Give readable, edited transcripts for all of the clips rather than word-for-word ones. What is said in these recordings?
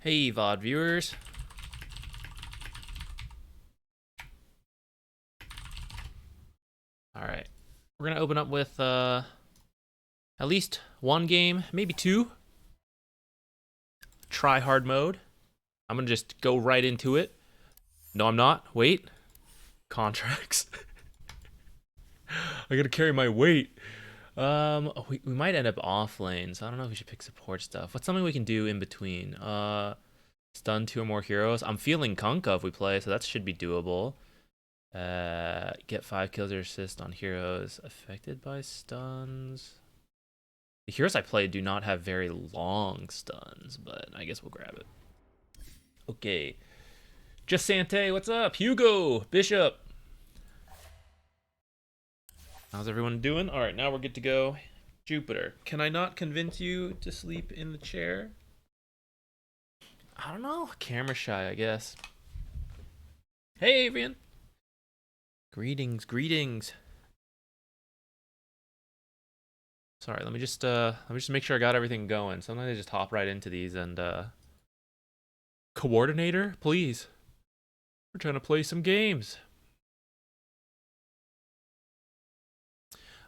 Hey, VOD viewers. All right. We're going to open up with at least one game, maybe two. Try hard mode. I'm going to just go right into it. No, I'm not. Wait. Contracts. I got to carry my weight. We might end up off lane, so I don't know if we should pick support stuff. What's something we can do in between? Stun two or more heroes. I'm feeling Kunkka if we play, so that should be doable. Get 5 kills or assist on heroes affected by stuns. The heroes I play do not have very long stuns, but I guess we'll grab it. Okay. Jasante, what's up? Hugo, Bishop. How's everyone doing? All right, now we're good to go. Jupiter, can I not convince you to sleep in the chair? I don't know. Camera shy, I guess. Hey, Avian. Greetings, greetings. Sorry, let me just make sure I got everything going. Sometimes I just hop right into these and coordinator, please. We're trying to play some games.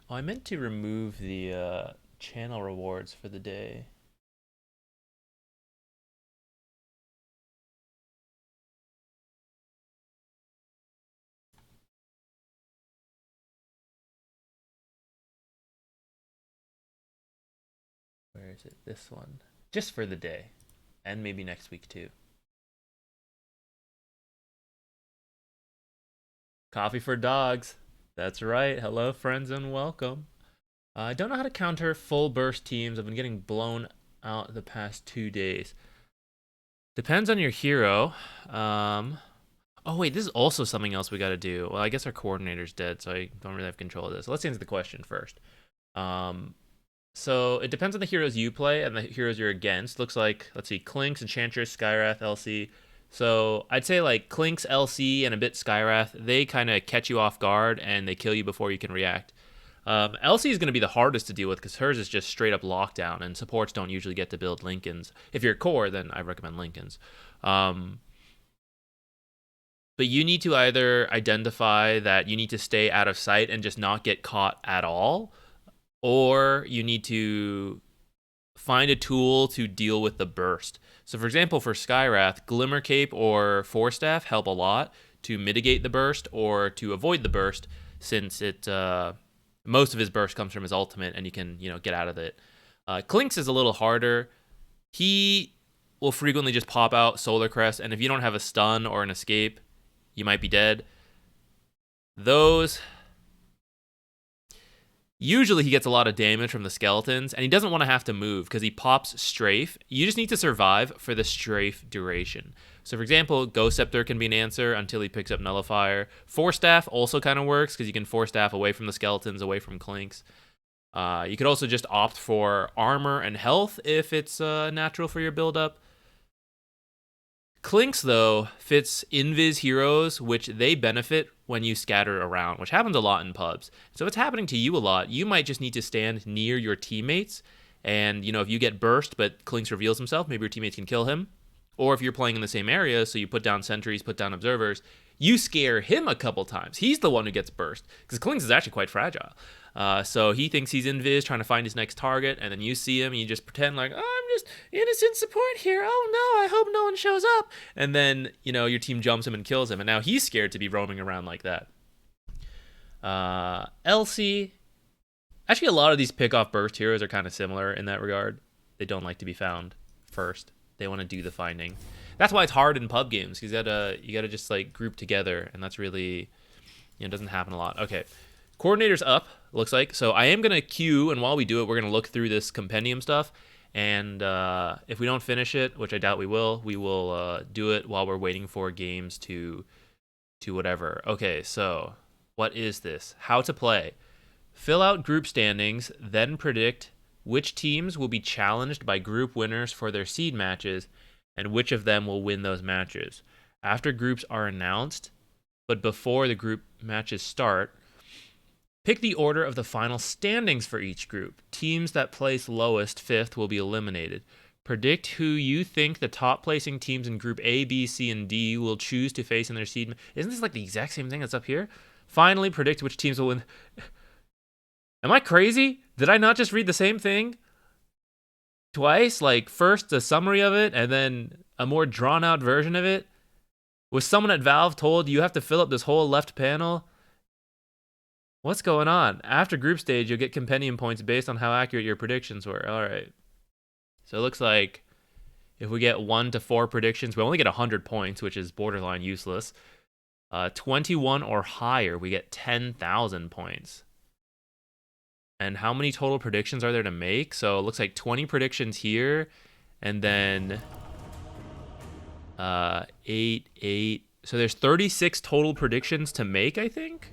Oh, I meant to remove the channel rewards for the day. Where is it? This one. Just for the day. And maybe next week too. Coffee for dogs. That's right. Hello, friends, and welcome. I don't know how to counter full burst teams. I've been getting blown out the past 2 days. Depends on your hero. Oh, wait, this is also something else we got to do. Well, I guess our coordinator's dead, so I don't really have control of this. So let's answer the question first. So it depends on the heroes you play and the heroes you're against. Looks like, let's see, Clinkz, Enchantress, Skywrath, LC. So I'd say like Clinkz, LC, and a bit Skywrath, they kind of catch you off guard and they kill you before you can react. LC is going to be the hardest to deal with because hers is just straight up lockdown, and supports don't usually get to build Lincolns. If you're core, then I recommend Lincolns. But you need to either identify that you need to stay out of sight and just not get caught at all, or you need to find a tool to deal with the burst. So, for example, for Skywrath, Glimmer Cape or Force Staff help a lot to mitigate the burst or to avoid the burst, since it most of his burst comes from his ultimate, and you can get out of it. Clinkz is a little harder. He will frequently just pop out Solar Crest, and if you don't have a stun or an escape, you might be dead. Those, usually he gets a lot of damage from the skeletons, and he doesn't want to have to move because he pops strafe. You just need to survive for the strafe duration. So, for example, Ghost Scepter can be an answer until he picks up Nullifier. Force Staff also kind of works because you can Force Staff away from the skeletons, away from Clinkz. You could also just opt for armor and health if it's natural for your build-up. Clinkz, though, fits invis heroes, which they benefit when you scatter around, which happens a lot in pubs. So if it's happening to you a lot, you might just need to stand near your teammates. And, if you get burst, but Clinkz reveals himself, maybe your teammates can kill him. Or if you're playing in the same area, so you put down sentries, put down observers, you scare him a couple times. He's the one who gets burst, because Clinkz is actually quite fragile. So he thinks he's invis, trying to find his next target, and then you see him, and you just pretend like, oh, I'm just innocent support here. Oh no, I hope no one shows up. And then, your team jumps him and kills him, and now he's scared to be roaming around like that. LC, actually a lot of these pick-off burst heroes are kind of similar in that regard. They don't like to be found first. They want to do the finding. That's why it's hard in pub games, because you gotta just like group together, and that's really, it doesn't happen a lot. Okay, coordinator's up, looks like. So I am gonna queue, and while we do it, we're gonna look through this compendium stuff, and if we don't finish it, which I doubt we will do it while we're waiting for games to whatever. Okay, so what is this? How to play. Fill out group standings, then predict which teams will be challenged by group winners for their seed matches, and which of them will win those matches. After groups are announced, but before the group matches start, pick the order of the final standings for each group. Teams that place lowest, fifth, will be eliminated. Predict who you think the top placing teams in Group A, B, C, and D will choose to face in their seed. Isn't this like the exact same thing that's up here? Finally, predict which teams will win. Am I crazy? Did I not just read the same thing twice? Like, first a summary of it, and then a more drawn out version of it? Was someone at Valve told you have to fill up this whole left panel? What's going on? After group stage, you'll get compendium points based on how accurate your predictions were. All right. So it looks like if we get 1 to 4 predictions, we only get 100 points, which is borderline useless. 21 or higher, we get 10,000 points. And how many total predictions are there to make? So it looks like 20 predictions here, and then 8. So there's 36 total predictions to make, I think.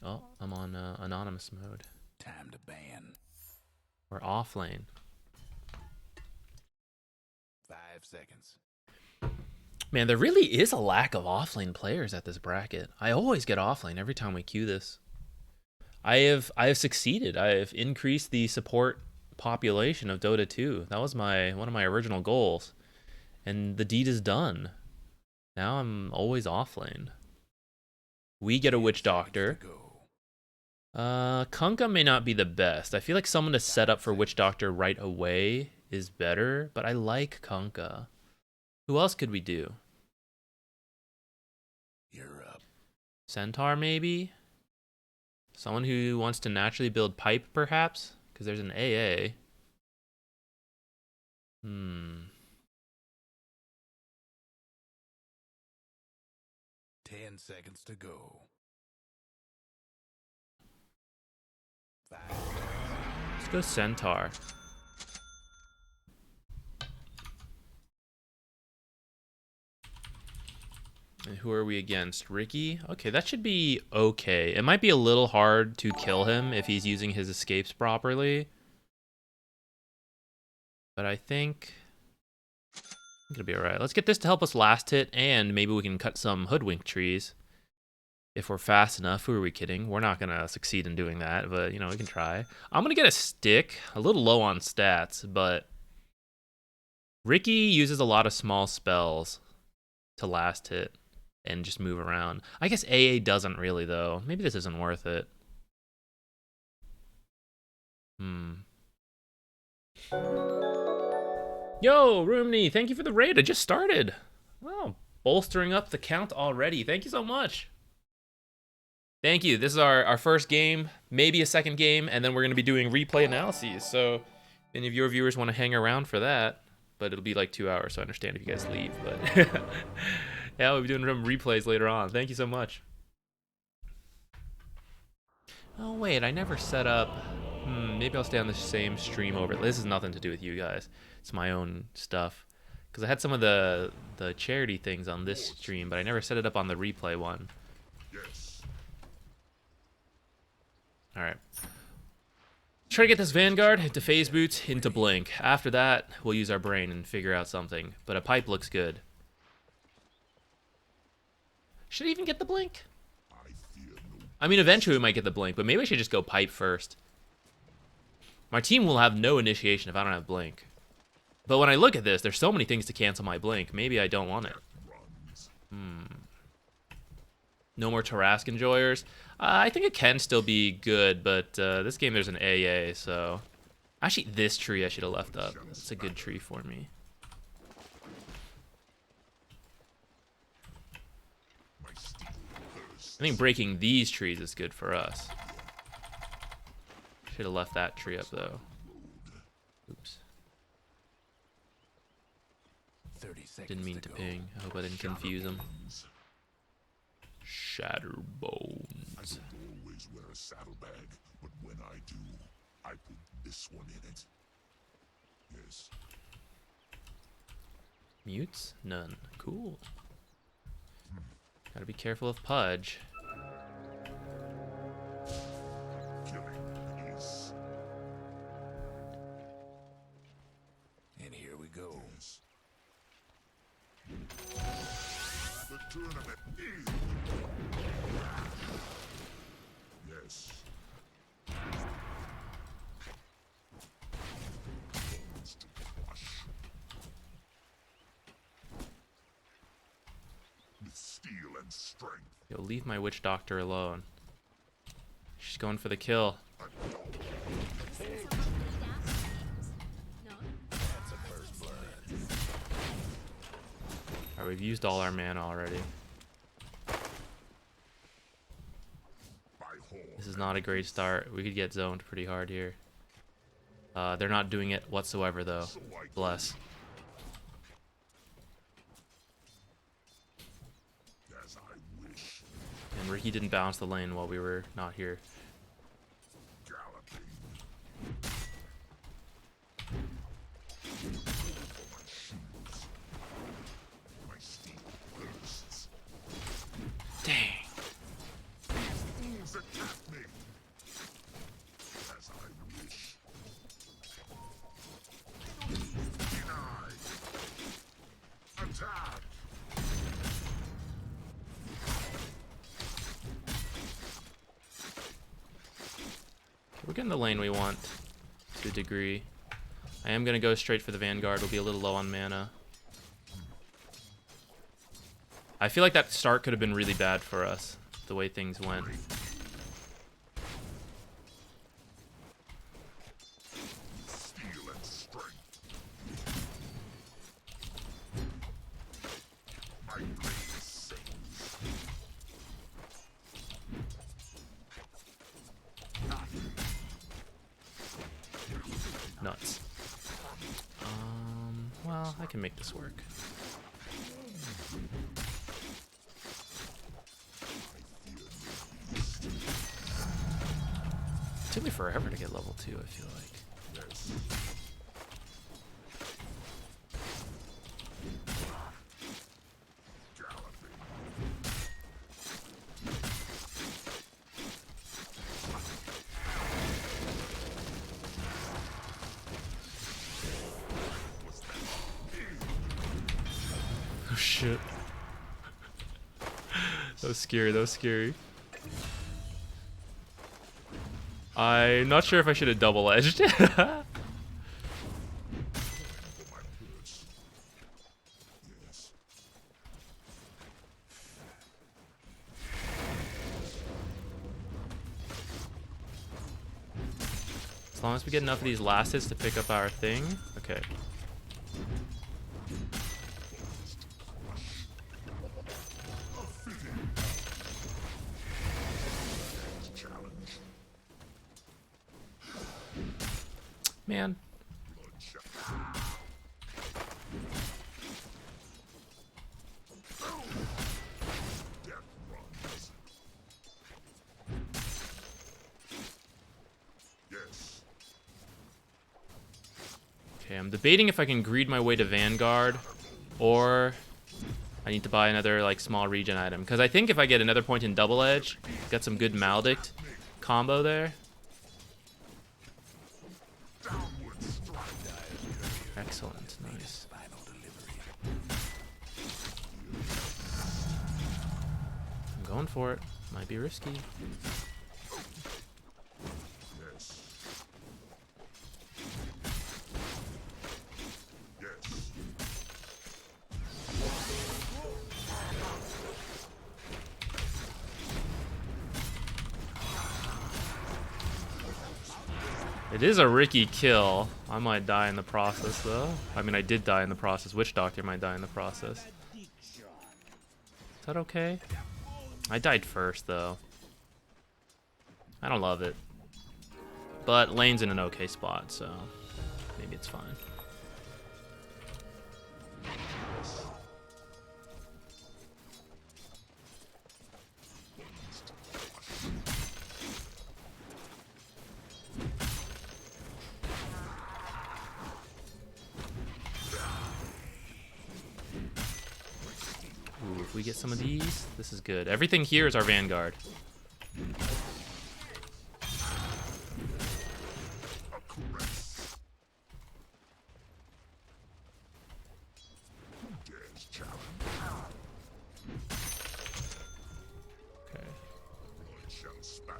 Oh, I'm on anonymous mode. Time to ban. We're off lane. 5 seconds. Man, there really is a lack of offlane players at this bracket. I always get offlane every time we queue this. I have succeeded. I have increased the support population of Dota 2. That was one of my original goals. And the deed is done. Now I'm always offlane. We get a Witch Doctor. Kunkka may not be the best. I feel like someone to set up for Witch Doctor right away is better, but I like Kunkka. Who else could we do? You're up. Centaur, maybe? Someone who wants to naturally build pipe, perhaps? Because there's an AA. 10 seconds to go. 5. Let's go Centaur. And who are we against? Ricky? Okay, that should be okay. It might be a little hard to kill him if he's using his escapes properly. But I think it'll be alright. Let's get this to help us last hit, and maybe we can cut some hoodwink trees. If we're fast enough. Who are we kidding? We're not going to succeed in doing that, but, you know, we can try. I'm going to get a stick. A little low on stats, but Ricky uses a lot of small spells to last hit and just move around. I guess AA doesn't really, though. Maybe this isn't worth it. Yo, Roomney, thank you for the raid. I just started. Wow, bolstering up the count already. Thank you so much. Thank you. This is our first game, maybe a second game, and then we're going to be doing replay analyses. So if any of your viewers want to hang around for that, but it'll be like 2 hours, so I understand if you guys leave. But yeah, we'll be doing some replays later on. Thank you so much. Oh, wait, I never set up... maybe I'll stay on the same stream over. This has nothing to do with you guys. It's my own stuff. Because I had some of the charity things on this stream, but I never set it up on the replay one. Yes. Alright. Try to get this Vanguard into Phase Boots, into Blink. After that, we'll use our brain and figure out something. But a pipe looks good. Should I even get the Blink? I mean, eventually we might get the Blink, but maybe I should just go pipe first. My team will have no initiation if I don't have Blink. But when I look at this, there's so many things to cancel my Blink. Maybe I don't want it. No more Tarrasque Enjoyers. I think it can still be good, but this game there's an AA, so... Actually, this tree I should have left up. It's a good tree for me. I think breaking these trees is good for us. Should have left that tree up, though. Oops. 30 seconds. Didn't mean to ping. I hope I didn't confuse him. Shatterbones. I don't always wear a saddlebag, but when I do, I put this one in it. Yes. Mutes? None. Cool. Gotta be careful of Pudge. Killing is. And here we go. Yes. The tournament is. Yes. and strength. Yo, leave my witch doctor alone. She's going for the kill. Alright, we've used all our mana already. This is not a great start. We could get zoned pretty hard here. They're not doing it whatsoever, though. Bless. As I wish. And Ricky didn't bounce the lane while we were not here. Galloping. My steed bursts. Dang. Fools attack me. As I wish. Denied. Attack. We're getting the lane we want to a degree. I am going to go straight for the Vanguard. We'll be a little low on mana. I feel like that start could have been really bad for us, the way things went. Steel and strength. My blade sings. Nuts. Well, I can make this work. It took me forever to get level 2, I feel like. Yes. Galloping. Oh shit. That was scary, that was scary. I'm not sure if I should have double-edged. For my goods. Yes. As long as we get enough of these last hits to pick up our thing. Okay. Man. Death runs. Yes. Okay, I'm debating if I can greed my way to Vanguard or I need to buy another like small regen item. Because I think if I get another point in double edge, got some good Maledict combo there. Downward strike. Excellent, nice. Final delivery. I'm going for it. Might be risky. Yes. Yes. It is a Ricky kill. I might die in the process, though. I mean, I did die in the process. Witch Doctor might die in the process. Is that okay? I died first, though. I don't love it. But lane's in an okay spot, so maybe it's fine. Ooh, if we get some of these, this is good. Everything here is our Vanguard. A caress. Who dares challenge? Okay. Blood shall spatter.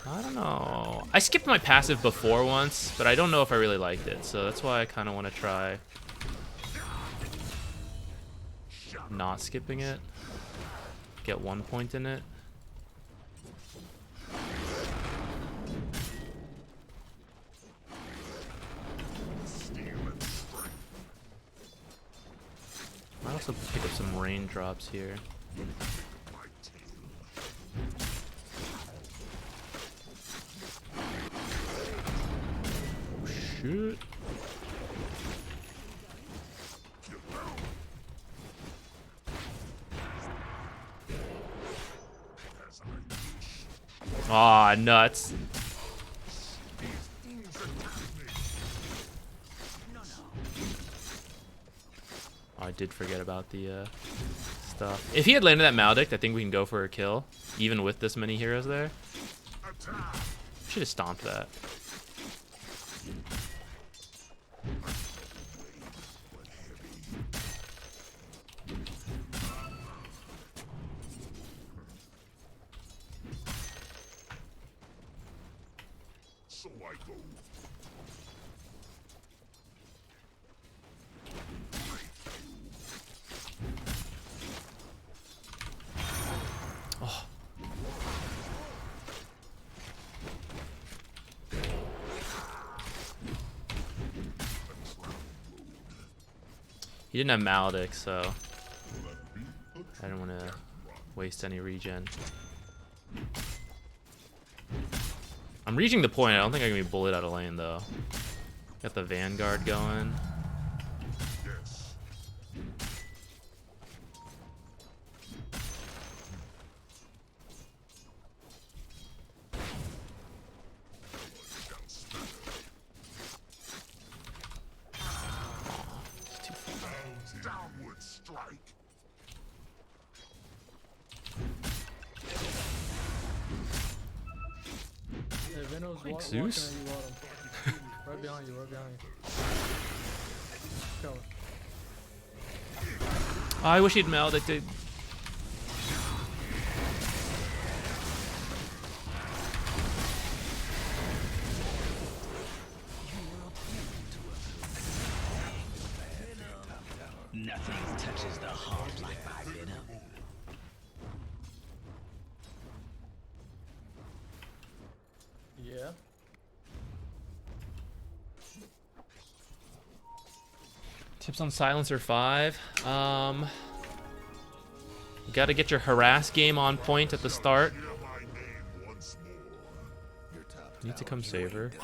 I don't know. I skipped my passive before once, but I don't know if I really liked it, so that's why I kind of want to try not skipping it. Get 1 point in it. Might also pick up some raindrops here. Oh shit. Aw, nuts. Oh, I did forget about the stuff. If he had landed that Maledict, I think we can go for a kill, even with this many heroes there. Should have stomped that. So I go. Oh. He didn't have Maledict, so I didn't want to waste any regen. I'm reaching the point. I don't think I can be bullied out of lane, though. Got the Vanguard going. Yes. Downward strike. Hey, Venom's Like walking Zeus? at you, bottom. Right behind you, right behind you. Coming. Oh, I wish he'd Maledicted. Nothing touches the heart like my venom. Yeah. Tips on Silencer 5. You gotta get your harass game on point at the start. Hear my name once more. Your top Need to tower come save her. done.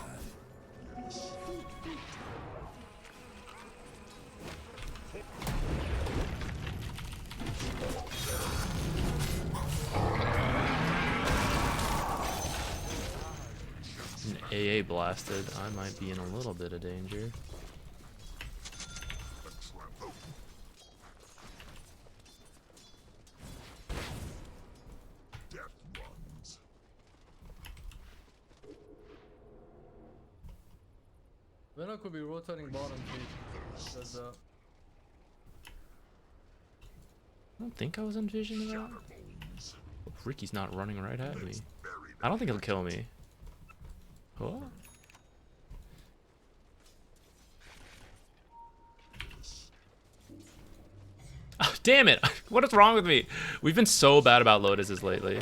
An AA blasted. I might be in a little bit of danger. Death runs. Venom could be rotating bottom, too. That's I don't think I was in vision of that. Bones. Oh, Ricky's not running right at me. Bury I don't think he'll kill me. Oh. Oh, damn it! What is wrong with me? We've been so bad about Lotuses lately.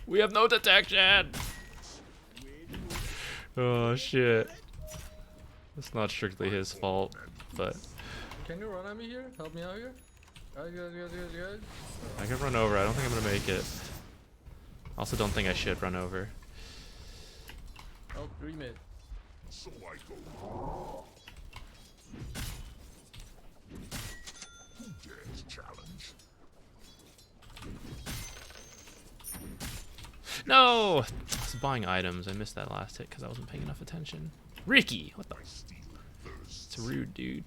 We have no detection! Oh shit. It's not strictly his fault, but Can you run at me here? Help me out here? Guys. I can run over. I don't think I'm gonna make it. Also don't think I should run over. Oh, 3 mid. So I go. Who dares challenge? No! I was buying items. I missed that last hit because I wasn't paying enough attention. Ricky! What the? It's rude, dude.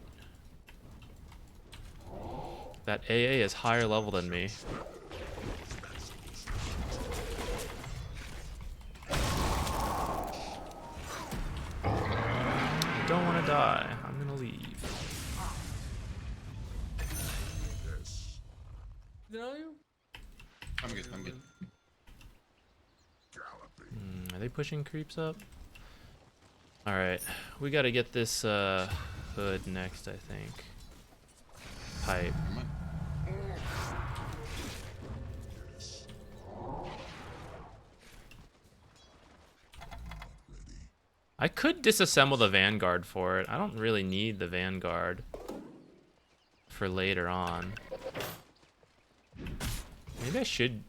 That AA is higher level than me. I don't want to die. I'm gonna leave. Yes. Did you? I'm good, I'm good. Galloping. Are they pushing creeps up? All right, we got to get this hood next, I think. Pipe. Come on. I could disassemble the Vanguard for it. I don't really need the Vanguard for later on. Maybe I should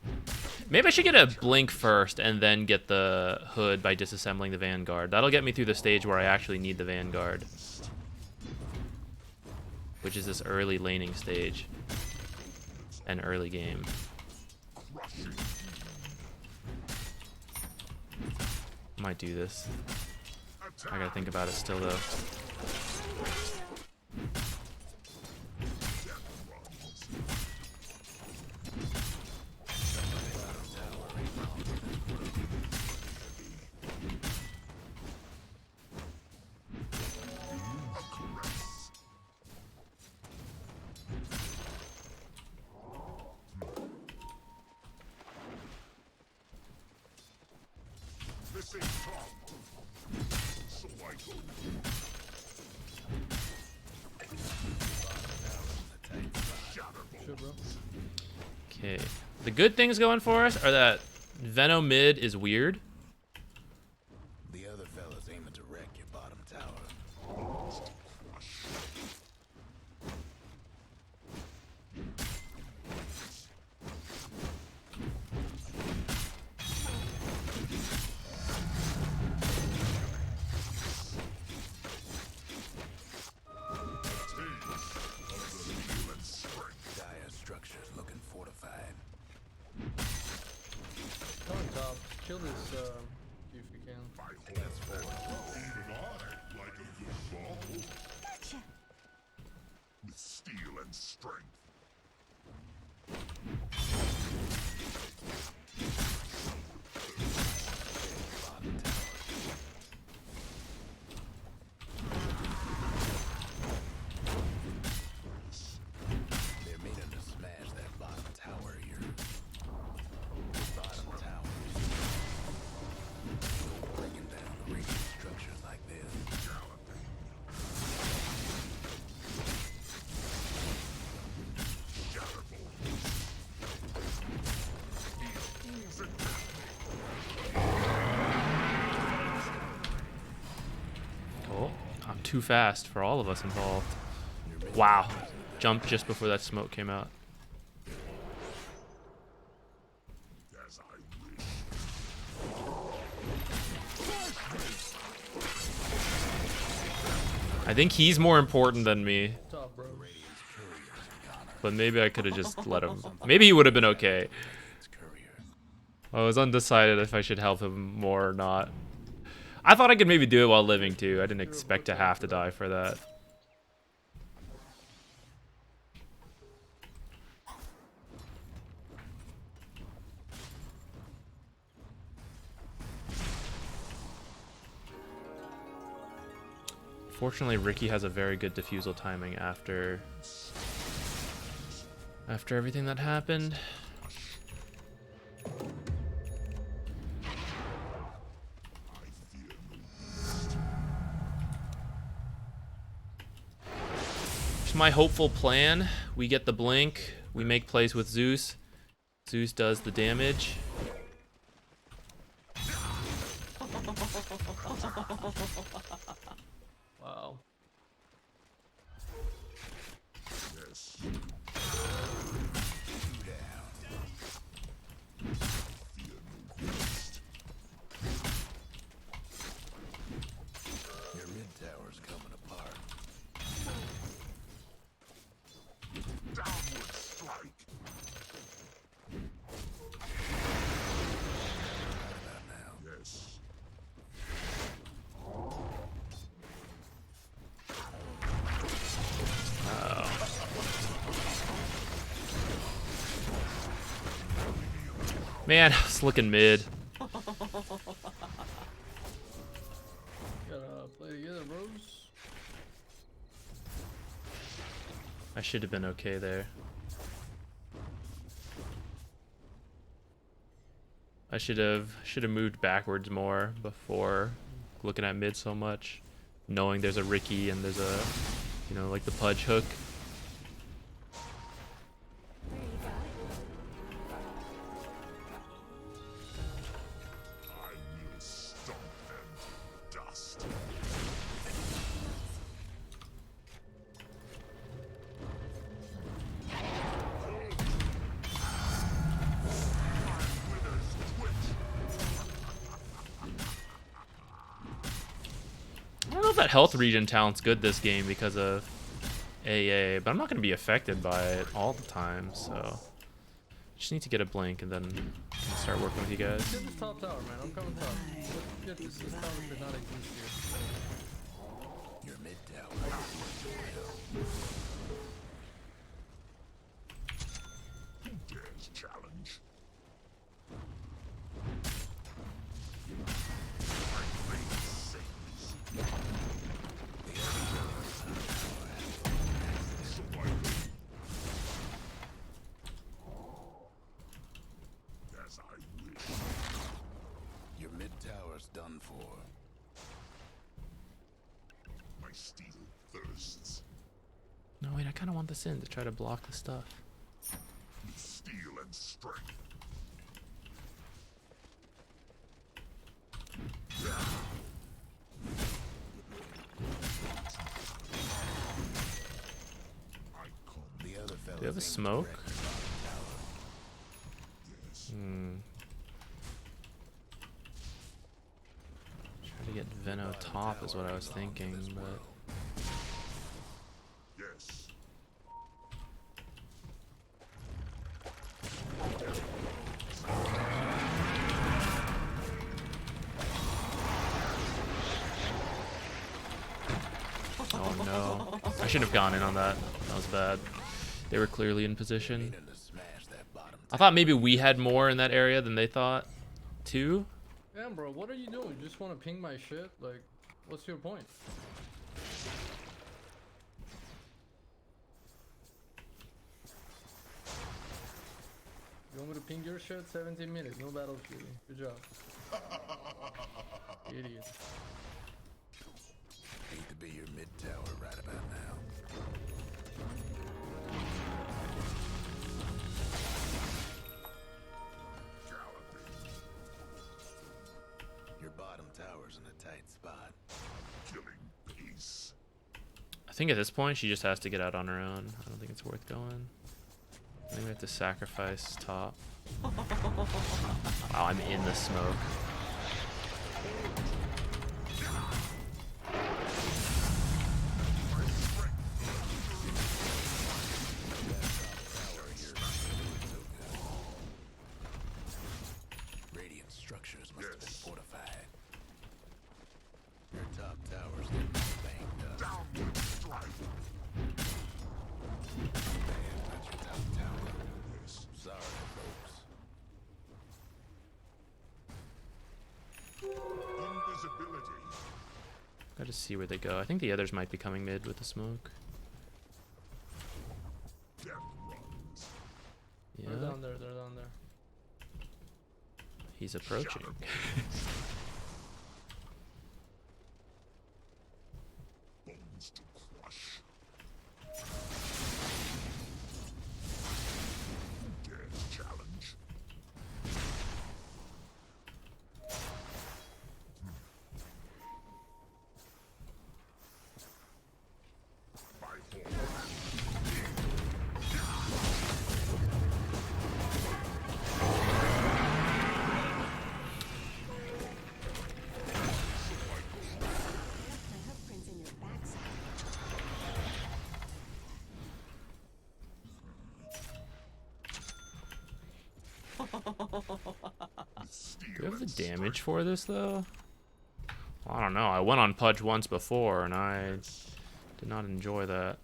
get a blink first and then get the hood by disassembling the Vanguard. That'll get me through the stage where I actually need the Vanguard, which is this early laning stage and early game. Might do this. I gotta think about it still though. This ain't Tom. So I go. Sure, bro. Okay. The good things going for us are that Venom mid is weird. The other fellas aiming to wreck your bottom tower. Dire structures looking fortified. Come on top. Kill this if you can. Even I like a good ball. With steel and strength. They're meaning to smash that bottom tower of yours. Bottom tower. Bringing down the radiant structures like this. Oh, I'm too fast for all of us involved. Wow. Jump just before that smoke came out. As I wish. I think he's more important than me, Top, bro. but maybe I could have just let him. Maybe he would have been okay. I was undecided if I should help him more or not. I thought I could maybe do it while living too. I didn't expect to have to die for that. Fortunately, Ricky has a very good defusal timing after everything that happened. Here's my hopeful plan. We get the blink. We make plays with Zeus. Zeus does the damage. Wow. Yes. Your mid tower's coming apart. Downward strike. Yes. Man, I was looking mid. Gotta play together, bros. I should have been okay there. I should have moved backwards more before looking at mid so much, knowing there's a Ricky and there's a, you know, like the Pudge hook. There you go. I will stomp them to dust. I don't know if that health regen talent's good this game because of AA, but I'm not going to be affected by it all the time, so just need to get a blink and then start working with you guys. Get this top tower, man. I'm coming top. Let's get this tower should not exist here. Your mid tower. Who dares challenge? My blade sings. As I wish. Your mid tower's done for. My steel thirsts. No, wait, I kind of want this in to try to block the stuff. With steel and strength. I come. The other fellas Do you have a aimed smoke? direct at the tower. Yes. Try to get Veno top is what I was thinking, but Yes. oh no. I shouldn't have gone in on that. That was bad. They were clearly in position. Meaning to smash that bottom I thought maybe we had more in that area than they thought, too. Damn, bro, what are you doing? You just want to ping my shit? Like, what's your point? You want me to ping your shit? 17 minutes, no battle shooting. Good job. Idiot. Need to be your mid tower right about now. Galloping. Your bottom tower's in a tight spot. Killing peace. I think at this point she just has to get out on her own. I don't think it's worth going. I think we have to sacrifice top. Wow, I'm in the smoke. Radiant structures must have been Yes. fortified. Your top tower's getting banged up. Downward strike. Man, not your top tower. Yes. Sorry, folks. Invisibility. Gotta see where they go. I think the others might be coming mid with the smoke. Death runs. Yeah, They're down there, they're down there. he's approaching. Bones to crush. Who dares challenge? My horn. My hook prints in your backside. Do you have the damage for this though? Well, I don't know. I went on Pudge once before and I did not enjoy that.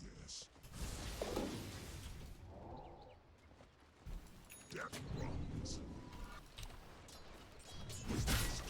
Yes. Death runs. Was that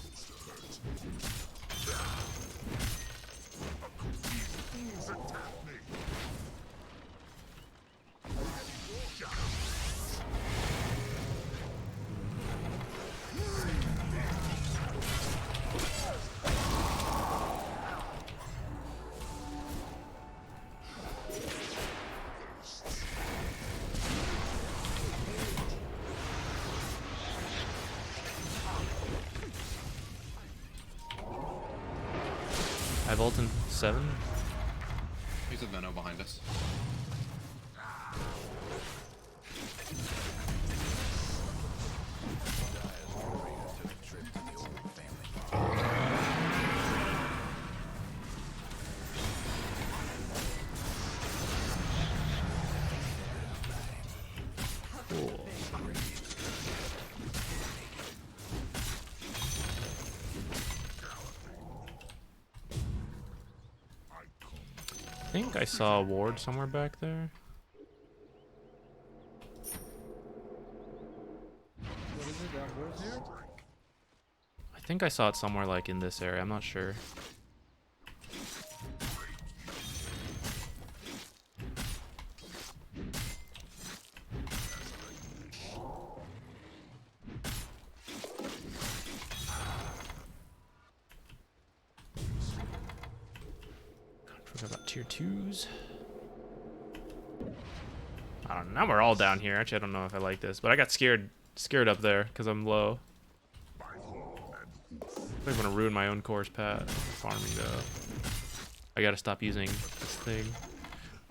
have ult in 7. He's a Venom behind us. Cool. I think I saw a ward somewhere back there. What is it? That where's here? I think I saw it somewhere like in this area. I'm not sure. Forgot about tier 2s. I don't know. Now we're all down here. Actually, I don't know if I like this, but I got scared up there because I'm low. I'm gonna ruin my own course path. Farming though. I gotta stop using this thing.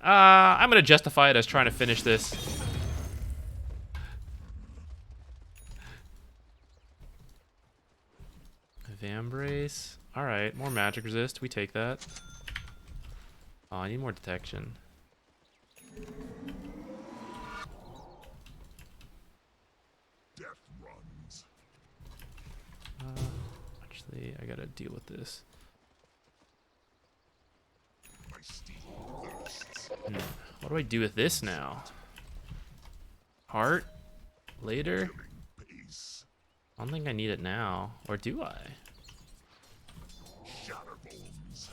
I'm gonna justify it as trying to finish this. Vambrace. Alright, more magic resist. We take that. Oh, I need more detection. Death runs. Actually, I gotta deal with this. My steel thirsts. What do I do with this now? Heart? Later? Pace. I don't think I need it now. Or do I? Shatterbones.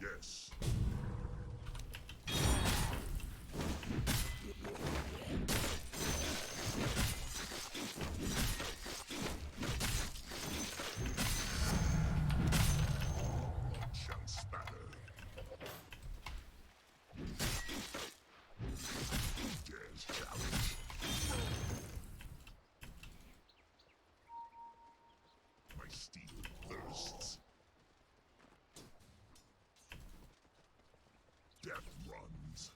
Yes. Shall spatter. Dares challenge. My steel thirsts. Death runs.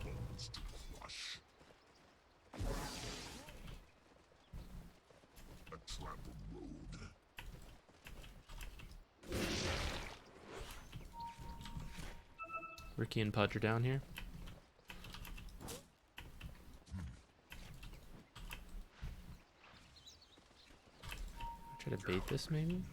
Bones to crush. A trampled road. Ricky and Pudge are down here. Try to bait this maybe?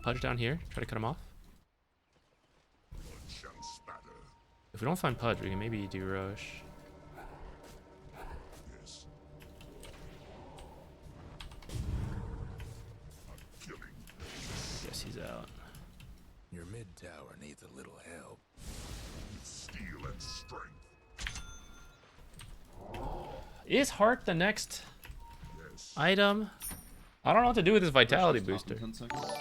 Pudge down here. Try to cut him off. Blood shall spatter. If we don't find Pudge, we can maybe do Roche. Yes. I'm killing. Guess he's out. Your mid tower needs a little help. Steel and strength. Is Heart the next Yes. item? I don't know what to do with this vitality Stop in booster. 10 seconds.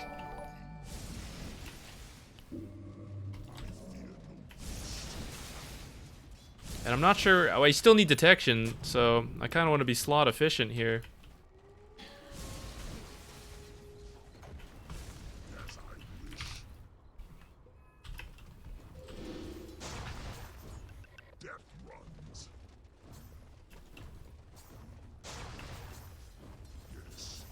And I'm not sure. Oh, I still need detection, so I kind of want to be slot efficient here. As I wish. Death runs. Yes.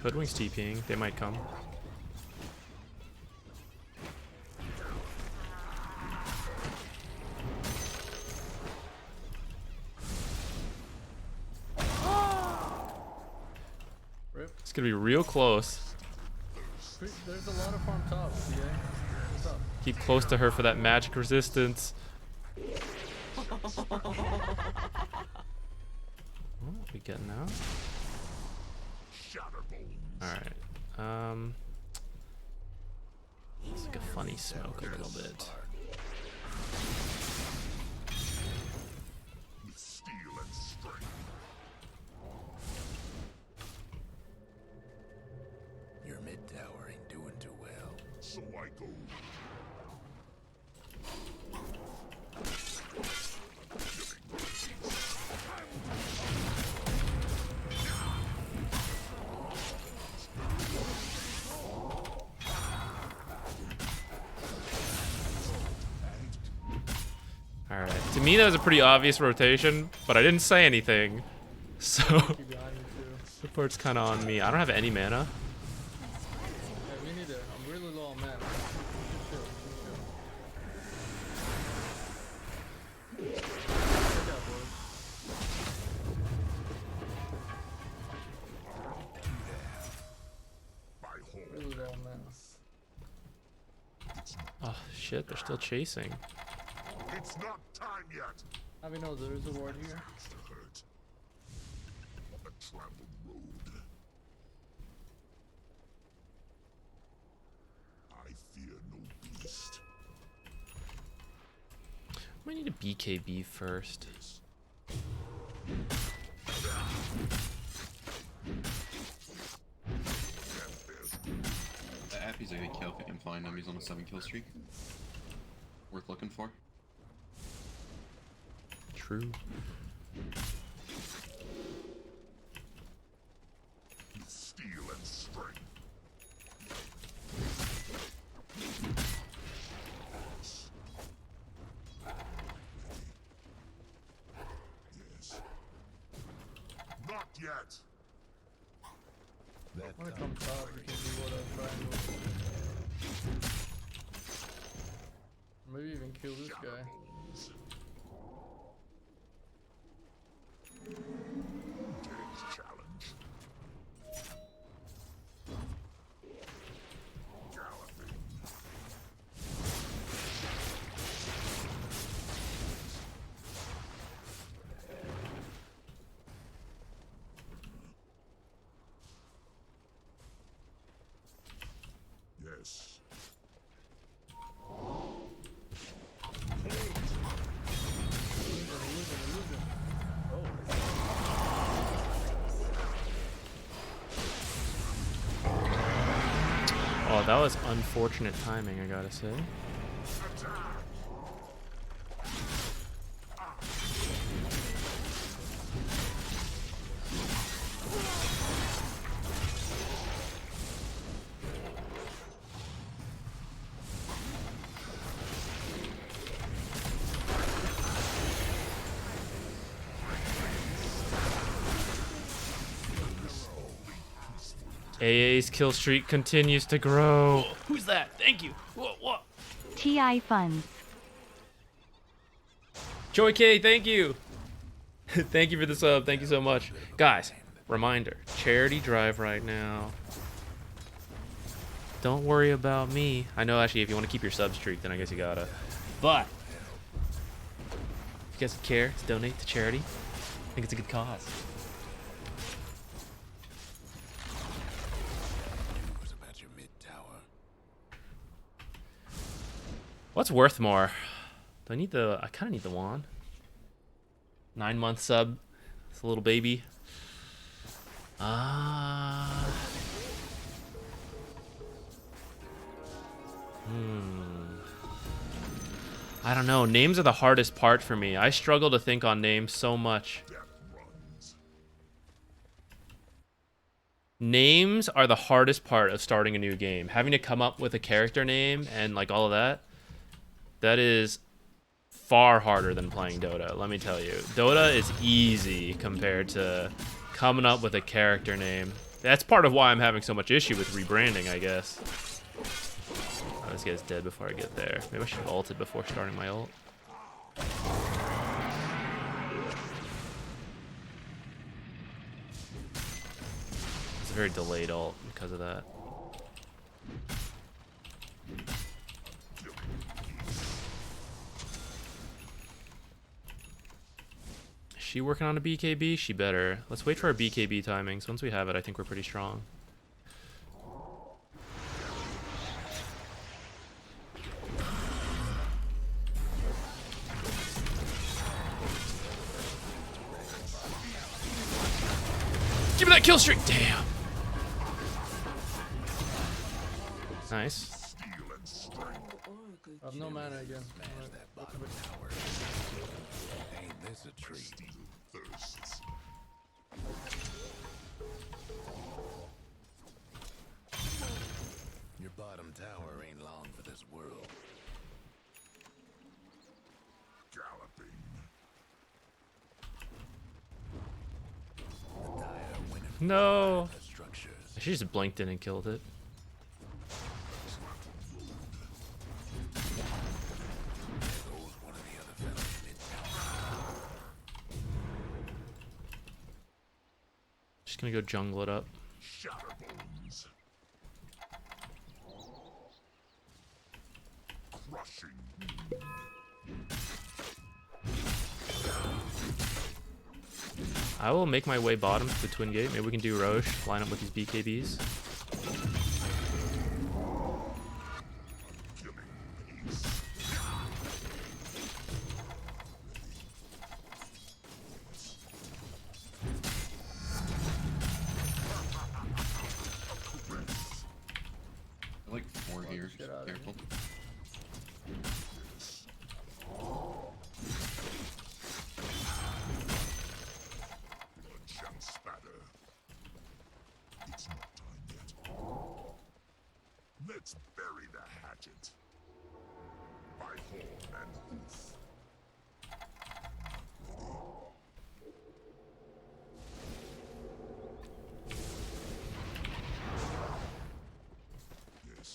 Hoodwink's TPing. They might come. Rip. It's gonna be real close. There's a lot of farm top, CA. What's up? Keep close to her for that magic resistance. Shall What we getting now? Shatterbones. Alright. It's like a funny smoke a little bit. With steel and strength. Your mid tower ain't doing too well. So I go. Alright. To me, that was a pretty obvious rotation, but I didn't say anything. So, Keep behind you too. the part's kind of on me. I don't have any mana. Yeah, me neither. I'm really low on mana. Chill, chill. Check out, boys. My home. Really low on mana. Oh, shit. They're still chasing. It's not time yet. Abby knows there is a ward here. It's to hurt. A traveled road. I fear no beast. I need a BKB first. The Appy's a good kill if I can find him. He's on a 7-kill streak. Worth looking for. True. With steel and strength. Yes. Not yet. That When it tower comes out, we can do what I'm trying to. Maybe even kill this guy. Shatterbones. Today's challenge. Galloping. Yes. Oh, that was unfortunate timing, I gotta say. AA's kill streak continues to grow. Who's that? Thank you. What? TI funds. Joy K, thank you. Thank you for the sub. Thank you so much. Guys, reminder, charity drive right now. Don't worry about me. I know actually if you want to keep your sub streak, then I guess you gotta. But if you guys care to donate to charity, I think it's a good cause. was about your mid tower. What's worth more? Do I need the? I kind of need the wand. 9-month sub. It's a little baby. I don't know. Names are the hardest part for me. I struggle to think on names so much. Death runs. Names are the hardest part of starting a new game. Having to come up with a character name and like all of that. That is far harder than playing Dota, let me tell you. Dota is easy compared to coming up with a character name. That's part of why I'm having so much issue with rebranding, I guess. Oh, this guy's dead before I get there. Maybe I should have ulted before starting my ult. It's a very delayed ult because of that. She working on a BKB? She better. Let's wait for our BKB timings. Once we have it, I think we're pretty strong. Give me that kill streak! Damn. Nice. I have no mana again. Alright, That bottom tower. Ain't this a treat? Thirsts. Your bottom tower ain't long for this world. Galloping. The dire winning No. the structures. She just blinked in and killed it. There goes one of the other fellas mid-tower. Just gonna go jungle it up. Shatterbones. Crushing. I will make my way bottom to the Twin Gate. Maybe we can do Roche, line up with these BKBs. Killing peace. I like 4 here. shit out of Careful. Blood shall spatter. It's not time yet. Let's bury the hatchet. By horn and hoof. Yes.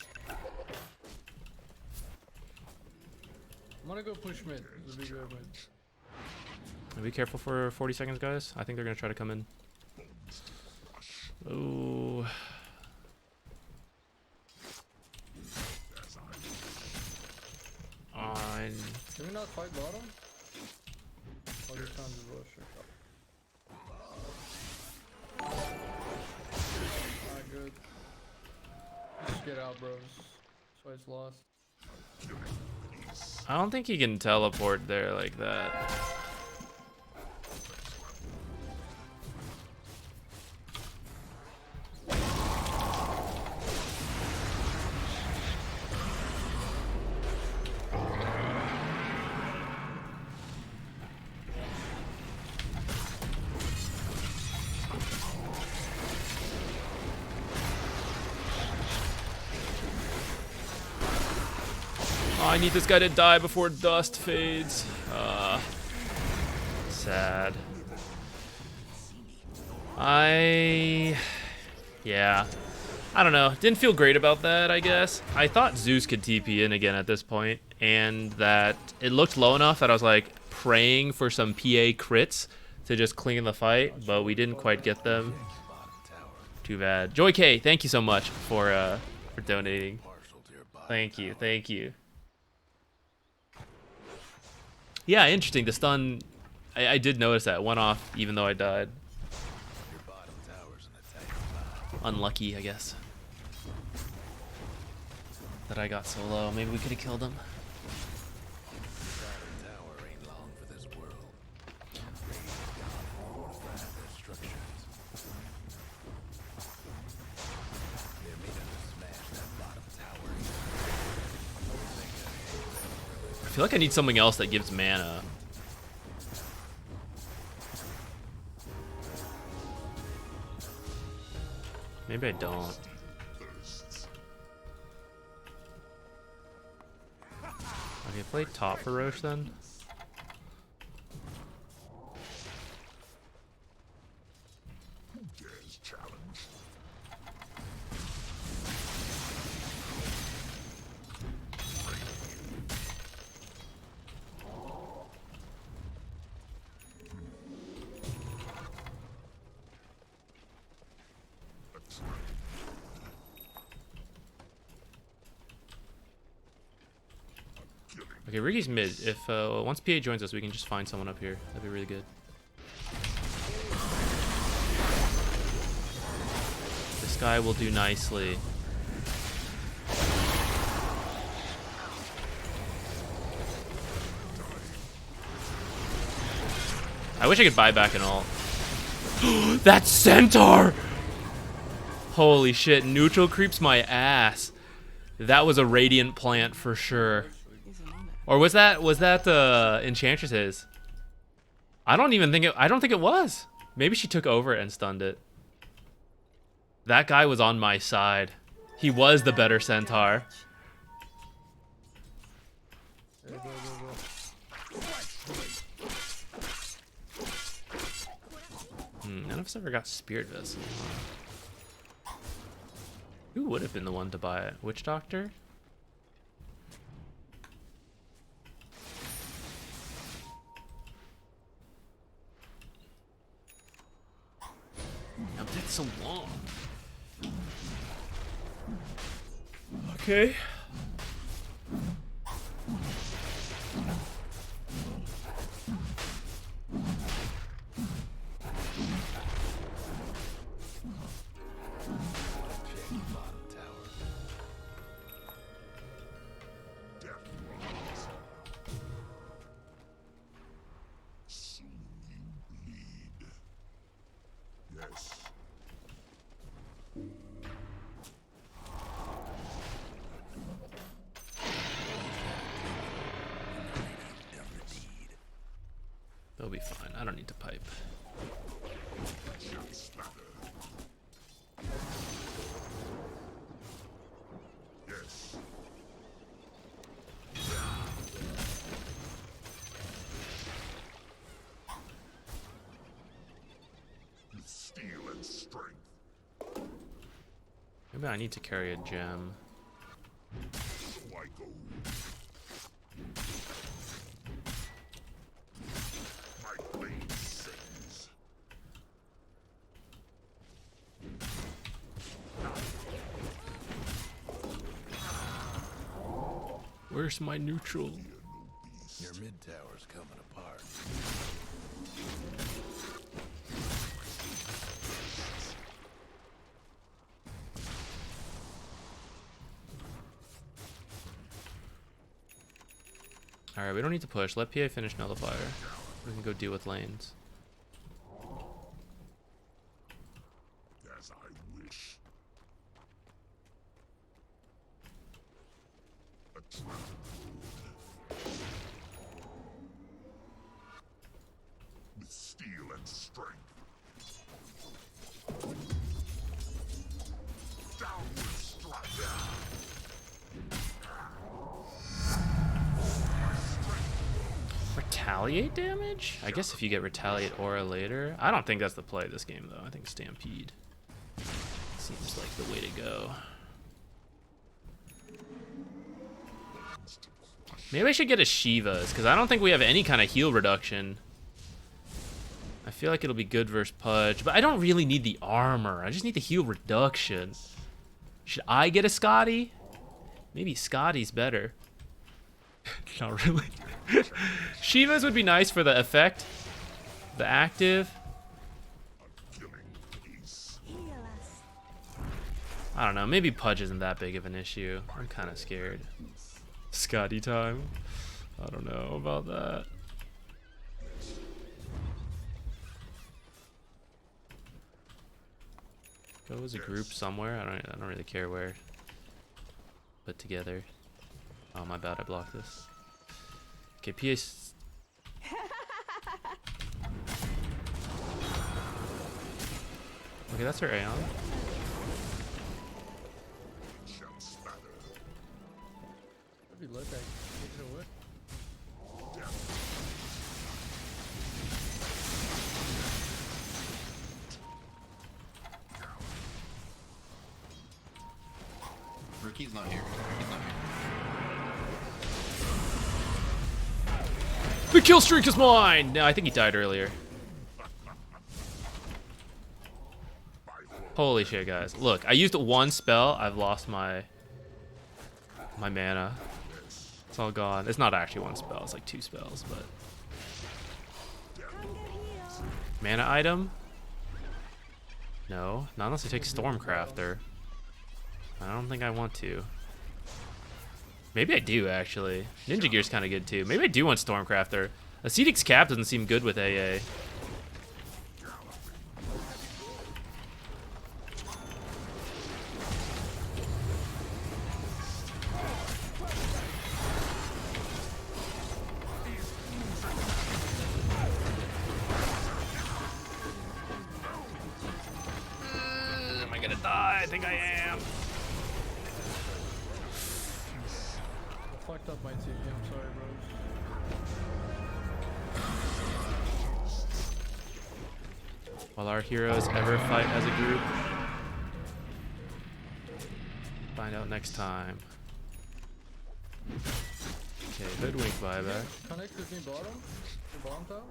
I'm gonna go push mid. It'll be good mid. Be careful for 40 seconds, guys. I think they're gonna try to come in. Ooh. As I On. Can we not fight bottom? Or just trying to rush or something? Alright, good. Just get out, bros. So it's lost. I don't think he can teleport there like that. Oh, I need this guy to die before dust fades. Sad. Yeah. I don't know. Didn't feel great about that, I guess. I thought Zeus could TP in again at this point, and that it looked low enough that I was like praying for some PA crits to just clean the fight, but we didn't quite get them. Too bad. Joy K, thank you so much for donating. Partial to your bottom Thank you, tower. thank you. Yeah, interesting. The stun, I did notice that. Went off even though I died. Your bottom tower's an attack. Unlucky, I guess. That I got so low. Maybe we could have killed him. Bottom tower ain't long for this world. Fortify their structures. They're meaning to smash that bottom tower. I feel like I need something else that gives mana. Maybe I don't. thirsts. Okay, play top for Roche then. Who dares challenge? Okay, Ricky's mid. If once PA joins us, we can just find someone up here. That'd be really good. This guy will do nicely. I wish I could buy back an ult. That centaur! Holy shit, neutral creeps my ass. That was a radiant plant for sure. Or was that Enchantress's? I don't think it was. Maybe she took over and stunned it. That guy was on my side. He was the better centaur. Go, go, go. None of us ever got Spirit Vessel. Who would have been the one to buy it? Witch Doctor? Now that's so long. Okay. Soon you bleed. Yes. They'll be fine. I don't need to pipe. Yes. With steel and strength. Maybe I need to carry a gem. So I go. My blade sings. Where's my neutral? Your mid tower's coming apart. Alright, we don't need to push. Let PA finish Nullifier. We can go deal with lanes. As I wish. A trap. With steel and strength. Downward strike. Retaliate damage? I guess if you get Retaliate Aura later. I don't think that's the play this game, though. I think Stampede seems like the way to go. Maybe I should get a Shiva's, because I don't think we have any kind of heal reduction. I feel like it'll be good versus Pudge, but I don't really need the armor. I just need the heal reduction. Should I get a Scotty? Maybe Scotty's better. Not really. Shiva's would be nice for the effect. The active. Killing peace. Heal us. I don't know. Maybe Pudge isn't that big of an issue. I'm kind of scared. Scotty time. I don't know about that. Go as a group somewhere. I don't really care where. But together. Oh my bad. I blocked this. Okay, PS. Okay, that's her Aeon. Shall spatter. That'd be low tech. Take it away. Ricky's not here. Ricky's not here. The kill streak is mine! No, I think he died earlier. Holy shit, guys. Look, I used one spell. I've lost my mana. It's all gone. It's not actually one spell. It's like two spells, but... Hunger heal. Mana item? No, not unless I take Stormcrafter. I don't think I want to. Maybe I do, actually. Ninja Gear's kind of good, too. Maybe I do want Stormcrafter. Ascetix Cap doesn't seem good with AA. Am I gonna die? I think I am. I fucked up my TV, I'm sorry, bros. Will our heroes ever fight as a group? Find out next time. Okay, Hoodwink buyback. Connect with me bottom? The bottom tower?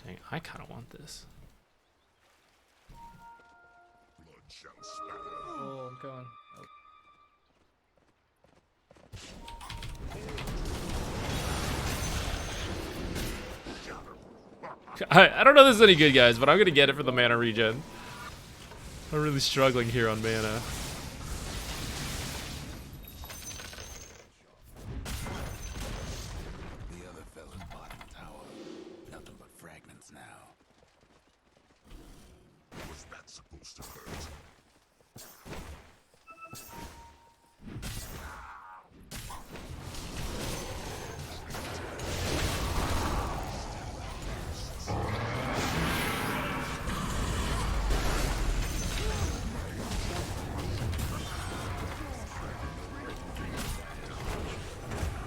Dang, I kind of want this. Blood shall spatter. Oh, I'm coming. Oh. I don't know if this is any good, guys, but I'm gonna get it for the mana regen. I'm really struggling here on mana. The other fella's bottom tower. Nothing but fragments now. Was that supposed to hurt?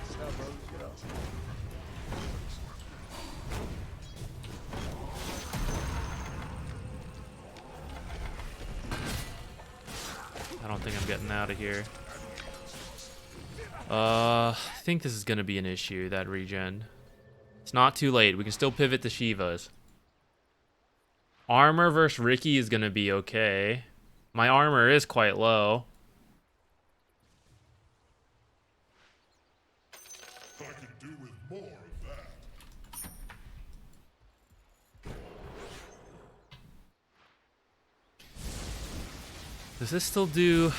Get out, bros. Get out. I don't think I'm getting out of here. I think this is gonna be an issue, that regen. It's not too late. We can still pivot to Shivas. Armor versus Ricky is gonna be okay. My armor is quite low. I could do with more of that. Does this still do...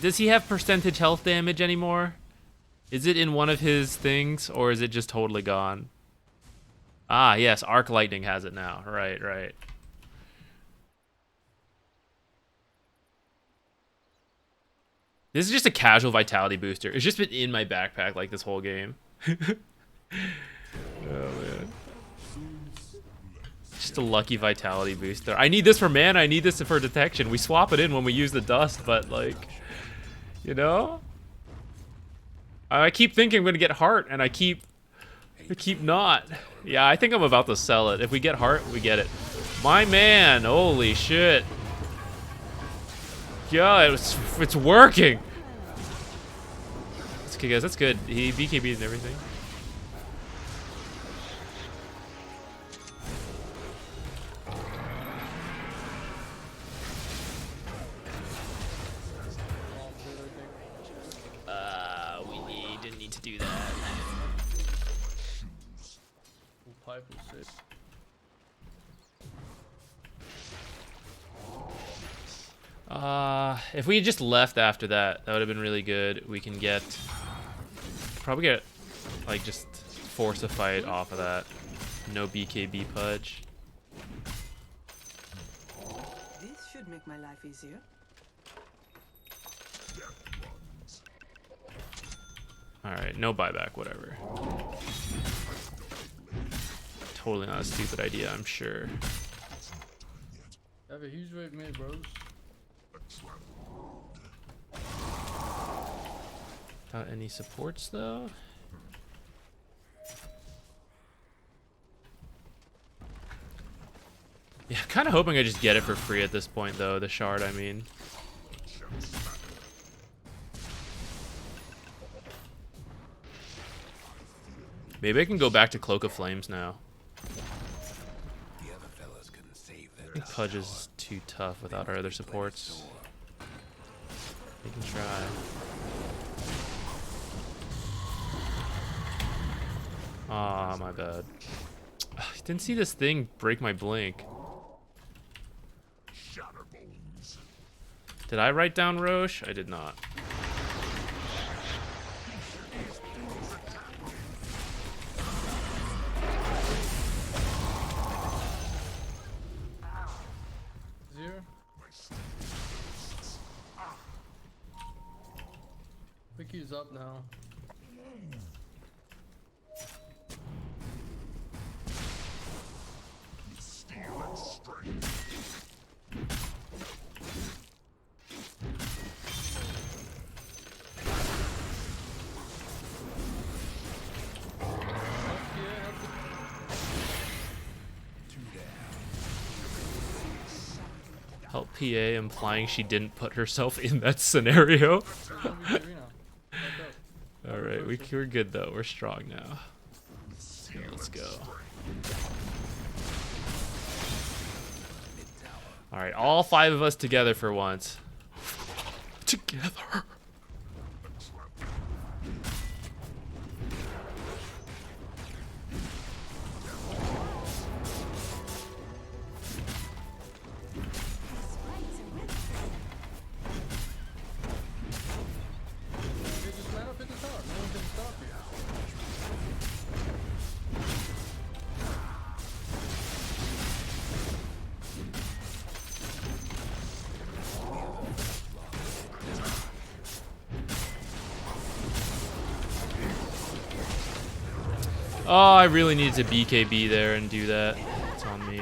Does he have percentage health damage anymore? Is it in one of his things, or is it just totally gone? Ah, yes, Arc Lightning has it now. Right, right. This is just a casual vitality booster. It's just been in my backpack like this whole game. Oh, man. Just a lucky vitality booster. I need this for mana, I need this for detection. We swap it in when we use the dust, but like, you know? I keep thinking I'm gonna get heart, and I keep not. Yeah, I think I'm about to sell it. If we get heart, we get it. My man, holy shit. Yeah, it's working. That's good, guys. That's good. He BKB'd and everything. We didn't need to do that. Full pipe is sick. If we had just left after that, that would have been really good. We can probably get, like, just force a fight off of that. No BKB pudge. This should make my life easier. Alright, no buyback, whatever. Totally not a stupid idea, I'm sure. I have a huge wave mid, bros. Without any supports, though? Yeah, I'm kind of hoping I just get it for free at this point, though. The shard, I mean. Maybe I can go back to Cloak of Flames now. The other fellas couldn't save I their think Pudge is too tough without our other supports. We can try. Ah, my bad. I didn't see this thing break my blink. Shatterbones. Did I write down Roche? I did not. Zero. Wiki's up now. Steel and strength. Help PA implying she didn't put herself in that scenario. Alright, we're good though. We're strong now. Yeah, let's go. Alright, all 5 of us together for once. Together. Oh, I really needed to BKB there and do that. It's on me.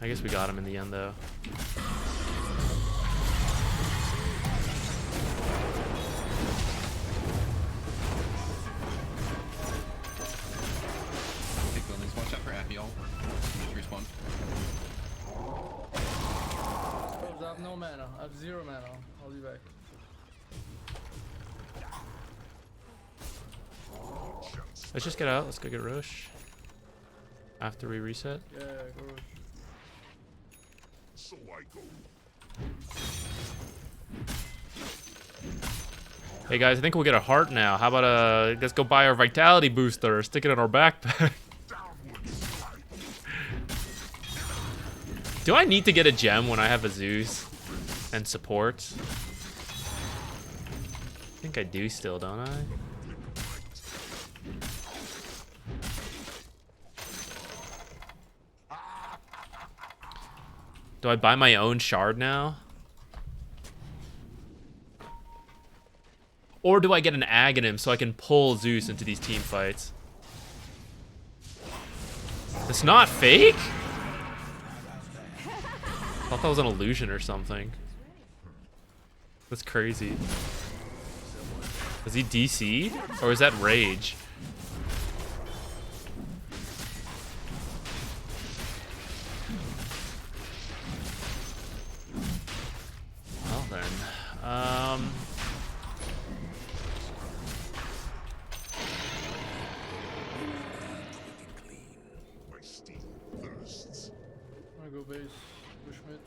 I guess we got him in the end, though. Take buildings. Watch out for Appy, y'all. Just respawn. I have no mana. I have 0 mana. I'll be back. Let's just get out. Let's go get Roche. After we reset. Yeah, go Roche. So I go. Hey guys, I think we'll get a heart now. How about let's go buy our vitality booster, stick it in our backpack. Do I need to get a gem when I have a Zeus and support? I think I do still, don't I? Do I buy my own shard now? Or do I get an Aghanim so I can pull Zeus into these team fights? It's not fake? I thought that was an illusion or something. That's crazy. Is he DC'd? Or is that Rage? Well then. My steel thirsts. I'm gonna go base. Push mid.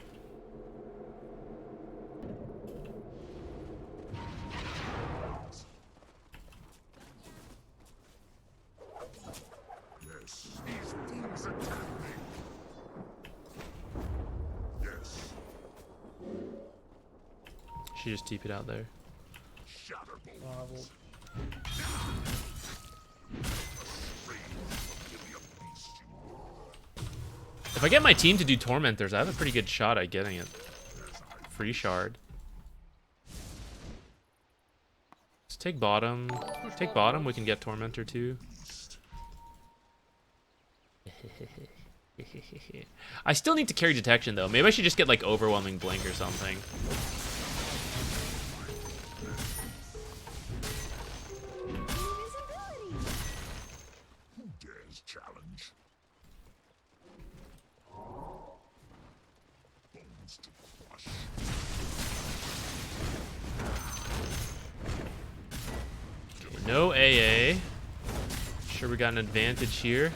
Yes. These things attack me. Yes. She just TP'd out there. Shatterbones. No, I will. If I get my team to do Tormentors, I have a pretty good shot at getting it. Free shard. Let's take bottom. Take bottom, we can get Tormentor too. I still need to carry detection though. Maybe I should just get like overwhelming blink or something. Who dares challenge? Bones to crush. No AA. Sure we got an advantage here.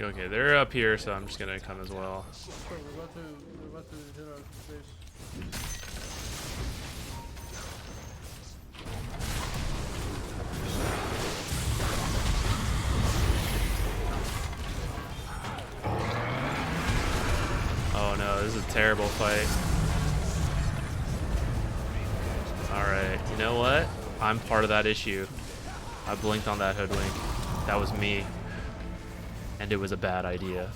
Okay, they're up here, so I'm just gonna come as well. Sure, we're about to hit our base. Oh no, this is a terrible fight. Alright, you know what? I'm part of that issue. I blinked on that hoodwink. That was me. And it was a bad idea.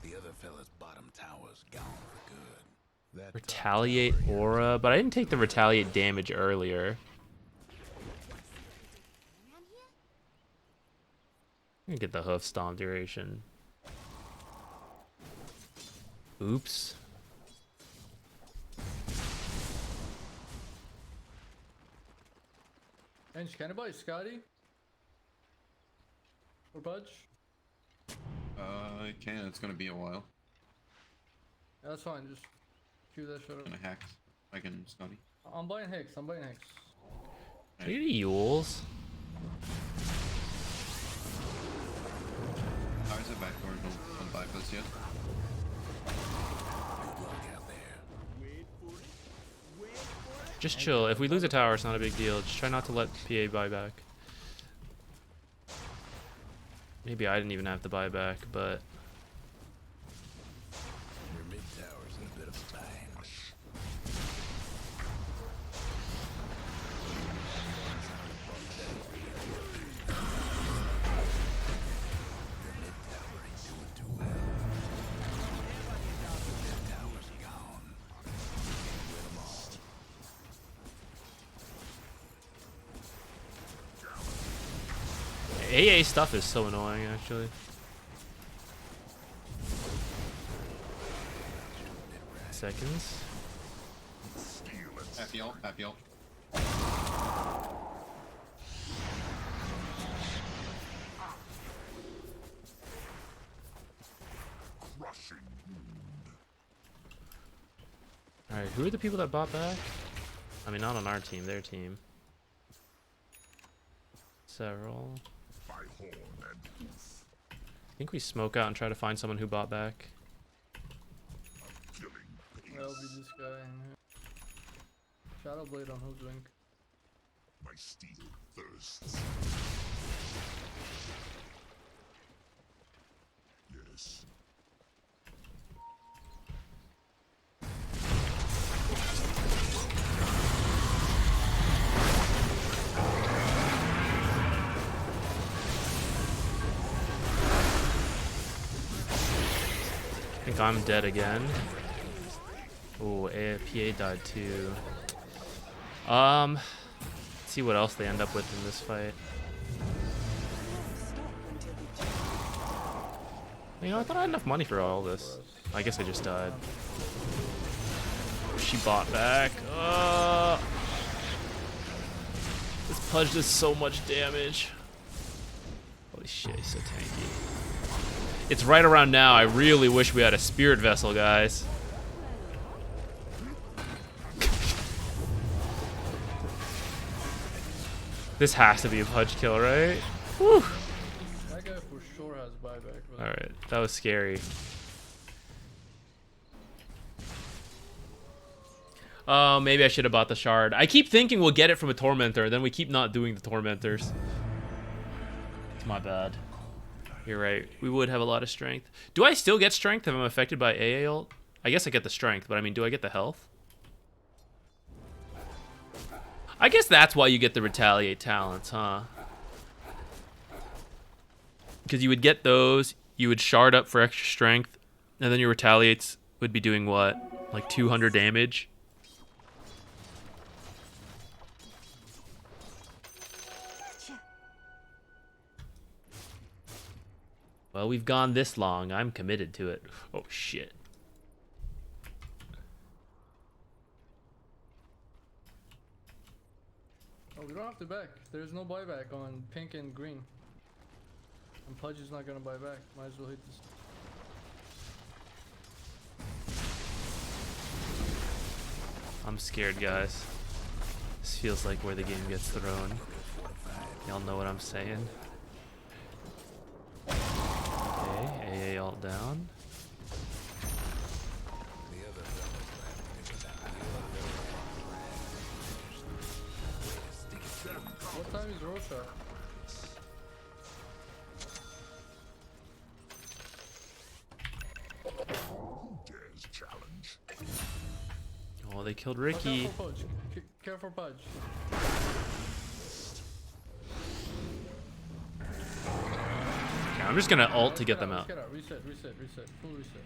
The other fella's bottom tower's gone for good. That Retaliate aura, but I didn't take the retaliate damage earlier. I'm gonna get the hoof stomp duration. Oops. Bench, can I buy Scotty? Or Budge? I can. It's gonna be a while. Yeah, that's fine, just cue that shit up. Gonna hack. I can Scotty. I'm buying Hex, I'm buying Hex. Are you the Yules? Towers are back door. Don't bypass yet. good luck out there. Just chill. If we lose a tower, it's not a big deal. Just try not to let PA buy back. Maybe I didn't even have to buy back, but Your mid tower's in a bit of a bind. Your mid tower ain't doing too well. Mid tower's gone. Win 'em all. AA stuff is so annoying, actually. Seconds. Happy ult. Happy ult. Crushing wound. Alright, who are the people that bought back? I mean, not on our team, their team. Several. By horn and hoof. I think we smoke out and try to find someone who bought back. Killing That'll pace. be this guy in here. Shadow Blade on Hoodwink. My steel thirsts. Yes. I think I'm dead again. Oh, PA died too. Let's see what else they end up with in this fight. You know, I thought I had enough money for all this. I guess I just died. She bought back. This Pudge does so much damage. Holy shit, he's so tanky. It's right around now. I really wish we had a Spirit Vessel, guys. This has to be a Pudge kill, right? Whew. That guy for sure has buyback. But Alright, that was scary. Oh, maybe I should have bought the shard. I keep thinking we'll get it from a Tormentor, then we keep not doing the Tormentors. It's my bad. You're right. We would have a lot of strength. Do I still get strength if I'm affected by AA ult? I guess I get the strength, but I mean, do I get the health? I guess that's why you get the retaliate talents, huh? Because you would get those, you would shard up for extra strength, and then your retaliates would be doing what? Like 200 damage? Well, we've gone this long. I'm committed to it. Oh, shit. oh, we don't have to back. There's no buyback on pink and green. And Pudge is not gonna buy back. Might as well hit this. I'm scared, guys. This feels like where the game gets thrown. Y'all know what I'm saying. Okay, AA ult down. What time is Rosha? Dares challenge. Oh, they killed Watch Ricky. out for Pudge. Careful, Pudge. Okay, I'm just gonna ult to get them out. Get out. Reset. Full reset.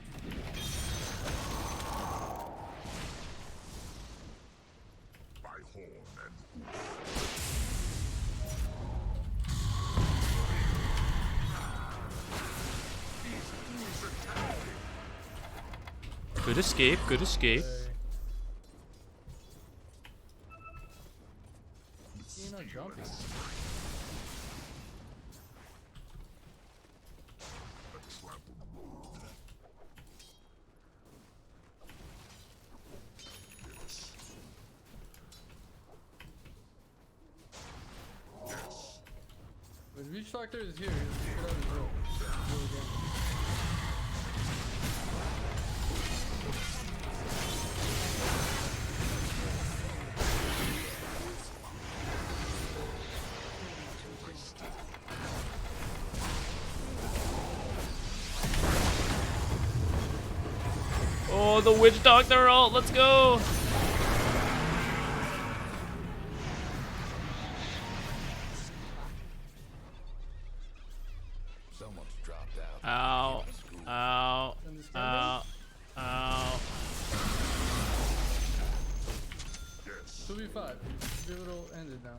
By horn and Good escape, good escape. You're not jumping. When Witch Doctor is here, he should have his roll. Roll again. Oh, the witch doctor ult, let's go. Someone's dropped out. Ow, ow, And this ow, ow. 2v5. Pivotal ended now.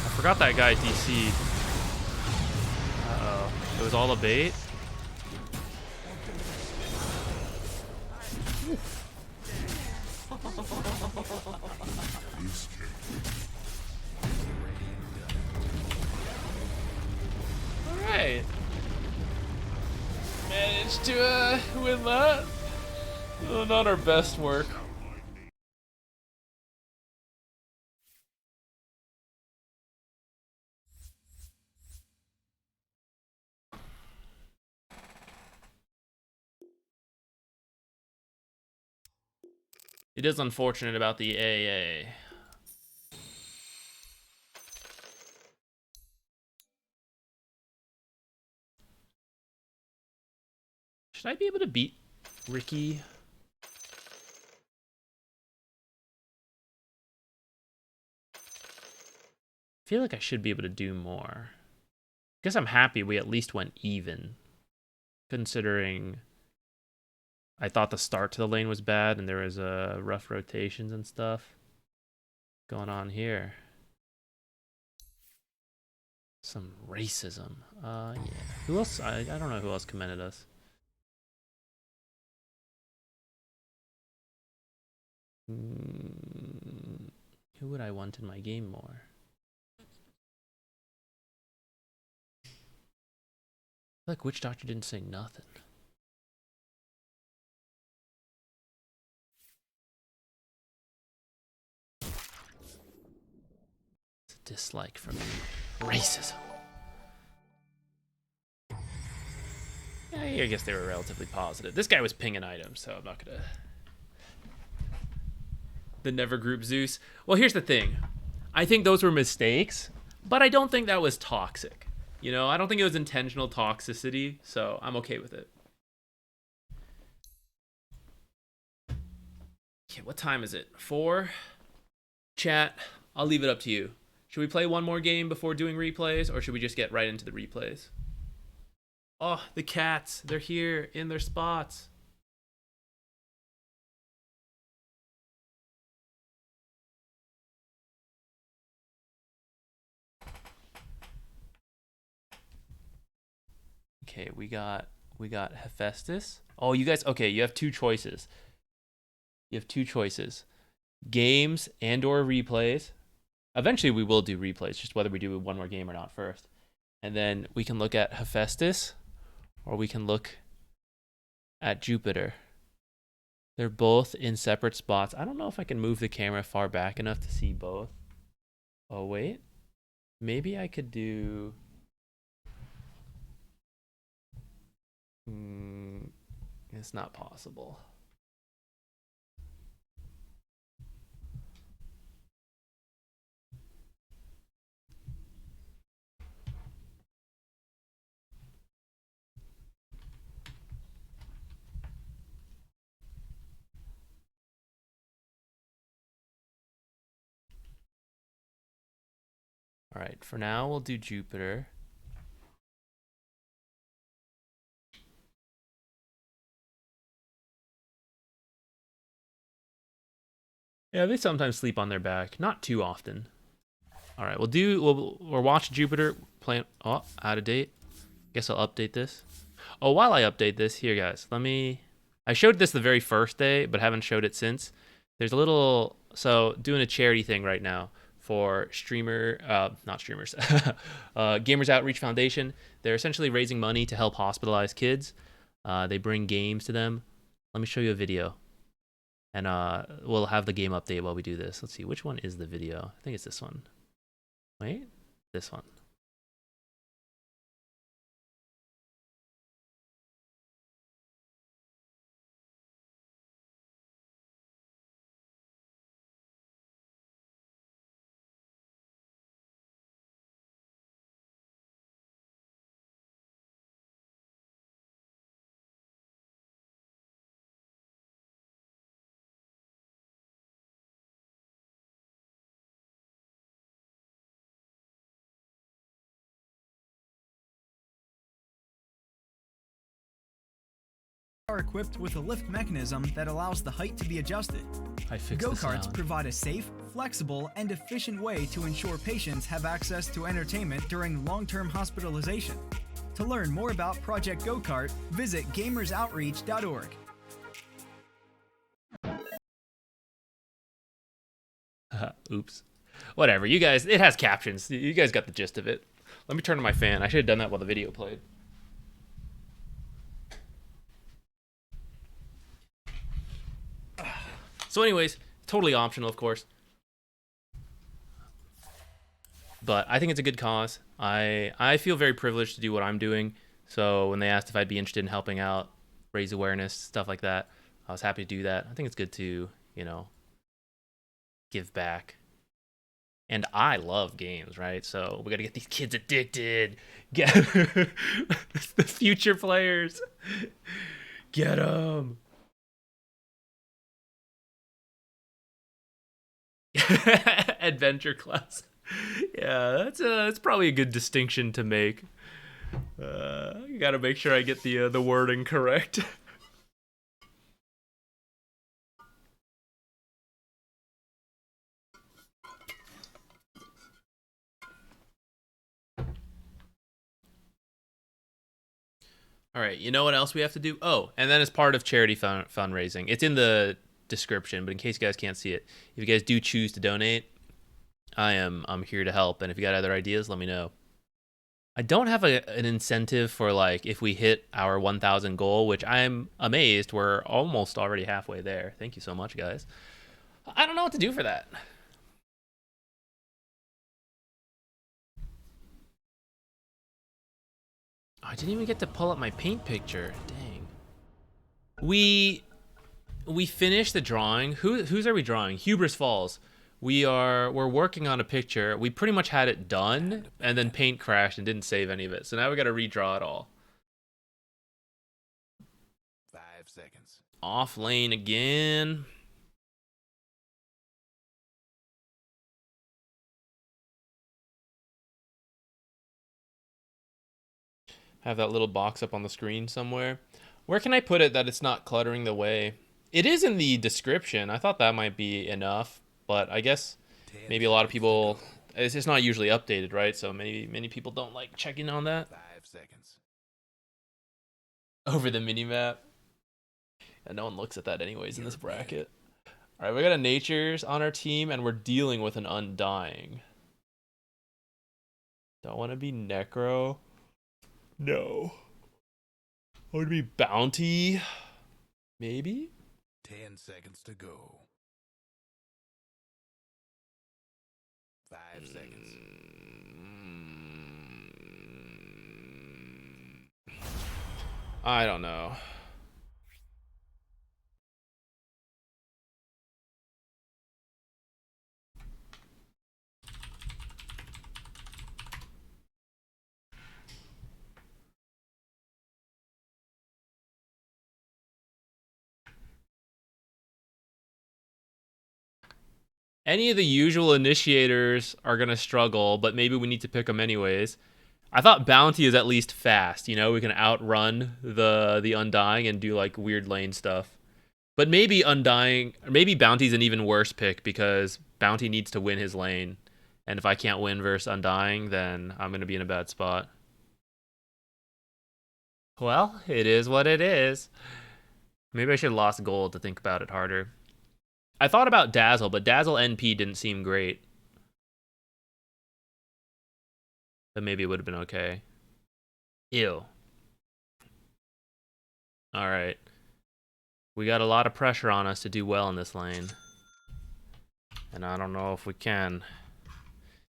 I forgot that guy DC'd. Uh-oh. It was all a bait? Alright. Managed to win that. Oh, not our best work. It is unfortunate about the AA. Should I be able to beat Ricky? I feel like I should be able to do more. Guess I'm happy we at least went even. Considering I thought the start to the lane was bad and there was rough rotations and stuff going on here. Some racism. Yeah. Who else? I don't know who else commended us. Who would I want in my game more? I feel like Witch Doctor didn't say nothing. It's a dislike from me. Racism. Yeah, I guess they were relatively positive. This guy was pinging items, so I'm not gonna... The Never Group Zeus. Well, here's the thing. I think those were mistakes, but I don't think that was toxic. You know, I don't think it was intentional toxicity, so I'm okay with it. Okay, what time is it? 4? Chat, I'll leave it up to you. Should we play one more game before doing replays, or should we just get right into the replays? Oh, the cats. They're here in their spots. Okay, we got Hephaestus. Oh, you guys, okay, you have two choices. You have two choices. games and/or replays. Eventually, we will do replays, just whether we do one more game or not first. And then we can look at Hephaestus, or we can look at Jupiter. They're both in separate spots. I don't know if I can move the camera far back enough to see both. Oh, wait. Maybe I could do... it's not possible. All right, for now, we'll do Jupiter. Yeah, they sometimes sleep on their back. Not too often. All right, we'll watch Jupiter playing. Oh, out of date. Guess I'll update this. Oh, while I update this, here, guys, I showed this the very first day, but haven't showed it since. There's a little, so doing a charity thing right now for not streamers, Gamers Outreach Foundation. They're essentially raising money to help hospitalized kids. They bring games to them. Let me show you a video. And we'll have the game update while we do this. Let's see, which one is the video? I think it's this one. Wait, this one. Are equipped with a lift mechanism that allows the height to be adjusted. I fixed the Go-karts sound. provide a safe, flexible, and efficient way to ensure patients have access to entertainment during long-term hospitalization. To learn more about Project Go-Kart, visit gamersoutreach.org. Oops. Whatever, you guys, it has captions. You guys got the gist of it. Let me turn on my fan. I should have done that while the video played. So anyways, totally optional, of course. But I think it's a good cause. I feel very privileged to do what I'm doing. So when they asked if I'd be interested in helping out, raise awareness, stuff like that, I was happy to do that. I think it's good to, give back. And I love games, right? So we got to get these kids addicted. Get the future players. Get them. Adventure class. Yeah, that's probably a good distinction to make. You got to make sure I get the wording correct. All right, you know what else we have to do? Oh, and then as part of charity fundraising, it's in the description, but in case you guys can't see it, if you guys do choose to donate, I'm here to help. And if you got other ideas, let me know. I don't have an incentive for like if we hit our 1,000 goal, which I'm amazed we're almost already halfway there. Thank you so much, guys. I don't know what to do for that. I didn't even get to pull up my paint picture. Dang. We finished the drawing. Whose are we drawing? Hubris Falls. We're working on a picture. We pretty much had it done, and then paint crashed and didn't save any of it. So now we got to redraw it all. 5 seconds. Off lane again. Have that little box up on the screen somewhere. Where can I put it that it's not cluttering the way? It is in the description. I thought that might be enough, but I guess maybe a lot of people, it's just not usually updated, right? So many people don't like checking on that. 5 seconds. Over the minimap. And no one looks at that anyways in this bracket. All right, we got a Nature's on our team, and we're dealing with an Undying. Don't want to be Necro. No. I want to be Bounty. Maybe? 10 seconds to go. 5 seconds. I don't know. Any of the usual initiators are going to struggle, but maybe we need to pick them anyways. I thought Bounty is at least fast. You know, we can outrun the Undying and do like weird lane stuff. But maybe Undying, or maybe Bounty's an even worse pick because Bounty needs to win his lane. And if I can't win versus Undying, then I'm going to be in a bad spot. Well, it is what it is. Maybe I should have lost gold to think about it harder. I thought about Dazzle, but Dazzle NP didn't seem great. But maybe it would have been okay. Ew. Alright. We got a lot of pressure on us to do well in this lane. And I don't know if we can.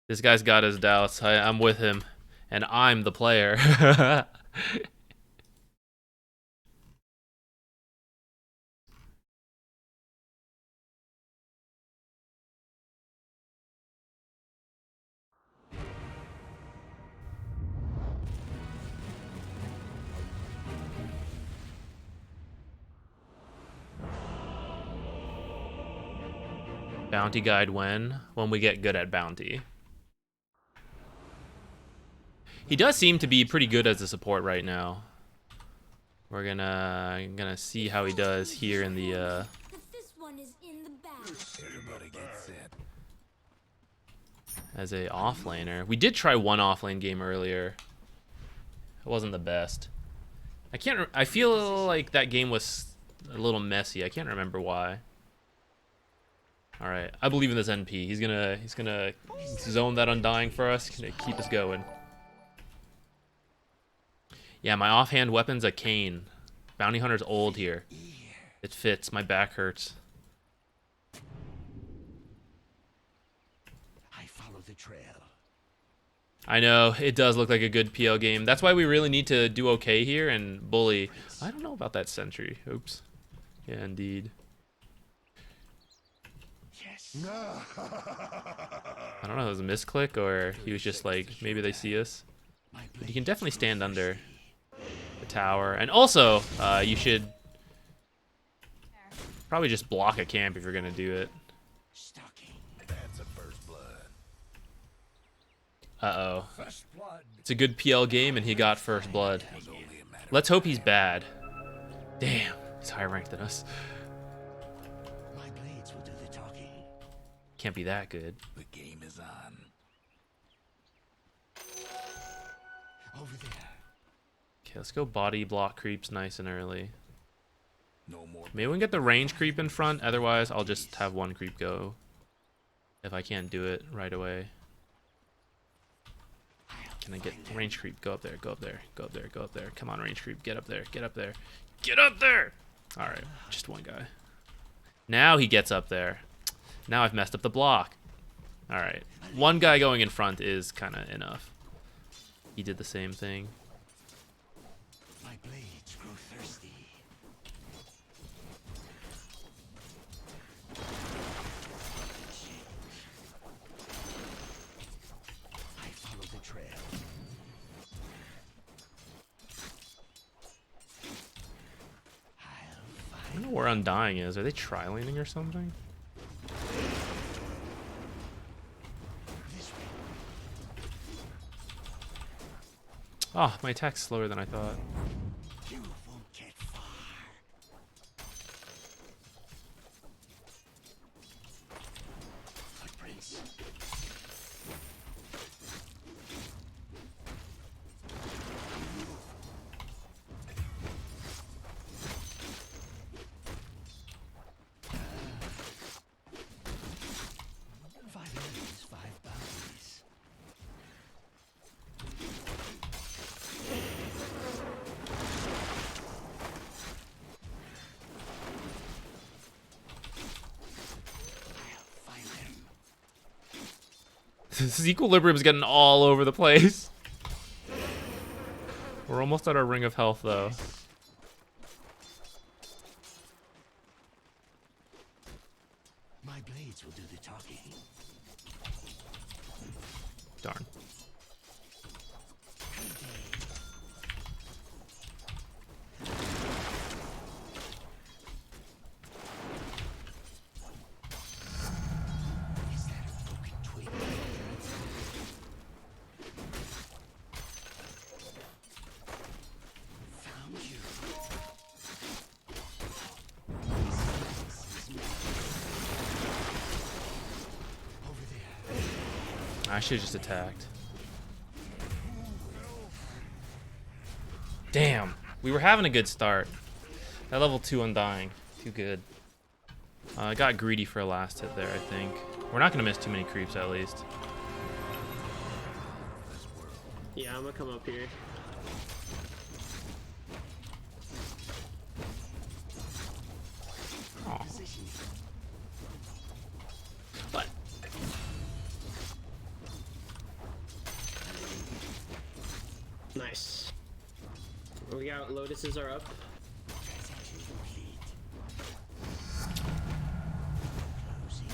This guy's got his doubts. I'm with him. And I'm the player. Bounty guide when we get good at Bounty. He does seem to be pretty good as a support right now. We're gonna see how he does here in the This one is in the bag. Everybody get set. as a offlaner. We did try one offlane game earlier. It wasn't the best. I feel like that game was a little messy. I can't remember why. All right, I believe in this NP. He's gonna zone that Undying for us. Gonna keep us going. Yeah, my offhand weapon's a cane. Bounty Hunter's old here. It fits. My back hurts. I follow the trail. I know, it does look like a good PL game. That's why we really need to do okay here and bully. I don't know about that sentry. Oops. Yeah, indeed. Yes. I don't know if it was a misclick or he was just like, maybe they see us. But you can definitely stand under the tower. And also, you should probably just block a camp if you're going to do it. Stalking. That's a first blood. Uh-oh. First blood. It's a good PL game and he got first blood. Was only a matter. Let's hope he's bad. Damn, he's higher ranked than us. My blades will do the talking. Can't be that good. The game is on. Over there. Okay, let's go body block creeps nice and early. No more. Maybe we can get the range creep in front. Otherwise, I'll just have one creep go. If I can't do it right away. Can I get range creep? Go up there, go up there, go up there, go up there. Come on, range creep. Get up there, get up there. Get up there! Alright, just one guy. Now he gets up there. Now I've messed up the block. Alright. One guy going in front is kind of enough. He did the same thing. My blades grow thirsty. I follow the trail. I don't know where Undying is. Are they tri-laning or something? This way. Oh, my attack's slower than I thought. You won't get far. Footprints. This equilibrium's getting all over the place. We're almost at our ring of health, though. My blades will do the talking. Darn. Is that a broken twig? Found you. Over there. I should have just attacked. Damn. We were having a good start. That level 2 Undying. Too good. I got greedy for a last hit there, I think. We're not going to miss too many creeps, at least. Yeah, I'm gonna come up here. Aw. What? Nice. We got Lotuses are up. Transaction complete. Closing.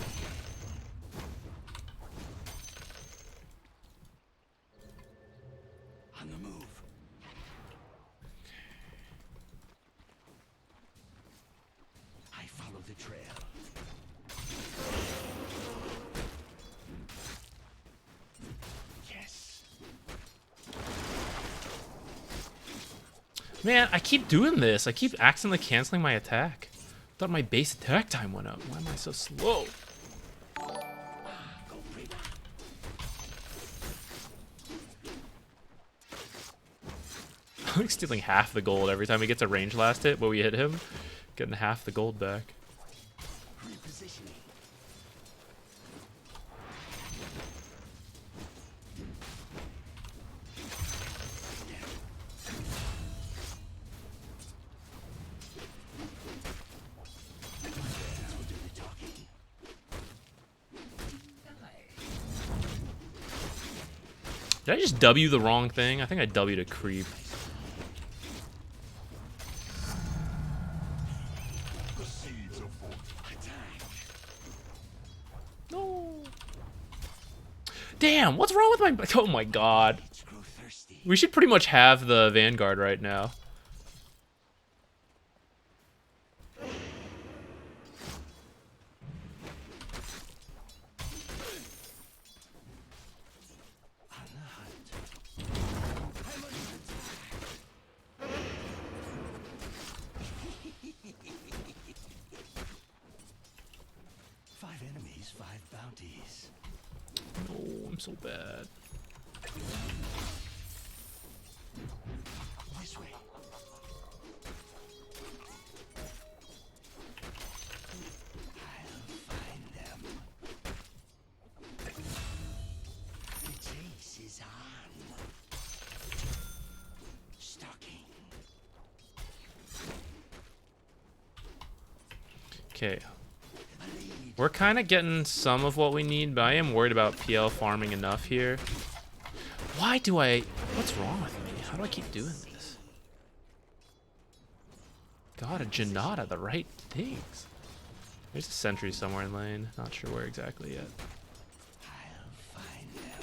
On the move. I follow the trail. Yes. Man, I keep doing this. I keep accidentally canceling my attack. Thought my base attack time went up. Why am I so slow? Go Prima. I'm like stealing half the gold every time he gets a range last hit, but we hit him. Getting half the gold back. Repositioning. Blades will do the talking. Did I just W the wrong thing? I think I W'd a creep. The seeds of fortune. Attack. No. Damn, what's wrong with my... Oh my god. Let's grow thirsty. We should pretty much have the Vanguard right now. On the hunt. I'm under attack. Five enemies, 5 bounties. Oh, I'm so bad. This way. I'll find them. The chase is on. Stalking. Okay. A lead. We're kind of getting some of what we need, but I am worried about PL farming enough here. Why do I... What's wrong with me? How do I keep doing this? God, a Janata, the right things. There's a sentry somewhere in lane. Not sure where exactly yet. I'll find them.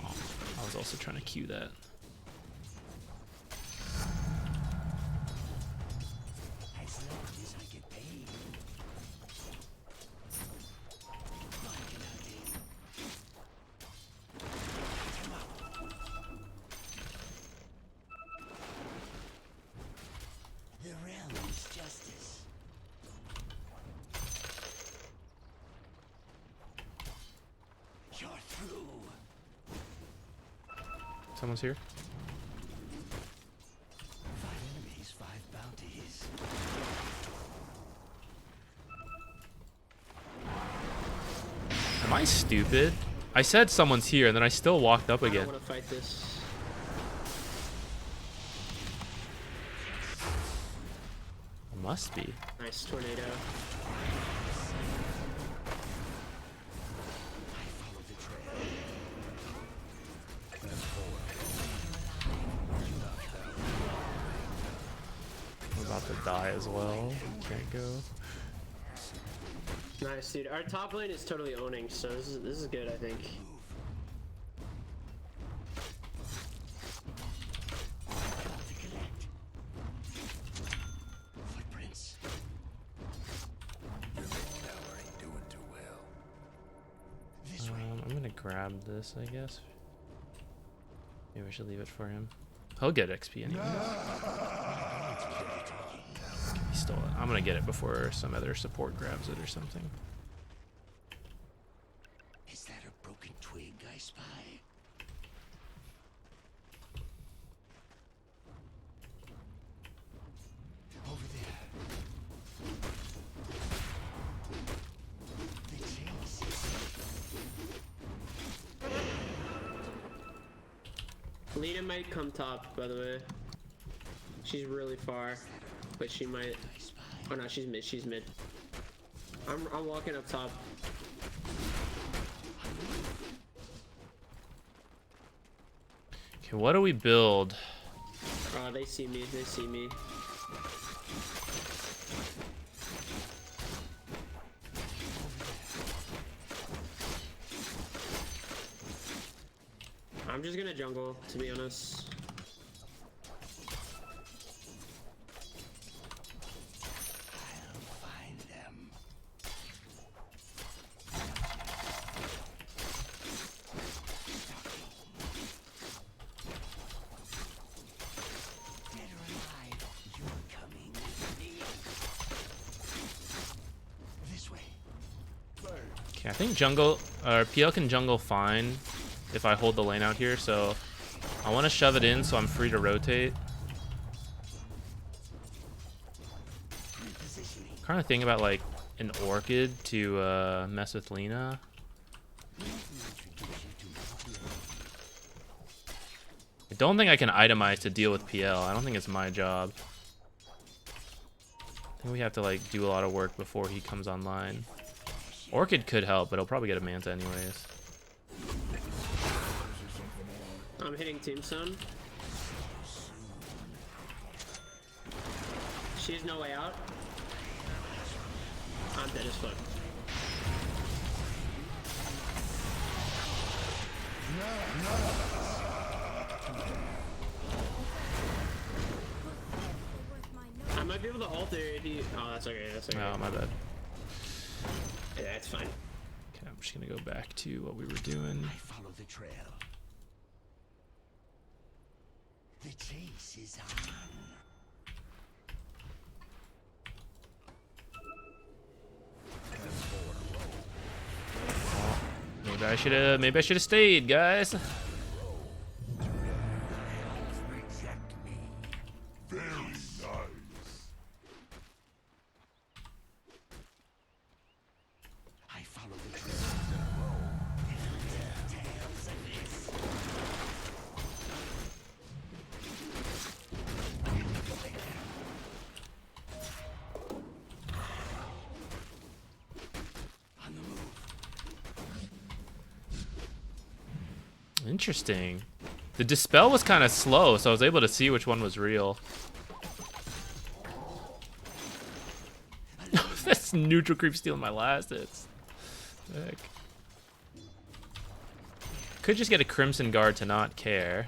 Oh, I was also trying to cue that. As long as I get paid. Bargain hunting. Come on. The realm is justice. You're through. Someone's here. 5 enemies, 5 bounties. Am I stupid? I said someone's here, and then I still walked up I again. don't want to fight this. I'm Must be. Nice tornado. I'm about to die as well. Can't go. Nice, dude. Our top lane is totally owning, so this is good, I think. Footprints. Your mid tower ain't doing too well. This way. I'm gonna grab this, I guess. Maybe I should leave it for him. He'll get XP anyway. He stole it. I'm gonna get it before some other support grabs it or something. Is that a broken twig I spy? Over there. The chase. Lita might come top, by the way. She's really far, but she might. Oh no, she's mid. She's mid. I'm walking up top. Okay, what do we build? Oh, they see me. They see me. I'm just gonna jungle, to be honest. Find them. Dead or alive, you're coming with me. This way. Okay, I think jungle or PL can jungle fine if I hold the lane out here, so I want to shove it in so I'm free to rotate. Kind of thinking about like an Orchid to mess with Lina. I don't think I can itemize to deal with PL. I don't think it's my job. I think we have to like do a lot of work before he comes online. Orchid could help, but he'll probably get a Manta anyways. I'm hitting Tombstone. She has no way out. I'm dead as fuck. I might be able to alter if he. Oh, that's okay. That's okay. Oh, my bad. Yeah, that's fine. Okay, I'm just gonna go back to what we were doing. I follow the trail. The chase is on. Maybe I should have stayed, guys. Reject me. Very nice. I follow the trail. Tales of this. On the move. Interesting. The dispel was kind of slow, so I was able to see which one was real. That's neutral creep stealing my last hits. Heck. Could just get a Crimson Guard to not care.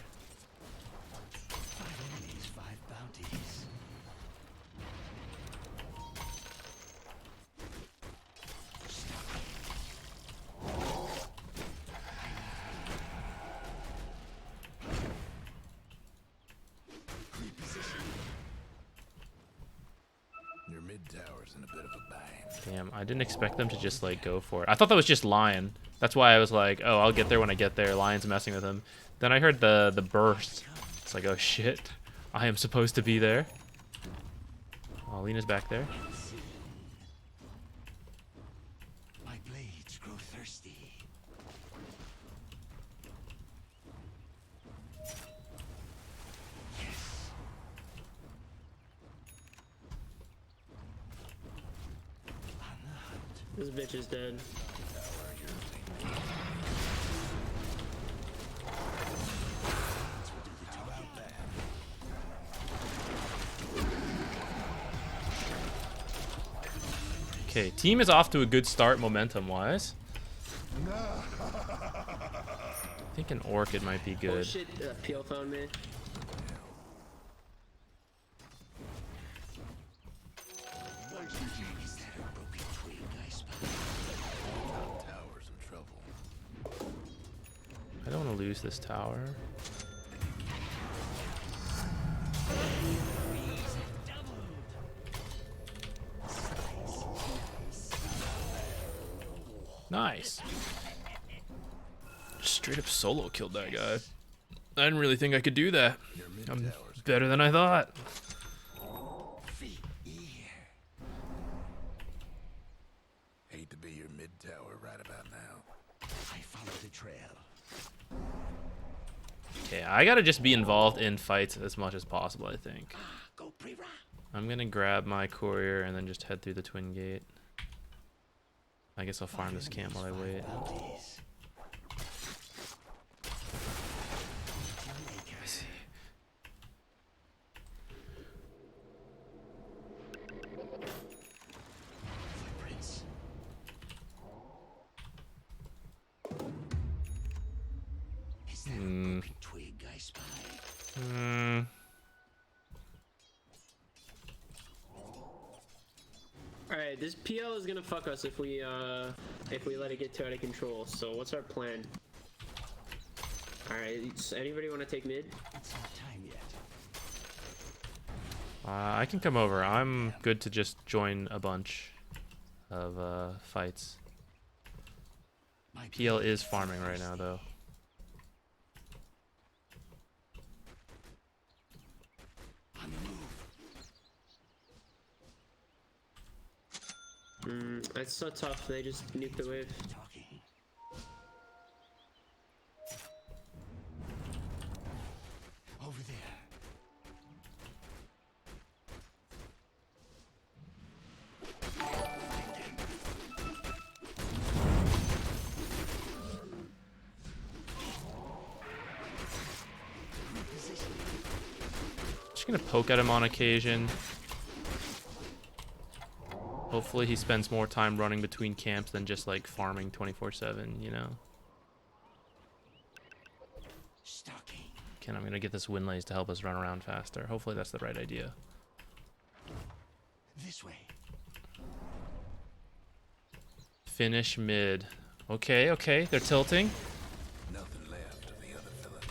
5 enemies, 5 bounties. Your mid tower's in a bit of a bind. Damn, I didn't expect them to just like go for it. I thought that was just Lion. That's why I was like, oh, I'll get there when I get there. Lion's messing with him. Then I heard the burst. It's like, oh shit, I am supposed to be there. Oh, Lena's back there. My blades grow thirsty. Yes. This bitch is dead. Okay, team is off to a good start momentum-wise. I think an Orchid might be Oh good. shit, Peel found me. Tower's in trouble. I don't want to lose this tower. Nice. Straight up solo killed that guy. I didn't really think I could do that. I'm better than I thought. Hate to be your mid tower right about now. I follow the trail. Okay, I gotta just be involved in fights as much as possible, I think. Go pre-ra. I'm gonna grab my courier and then just head through the twin gate. I guess I'll farm this camp while I wait. Bounties. I see. Footprints. Is that a broken twig I spy? Alright, this PL is gonna fuck us if we let it get too out of control. So what's our plan? Alright, so anybody wanna take mid? It's not time yet. I can come over. I'm good to just join a bunch of fights. My PL is farming right now, though. on the move. It's so tough. They just nuke the wave. Talking. Over there. Just gonna poke at him on occasion. Hopefully he spends more time running between camps than just like farming 24/7, you know? Stalking. Okay, I'm gonna get this Windlaze to help us run around faster. Hopefully that's the right idea. This way. Finish mid. Okay, okay, they're tilting. Nothing left of the other fella.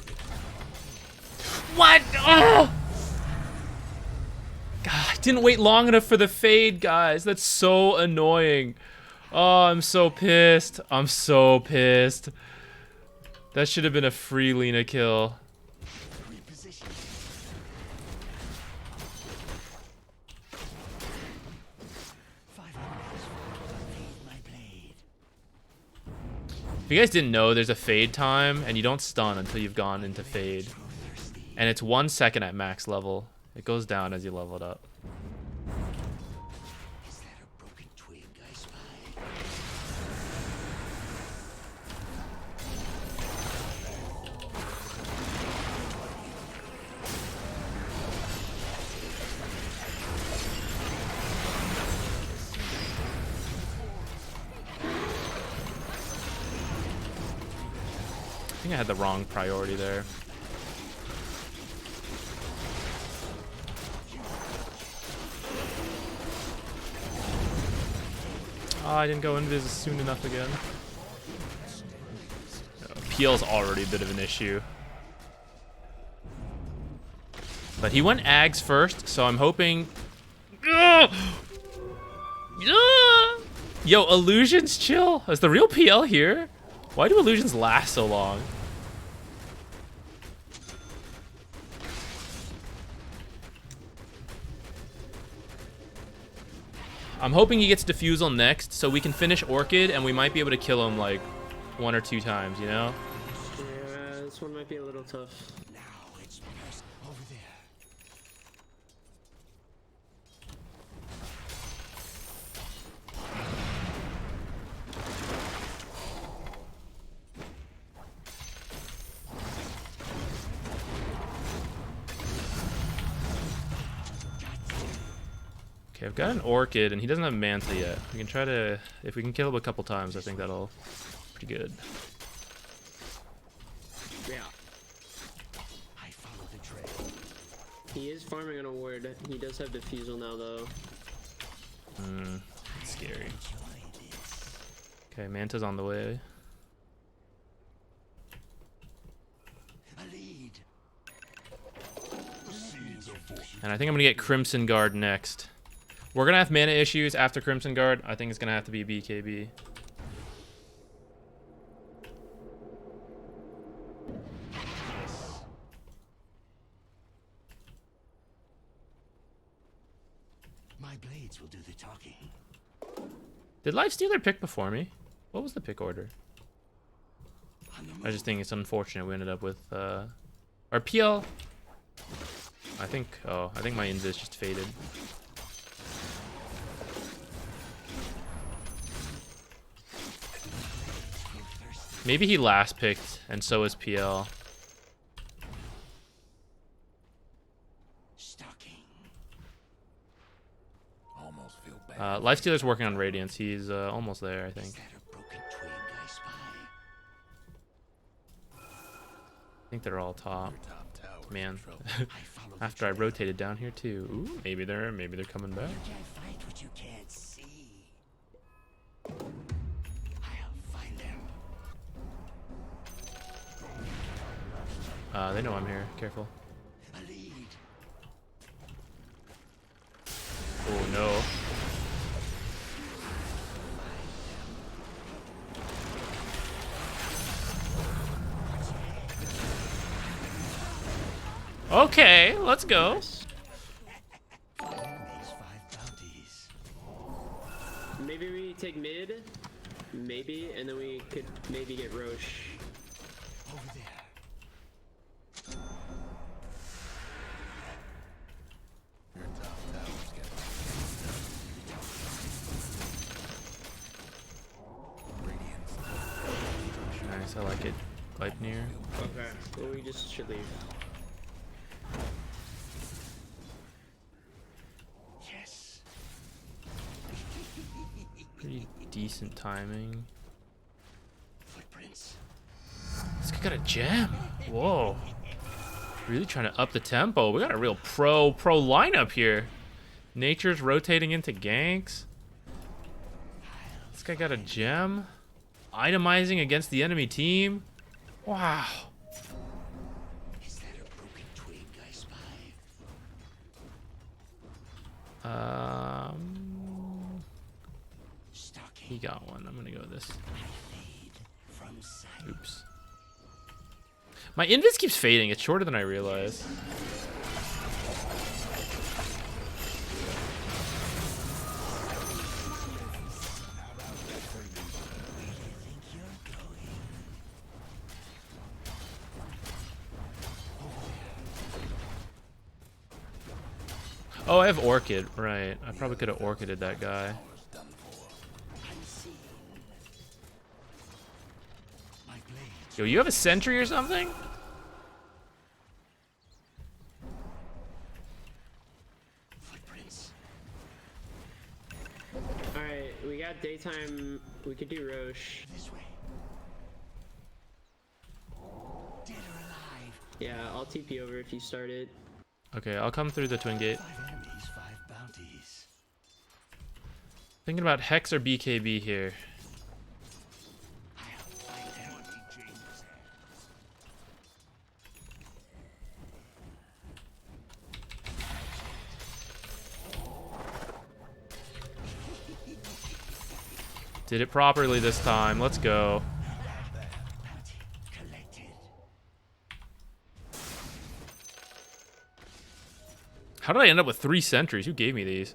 What? Oh! God, I didn't wait long enough for the fade, guys. That's so annoying. Oh, I'm so pissed. I'm so pissed. That should have been a free Lina kill. Reposition. My blade. If you guys didn't know, there's a fade time, and you don't stun until you've gone into fade. And it's 1 second at max level. It goes down as you level it up. Is that a broken twig I spy? I think I had the wrong priority there. Oh, I didn't go into this soon enough again. PL's already a bit of an issue. But he went Ags first, so I'm hoping... Ugh! Ugh! Yo, illusions chill. Is the real PL here? Why do illusions last so long? I'm hoping he gets Diffusal next, so we can finish Orchid, and we might be able to kill him, like, 1 or 2 times, you know? Yeah, this one might be a little tough. Now it's over there. Okay, I've got an Orchid, and he doesn't have Manta yet. We can try to... If we can kill him a couple times, I think that'll... Pretty good. Yeah. I follow the trail. He is farming an award. He does have Diffusal now, though. That's scary. Okay, Manta's on the way. A lead. And I think I'm gonna get Crimson Guard next. We're gonna have mana issues after Crimson Guard. I think it's gonna have to be BKB. My blades will do the talking. Did Lifestealer pick before me? What was the pick order? I just think it's unfortunate we ended up with our PL. I think my Invis just faded. Maybe he last picked and so is PL. Almost feel bad. Lifestealer's working on Radiance. He's almost there, I think. I think they're all top. Man, after I rotated down here too. Ooh, maybe they're coming back. Fight what you can't see. I'll find them. They know I'm here. Careful. A lead. Oh no. Okay, let's go. These 5 bounties. Maybe we take mid. Maybe, and then we could maybe get Roche. Over there. Your top tower's getting Radiant's Nice, I like it. Gleipnir. Okay. Well, we just should leave. Yes. Pretty decent timing. Footprints. This guy got a gem. Whoa. Really trying to up the tempo. We got a real pro lineup here. Nature's rotating into ganks. This guy got a gem. Itemizing against the enemy team. Wow. Is that a broken twig I spy? He got one. I'm gonna go with this. From sight. Oops. My invis keeps fading. It's shorter than I realized. Oh, I have Orchid. Right. I probably could have Orchided that guy. Yo, you have a sentry or something? Footprints. Alright, we got daytime. We could do Roche. This way. Dead or alive. Yeah, I'll TP over if you start it. Okay, I'll come through the twin gate. 5 enemies, 5 bounties. Thinking about Hex or BKB here. I'll find them. Did it properly this time. Let's go. Bounty collected. How did I end up with 3 sentries? Who gave me these?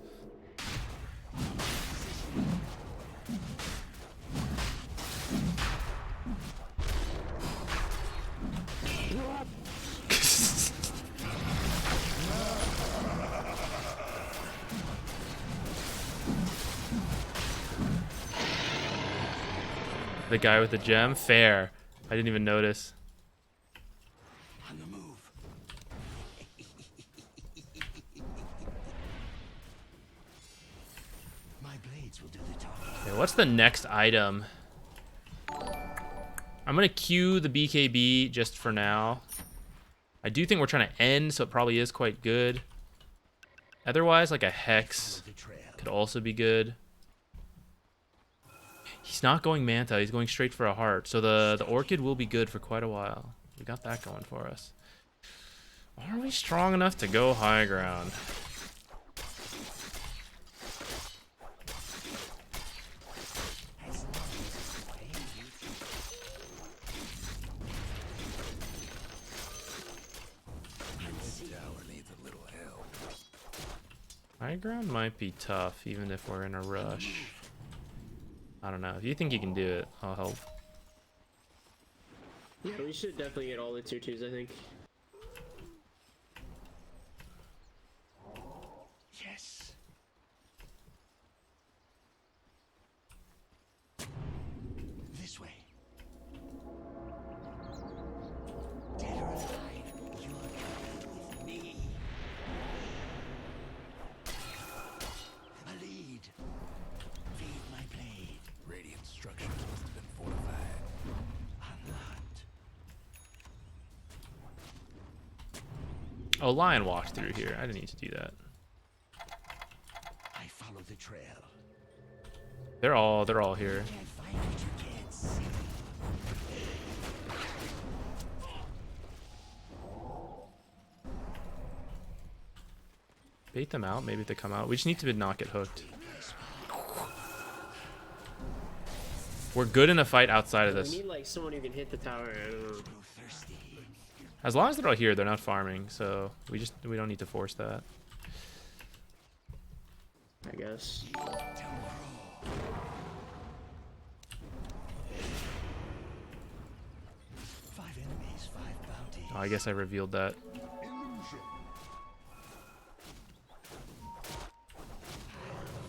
The guy with the gem? Fair. I didn't even notice. On the move. what's the next item? I'm gonna queue the BKB just for now. I do think we're trying to end, so it probably is quite good. Otherwise, like a Hex could also be good. He's not going Manta, he's going straight for a heart. So the Orchid will be good for quite a while. We got that going for us. Are we strong enough to go high ground? High ground might be tough, even if we're in a rush. I don't know. If you think you can do it, I'll help. Yeah, we should definitely get all the 2/2s, I think. Yes. This way. Dead or alive, you're coming with me. A lead. Feed my blade. Radiant structures must have been fortified. Unlocked. Oh, Lion walked through here. I didn't need to do that. I follow the trail. They're all here. Can't find what you can't see. Bait them out, maybe if they come out. We just need to not get hooked. We're good in a fight outside of We this. need like someone who can hit the tower. I don't know. Thirsty. As long as they're all here, they're not farming, so we don't need to force that. I guess. Five enemies, 5 bounties. Oh, I guess I revealed that.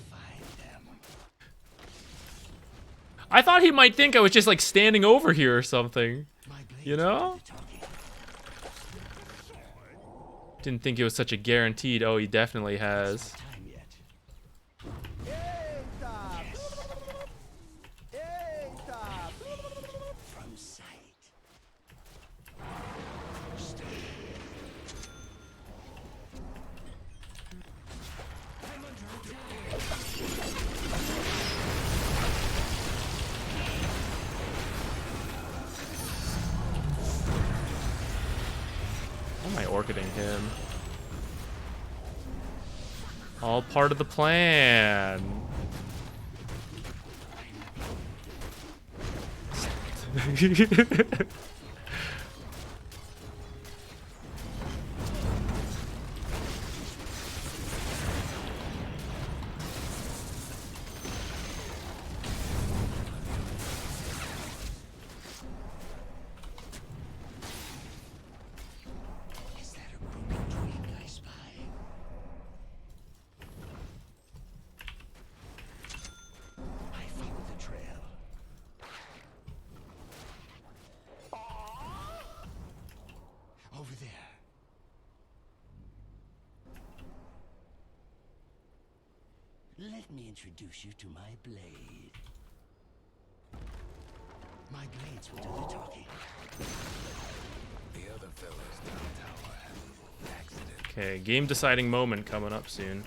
Find them. I thought he might think I was just like standing over here or something. My blades You know? will do the talking. Didn't think it was such a guaranteed. Oh, he definitely has. Time yet. From sight. Why am I orchiding him? All part of the plan. Is that a broken twig I spy? I follow the trail. Over there. Let me introduce you to my blade. My blades will do the talking. The other fellas down tower had a little accident. Okay, game deciding moment coming up soon.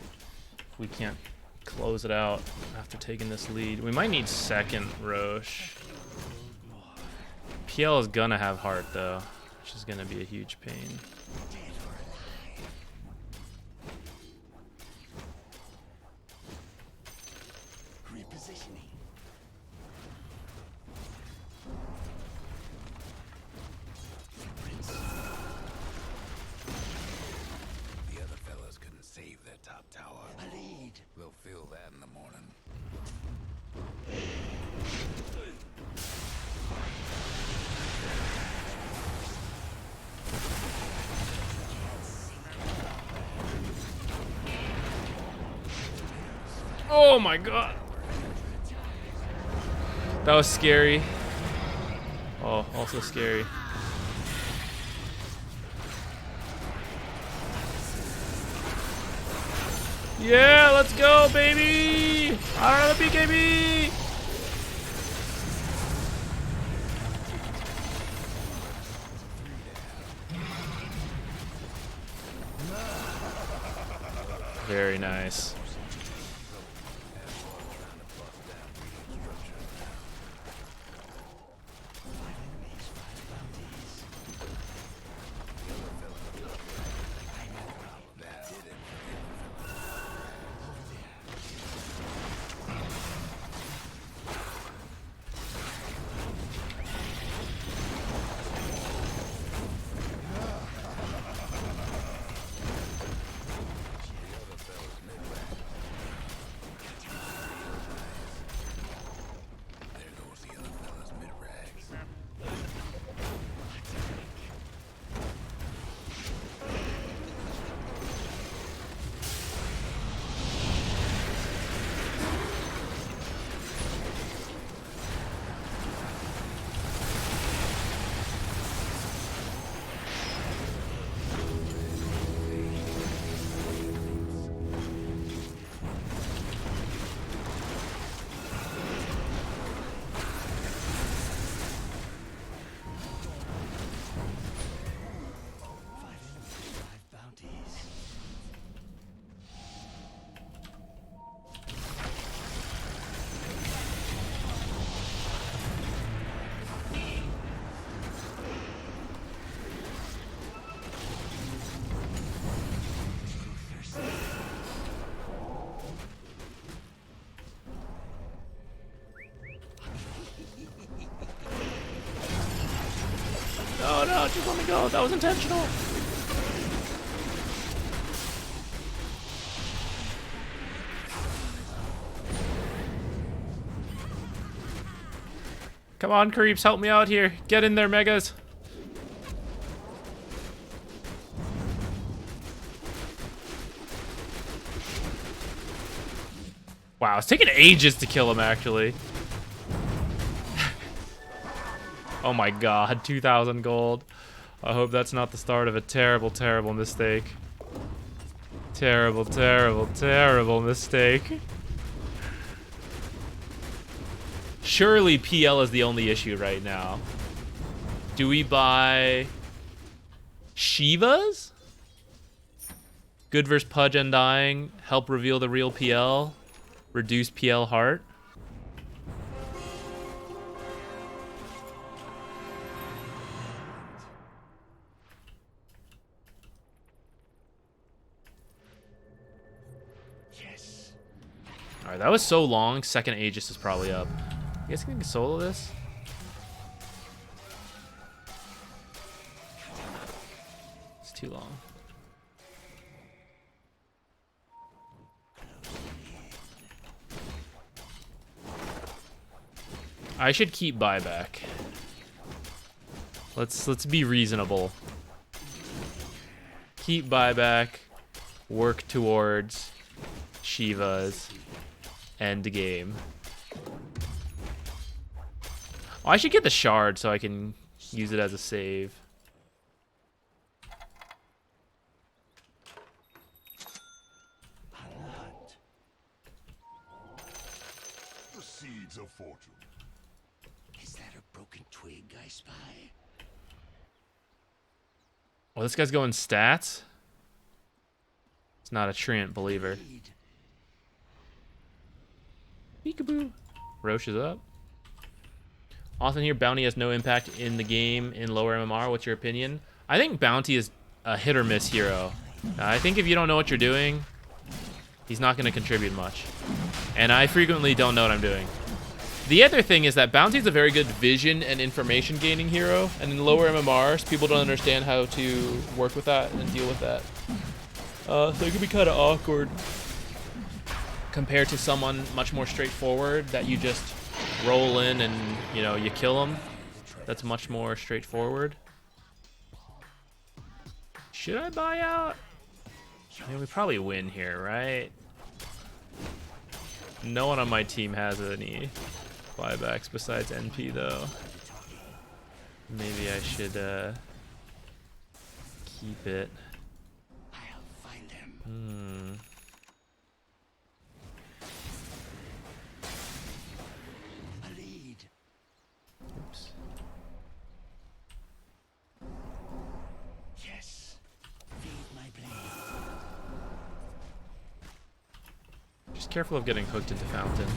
We can't close it out after taking this lead. We might need second Roche. PL is gonna have heart though, which is gonna be a huge pain. Dead or alive. Repositioning. Footprints. The other fellas couldn't save their top tower. A lead. We'll feel that in the morning. Oh my god! That was scary. Oh, also scary. Yeah, let's go, baby! I don't know the BKB! Very nice. Oh no, just let me go. That was intentional. Come on, creeps, help me out here. Get in there, Megas. Wow, it's taking ages to kill him, actually. Oh my god, 2,000 gold. I hope that's not the start of a terrible, terrible mistake. Terrible, terrible, terrible mistake. Surely PL is the only issue right now. Do we buy Shivas? Good versus Pudge Undying. Help reveal the real PL. Reduce PL heart. Yes. Alright, that was so long. Second Aegis is probably up. You guys can solo this? It's too long. I should keep buyback. Let's be reasonable. Keep buyback. Work towards Shiva's end game. Oh, I should get the shard so I can use it as a save. The seeds of fortune. Is that a broken twig I spy? Oh, this guy's going stats? It's not a Treant believer. Peekaboo. Roche is up. Often here, Bounty has no impact in the game in lower MMR. What's your opinion? I think Bounty is a hit or miss hero. I think if you don't know what you're doing, he's not going to contribute much. And I frequently don't know what I'm doing. The other thing is that Bounty is a very good vision and information gaining hero. And in lower MMRs, people don't understand how to work with that and deal with that. So it can be kind of awkward compared to someone much more straightforward that you just roll in and, you know, you kill them. That's much more straightforward. Should I buy out? I mean, we probably win here, right? No one on my team has any buybacks besides NP, though. Maybe I should keep it. I'll find them. A lead. Oops. Yes. Feed my blade. Just careful of getting hooked into Fountain.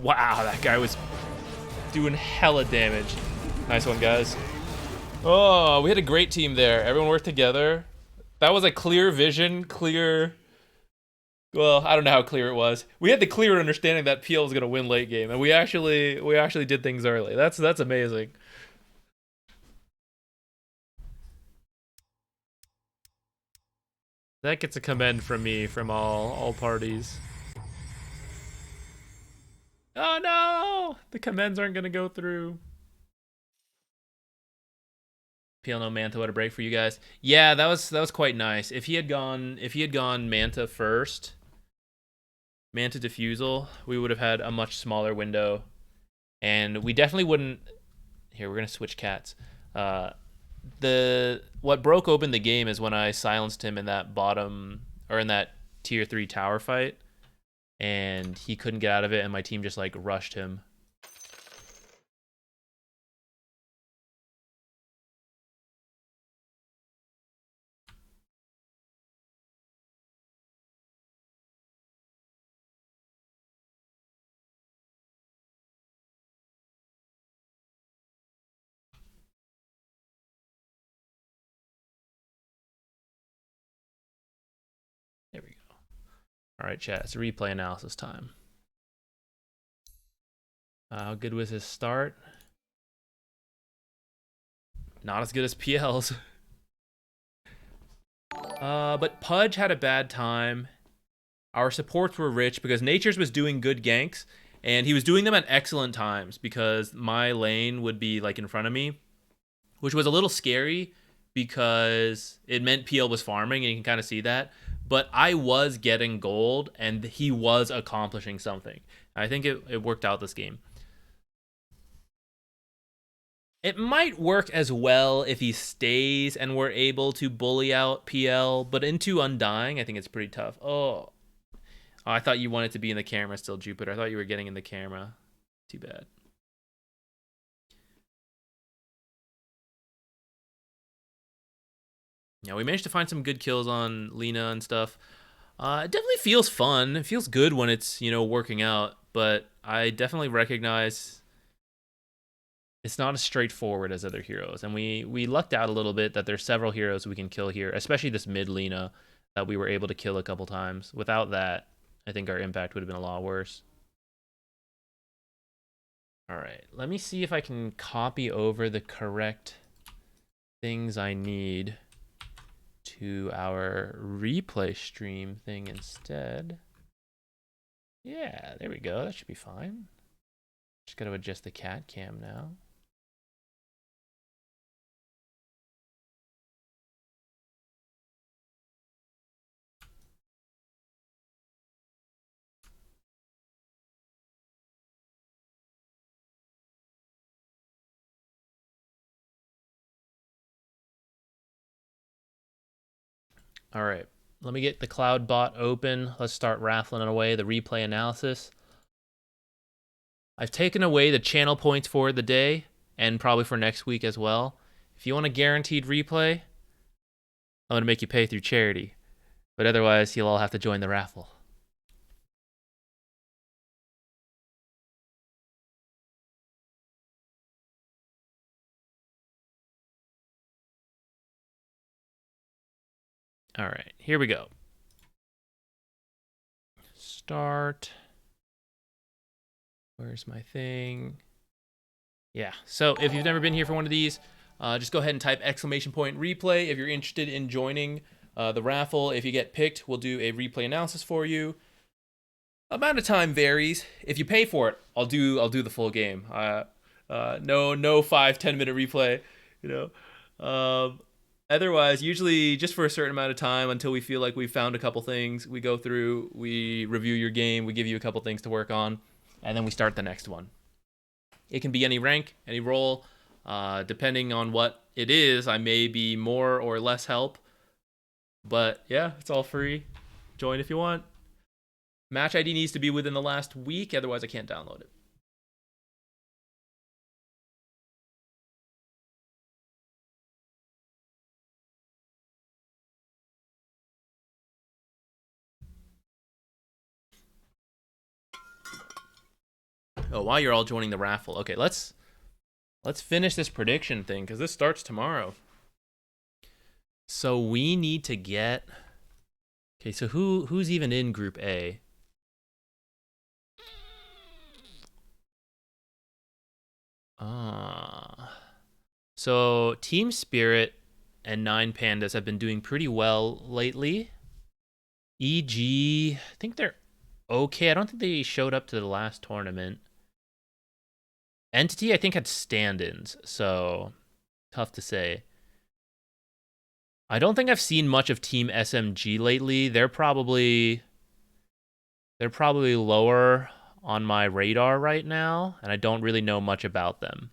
Wow, that guy was doing hella damage. Nice one, guys. Oh, we had a great team there. Everyone worked together. That was a clear vision, clear... Well, I don't know how clear it was. We had the clear understanding that PL was going to win late game, and we actually did things early. That's amazing. That gets a commend from me, from all parties. Oh no! The commends aren't gonna go through. PL no Manta, what a break for you guys. Yeah, that was quite nice. If he had gone Manta first, Manta Diffusal, we would have had a much smaller window. And we definitely wouldn't. Here, we're gonna switch cats. What broke open the game is when I silenced him in that bottom, or in that tier 3 tower fight. And he couldn't get out of it, and my team just like rushed him. There we go. All right, chat, it's replay analysis time. How good was his start? Not as good as PL's. But Pudge had a bad time. Our supports were rich because Nature's was doing good ganks, and he was doing them at excellent times because my lane would be like in front of me, which was a little scary because it meant PL was farming, and you can kind of see that. But I was getting gold, and he was accomplishing something. I think it worked out this game. It might work as well if he stays and we're able to bully out PL, but into Undying, I think it's pretty tough. Oh, I thought you wanted to be in the camera still, Jupiter. I thought you were getting in the camera. Too bad. Yeah, we managed to find some good kills on Lina and stuff. It definitely feels fun. It feels good when it's, working out, but I definitely recognize it's not as straightforward as other heroes. And we lucked out a little bit that there's several heroes we can kill here, especially this mid Lina that we were able to kill a couple times. Without that, I think our impact would have been a lot worse. All right, let me see if I can copy over the correct things I need to our replay stream thing instead. Yeah, there we go. That should be fine. Just got to adjust the cat cam now. All right, let me get the Cloud bot open. Let's start raffling away the replay analysis. I've taken away the channel points for the day and probably for next week as well. If you want a guaranteed replay, I'm going to make you pay through charity. But otherwise, you'll all have to join the raffle. All right, here we go. Start. Where's my thing? Yeah, so if you've never been here for one of these, just go ahead and type !replay if you're interested in joining the raffle. If you get picked, we'll do a replay analysis for you. Amount of time varies. If you pay for it, I'll do the full game. No 5-10 minute replay. you know. Otherwise, usually just for a certain amount of time until we feel like we've found a couple things, we go through, we review your game, we give you a couple things to work on, and then we start the next one. It can be any rank, any role. Depending on what it is, I may be more or less help. But yeah, it's all free. Join if you want. Match ID needs to be within the last week, otherwise I can't download it. Oh, while you're all joining the raffle. Okay, let's finish this prediction thing because this starts tomorrow. So we need to get. Okay, so who's even in Group A? So Team Spirit and Nine Pandas have been doing pretty well lately. EG, I think they're okay. I don't think they showed up to the last tournament. Entity, I think, had stand-ins, so tough to say. I don't think I've seen much of Team SMG lately. They're probably lower on my radar right now, and I don't really know much about them.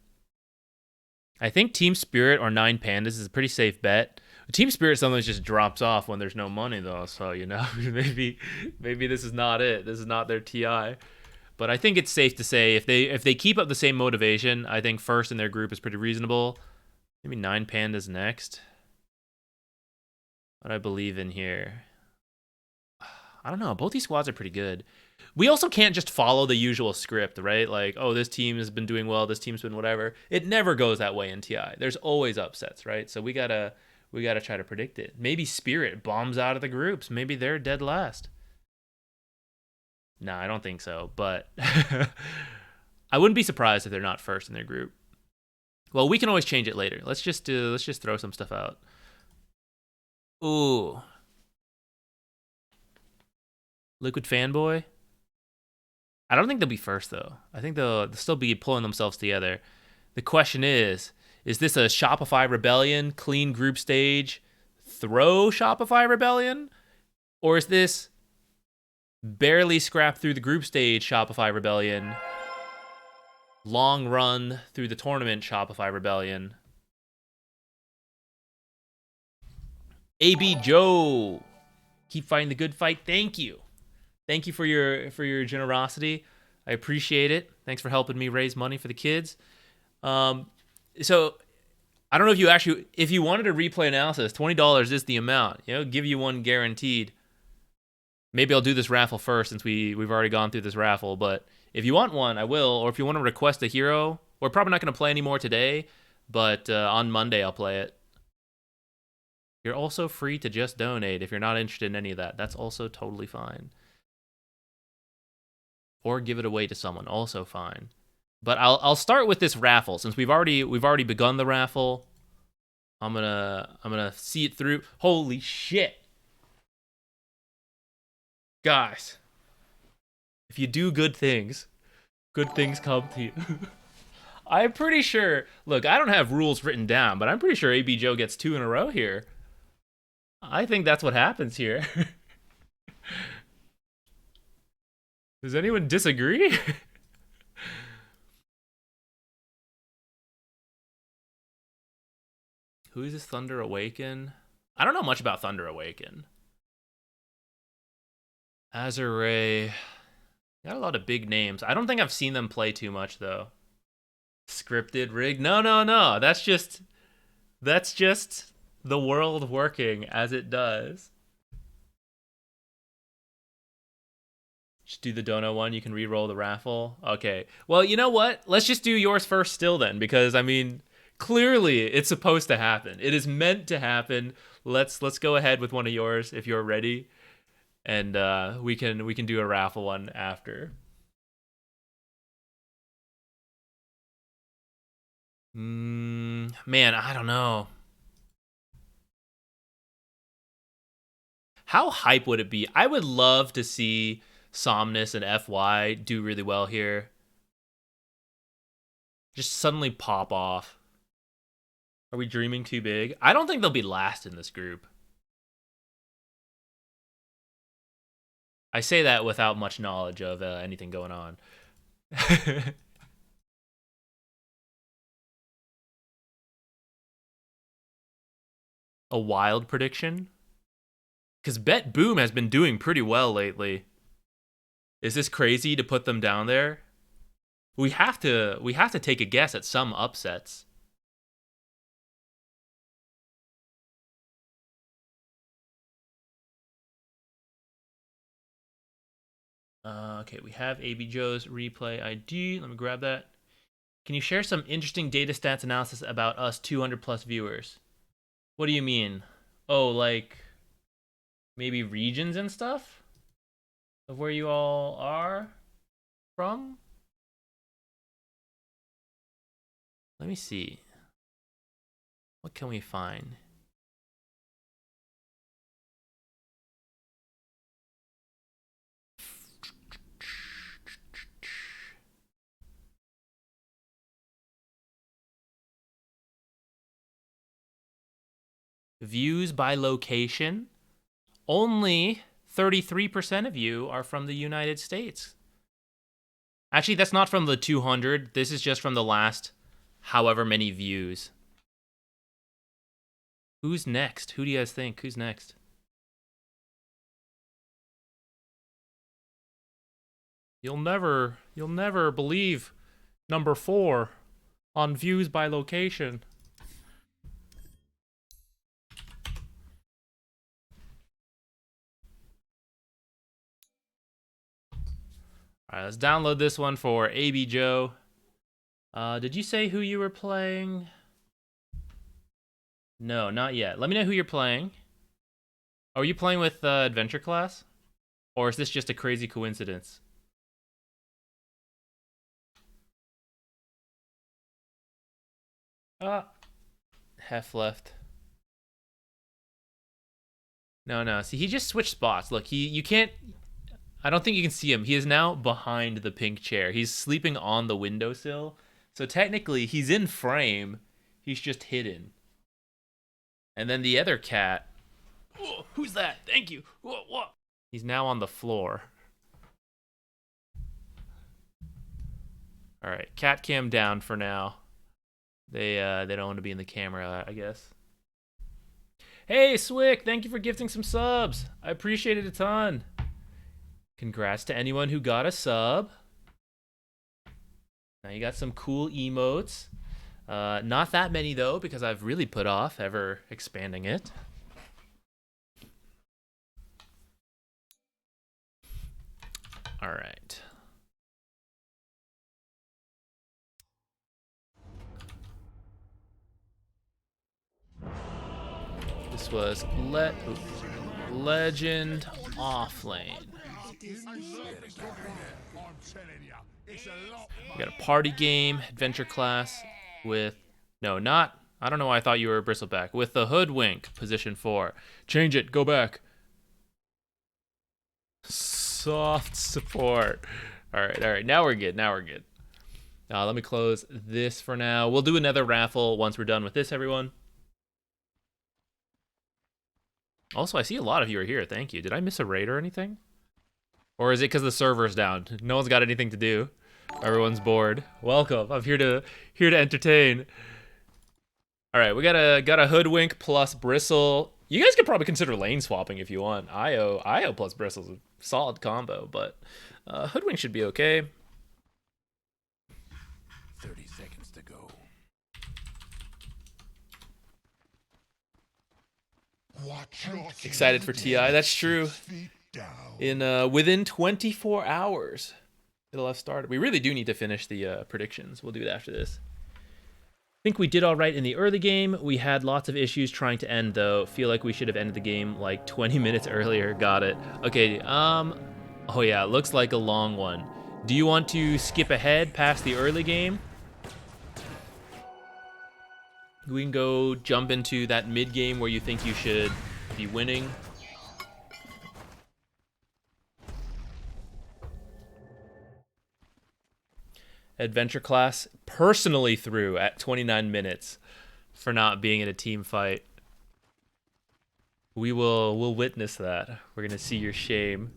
I think Team Spirit or Nine Pandas is a pretty safe bet. Team Spirit sometimes just drops off when there's no money, though, so, you know, maybe this is not it. This is not their TI. But I think it's safe to say if they keep up the same motivation, I think first in their group is pretty reasonable. Maybe Nine Pandas next. What I believe in here. I don't know. Both these squads are pretty good. We also can't just follow the usual script, right? Like, oh, this team has been doing well. This team's been whatever. It never goes that way in TI. There's always upsets, right? So we gotta try to predict it. Maybe Spirit bombs out of the groups. Maybe they're dead last. No, I don't think so, but I wouldn't be surprised if they're not first in their group. Well, we can always change it later. Let's just throw some stuff out. Ooh. Liquid Fanboy? I don't think they'll be first, though. I think they'll still be pulling themselves together. The question is this a Shopify Rebellion, clean group stage, throw Shopify Rebellion? Or is this barely scrap through the group stage Shopify Rebellion, long run through the tournament Shopify Rebellion? AB Joe, keep fighting the good fight. Thank you for your generosity. I appreciate it. Thanks for helping me raise money for the kids. So I don't know if you wanted a replay analysis, $20 is the amount. You know, give you one guaranteed. Maybe I'll do this raffle first since we've already gone through this raffle, but if you want one, I will. Or if you want to request a hero, we're probably not going to play anymore today, but on Monday I'll play it. You're also free to just donate if you're not interested in any of that. That's also totally fine. Or give it away to someone, also fine. But I'll start with this raffle since we've already begun the raffle. I'm gonna see it through. Holy shit. Guys, if you do good things come to you. I'm pretty sure, look, I don't have rules written down, but I'm pretty sure AB Joe gets 2 in a row here. I think that's what happens here. Does anyone disagree? Who is this Thunder Awaken? I don't know much about Thunder Awaken. Azure, got a lot of big names. I don't think I've seen them play too much though. Scripted rig? No. That's just the world working as it does. Just do the dono one. You can re-roll the raffle. Okay. Well, you know what? Let's just do yours first still then, because I mean, clearly it's supposed to happen. It is meant to happen. Let's go ahead with one of yours if you're ready. And we can do a raffle one after. Man, I don't know. How hype would it be? I would love to see Somnus and FY do really well here. Just suddenly pop off. Are we dreaming too big? I don't think they'll be last in this group. I say that without much knowledge of anything going on. A wild prediction? Because Bet Boom has been doing pretty well lately. Is this crazy to put them down there? We have to take a guess at some upsets. Okay, we have AB Joe's replay ID. Let me grab that. Can you share some interesting data stats analysis about us 200 plus viewers? What do you mean? Oh, like maybe regions and stuff of where you all are from? Let me see. What can we find? Views by location. Only 33% of you are from the United States. Actually, that's not from the 200. This is just from the last however many views. Who's next? Who do you guys think? Who's next? You'll never believe number 4 on views by location. All right, let's download this one for AB Joe. Did you say who you were playing? No, not yet. Let me know who you're playing. Are you playing with Adventure Class? Or is this just a crazy coincidence? Hef left. No. See, he just switched spots. Look, you can't... I don't think you can see him. He is now behind the pink chair. He's sleeping on the windowsill. So technically, he's in frame. He's just hidden. And then the other cat... Oh, who's that? Thank you. Whoa. He's now on the floor. All right, cat cam down for now. They don't want to be in the camera, I guess. Hey, Swick, thank you for gifting some subs. I appreciate it a ton. Congrats to anyone who got a sub. Now you got some cool emotes. Not that many, though, because I've really put off ever expanding it. All right. This was Legend Offlane. We got a party game, Adventure Class with... No, not... I don't know why I thought you were Bristleback. With the Hoodwink, position 4. Change it, go back. Soft support. All right. Now we're good. Let me close this for now. We'll do another raffle once we're done with this, everyone. Also, I see a lot of you are here. Thank you. Did I miss a raid or anything? Or is it because the server's down? No one's got anything to do. Everyone's bored. Welcome. I'm here to entertain. All right, we got a Hoodwink plus Bristle. You guys could probably consider lane swapping if you want. Io plus Bristle's a solid combo, but Hoodwink should be okay. 30 seconds to go. Excited for TI. That's true. In within 24 hours, it'll have started. We really do need to finish the predictions. We'll do it after this. I think we did all right in the early game. We had lots of issues trying to end, though. Feel like we should have ended the game like 20 minutes earlier. Got it. Okay. Oh yeah, looks like a long one. Do you want to skip ahead past the early game? We can go jump into that mid game where you think you should be winning. Adventure Class personally through at 29 minutes. for not being in a team fight. We'll witness that. We're gonna see your shame.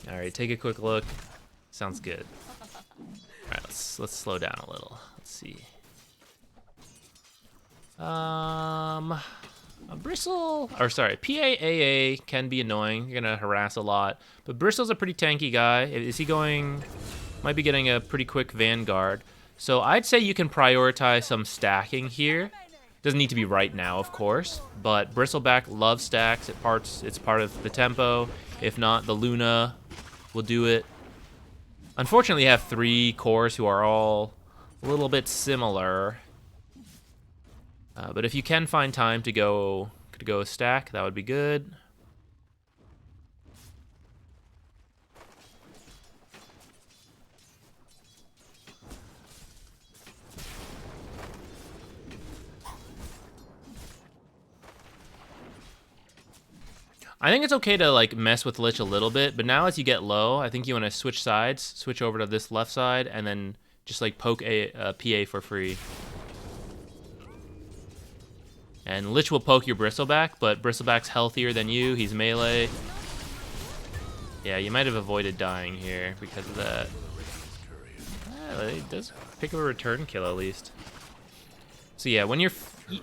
All right, take a quick look. Sounds good. All right, let's slow down a little. Let's see. A Bristle, or sorry, PAAA can be annoying. You're gonna harass a lot, but Bristle's a pretty tanky guy. Is he going? Might be getting a pretty quick Vanguard. So I'd say you can prioritize some stacking here. Doesn't need to be right now, of course, but Bristleback loves stacks. It's part of the tempo. If not, the Luna will do it. Unfortunately, you have 3 cores who are all a little bit similar. But if you can find time to go a stack, that would be good. I think it's okay to like mess with Lich a little bit, but now as you get low, I think you want to switch sides, switch over to this left side, and then just like poke a PA for free. And Lich will poke your Bristleback, but Bristleback's healthier than you. He's melee. Yeah, you might have avoided dying here because of that. It does pick up a return kill at least. So yeah, when you're...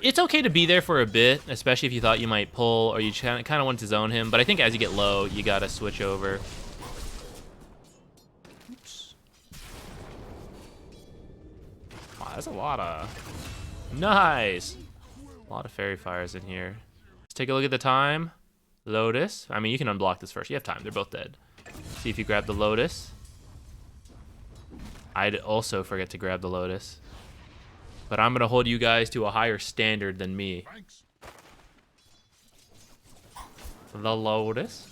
It's okay to be there for a bit, especially if you thought you might pull or you kind of want to zone him. But I think as you get low, you gotta switch over. Oops. Wow, that's a lot of... Nice! A lot of fairy fires in here. Let's take a look at the time. Lotus. I mean, you can unblock this first. You have time. They're both dead. See if you grab the Lotus. I'd also forget to grab the Lotus. But I'm going to hold you guys to a higher standard than me. The Lotus.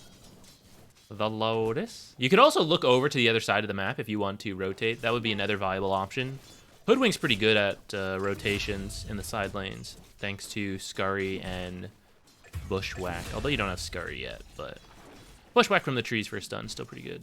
The Lotus. You could also look over to the other side of the map if you want to rotate. That would be another viable option. Hoodwink's pretty good at rotations in the side lanes, thanks to Scurry and Bushwhack. Although you don't have Scurry yet, but Bushwhack from the trees for a stun, still pretty good.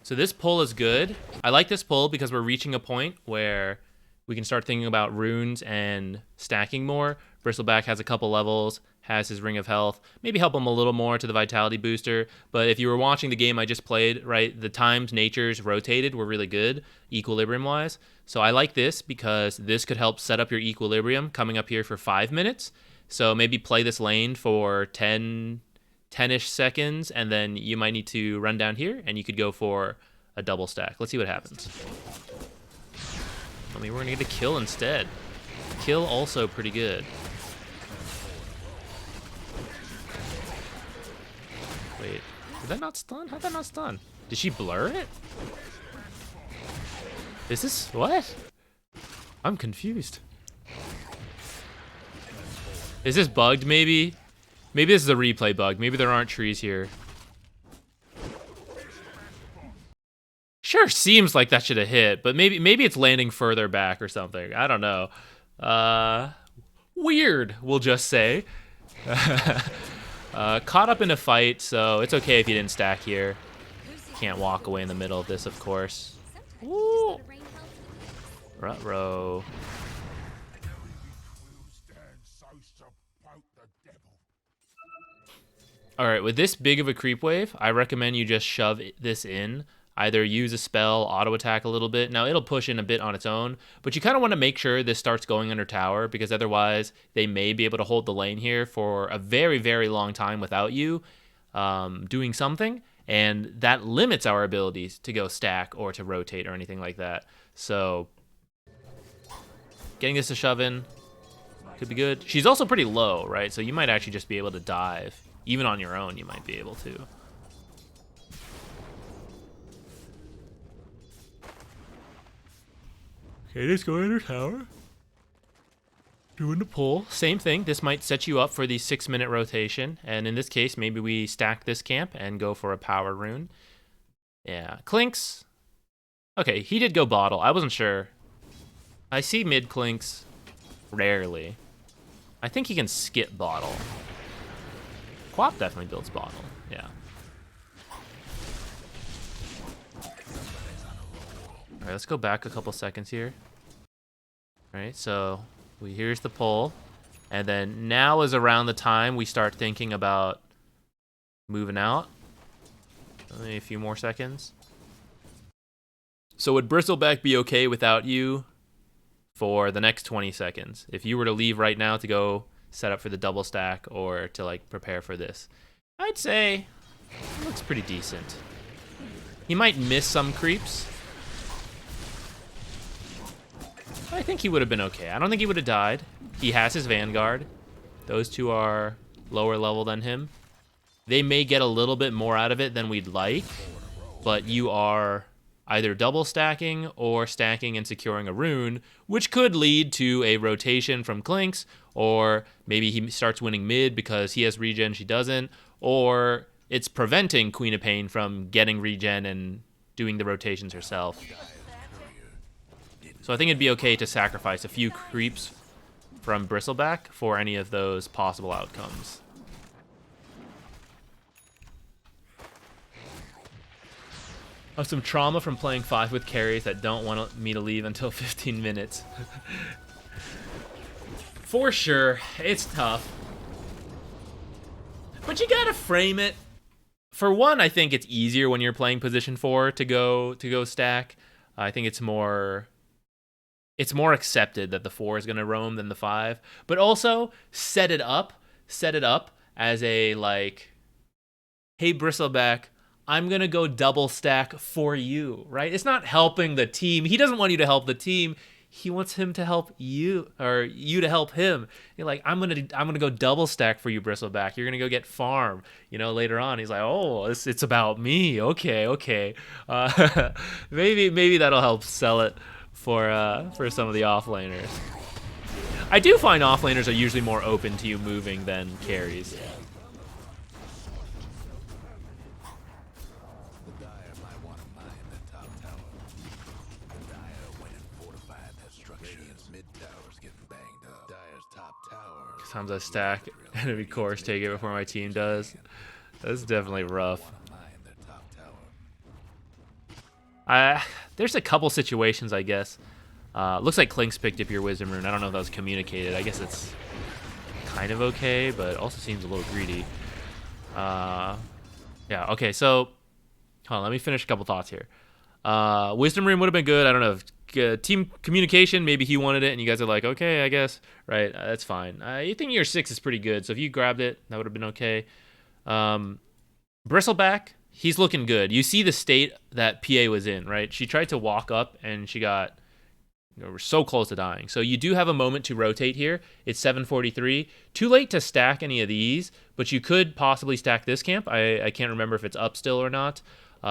So this pull is good. I like this pull because we're reaching a point where we can start thinking about runes and stacking more. Bristleback has a couple levels, has his Ring of Health. Maybe help him a little more to the Vitality booster. But if you were watching the game I just played, right, the times natures rotated were really good, equilibrium-wise. So I like this because this could help set up your equilibrium coming up here for 5 minutes. So maybe play this lane for 10-ish seconds, and then you might need to run down here, and you could go for a double stack. Let's see what happens. I mean, we're gonna get a kill instead. Kill also pretty good. Wait, did that not stun? How'd that not stun? Did she blur it? Is this, what? I'm confused. Is this bugged maybe? Maybe this is a replay bug. Maybe there aren't trees here. Sure seems like that should have hit, but maybe it's landing further back or something. I don't know. Weird, we'll just say. Caught up in a fight, so it's okay if you didn't stack here. Can't walk away in the middle of this, of course. Ooh. Ruh-roh. Alright, with this big of a creep wave, I recommend you just shove this in. Either use a spell, auto attack a little bit. Now, it'll push in a bit on its own, but you kind of want to make sure this starts going under tower, because otherwise they may be able to hold the lane here for a very, very long time without you doing something, and that limits our abilities to go stack or to rotate or anything like that. So, getting this to shove in could be good. She's also pretty low, right? So you might actually just be able to dive. Even on your own, you might be able to. Okay, let's go under tower. Doing the pull. Same thing. This might set you up for the 6-minute rotation. And in this case, maybe we stack this camp and go for a power rune. Yeah. Clinks. Okay, he did go bottle. I wasn't sure. I see mid Clinks rarely. I think he can skip bottle. Quap definitely builds bottle. Yeah. All right, let's go back a couple seconds here. All right, so here's the pull, and then now is around the time we start thinking about moving out. Only a few more seconds. So would Bristleback be okay without you for the next 20 seconds? If you were to leave right now to go set up for the double stack or to like prepare for this, I'd say it looks pretty decent. He might miss some creeps. I think he would have been okay. I don't think he would have died. He has his Vanguard. Those two are lower level than him. They may get a little bit more out of it than we'd like, but you are either double stacking or stacking and securing a rune, which could lead to a rotation from Clinks, or maybe he starts winning mid because he has regen, she doesn't, or it's preventing Queen of Pain from getting regen and doing the rotations herself. So I think it'd be okay to sacrifice a few creeps from Bristleback for any of those possible outcomes. I have some trauma from playing 5 with carries that don't want me to leave until 15 minutes. For sure, it's tough. But you gotta frame it. For one, I think it's easier when you're playing position 4 to go stack. I think it's more accepted that the 4 is gonna roam than the 5. But also set it up as a like, hey Bristleback, I'm gonna go double stack for you, right? It's not helping the team. He doesn't want you to help the team. He wants him to help you, or you to help him. You're like, I'm gonna go double stack for you, Bristleback. You're gonna go get farm. You know, later on, he's like, oh, it's about me. Okay. Maybe that'll help sell it for some of the offlaners. I do find offlaners are usually more open to you moving than carries. Sometimes I stack enemy cores, take it before my team does. That's definitely rough. There's a couple situations, I guess. Looks like Clinks picked up your Wisdom Rune. I don't know if that was communicated. I guess it's kind of okay, but also seems a little greedy. Yeah, okay, so hold on, let me finish a couple thoughts here. Wisdom Rune would have been good. I don't know if team communication, maybe he wanted it and you guys are like, okay, I guess, right? That's fine. You think your 6 is pretty good, so if you grabbed it, that would have been okay. Bristleback, he's looking good. You see the state that PA was in, right? She tried to walk up and she got, we're so close to dying. So you do have a moment to rotate here. It's 7:43. Too late to stack any of these, but you could possibly stack this camp. I can't remember if it's up still or not.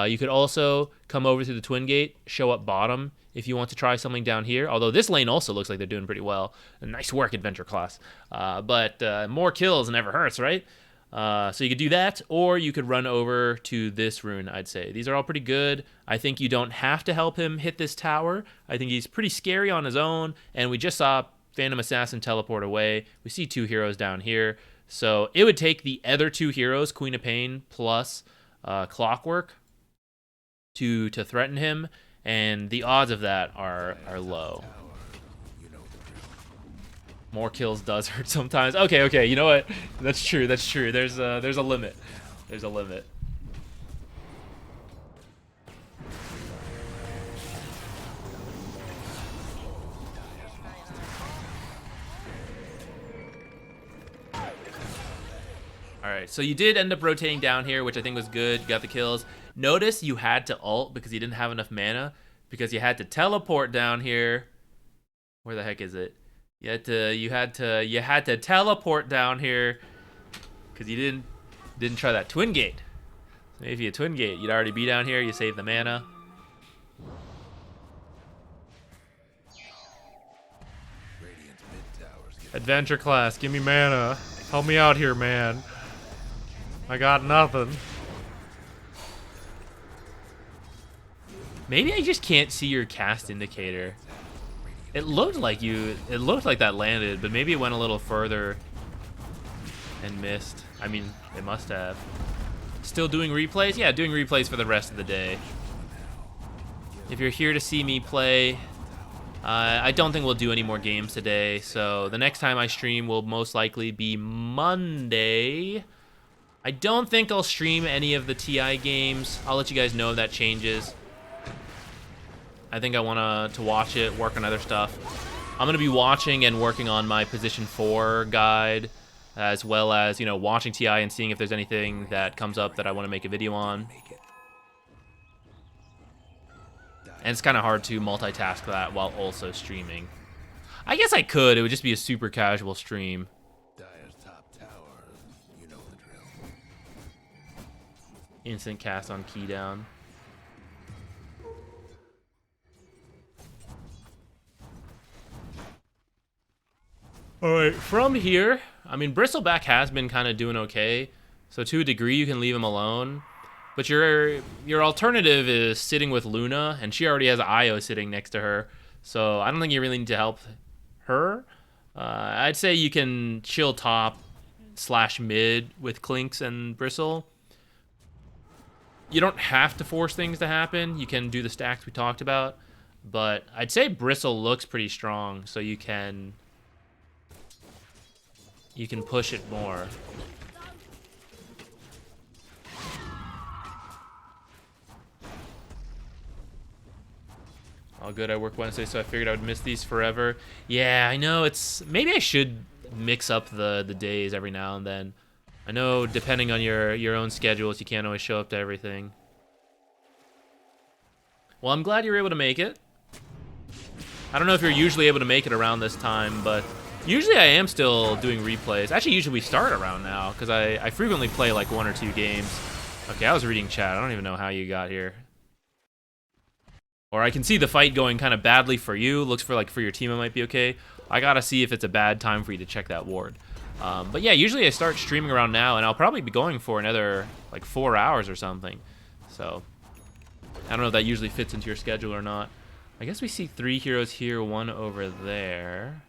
You could also come over to the Twin Gate, show up bottom if you want to try something down here. Although this lane also looks like they're doing pretty well. Nice work, Adventure Class. But more kills never hurts, right? So you could do that, or you could run over to this rune, I'd say. These are all pretty good. I think you don't have to help him hit this tower. I think he's pretty scary on his own, and we just saw Phantom Assassin teleport away. We see 2 heroes down here. So it would take the other 2 heroes, Queen of Pain plus Clockwork, to threaten him, and the odds of that are low. More kills does hurt sometimes. Okay, you know what? That's true. There's a limit. There's a limit. Alright, so you did end up rotating down here, which I think was good. You got the kills. Notice you had to ult because you didn't have enough mana, because you had to teleport down here. Where the heck is it? You had to teleport down here because you didn't try that Twin Gate. So maybe a Twin Gate, you'd already be down here. You save the mana. Adventure Class, give me mana. Help me out here, man. I got nothing. Maybe I just can't see your cast indicator. It looked like that landed, but maybe it went a little further and missed. I mean, it must have. Still doing replays? Yeah, doing replays for the rest of the day. if you're here to see me play, I don't think we'll do any more games today. So the next time I stream will most likely be Monday. I don't think I'll stream any of the TI games. I'll let you guys know if that changes. I think I want to watch it, work on other stuff. I'm going to be watching and working on my Position 4 guide, as well as, you know, watching TI and seeing if there's anything that comes up that I want to make a video on. And it's kind of hard to multitask that while also streaming. I guess I could. It would just be a super casual stream. Dyer's top tower. You know the drill. Instant cast on key down. All right, from here, I mean, Bristleback has been kind of doing okay. So to a degree, you can leave him alone. But your alternative is sitting with Luna, and she already has Io sitting next to her. So I don't think you really need to help her. I'd say you can chill top / mid with Clinks and Bristle. You don't have to force things to happen. You can do the stacks we talked about. But I'd say Bristle looks pretty strong, so you can push it more. All good, I work Wednesday, so I figured I would miss these forever. Yeah, I know, maybe I should mix up the days every now and then. I know depending on your own schedules, you can't always show up to everything. Well, I'm glad you were able to make it. I don't know if you're usually able to make it around this time, but usually I am still doing replays. Actually, usually we start around now, because I frequently play like 1 or 2 games. Okay, I was reading chat. I don't even know how you got here. Or I can see the fight going kind of badly for you. Looks for your team it might be okay. I gotta see if it's a bad time for you to check that ward. But yeah, usually I start streaming around now, and I'll probably be going for another like 4 hours or something. So I don't know if that usually fits into your schedule or not. I guess we see 3 heroes here, 1 over there.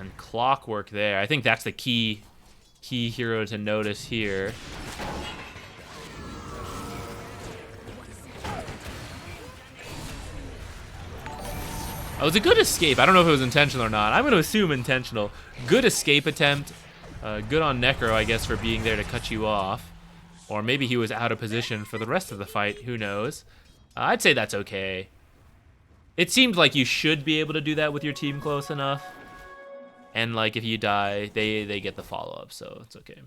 And Clockwork there. I think that's the key hero to notice here. Oh, it was a good escape. I don't know if it was intentional or not. I'm going to assume intentional. Good escape attempt. Good on Necro, I guess, for being there to cut you off. Or maybe he was out of position for the rest of the fight. Who knows? I'd say that's okay. It seemed like you should be able to do that with your team close enough. And, like, if you die, they get the follow-up, so it's okay.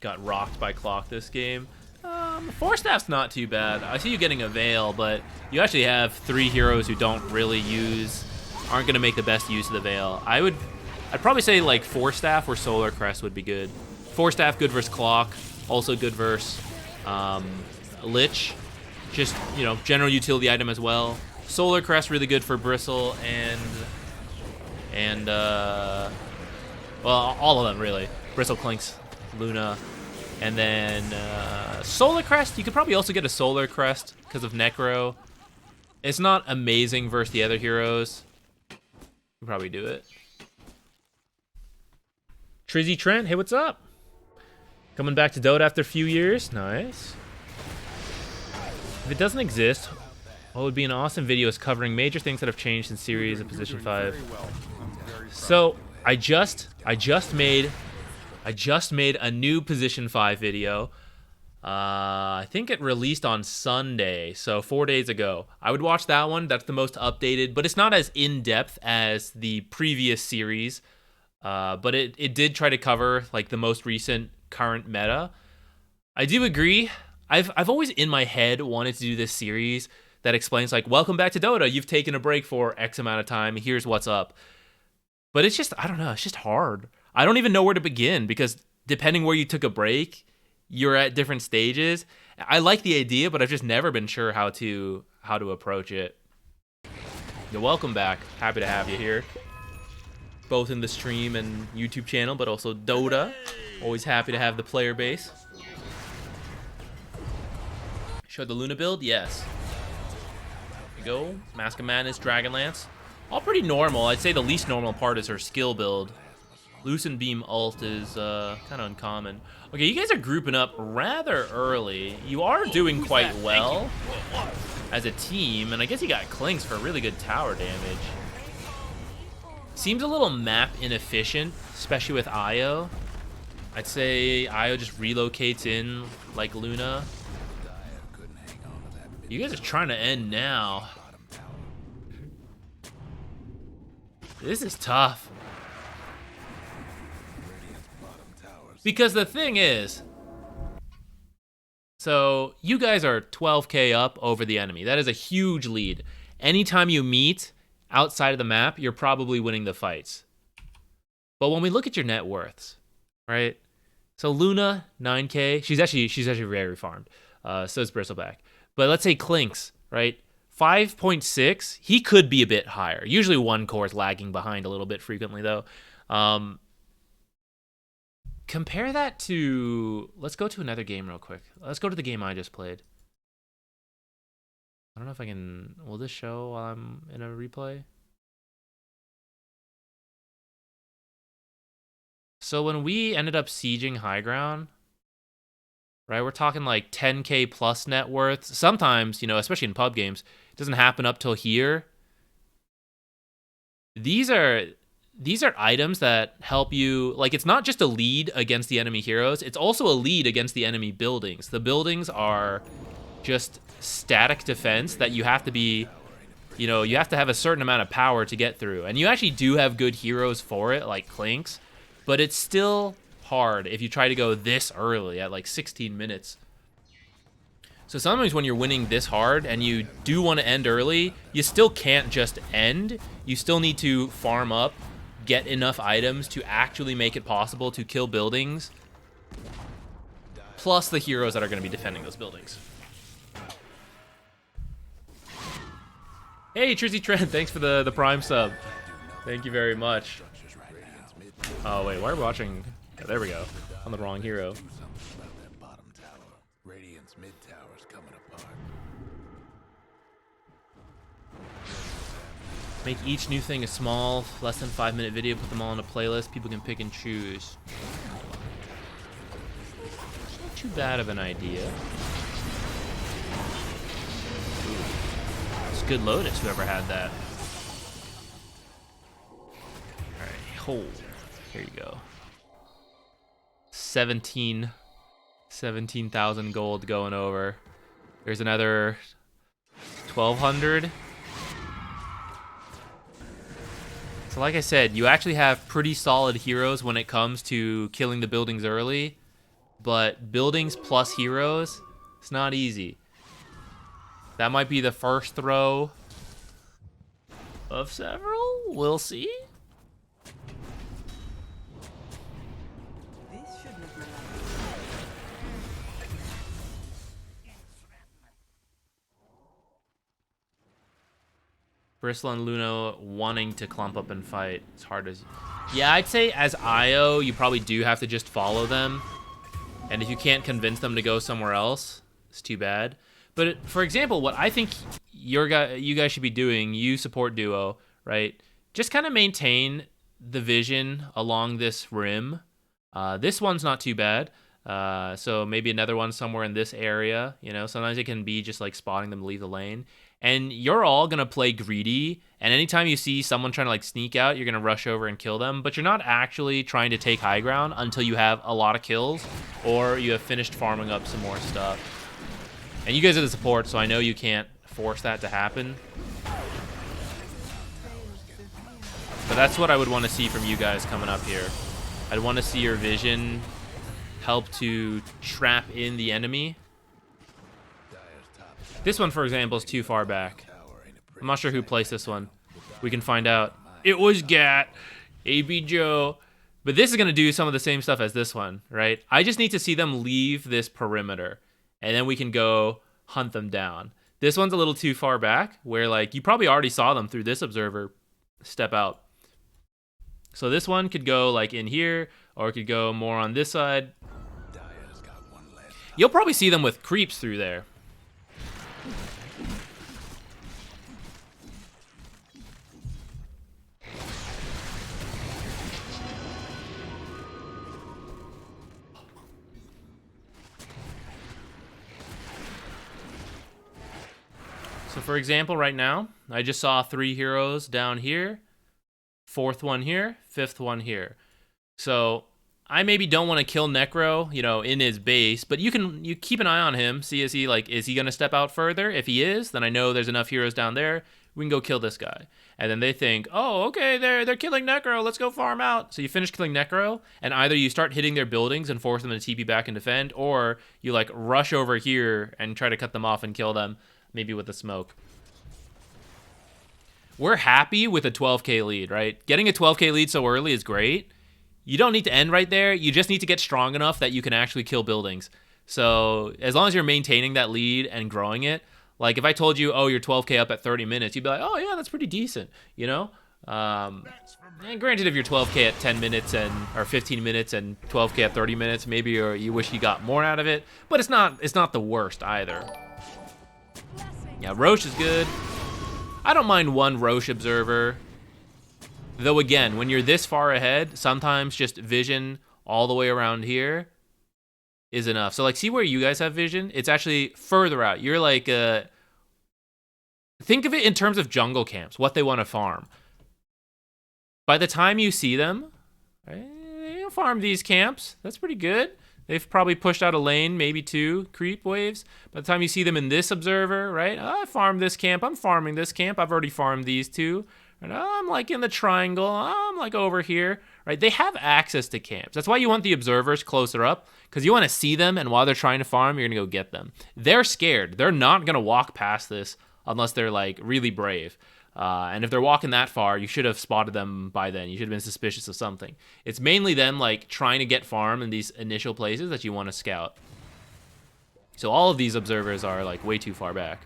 Got rocked by Clock this game. Force Staff's not too bad. I see you getting a Veil, but you actually have 3 heroes who aren't going to make the best use of the Veil. I'd probably say like Force Staff or Solar Crest would be good. Force Staff good versus Clock, also good versus Lich. Just, you know, general utility item as well. Solar Crest really good for Bristle and well, all of them really. Bristle, Clinks, Luna. And then Solar Crest, you could probably also get a Solar Crest because of Necro. It's not amazing versus the other heroes. You can probably do it. Trizzy Trent, hey, what's up? Coming back to Dota after a few years. Nice. If it doesn't exist, what would be an awesome video is covering major things that have changed in series of Position 5. So I just made a new Position 5 video. I think it released on Sunday, so 4 days ago. I would watch that one. That's the most updated, but it's not as in-depth as the previous series. But it did try to cover like the most recent current meta. I do agree. I've always in my head wanted to do this series that explains like, welcome back to Dota. You've taken a break for X amount of time. Here's what's up. But it's just, I don't know. It's just hard. I don't even know where to begin because depending where you took a break, you're at different stages. I like the idea, but I've just never been sure how to approach it. You're welcome back. Happy to have you here. Both in the stream and YouTube channel, but also Dota. Always happy to have the player base. Show the Luna build? Yes. There we go. Mask of Madness, Dragonlance. All pretty normal. I'd say the least normal part is her skill build. Lucent Beam ult is kind of uncommon. Okay, you guys are grouping up rather early. You are doing quite well as a team, and I guess you got Clinks for really good tower damage. Seems a little map inefficient, especially with Io. I'd say Io just relocates in like Luna. You guys are trying to end now. This is tough. Because the thing is, so you guys are 12k up over the enemy. That is a huge lead. Anytime you meet outside of the map, you're probably winning the fights. But when we look at your net worths, right? So Luna, 9k. She's actually very farmed. So is Bristleback. But let's say Clinks, right? 5.6. He could be a bit higher. Usually one core is lagging behind a little bit frequently, though. Compare that to... Let's go to another game real quick. Let's go to the game I just played. I don't know if I can... Will this show while I'm in a replay? So when we ended up sieging high ground, right, we're talking like 10k plus net worth. Sometimes, you know, especially in pub games, it doesn't happen up till here. These are items that help you, like, it's not just a lead against the enemy heroes, it's also a lead against the enemy buildings. The buildings are just static defense that you have to be, you know, you have to have a certain amount of power to get through. And you actually do have good heroes for it, like Clinks, but it's still hard if you try to go this early at like 16 minutes. So sometimes when you're winning this hard and you do want to end early, you still can't just end. You still need to farm up, get enough items to actually make it possible to kill buildings, plus the heroes that are going to be defending those buildings. Hey, Trizzy Trent, thanks for the Prime sub. Thank you very much. Oh, wait, why are we watching? Oh, there we go. On the wrong hero. Radiant's mid tower's coming apart. Make each new thing a small, less than 5-minute video, put them all in a playlist. People can pick and choose. Not too bad of an idea. It's good Lotus, whoever had that. Alright, hold. Here you go. 17,000 gold going over. There's another 1,200. So like I said, you actually have pretty solid heroes when it comes to killing the buildings early, but buildings plus heroes, it's not easy. That might be the first throw of several. We'll see. Bristle and Luna wanting to clump up and fight. It's hard as... Yeah, I'd say as Io, you probably do have to just follow them. And if you can't convince them to go somewhere else, it's too bad. But for example, what I think you guys should be doing, you support duo, right? Just kind of maintain the vision along this rim. This one's not too bad. So maybe another one somewhere in this area. You know, sometimes it can be just like spotting them leave the lane. And you're all going to play greedy, and anytime you see someone trying to like sneak out, you're going to rush over and kill them, but you're not actually trying to take high ground until you have a lot of kills or you have finished farming up some more stuff. And you guys are the support, so I know you can't force that to happen. But that's what I would want to see from you guys coming up here. I'd want to see your vision help to trap in the enemy. This one, for example, is too far back. I'm not sure who placed this one. We can find out. It was Gat, AB Joe. But this is going to do some of the same stuff as this one, right? I just need to see them leave this perimeter, and then we can go hunt them down. This one's a little too far back, where like you probably already saw them through this observer step out. So this one could go like in here, or it could go more on this side. You'll probably see them with creeps through there. So for example, right now, I just saw 3 heroes down here, 4th one here, 5th one here. So I maybe don't want to kill Necro, you know, in his base, but you keep an eye on him, see is he going to step out further? If he is, then I know there's enough heroes down there. We can go kill this guy. And then they think, oh, okay, they're killing Necro. Let's go farm out. So you finish killing Necro, and either you start hitting their buildings and force them to TP back and defend, or you like rush over here and try to cut them off and kill them, maybe with a smoke. We're happy with a 12k lead, right? Getting a 12k lead so early is great. You don't need to end right there. You just need to get strong enough that you can actually kill buildings. So as long as you're maintaining that lead and growing it, like if I told you, oh, you're 12k up at 30 minutes, you'd be like, oh yeah, that's pretty decent, you know? And granted, if you're 12k at 10 minutes or 15 minutes and 12k at 30 minutes, maybe you wish you got more out of it, but it's not the worst either. Yeah, Roche is good. I don't mind 1 Roche observer. Though again, when you're this far ahead, sometimes just vision all the way around here is enough. So like, see where you guys have vision? It's actually further out. You're like, think of it in terms of jungle camps, what they want to farm. By the time you see them, right, they farm these camps. That's pretty good. They've probably pushed out a lane, maybe 2 creep waves. By the time you see them in this observer, right? Oh, I farmed this camp. I'm farming this camp. I've already farmed these 2. And I'm like in the triangle. I'm like over here, right? They have access to camps. That's why you want the observers closer up, because you want to see them, and while they're trying to farm, you're going to go get them. They're scared. They're not going to walk past this unless they're like really brave. And if they're walking that far, you should have spotted them by then. You should have been suspicious of something. It's mainly them like trying to get farm in these initial places that you want to scout. So all of these observers are like way too far back.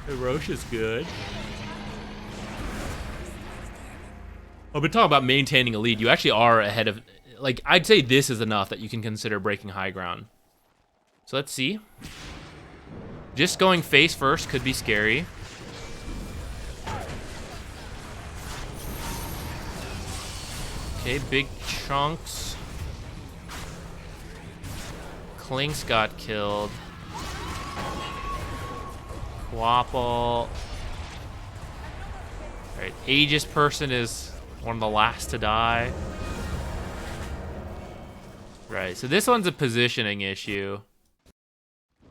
Roche is good. I've been talking about maintaining a lead. You actually are ahead of... Like, I'd say this is enough that you can consider breaking high ground. So let's see. Just going face first could be scary. Okay, big chunks. Clinks got killed. Quapple. Alright, Aegis person is one of the last to die. Right, so this one's a positioning issue.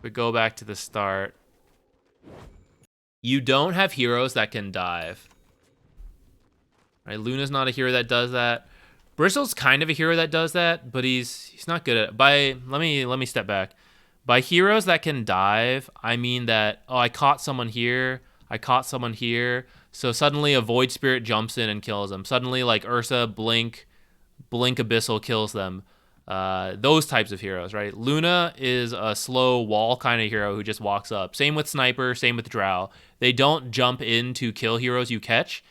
We go back to the start. You don't have heroes that can dive. Right, Luna's not a hero that does that. Bristle's kind of a hero that does that, but he's not good at it. Let me step back. By heroes that can dive, I mean that, oh, I caught someone here, I caught someone here, so suddenly a Void Spirit jumps in and kills them. Suddenly, like Ursa, Blink Abyssal kills them. Those types of heroes, right? Luna is a slow wall kind of hero who just walks up. Same with Sniper, same with Drow. They don't jump in to kill heroes you catch.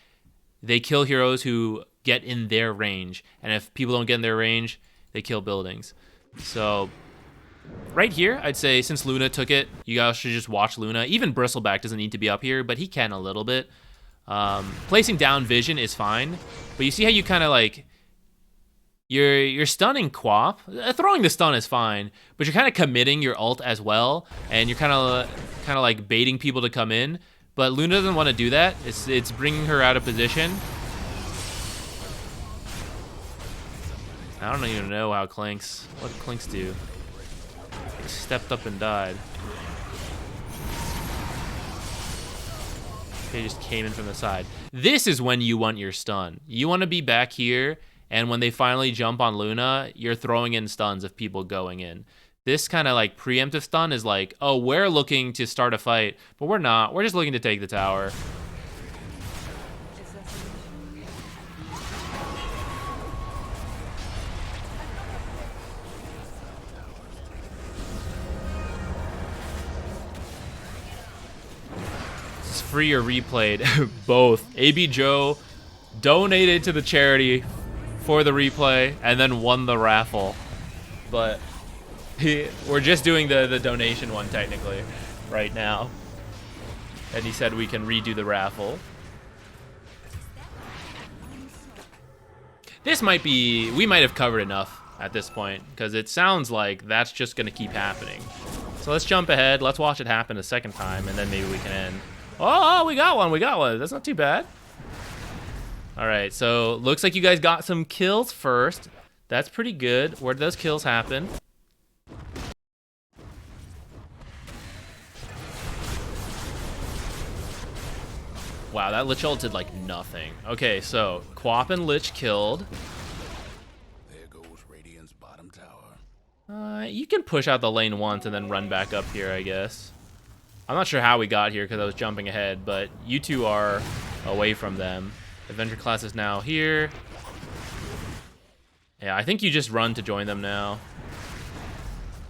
They kill heroes who get in their range. And if people don't get in their range, they kill buildings. So... right here, I'd say since Luna took it, you guys should just watch Luna. Even Bristleback doesn't need to be up here, but he can a little bit. Placing down vision is fine, but you see how you kind of like you're stunning Quap. Throwing the stun is fine, but you're kind of committing your ult as well, and you're kind of like baiting people to come in. But Luna doesn't want to do that. It's bringing her out of position. I don't even know how Clinks. What did Clinks do? He stepped up and died. They just came in from the side. This is when you want your stun. You want to be back here, and when they finally jump on Luna, you're throwing in stuns of people going in. This kind of like preemptive stun is like, oh, we're looking to start a fight, but we're not. We're just looking to take the tower. Free or replayed. Both. AB Joe donated to the charity for the replay and then won the raffle, but we're just doing the donation one technically right now, and he said we can redo the raffle. This might be, we might have covered enough at this point, because it sounds like that's just going to keep happening. So let's jump ahead. Let's watch it happen a second time, and then maybe we can end. Oh, we got one. We got one. That's not too bad. All right, so looks like you guys got some kills first. That's pretty good. Where did those kills happen? Wow, that Lich ult did like nothing. Okay, so Quap and Lich killed. There goes Radiant's bottom tower. You can push out the lane once and then run back up here, I guess. I'm not sure how we got here because I was jumping ahead, but you two are away from them. Adventure class is now here. Yeah, I think you just run to join them now.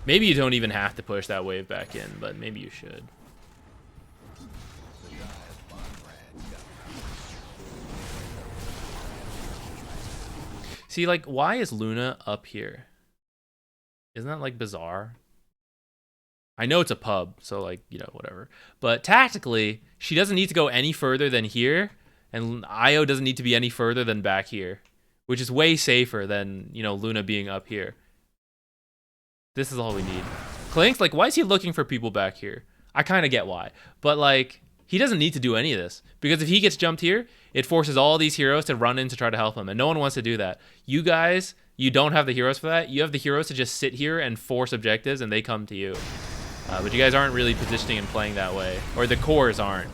Maybe you don't even have to push that wave back in, but maybe you should. See, like, why is Luna up here? Isn't that, like, bizarre? I know it's a pub, so, like, you know, whatever. But tactically, she doesn't need to go any further than here, and Io doesn't need to be any further than back here, which is way safer than, you know, Luna being up here. This is all we need. Clinkz, like, why is he looking for people back here? I kind of get why. But, like, he doesn't need to do any of this. Because if he gets jumped here, it forces all these heroes to run in to try to help him. And no one wants to do that. You guys, you don't have the heroes for that. You have the heroes to just sit here and force objectives, and they come to you. But you guys aren't really positioning and playing that way. Or the cores aren't.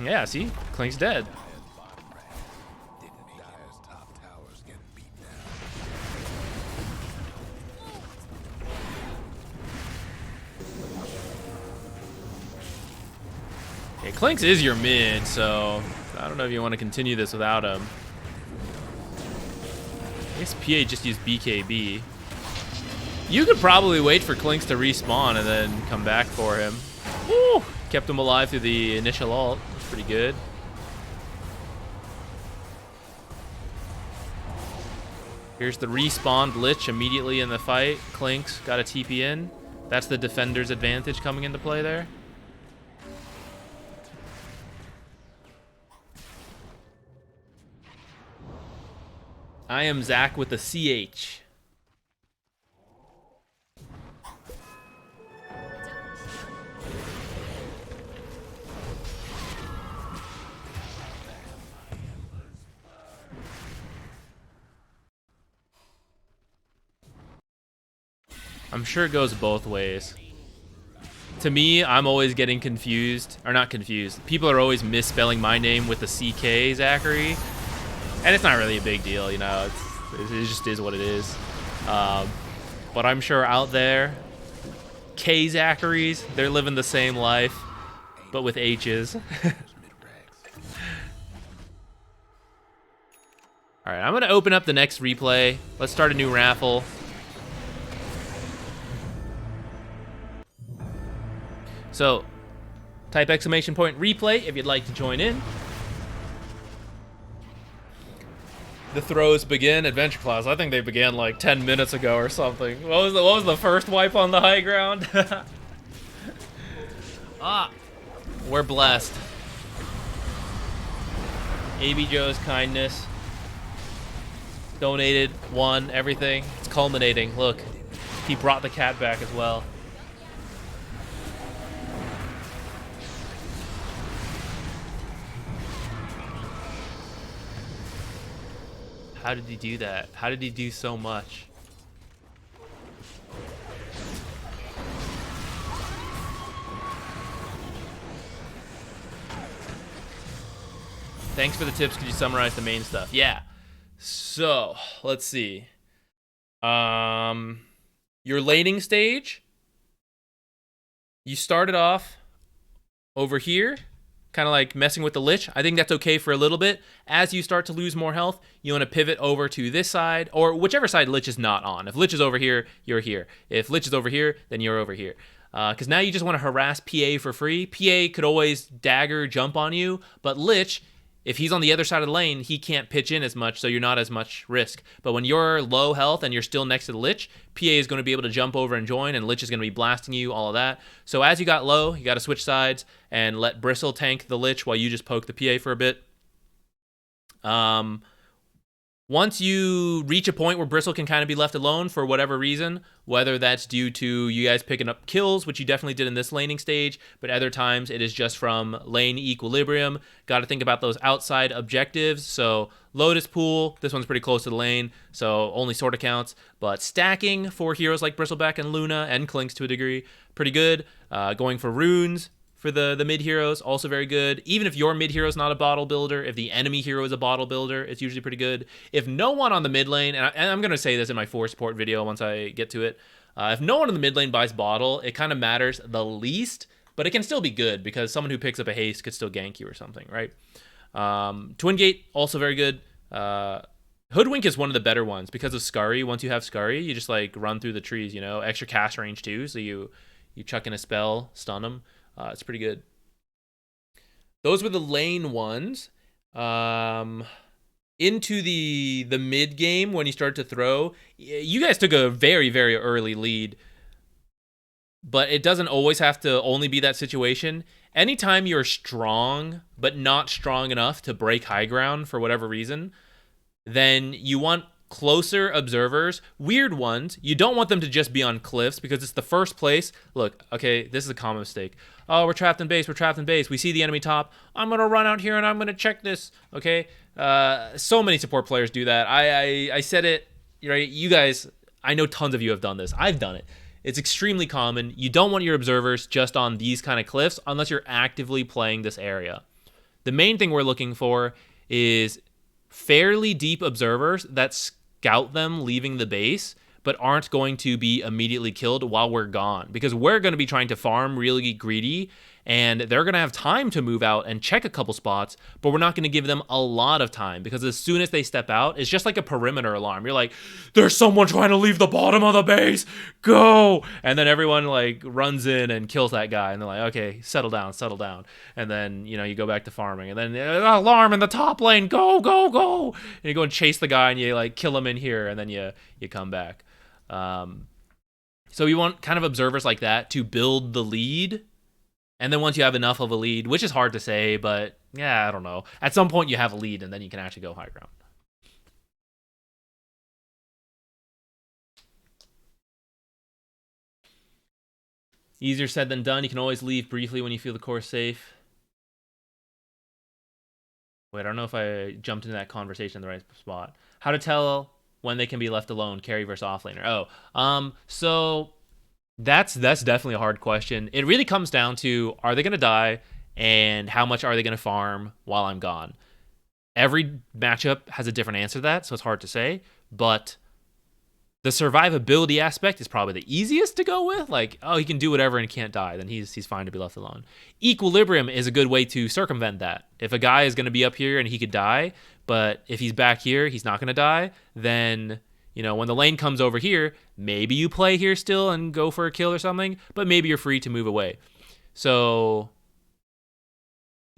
Yeah, see? Clink's dead. Okay, Clinkz is your mid, so I don't know if you want to continue this without him. I guess PA just used BKB. You could probably wait for Clinkz to respawn and then come back for him. Woo! Kept him alive through the initial ult. That's pretty good. Here's the respawned Lich immediately in the fight. Clinkz got a TP in. That's the defender's advantage coming into play there. I am Zach with the CH. I'm sure it goes both ways. To me, I'm always getting confused, or not confused. People are always misspelling my name with the CK, Zachary. And it's not really a big deal, you know, it just is what it is. But I'm sure out there, K Zacharies, they're living the same life, but with H's. Alright, I'm going to open up the next replay. Let's start a new raffle. So, type exclamation point replay if you'd like to join in. The throws begin. Adventure class. I think they began like 10 minutes ago or something. What was the first wipe on the high ground? We're blessed. AB Joe's kindness. Donated, won, everything. It's culminating. Look, he brought the cat back as well. How did he do that? How did he do so much? Thanks for the tips. Could you summarize the main stuff? Yeah. So, let's see. Your laning stage. You started off over here. Kind of like messing with the Lich. I think that's okay for a little bit. As you start to lose more health, you want to pivot over to this side, or whichever side Lich is not on. If Lich is over here, you're here. If Lich is over here, then you're over here. Because now you just want to harass PA for free. PA could always dagger jump on you, but Lich, if he's on the other side of the lane, he can't pitch in as much, so you're not as much risk. But when you're low health and you're still next to the Lich, PA is going to be able to jump over and join, and Lich is going to be blasting you, all of that. So as you got low, you got to switch sides and let Bristle tank the Lich while you just poke the PA for a bit. Once you reach a point where Bristle can kind of be left alone for whatever reason, whether that's due to you guys picking up kills, which you definitely did in this laning stage, but other times it is just from lane equilibrium. Got to think about those outside objectives. So Lotus Pool, this one's pretty close to the lane, so only sort of counts. But stacking for heroes like Bristleback and Luna and Clinks to a degree, pretty good. Going for runes for the mid heroes, also very good. Even if your mid hero is not a bottle builder, if the enemy hero is a bottle builder, it's usually pretty good. If no one on the mid lane, and I'm going to say this in my 4 support video once I get to it, if no one in the mid lane buys bottle, it kind of matters the least, but it can still be good because someone who picks up a haste could still gank you or something, right? Twin Gate, also very good. Hoodwink is one of the better ones because of Scurry. Once you have Scurry, you just like run through the trees, you know, extra cast range too, so you chuck in a spell, stun them. It's pretty good. Those were the lane ones. Into the mid game when you start to throw, you guys took a very, very early lead, but it doesn't always have to only be that situation. Anytime you're strong, but not strong enough to break high ground for whatever reason, then you want closer observers, weird ones. You don't want them to just be on cliffs because it's the first place. Look, okay, this is a common mistake. Oh, we're trapped in base. We see the enemy top. I'm going to run out here and I'm going to check this. Okay. So many support players do that. I said it, right? You guys, I know tons of you have done this. I've done it. It's extremely common. You don't want your observers just on these kind of cliffs unless you're actively playing this area. The main thing we're looking for is fairly deep observers that scout them leaving the base, but aren't going to be immediately killed while we're gone, because we're going to be trying to farm really greedy, and they're going to have time to move out and check a couple spots, but we're not going to give them a lot of time, because as soon as they step out, it's just like a perimeter alarm. You're like, there's someone trying to leave the bottom of the base, go! And then everyone like runs in and kills that guy, and they're like, okay, settle down. And then, you know, you go back to farming, and then alarm in the top lane, go! And you go and chase the guy, and you like kill him in here, and then you come back. So you want kind of observers like that to build the lead. And then once you have enough of a lead, which is hard to say, but yeah, I don't know. At some point you have a lead and then you can actually go high ground. Easier said than done. You can always leave briefly when you feel the course safe. Wait, I don't know if I jumped into that conversation in the right spot. How to tell when they can be left alone, carry versus offlaner. So that's definitely a hard question. It really comes down to, are they going to die, and how much are they going to farm while I'm gone? Every matchup has a different answer to that, so it's hard to say. But the survivability aspect is probably the easiest to go with. Like, oh, he can do whatever and he can't die, then he's fine to be left alone. Equilibrium is a good way to circumvent that. If a guy is going to be up here and he could die, but if he's back here, he's not going to die, then, you know, when the lane comes over here, maybe you play here still and go for a kill or something, but maybe you're free to move away. So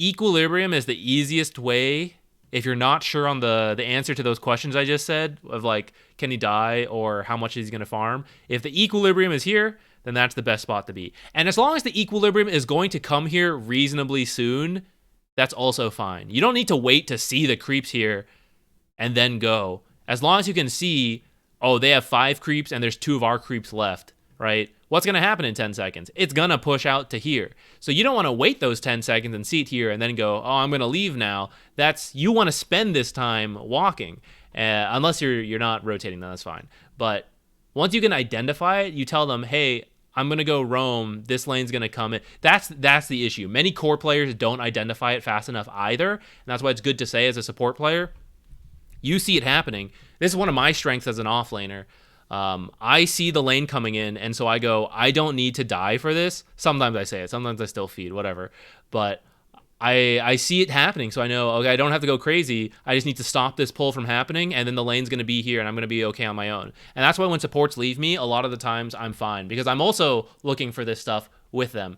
equilibrium is the easiest way if you're not sure on the answer to those questions I just said, of like, can he die or how much is he going to farm? If the equilibrium is here, then that's the best spot to be. And as long as the equilibrium is going to come here reasonably soon, that's also fine. You don't need to wait to see the creeps here and then go. As long as you can see, oh, they have 5 creeps and there's 2 of our creeps left, right? What's going to happen in 10 seconds? It's going to push out to here. So you don't want to wait those 10 seconds and see it here and then go, oh, I'm going to leave now. You want to spend this time walking. Unless you're not rotating, then that's fine. But once you can identify it, you tell them, hey, I'm going to go roam. This lane's going to come in. That's the issue. Many core players don't identify it fast enough either. And that's why it's good to say as a support player, you see it happening. This is one of my strengths as an offlaner. I see the lane coming in, and so I go, I don't need to die for this. Sometimes I say it. Sometimes I still feed, whatever. But I see it happening, so I know, okay, I don't have to go crazy. I just need to stop this pull from happening, and then the lane's going to be here, and I'm going to be okay on my own. And that's why when supports leave me, a lot of the times I'm fine, because I'm also looking for this stuff with them.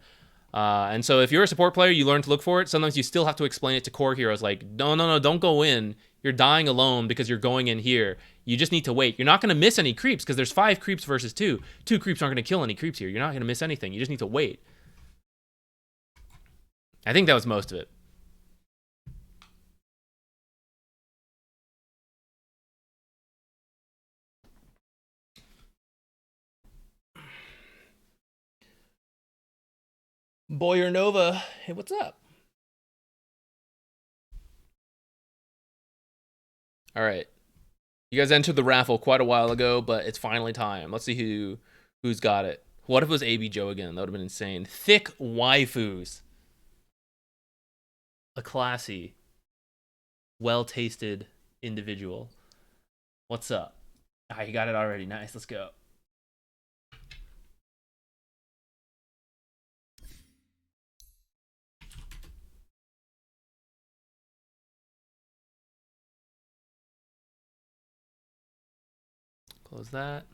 And so if you're a support player, you learn to look for it. Sometimes you still have to explain it to core heroes, like, no, don't go in. You're dying alone because you're going in here. You just need to wait. You're not going to miss any creeps because there's 5 creeps versus 2. 2 creeps aren't going to kill any creeps here. You're not going to miss anything. You just need to wait. I think that was most of it. Boyer Nova, hey, what's up? All right. You guys entered the raffle quite a while ago, but it's finally time. Let's see who's got it. What if it was AB Joe again? That would have been insane. Thick waifus. A classy, well-tasted individual. What's up? Ah, you got it already. Nice. Let's go. Close that.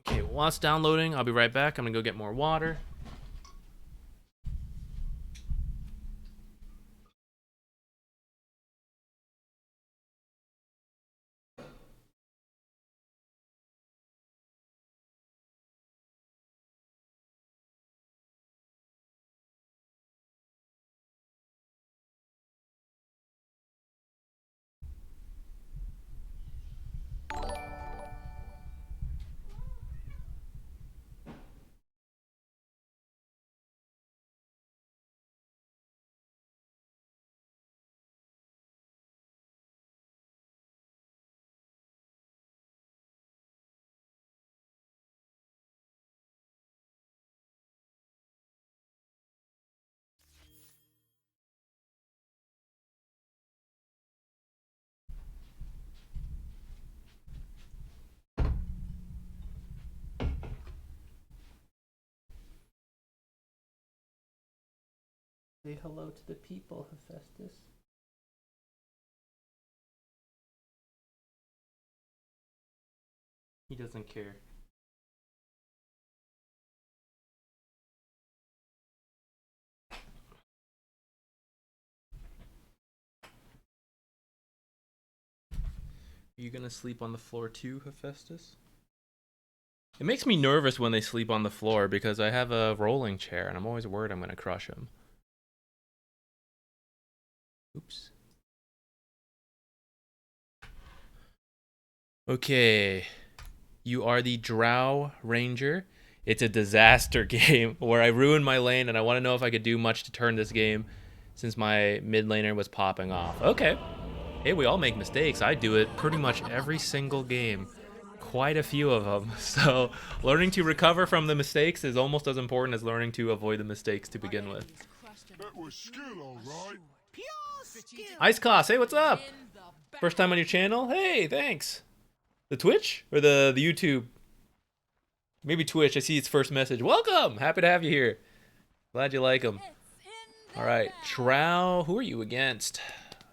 Okay, while it's downloading, I'll be right back. I'm gonna go get more water. Say hello to the people, Hephaestus. He doesn't care. Are you gonna sleep on the floor too, Hephaestus? It makes me nervous when they sleep on the floor because I have a rolling chair and I'm always worried I'm gonna crush him. Oops. Okay. You are the Drow Ranger. It's a disaster game where I ruined my lane and I want to know if I could do much to turn this game since my mid laner was popping off. Okay. Hey, we all make mistakes. I do it pretty much every single game. Quite a few of them. So learning to recover from the mistakes is almost as important as learning to avoid the mistakes to begin with. That was skill, all right. Ice Class, hey, what's up? First time on your channel? Hey, thanks. The Twitch or the YouTube? Maybe Twitch. I see its first message. Welcome. Happy to have you here. Glad you like them. All right, Trow. Who are you against?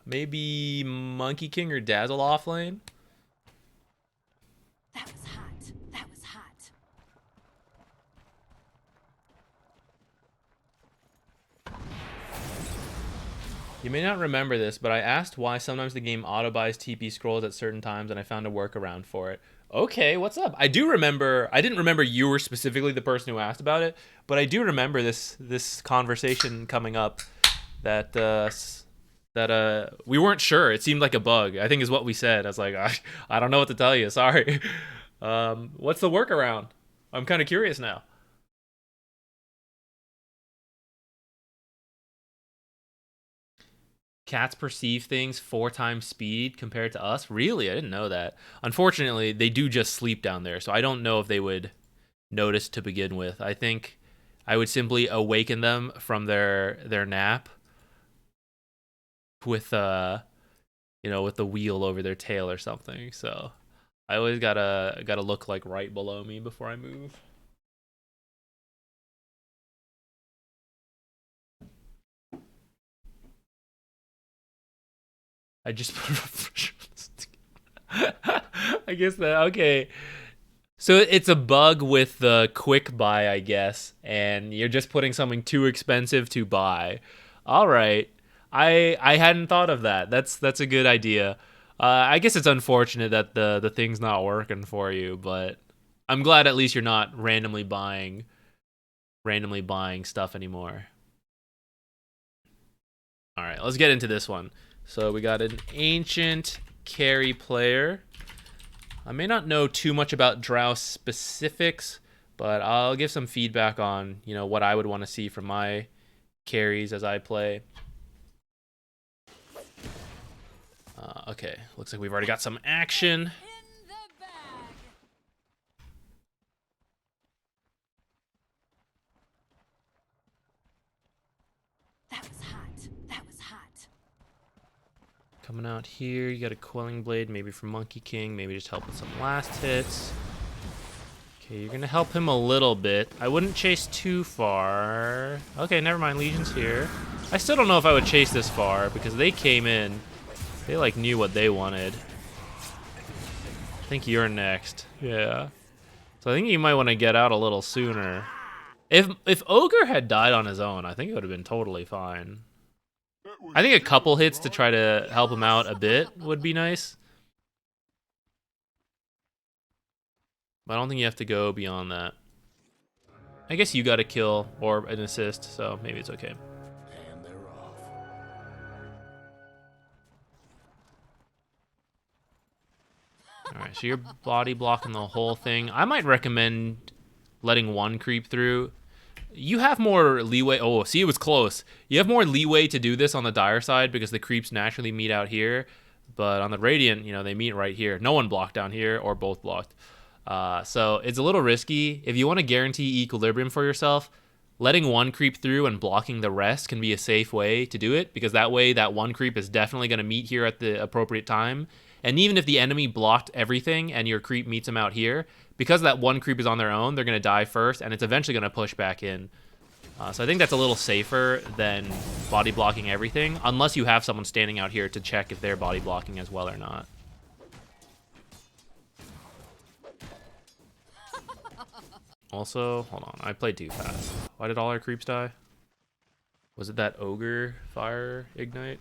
Maybe Monkey King or Dazzle off lane? That was hot. That was hot. You may not remember this, but I asked why sometimes the game auto-buys TP scrolls at certain times, and I found a workaround for it. Okay, what's up? I do remember, I didn't remember you were specifically the person who asked about it, but I do remember this conversation coming up that we weren't sure. It seemed like a bug, I think is what we said. I was like, I don't know what to tell you, sorry. What's the workaround? I'm kind of curious now. Cats perceive things 4 times speed compared to us? Really? I didn't know that. Unfortunately, they do just sleep down there, so I don't know if they would notice to begin with. I think I would simply awaken them from their nap with with the wheel over their tail or something. So I always gotta look like right below me before I move. I just put I guess that, okay. So it's a bug with the quick buy, I guess, and you're just putting something too expensive to buy. All right. I hadn't thought of that. That's a good idea. I guess it's unfortunate that the thing's not working for you, but I'm glad at least you're not randomly buying stuff anymore. All right, let's get into this one. So we got an ancient carry player. I may not know too much about Drow specifics, But I'll give some feedback on, you know, what I would want to see from my carries as I play. Okay, looks like we've already got some action. In the bag. That was hot. That was hot. Coming out here, you got a Quelling Blade, maybe from Monkey King, maybe just help with some last hits. Okay, you're gonna help him a little bit. I wouldn't chase too far. Okay, never mind, Legion's here. I still don't know if I would chase this far, because they came in. They, like, knew what they wanted. I think you're next. Yeah. So I think you might want to get out a little sooner. If Ogre had died on his own, I think it would have been totally fine. I think a couple hits to try to help him out a bit would be nice. But I don't think you have to go beyond that. I guess you got a kill or an assist, so maybe it's okay. And they're off. Alright, so you're body blocking the whole thing. I might recommend letting one creep through. You have more leeway. Oh, see, it was close. You have more leeway to do this on the Dire side because the creeps naturally meet out here. But on the Radiant, you know, they meet right here. No one blocked down here or both blocked. So it's a little risky. If you want to guarantee equilibrium for yourself, letting one creep through and blocking the rest can be a safe way to do it, because that way that one creep is definitely going to meet here at the appropriate time. And even if the enemy blocked everything and your creep meets them out here, because that one creep is on their own, they're going to die first, and it's eventually going to push back in. So I think that's a little safer than body blocking everything, unless you have someone standing out here to check if they're body blocking as well or not. Also, hold on, I played too fast. Why did all our creeps die? Was it that Ogre fire ignite?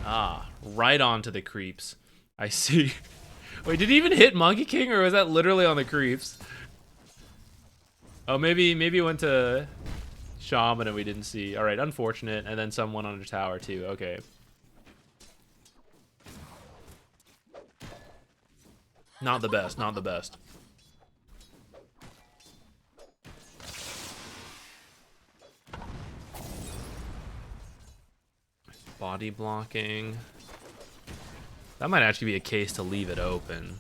Ah, right onto the creeps. I see. Wait, did he even hit Monkey King, or was that literally on the creeps? Oh, maybe it went to Shaman and we didn't see. All right, unfortunate. And then someone under tower too. Okay. Not the best, not the best. Body blocking. That might actually be a case to leave it open.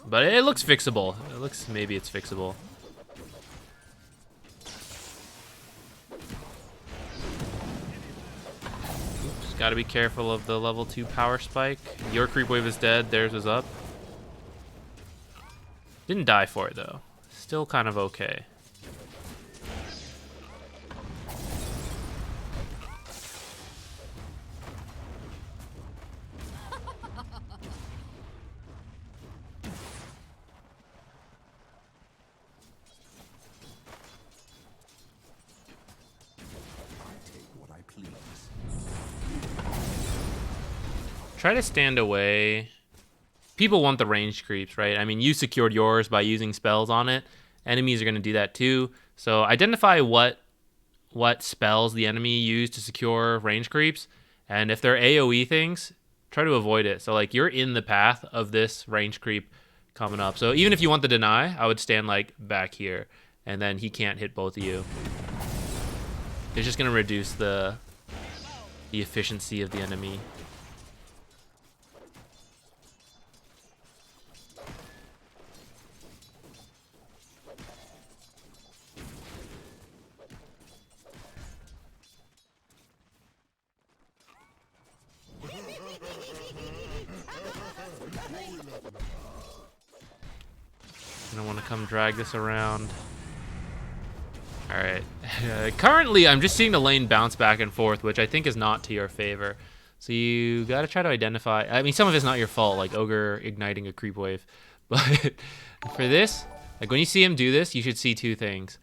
But it looks fixable. It looks, maybe it's fixable. Oops, gotta be careful of the level 2 power spike. Your creep wave is dead, theirs is up. Didn't die for it though. Still kind of okay. Try to stand away. People want the ranged creeps, right? I mean, you secured yours by using spells on it. Enemies are going to do that too. So identify what spells the enemy used to secure range creeps. And if they're AoE things, try to avoid it. So like you're in the path of this range creep coming up. So even if you want the deny, I would stand like back here. And then he can't hit both of you. It's just going to reduce the efficiency of the enemy. I don't want to come drag this around. Alright. Currently, I'm just seeing the lane bounce back and forth, which I think is not to your favor. So you gotta try to identify... I mean, some of it's not your fault, like Ogre igniting a creep wave. But for this, like when you see him do this, you should see two things.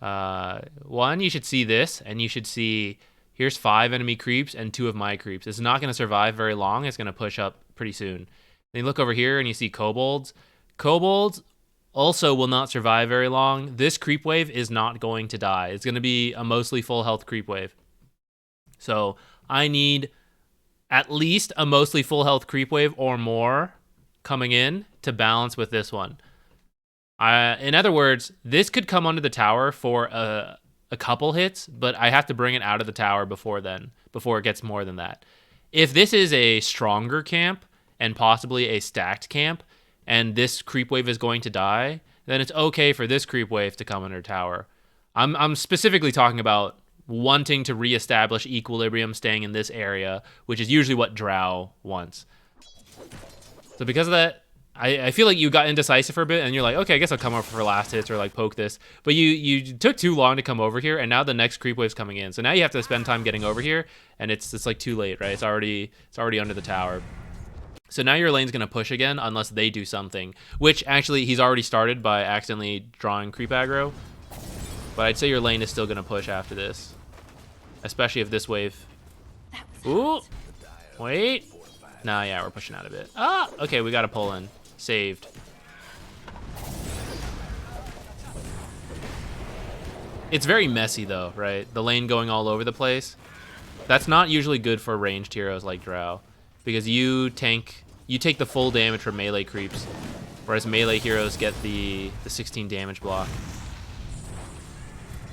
One, you should see this, and you should see... Here's 5 enemy creeps and 2 of my creeps. It's not going to survive very long. It's going to push up pretty soon. Then you look over here and you see kobolds. Kobolds also will not survive very long. This creep wave is not going to die. It's going to be a mostly full health creep wave. So I need at least a mostly full health creep wave or more coming in to balance with this one. In other words, this could come under the tower for a couple hits, but I have to bring it out of the tower before it gets more than that. If this is a stronger camp and possibly a stacked camp, and this creep wave is going to die, then it's okay for this creep wave to come under tower. I'm specifically talking about wanting to reestablish equilibrium, staying in this area, which is usually what Drow wants. So because of that, I feel like you got indecisive for a bit, and you're like, okay, I guess I'll come over for last hits or like poke this. But you took too long to come over here, and now the next creep wave's coming in. So now you have to spend time getting over here, and it's like too late, right? It's already under the tower. So now your lane's gonna push again unless they do something, which actually he's already started by accidentally drawing creep aggro. But I'd say your lane is still gonna push after this, especially if this wave. Ooh, wait. Nah, yeah, we're pushing out a bit. Ah, okay, we gotta pull in. Saved. It's very messy though, right? The lane going all over the place. That's not usually good for ranged heroes like Drow, because you take the full damage from melee creeps, whereas melee heroes get the 16 damage block.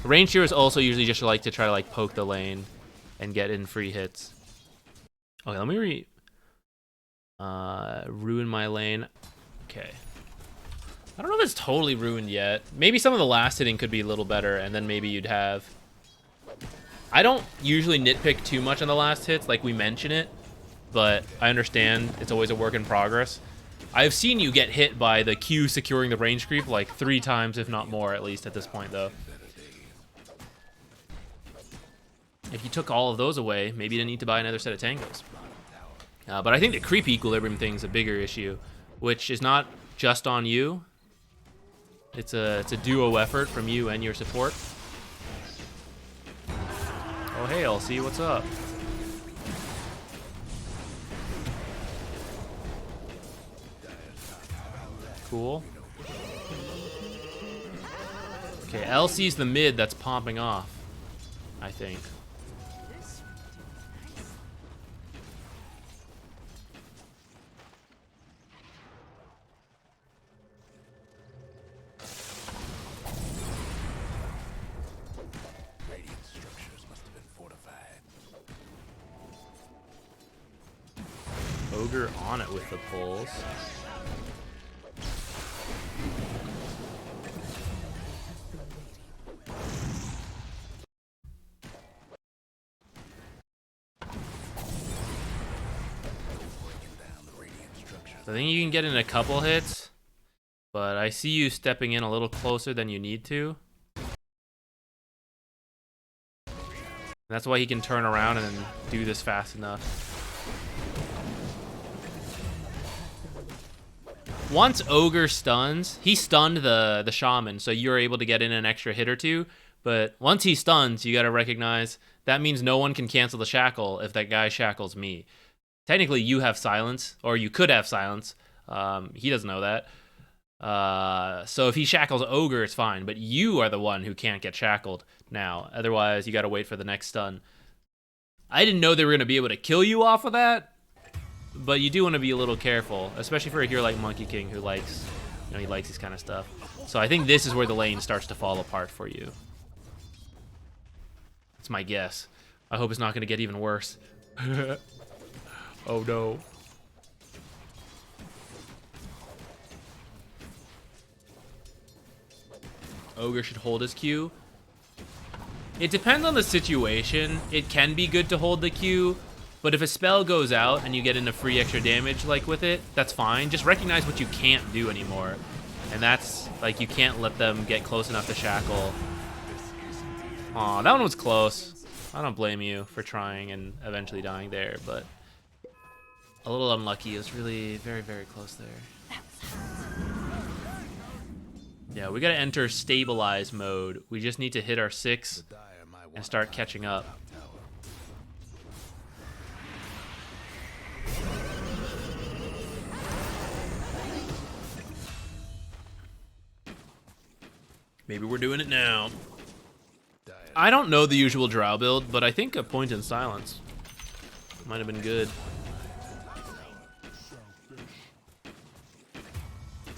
Ranged heroes also usually just like to try to like poke the lane and get in free hits. Okay, let me ruin my lane. Okay. I don't know if it's totally ruined yet. Maybe some of the last hitting could be a little better, and then maybe you'd have... I don't usually nitpick too much on the last hits, like we mention it, but I understand it's always a work in progress. I've seen you get hit by the Q securing the range creep like 3 times, if not more, at least at this point, though. If you took all of those away, maybe you didn't need to buy another set of tangos. But I think the creep equilibrium thing is a bigger issue, which is not just on you. It's a duo effort from you and your support. Oh hey, LC, what's up? Cool. Okay, LC's the mid that's popping off, I think. Ogre on it with the pulls. I think you can get in a couple hits, but I see you stepping in a little closer than you need to. That's why he can turn around and do this fast enough. Once Ogre stuns, he stunned the Shaman, so you're able to get in an extra hit or two. But once he stuns, you gotta recognize that means no one can cancel the shackle if that guy shackles me. Technically, you have silence, or you could have silence. He doesn't know that. So if he shackles Ogre, it's fine. But you are the one who can't get shackled now. Otherwise, you gotta wait for the next stun. I didn't know they were gonna be able to kill you off of that. But you do want to be a little careful, especially for a hero like Monkey King who likes, he likes this kind of stuff. So I think this is where the lane starts to fall apart for you. That's my guess. I hope it's not going to get even worse. Oh no. Ogre should hold his Q. It depends on the situation. It can be good to hold the Q. But if a spell goes out and you get into free extra damage like with it, that's fine. Just recognize what you can't do anymore. And that's, like, you can't let them get close enough to shackle. Aw, that one was close. I don't blame you for trying and eventually dying there, but a little unlucky. It was really very, very close there. Yeah, we gotta enter stabilize mode. We just need to hit our 6 and start catching up. Maybe we're doing it now. I don't know the usual Drow build, but I think a point in silence Might have been good.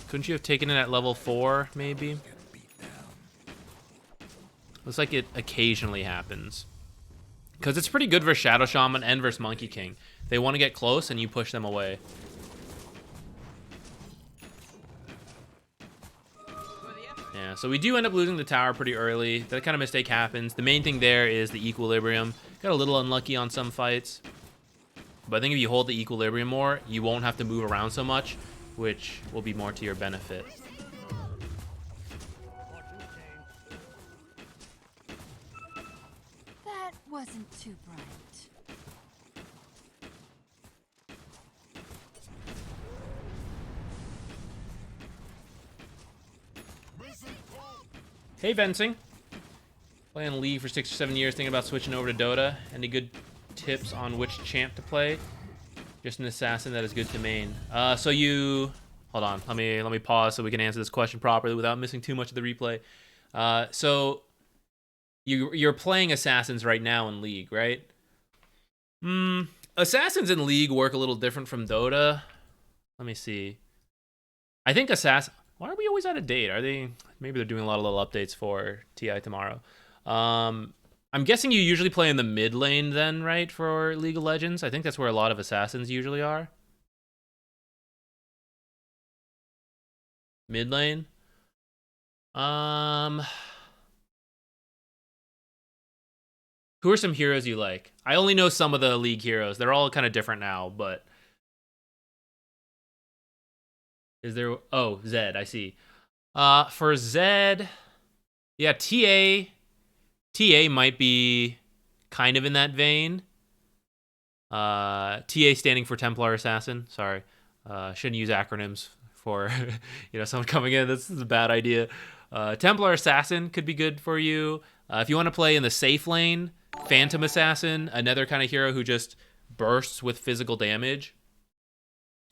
Couldn't you have taken it at level 4, maybe? Looks like it occasionally happens. Because it's pretty good versus Shadow Shaman and versus Monkey King. They want to get close and you push them away. Yeah, so we do end up losing the tower pretty early. That kind of mistake happens. The main thing there is the equilibrium. Got a little unlucky on some fights. But I think if you hold the equilibrium more, you won't have to move around so much, which will be more to your benefit. That wasn't too bright. Hey, Vensing. Playing League for 6 or 7 years, thinking about switching over to Dota. Any good tips on which champ to play? Just an assassin that is good to main. So you... Hold on, let me pause so we can answer this question properly without missing too much of the replay. So you're playing assassins right now in League, right? Assassins in League work a little different from Dota. Let me see. I think why are we always out of date? Are they? Maybe they're doing a lot of little updates for TI tomorrow. I'm guessing you usually play in the mid lane then, right, for League of Legends? I think that's where a lot of assassins usually are. Mid lane. Who are some heroes you like? I only know some of the League heroes. They're all kind of different now, but... Is there... Oh, Zed, I see. For Zed... Yeah, TA might be kind of in that vein. TA standing for Templar Assassin. Sorry. Shouldn't use acronyms for, someone coming in. This is a bad idea. Templar Assassin could be good for you. If you want to play in the safe lane, Phantom Assassin, another kind of hero who just bursts with physical damage.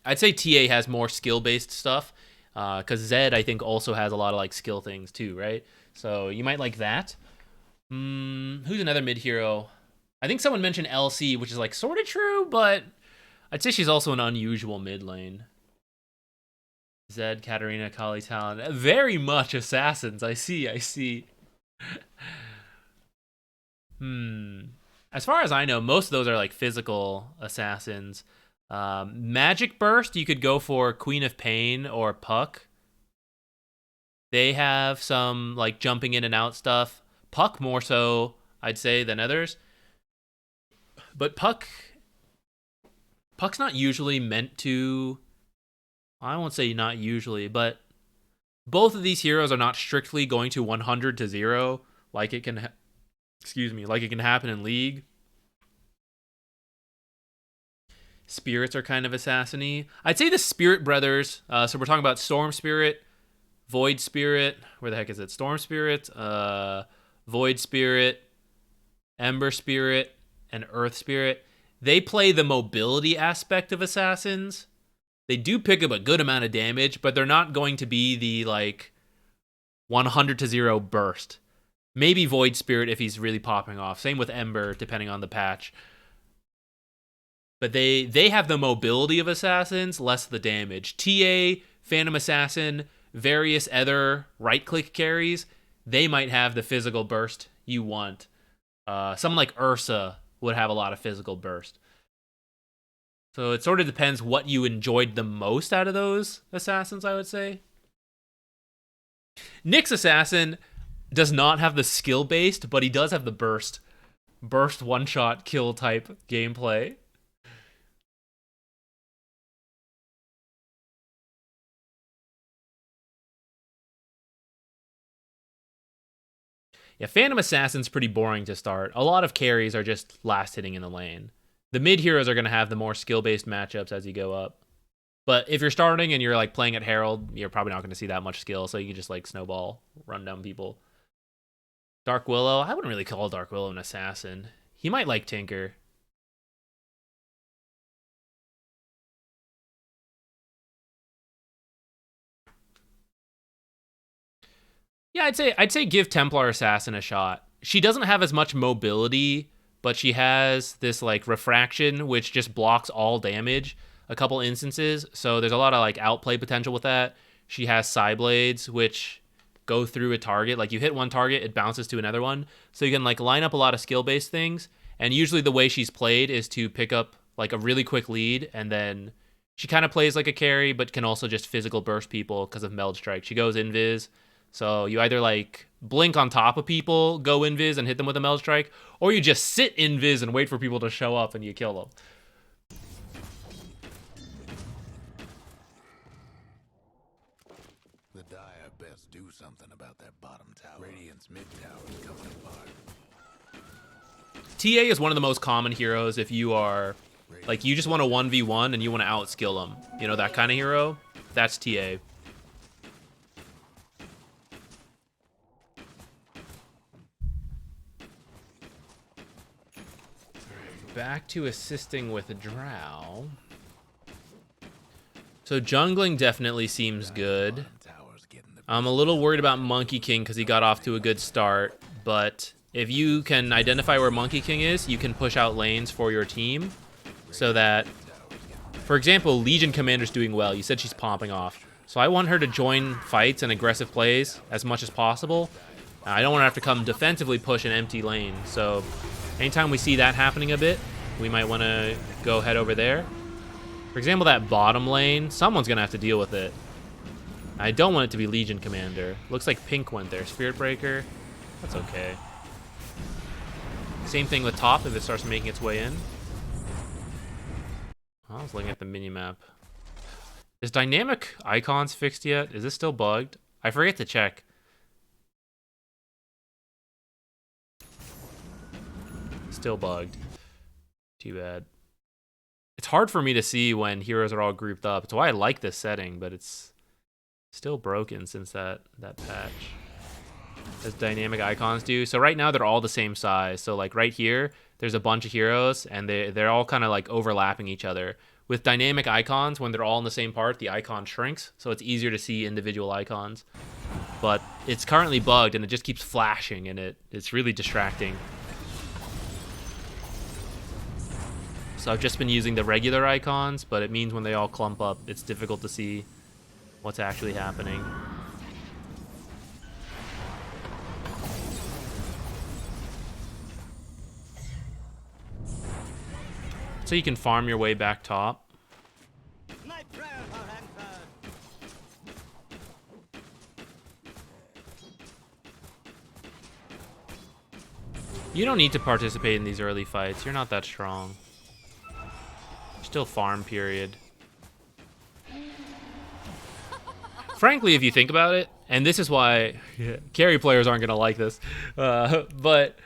I'd say TA has more skill-based stuff, because Zed, I think, also has a lot of like skill things too, right? So you might like that. Who's another mid hero? I think someone mentioned LC, which is like sort of true, but I'd say she's also an unusual mid lane. Zed, Katarina, Kali, Talon, very much assassins. I see. As far as I know, most of those are like physical assassins. Magic Burst, you could go for Queen of Pain or Puck. They have some like jumping in and out stuff. Puck more so, I'd say, than others. But Puck's not usually meant to... I won't say not usually, but both of these heroes are not strictly going to 100 to 0 like it can happen in League. Spirits are kind of assassiny. I'd say the Spirit Brothers, so we're talking about Storm Spirit, Void Spirit, where the heck is it? Storm Spirit, Void Spirit, Ember Spirit, and Earth Spirit. They play the mobility aspect of assassins. They do pick up a good amount of damage, but they're not going to be the like 100 to 0 burst. Maybe Void Spirit if he's really popping off. Same with Ember, depending on the patch. But they have the mobility of assassins, less the damage. TA, Phantom Assassin, various other right-click carries, they might have the physical burst you want. Someone like Ursa would have a lot of physical burst. So it sort of depends what you enjoyed the most out of those assassins, I would say. Nyx Assassin does not have the skill-based, but he does have the burst one-shot kill type gameplay. Yeah, Phantom Assassin's pretty boring to start. A lot of carries are just last hitting in the lane. The mid heroes are going to have the more skill-based matchups as you go up. But if you're starting and you're like playing at Herald, you're probably not going to see that much skill, so you can just like snowball, run down people. Dark Willow, I wouldn't really call Dark Willow an assassin. He might like Tinker. Yeah, I'd say give Templar Assassin a shot. She doesn't have as much mobility, but she has this like refraction which just blocks all damage a couple instances. So there's a lot of like outplay potential with that. She has Psy Blades, which go through a target. Like you hit one target, it bounces to another one. So you can like line up a lot of skill-based things. And usually the way she's played is to pick up like a really quick lead, and then she kind of plays like a carry, but can also just physical burst people because of Meld Strike. She goes invis. So you either like blink on top of people, go invis and hit them with a Meld Strike, or you just sit invis and wait for people to show up and you kill them. The Dire best do something about that bottom tower. Radiant's mid tower is coming apart. TA is one of the most common heroes if you are, like, you just want to 1v1 and you want to outskill them. You know, that kind of hero? That's TA. Back to assisting with Drow. So jungling definitely seems good. I'm a little worried about Monkey King because he got off to a good start, but if you can identify where Monkey King is, you can push out lanes for your team so that, for example, Legion Commander's doing well. You said she's popping off. So I want her to join fights and aggressive plays as much as possible. I don't want to have to come defensively push an empty lane. So anytime we see that happening a bit, we might want to go head over there. For example, that bottom lane, someone's going to have to deal with it. I don't want it to be Legion Commander. Looks like Pink went there. Spirit Breaker, that's okay. Same thing with top if it starts making its way in. I was looking at the minimap. Is dynamic icons fixed yet? Is this still bugged? I forget to check. Still bugged. Too bad. It's hard for me to see when heroes are all grouped up. It's why I like this setting, but it's still broken since that patch. As dynamic icons do. So right now they're all the same size. So like right here, there's a bunch of heroes and they're all kind of like overlapping each other. With dynamic icons, when they're all in the same part, the icon shrinks, so it's easier to see individual icons. But it's currently bugged and it just keeps flashing and it's really distracting. So I've just been using the regular icons, but it means when they all clump up, it's difficult to see what's actually happening. So you can farm your way back top. You don't need to participate in these early fights. You're not that strong. Still farm period. Frankly, if you think about it, and this is why carry players aren't going to like this, but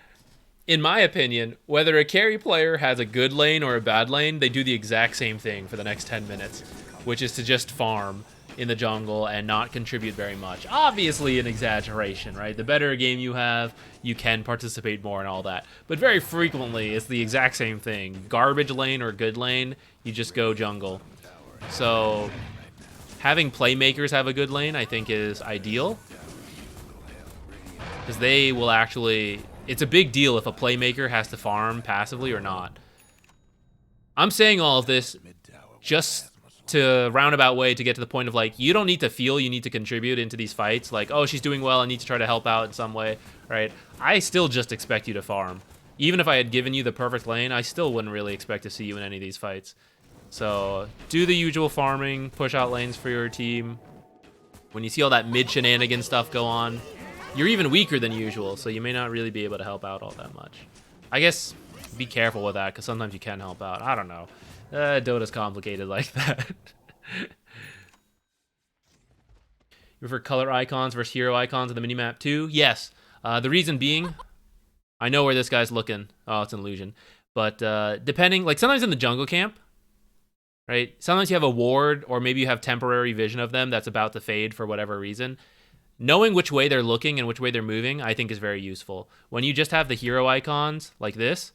in my opinion, whether a carry player has a good lane or a bad lane, they do the exact same thing for the next 10 minutes, which is to just farm in the jungle and not contribute very much. Obviously an exaggeration, right? The better a game you have, you can participate more and all that. But very frequently, it's the exact same thing. Garbage lane or good lane, you just go jungle. So having playmakers have a good lane, I think, is ideal. Because they will actually... It's a big deal if a playmaker has to farm passively or not. I'm saying all of this just to roundabout way to get to the point of, like, you don't need to feel you need to contribute into these fights. Like, oh, she's doing well, I need to try to help out in some way, right? I still just expect you to farm. Even if I had given you the perfect lane, I still wouldn't really expect to see you in any of these fights. So do the usual farming, push out lanes for your team. When you see all that mid shenanigan stuff go on, you're even weaker than usual, so you may not really be able to help out all that much. I guess be careful with that, because sometimes you can help out. I don't know. Dota's complicated like that. You prefer color icons versus hero icons in the minimap too? Yes. The reason being, I know where this guy's looking. Oh, it's an illusion. But depending, like sometimes in the jungle camp, right? Sometimes you have a ward, or maybe you have temporary vision of them that's about to fade for whatever reason. Knowing which way they're looking and which way they're moving, I think is very useful. When you just have the hero icons like this,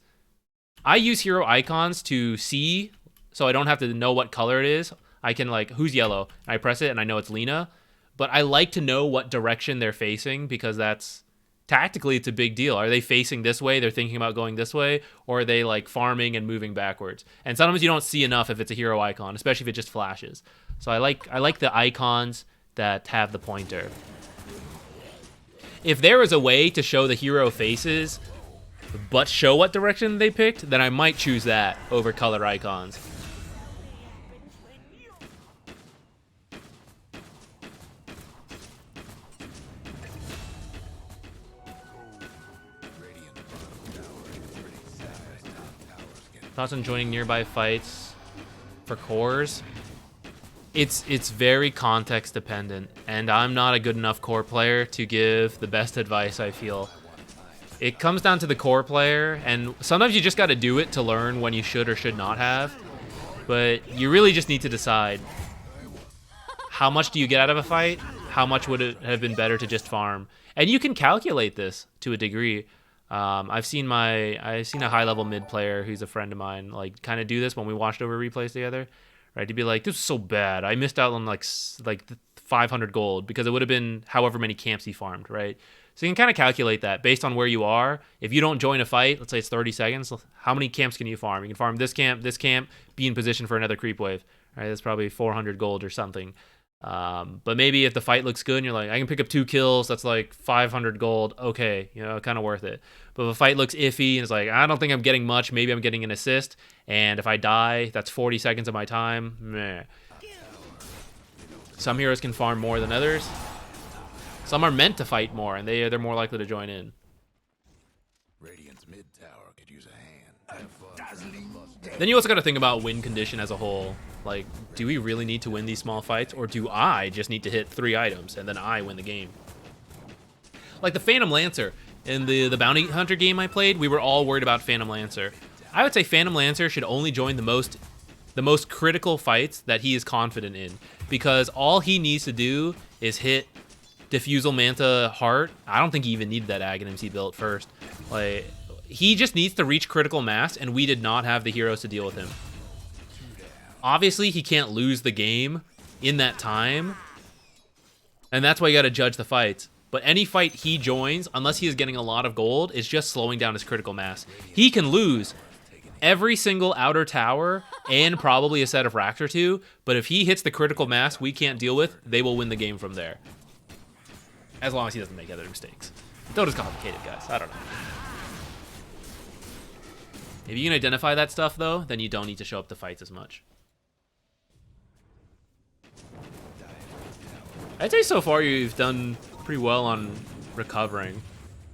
I use hero icons to see, so I don't have to know what color it is. I can, like, who's yellow? I press it and I know it's Lina. But I like to know what direction they're facing, because that's tactically it's a big deal. Are they facing this way? They're thinking about going this way, or are they like farming and moving backwards? And sometimes you don't see enough if it's a hero icon, especially if it just flashes. So I like the icons that have the pointer. If there was a way to show the hero faces, but show what direction they picked, then I might choose that over color icons. Thoughts on joining nearby fights for cores? It's very context dependent, and I'm not a good enough core player to give the best advice, I feel. It comes down to the core player, and sometimes you just got to do it to learn when you should or should not have. But you really just need to decide, how much do you get out of a fight? How much would it have been better to just farm? And you can calculate this to a degree. I've seen a high level mid player who's a friend of mine like kind of do this when we watched over replays together, right? To be like, this was so bad. I missed out on like 500 gold because it would have been however many camps he farmed, right? So you can kind of calculate that based on where you are. If you don't join a fight, let's say it's 30 seconds, how many camps can you farm? You can farm this camp, be in position for another creep wave, right? That's probably 400 gold or something. But maybe if the fight looks good and you're like, I can pick up 2 kills, that's like 500 gold, okay, kind of worth it. But if a fight looks iffy and it's like, I don't think I'm getting much, maybe I'm getting an assist, and if I die, that's 40 seconds of my time, meh. Some heroes can farm more than others. Some are meant to fight more, and they're more likely to join in. Radiant's mid tower could use a hand. Have fun. Then you also got to think about win condition as a whole. Like, do we really need to win these small fights, or do I just need to hit 3 items and then I win the game? Like the Phantom Lancer in the Bounty Hunter game I played, we were all worried about Phantom Lancer. I would say Phantom Lancer should only join the most critical fights that he is confident in, because all he needs to do is hit Diffusal Manta Heart. I don't think he even needed that Aghanims he built first. Like, he just needs to reach critical mass, and we did not have the heroes to deal with him. Obviously, he can't lose the game in that time, and that's why you got to judge the fights. But any fight he joins, unless he is getting a lot of gold, is just slowing down his critical mass. He can lose every single outer tower and probably a set of racks or 2, but if he hits the critical mass we can't deal with, they will win the game from there. As long as he doesn't make other mistakes. Dota's complicated, guys. I don't know. If you can identify that stuff, though, then you don't need to show up to fights as much. I'd say so far you've done pretty well on recovering.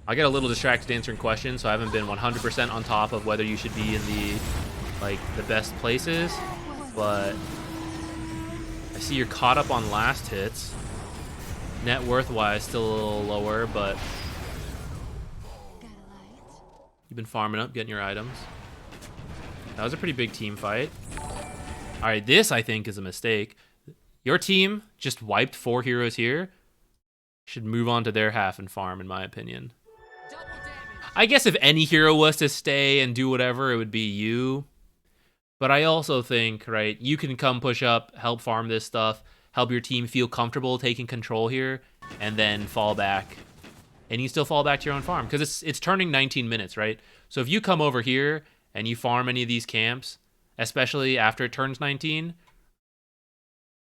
I get a little distracted answering questions, so I haven't been 100% on top of whether you should be in the best places, but I see you're caught up on last hits. Net worth wise, still a little lower, but you've been farming up, getting your items. That was a pretty big team fight. All right, this I think is a mistake. Your team just wiped 4 heroes here. Should move on to their half and farm, in my opinion. I guess if any hero was to stay and do whatever, it would be you. But I also think, right, you can come push up, help farm this stuff, help your team feel comfortable taking control here, and then fall back. And you still fall back to your own farm, because it's turning 19 minutes, right? So if you come over here and you farm any of these camps, especially after it turns 19,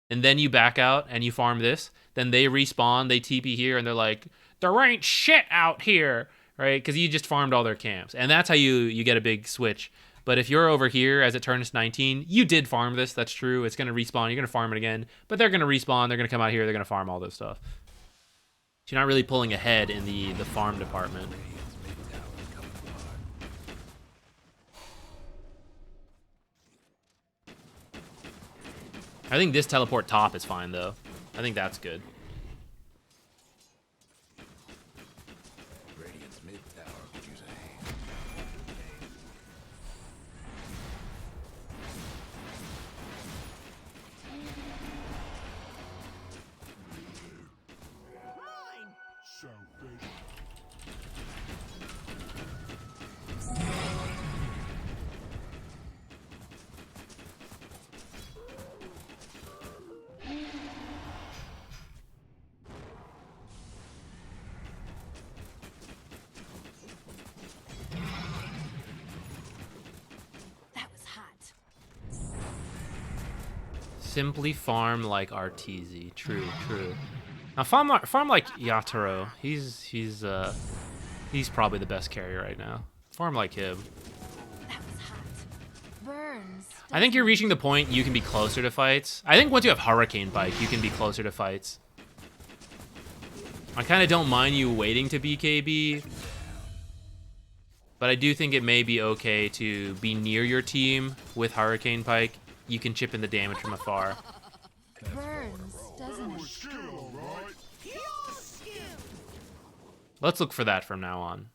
and then you back out and you farm this, then they respawn, they TP here, and they're like, there ain't shit out here, right? Because you just farmed all their camps. And that's how you get a big switch. But if you're over here as it turns 19, you did farm this, that's true. It's going to respawn, you're going to farm it again. But they're going to respawn, they're going to come out here, they're going to farm all this stuff. So you're not really pulling ahead in the farm department. I think this teleport top is fine, though. I think that's good. Radiant's mid tower could use a hand. Simply farm like Arteezy. True, true. Now farm like Yatoro. He's probably the best carry right now. Farm like him. That was hot. Burns. I think you're reaching the point you can be closer to fights. I think once you have Hurricane Bike, you can be closer to fights. I kind of don't mind you waiting to BKB, but I do think it may be okay to be near your team with Hurricane Pike. You can chip in the damage from afar. Burns, doesn't it? Let's look for that from now on.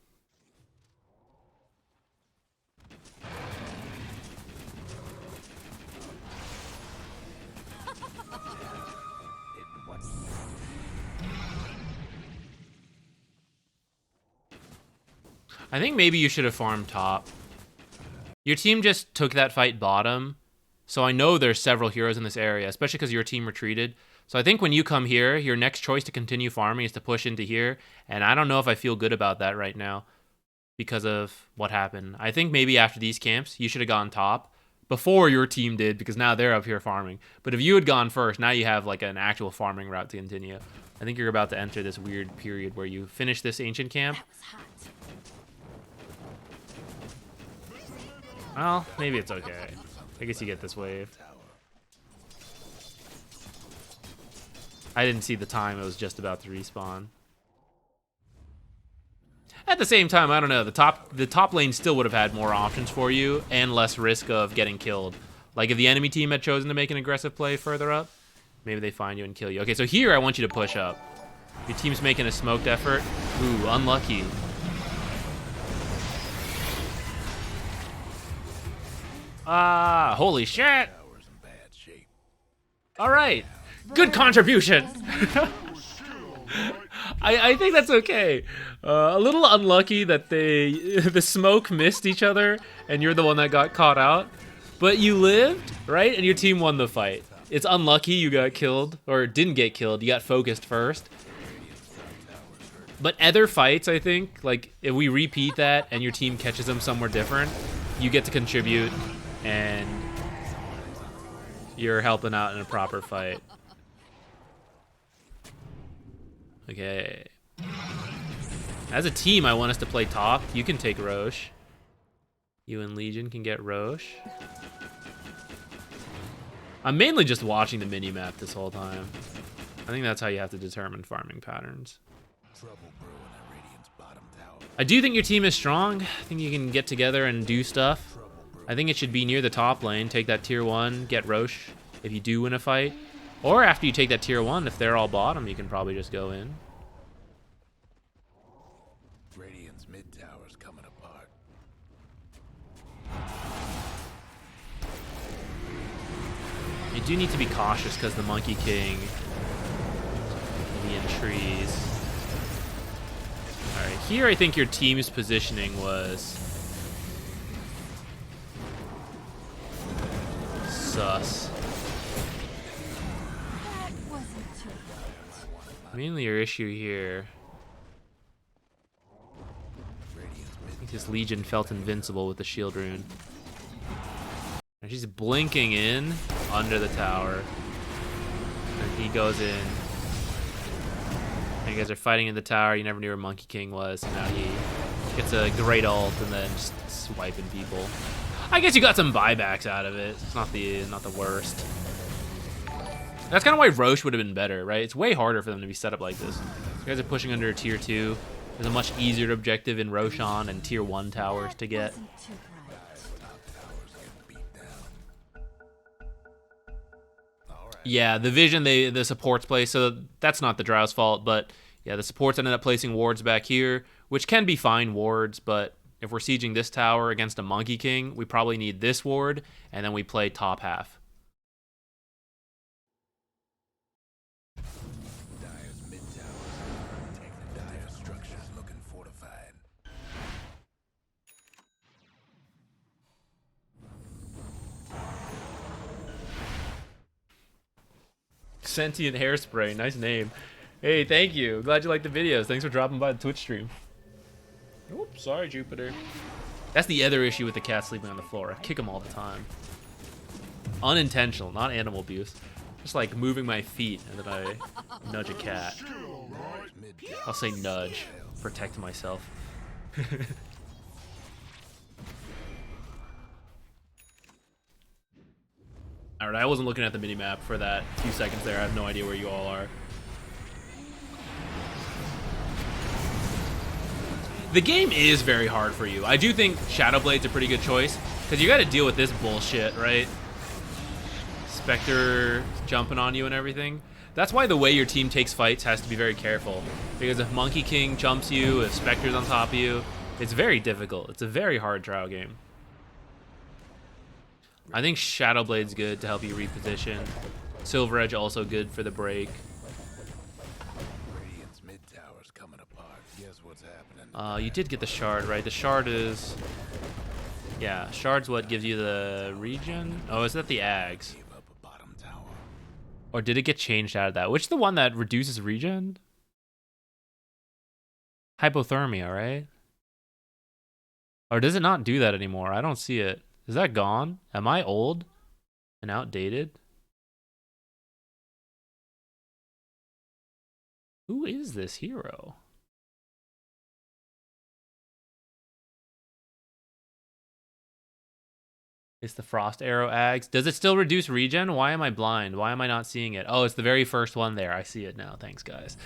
I think maybe you should have farmed top. Your team just took that fight bottom, so I know there's several heroes in this area, especially because your team retreated. So I think when you come here, your next choice to continue farming is to push into here, and I don't know if I feel good about that right now because of what happened. I think maybe after these camps, you should have gone top before your team did, because now they're up here farming. But if you had gone first, now you have like an actual farming route to continue. I think you're about to enter this weird period where you finish this ancient camp. That was hot. Well, maybe it's okay. I guess you get this wave. I didn't see the time. It was just about to respawn. At the same time, I don't know. The top lane still would have had more options for you and less risk of getting killed. Like if the enemy team had chosen to make an aggressive play further up, maybe they find you and kill you. Okay, so here I want you to push up. Your team's making a smoked effort. Ooh, unlucky. Ah, holy shit! All right, good contribution. I think that's okay. A little unlucky that the smoke missed each other and you're the one that got caught out, but you lived, right? And your team won the fight. It's unlucky you got killed or didn't get killed. You got focused first. But other fights, I think, like if we repeat that and your team catches them somewhere different, you get to contribute. And you're helping out in a proper fight. Okay. As a team, I want us to play top. You can take Roche. You and Legion can get Roche. I'm mainly just watching the mini-map this whole time. I think that's how you have to determine farming patterns. I do think your team is strong. I think you can get together and do stuff. I think it should be near the top lane. Take that tier 1, get Roche if you do win a fight. Or after you take that tier 1, if they're all bottom, you can probably just go in. Radiant's mid tower's coming apart. You do need to be cautious because the Monkey King can be in trees. Alright, here I think your team's positioning was sus. That wasn't too bad. Mainly your issue here. I think this Legion felt invincible with the shield rune. And she's blinking in under the tower. And he goes in. And you guys are fighting in the tower. You never knew where Monkey King was. And now he gets a great ult and then just swiping people. I guess you got some buybacks out of it. It's not the worst. That's kind of why Roche would have been better, right? It's way harder for them to be set up like this. You guys are pushing under tier 2. There's a much easier objective in Roshan and tier 1 towers to get. Wasn't too bright. Yeah, the vision the supports play, so that's not the Drow's fault, but yeah, the supports ended up placing wards back here, which can be fine wards, but if we're sieging this tower against a Monkey King, we probably need this ward, and then we play top half. Dire's mid tower. Take the Dire structures looking fortified. Sentient Hairspray, nice name. Hey, thank you. Glad you liked the videos. Thanks for dropping by the Twitch stream. Oops, sorry, Jupiter. That's the other issue with the cat sleeping on the floor. I kick him all the time. Unintentional, not animal abuse. Just like moving my feet and then I nudge a cat. I'll say nudge. Protect myself. Alright, I wasn't looking at the minimap for that few seconds there. I have no idea where you all are. The game is very hard for you. I do think Shadowblade's a pretty good choice, because you gotta deal with this bullshit, right? Spectre jumping on you and everything. That's why the way your team takes fights has to be very careful. Because if Monkey King jumps you, if Spectre's on top of you, it's very difficult. It's a very hard trial game. I think Shadowblade's good to help you reposition. Silver Edge also good for the break. Radiant's mid tower's coming apart. Guess what's happening? You did get the shard, right? The shard is... Yeah, shard's what gives you the regen? Oh, is that the Ags? Gave up a bottom tower. Or did it get changed out of that? Which is the one that reduces regen? Hypothermia, right? Or does it not do that anymore? I don't see it. Is that gone? Am I old and outdated? Who is this hero? It's the Frost Arrow Ags. Does it still reduce regen? Why am I blind? Why am I not seeing it? Oh, it's the very first one there. I see it now. Thanks, guys.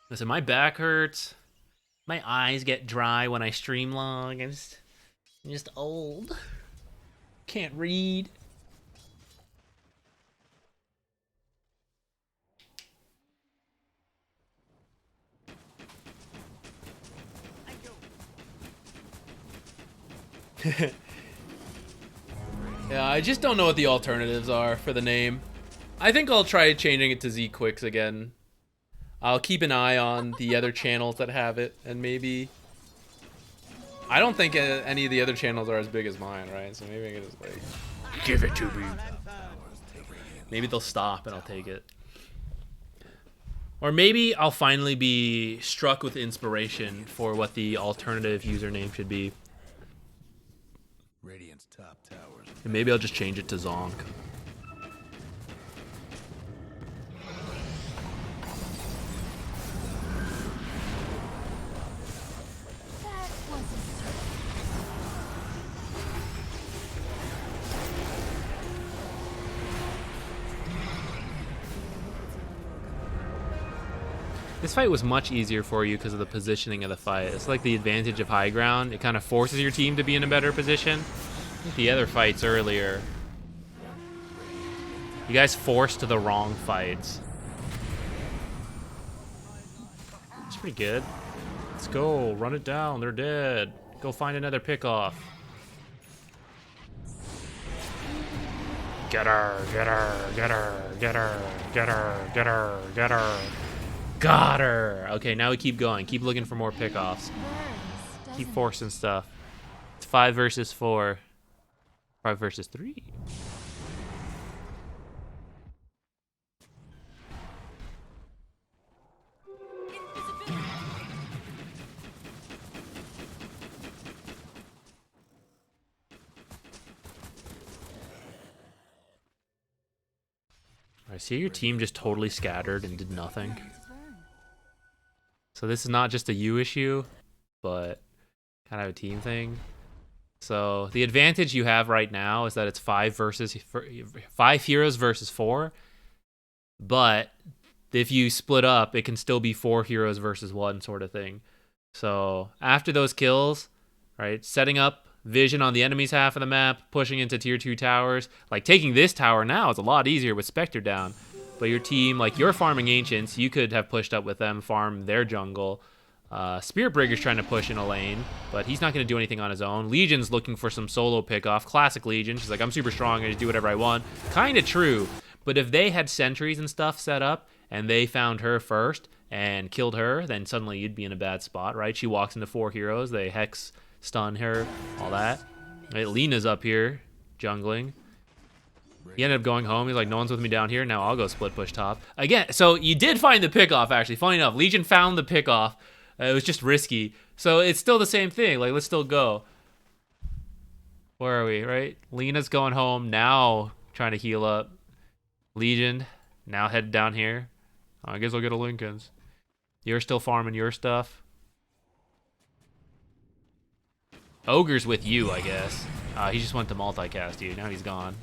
Listen, my back hurts. My eyes get dry when I stream log. I'm just old. Can't read. Yeah, I just don't know what the alternatives are for the name. I think I'll try changing it to Z Quicks again. I'll keep an eye on the other channels that have it, and maybe... I don't think any of the other channels are as big as mine, right? So maybe I can just, like, give it to me. Maybe they'll stop and I'll take it. Or maybe I'll finally be struck with inspiration for what the alternative username should be. Radiant's top towers. And maybe I'll just change it to Zonk. That wasn't This fight was much easier for you because of the positioning of the fight. It's like the advantage of high ground. It kind of forces your team to be in a better position. I think the other fights earlier, you guys forced to the wrong fights. It's pretty good. Let's go. Run it down. They're dead. Go find another pickoff. Get her. Get her. Get her. Get her. Get her. Get her. Get her. Got her. Okay, now we keep going. Keep looking for more pickoffs. Keep forcing stuff. It's 5 versus 4. 5 versus 3. I see your team just totally scattered and did nothing. So this is not just a you issue, but kind of a team thing. So the advantage you have right now is that it's 5 heroes versus 4. But if you split up, it can still be 4 heroes versus 1 sort of thing. So after those kills, right, setting up vision on the enemy's half of the map, pushing into tier 2 towers. Like taking this tower now is a lot easier with Spectre down. But your team, like you're farming Ancients, you could have pushed up with them, farm their jungle. Spiritbreaker's trying to push in a lane, but he's not going to do anything on his own. Legion's looking for some solo pickoff. Classic Legion. She's like, I'm super strong. I just do whatever I want. Kind of true. But if they had sentries and stuff set up, and they found her first and killed her, then suddenly you'd be in a bad spot, right? She walks into 4 heroes. They hex, stun her, all that. Right, Lena's up here, jungling. He ended up going home. He's like, no one's with me down here. Now I'll go split push top. Again, so you did find the pickoff, actually. Funny enough, Legion found the pickoff. It was just risky. So it's still the same thing. Like, let's still go. Where are we, right? Lena's going home now, trying to heal up. Legion, now headed down here. I guess I'll get a Lincoln's. You're still farming your stuff. Ogre's with you, I guess. He just went to multicast you. Now he's gone.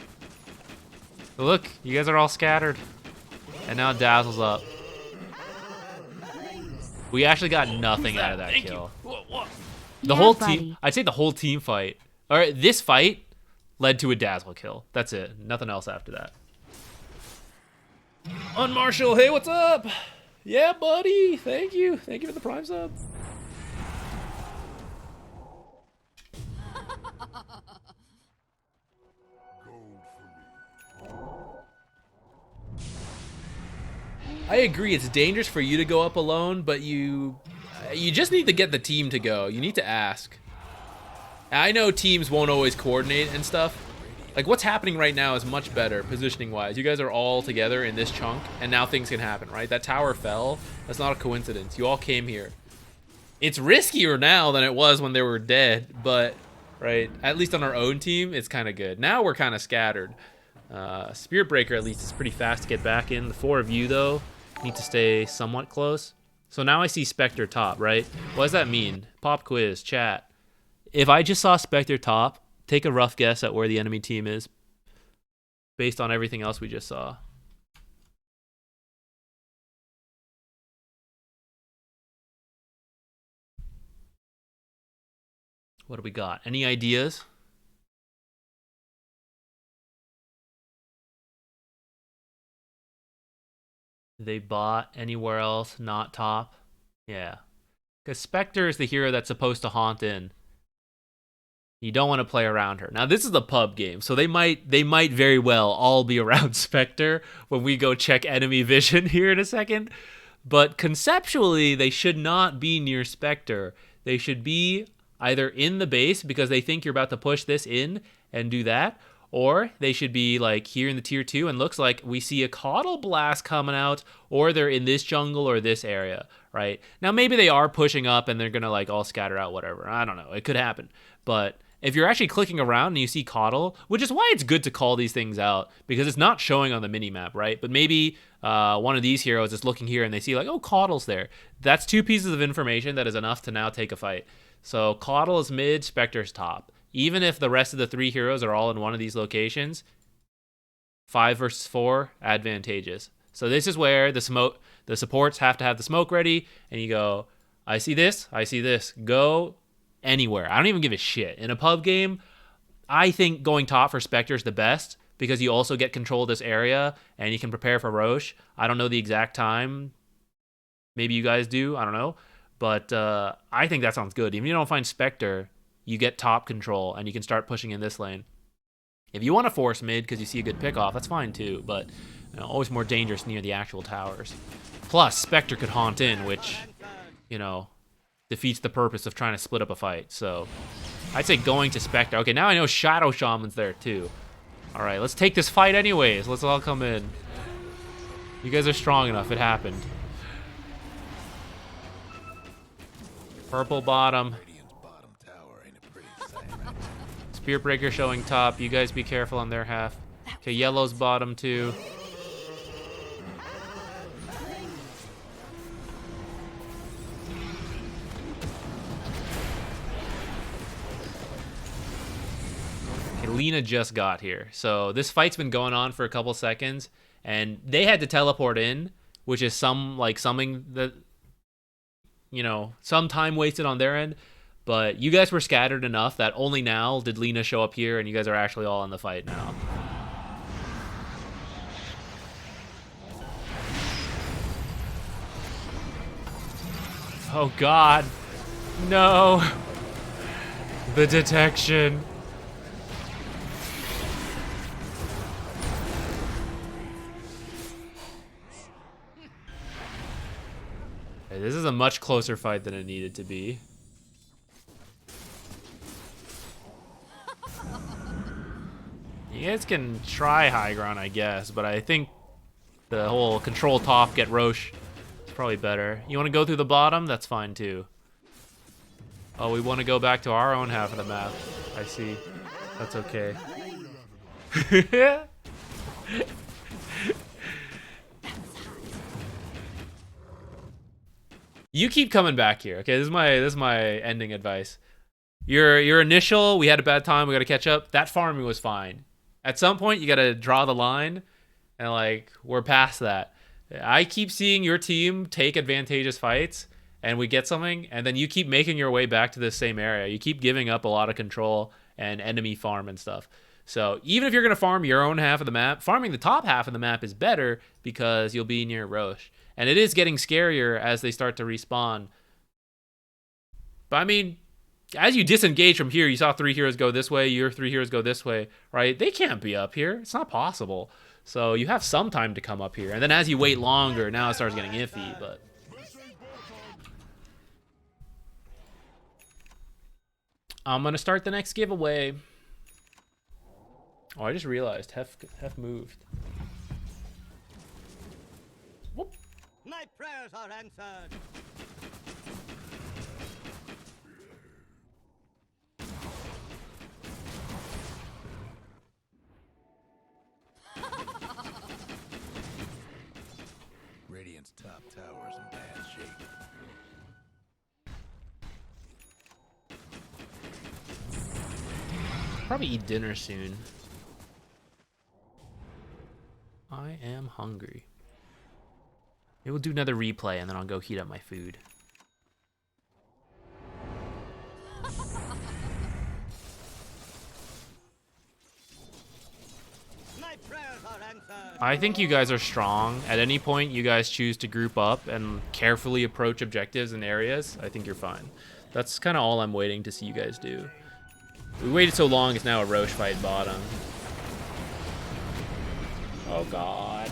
But look, you guys are all scattered. And now Dazzle's up. We actually got nothing out of that kill. The whole team, I'd say the whole team fight. All right, this fight led to a Dazzle kill. That's it. Nothing else after that. Unmarshall, hey, what's up? Yeah, buddy. Thank you. Thank you for the Prime sub. I agree. It's dangerous for you to go up alone, but you just need to get the team to go. You need to ask. I know teams won't always coordinate and stuff. Like, what's happening right now is much better positioning-wise. You guys are all together in this chunk, and now things can happen, right? That tower fell. That's not a coincidence. You all came here. It's riskier now than it was when they were dead, but, right, at least on our own team, it's kind of good. Now we're kind of scattered. Spirit Breaker, at least, is pretty fast to get back in. The 4 of you, though, need to stay somewhat close. So now I see Spectre top, right? What does that mean? Pop quiz, chat. If I just saw Spectre top, take a rough guess at where the enemy team is based on everything else we just saw. What do we got? Any ideas? They bought anywhere else, not top. Yeah. Because Spectre is the hero that's supposed to haunt in. You don't want to play around her. Now, this is a pub game, so they might very well all be around Spectre when we go check enemy vision here in a second. But conceptually, they should not be near Spectre. They should be either in the base because they think you're about to push this in and do that, or they should be like here in the tier 2 and looks like we see a Caudal Blast coming out, or they're in this jungle or this area, right? Now, maybe they are pushing up and they're going to like all scatter out, whatever. I don't know. It could happen. But if you're actually clicking around and you see Caudal, which is why it's good to call these things out, because it's not showing on the minimap, right? But maybe one of these heroes is looking here and they see like, oh, Caudal's there. That's 2 pieces of information that is enough to now take a fight. So Caudal is mid, Spectre's top. Even if the rest of the 3 heroes are all in one of these locations, 5 versus 4, advantageous. So this is where the supports have to have the smoke ready, and you go, I see this, go anywhere. I don't even give a shit. In a pub game, I think going top for Spectre is the best because you also get control of this area and you can prepare for Roche. I don't know the exact time. Maybe you guys do. I don't know. But I think that sounds good. Even if you don't find Spectre, you get top control and you can start pushing in this lane. If you want to force mid because you see a good pickoff, that's fine too. But you know, always more dangerous near the actual towers. Plus, Spectre could haunt in, which, you know, defeats the purpose of trying to split up a fight. So I'd say going to Spectre. Okay, now I know Shadow Shaman's there too. All right, let's take this fight anyways. Let's all come in. You guys are strong enough. It happened. Purple bottom. Spirit Breaker showing top. You guys be careful on their half. Okay, yellow's bottom too. Okay, Lena just got here. So this fight's been going on for a couple seconds, and they had to teleport in, which is something that, you know, some time wasted on their end. But you guys were scattered enough that only now did Lena show up here, and you guys are actually all in the fight now. Oh God, no. The detection. Hey, this is a much closer fight than it needed to be. You guys can try high ground, I guess, but I think the whole control top, get Roche is probably better. You want to go through the bottom? That's fine too. Oh, we want to go back to our own half of the map. I see. That's okay. You keep coming back here. Okay, this is my ending advice. Your initial, we had a bad time, we got to catch up. That farming was fine. At some point, you got to draw the line, and like we're past that. I keep seeing your team take advantageous fights, and we get something, and then you keep making your way back to this same area. You keep giving up a lot of control and enemy farm and stuff. So even if you're gonna farm your own half of the map, farming the top half of the map is better because you'll be near Roche, and it is getting scarier as they start to respawn. But I mean, as you disengage from here, you saw 3 heroes go this way, your 3 heroes go this way, right? They can't be up here. It's not possible. So you have some time to come up here. And then as you wait longer, now it starts getting iffy, but... I'm going to start the next giveaway. Oh, I just realized Hef moved. Whoop. My prayers are answered. Radiant's top tower's in bad shape. Probably eat dinner soon. I am hungry. Maybe we'll do another replay and then I'll go heat up my food. My prayers are answered. I think you guys are strong. At any point you guys choose to group up and carefully approach objectives and areas, I think you're fine. That's kind of all I'm waiting to see you guys do. We waited so long, it's now a Roche fight bottom. Oh god.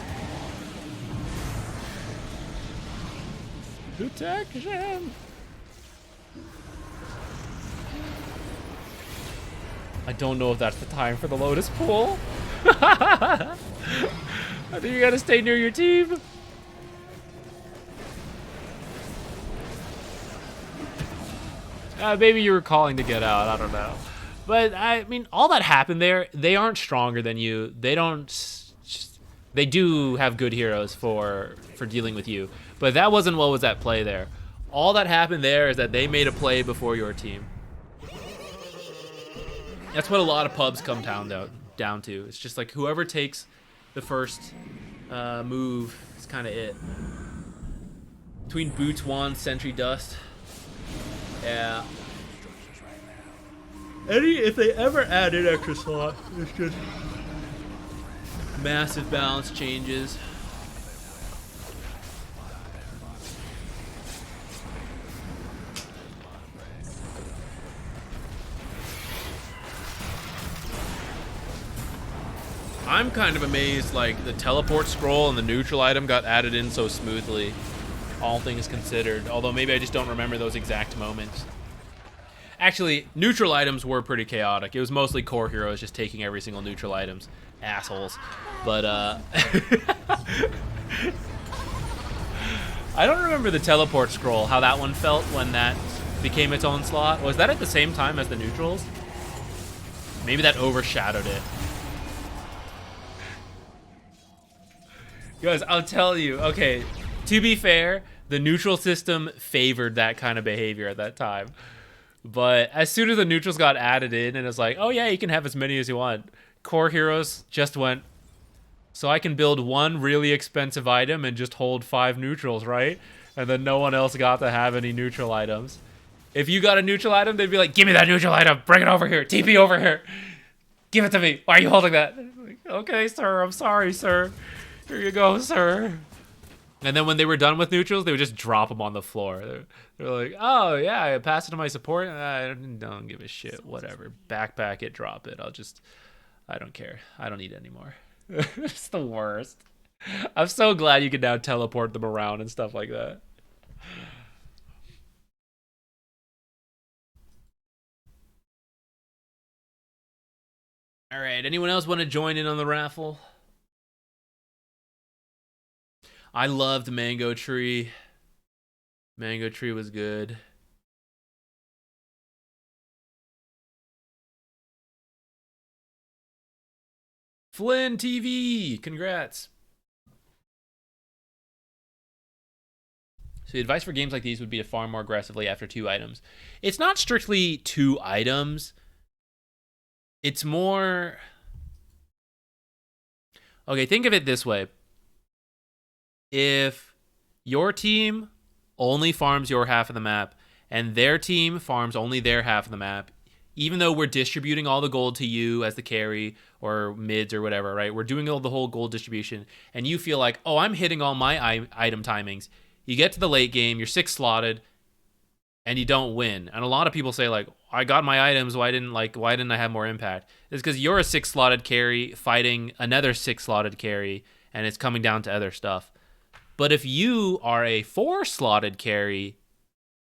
Detection! I don't know if that's the time for the Lotus Pool. I think you gotta stay near your team. Maybe you were calling to get out, I don't know. But, I mean, all that happened there, they aren't stronger than you. They don't... They do have good heroes for dealing with you. But that wasn't what was at play there. All that happened there is that they made a play before your team. That's what a lot of pubs come down to. It's just like whoever takes the first move is kind of it. Between Boots, Wand, Sentry, Dust. Yeah. If they ever add an extra slot, it's just massive balance changes. I'm kind of amazed, like, the teleport scroll and the neutral item got added in so smoothly, all things considered. Although maybe I just don't remember those exact moments. Actually, neutral items were pretty chaotic. It was mostly core heroes just taking every single neutral items. Assholes. But, I don't remember the teleport scroll, how that one felt when that became its own slot. Was that at the same time as the neutrals? Maybe that overshadowed it. Guys, I'll tell you, okay, to be fair, the neutral system favored that kind of behavior at that time. But as soon as the neutrals got added in and it's like, oh yeah, you can have as many as you want, core heroes just went, so I can build one really expensive item and just hold 5 neutrals, right? And then no one else got to have any neutral items. If you got a neutral item, they'd be like, give me that neutral item, bring it over here, TP over here, give it to me, why are you holding that? Like, okay, sir, I'm sorry, sir. Here you go, sir. And then when they were done with neutrals, they would just drop them on the floor. They're like, oh, yeah, I pass it to my support. I don't give a shit. Whatever. Backpack it, drop it. I don't care. I don't need it anymore. It's the worst. I'm so glad you can now teleport them around and stuff like that. All right. Anyone else want to join in on the raffle? I loved Mango Tree. Mango Tree was good. Flynn TV, congrats. So the advice for games like these would be to farm more aggressively after 2 items. It's not strictly 2 items. It's more... Okay, think of it this way. If your team only farms your half of the map and their team farms only their half of the map, even though we're distributing all the gold to you as the carry or mids or whatever, right? We're doing all the whole gold distribution, and you feel like, oh, I'm hitting all my item timings. You get to the late game, you're 6 slotted, and you don't win. And a lot of people say, like, I got my items, why didn't I have more impact? It's because you're a 6 slotted carry fighting another 6 slotted carry, and it's coming down to other stuff. But if you are a 4 slotted carry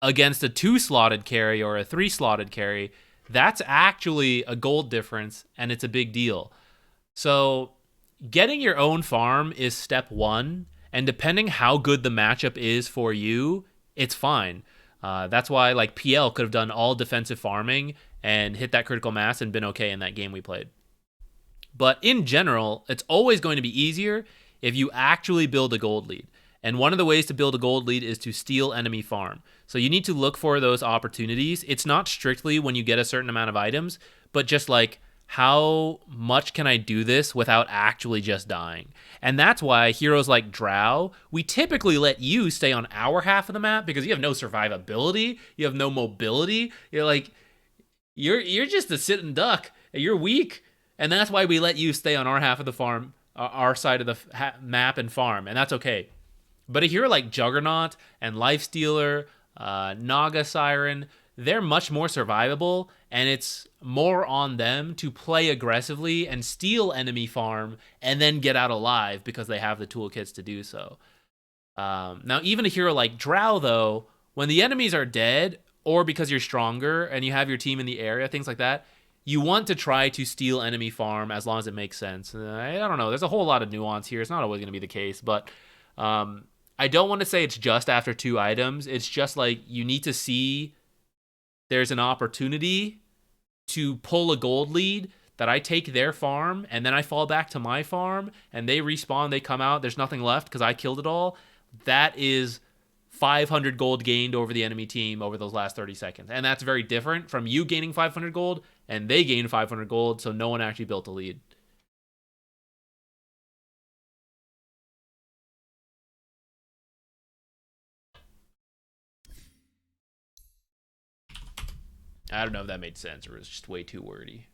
against a 2 slotted carry or a 3 slotted carry, that's actually a gold difference, and it's a big deal. So getting your own farm is step 1, and depending how good the matchup is for you, it's fine. That's why like PL could have done all defensive farming and hit that critical mass and been okay in that game we played. But in general, it's always going to be easier if you actually build a gold lead. And one of the ways to build a gold lead is to steal enemy farm. So you need to look for those opportunities. It's not strictly when you get a certain amount of items, but just like, how much can I do this without actually just dying? And that's why heroes like Drow, we typically let you stay on our half of the map because you have no survivability, you have no mobility. You're just a sitting duck. You're weak. And that's why we let you stay on our half of the farm, our side of the map and farm, and that's okay. But a hero like Juggernaut and Lifestealer, Naga Siren, they're much more survivable, and it's more on them to play aggressively and steal enemy farm and then get out alive because they have the toolkits to do so. Now, even a hero like Drow, though, when the enemies are dead, or because you're stronger and you have your team in the area, things like that, you want to try to steal enemy farm as long as it makes sense. I don't know. There's a whole lot of nuance here. It's not always going to be the case, but I don't want to say it's just after 2 items. It's just like you need to see there's an opportunity to pull a gold lead that I take their farm and then I fall back to my farm and they respawn, they come out, there's nothing left because I killed it all. That is 500 gold gained over the enemy team over those last 30 seconds. And that's very different from you gaining 500 gold and they gained 500 gold, so no one actually built a lead. I don't know if that made sense or it was just way too wordy.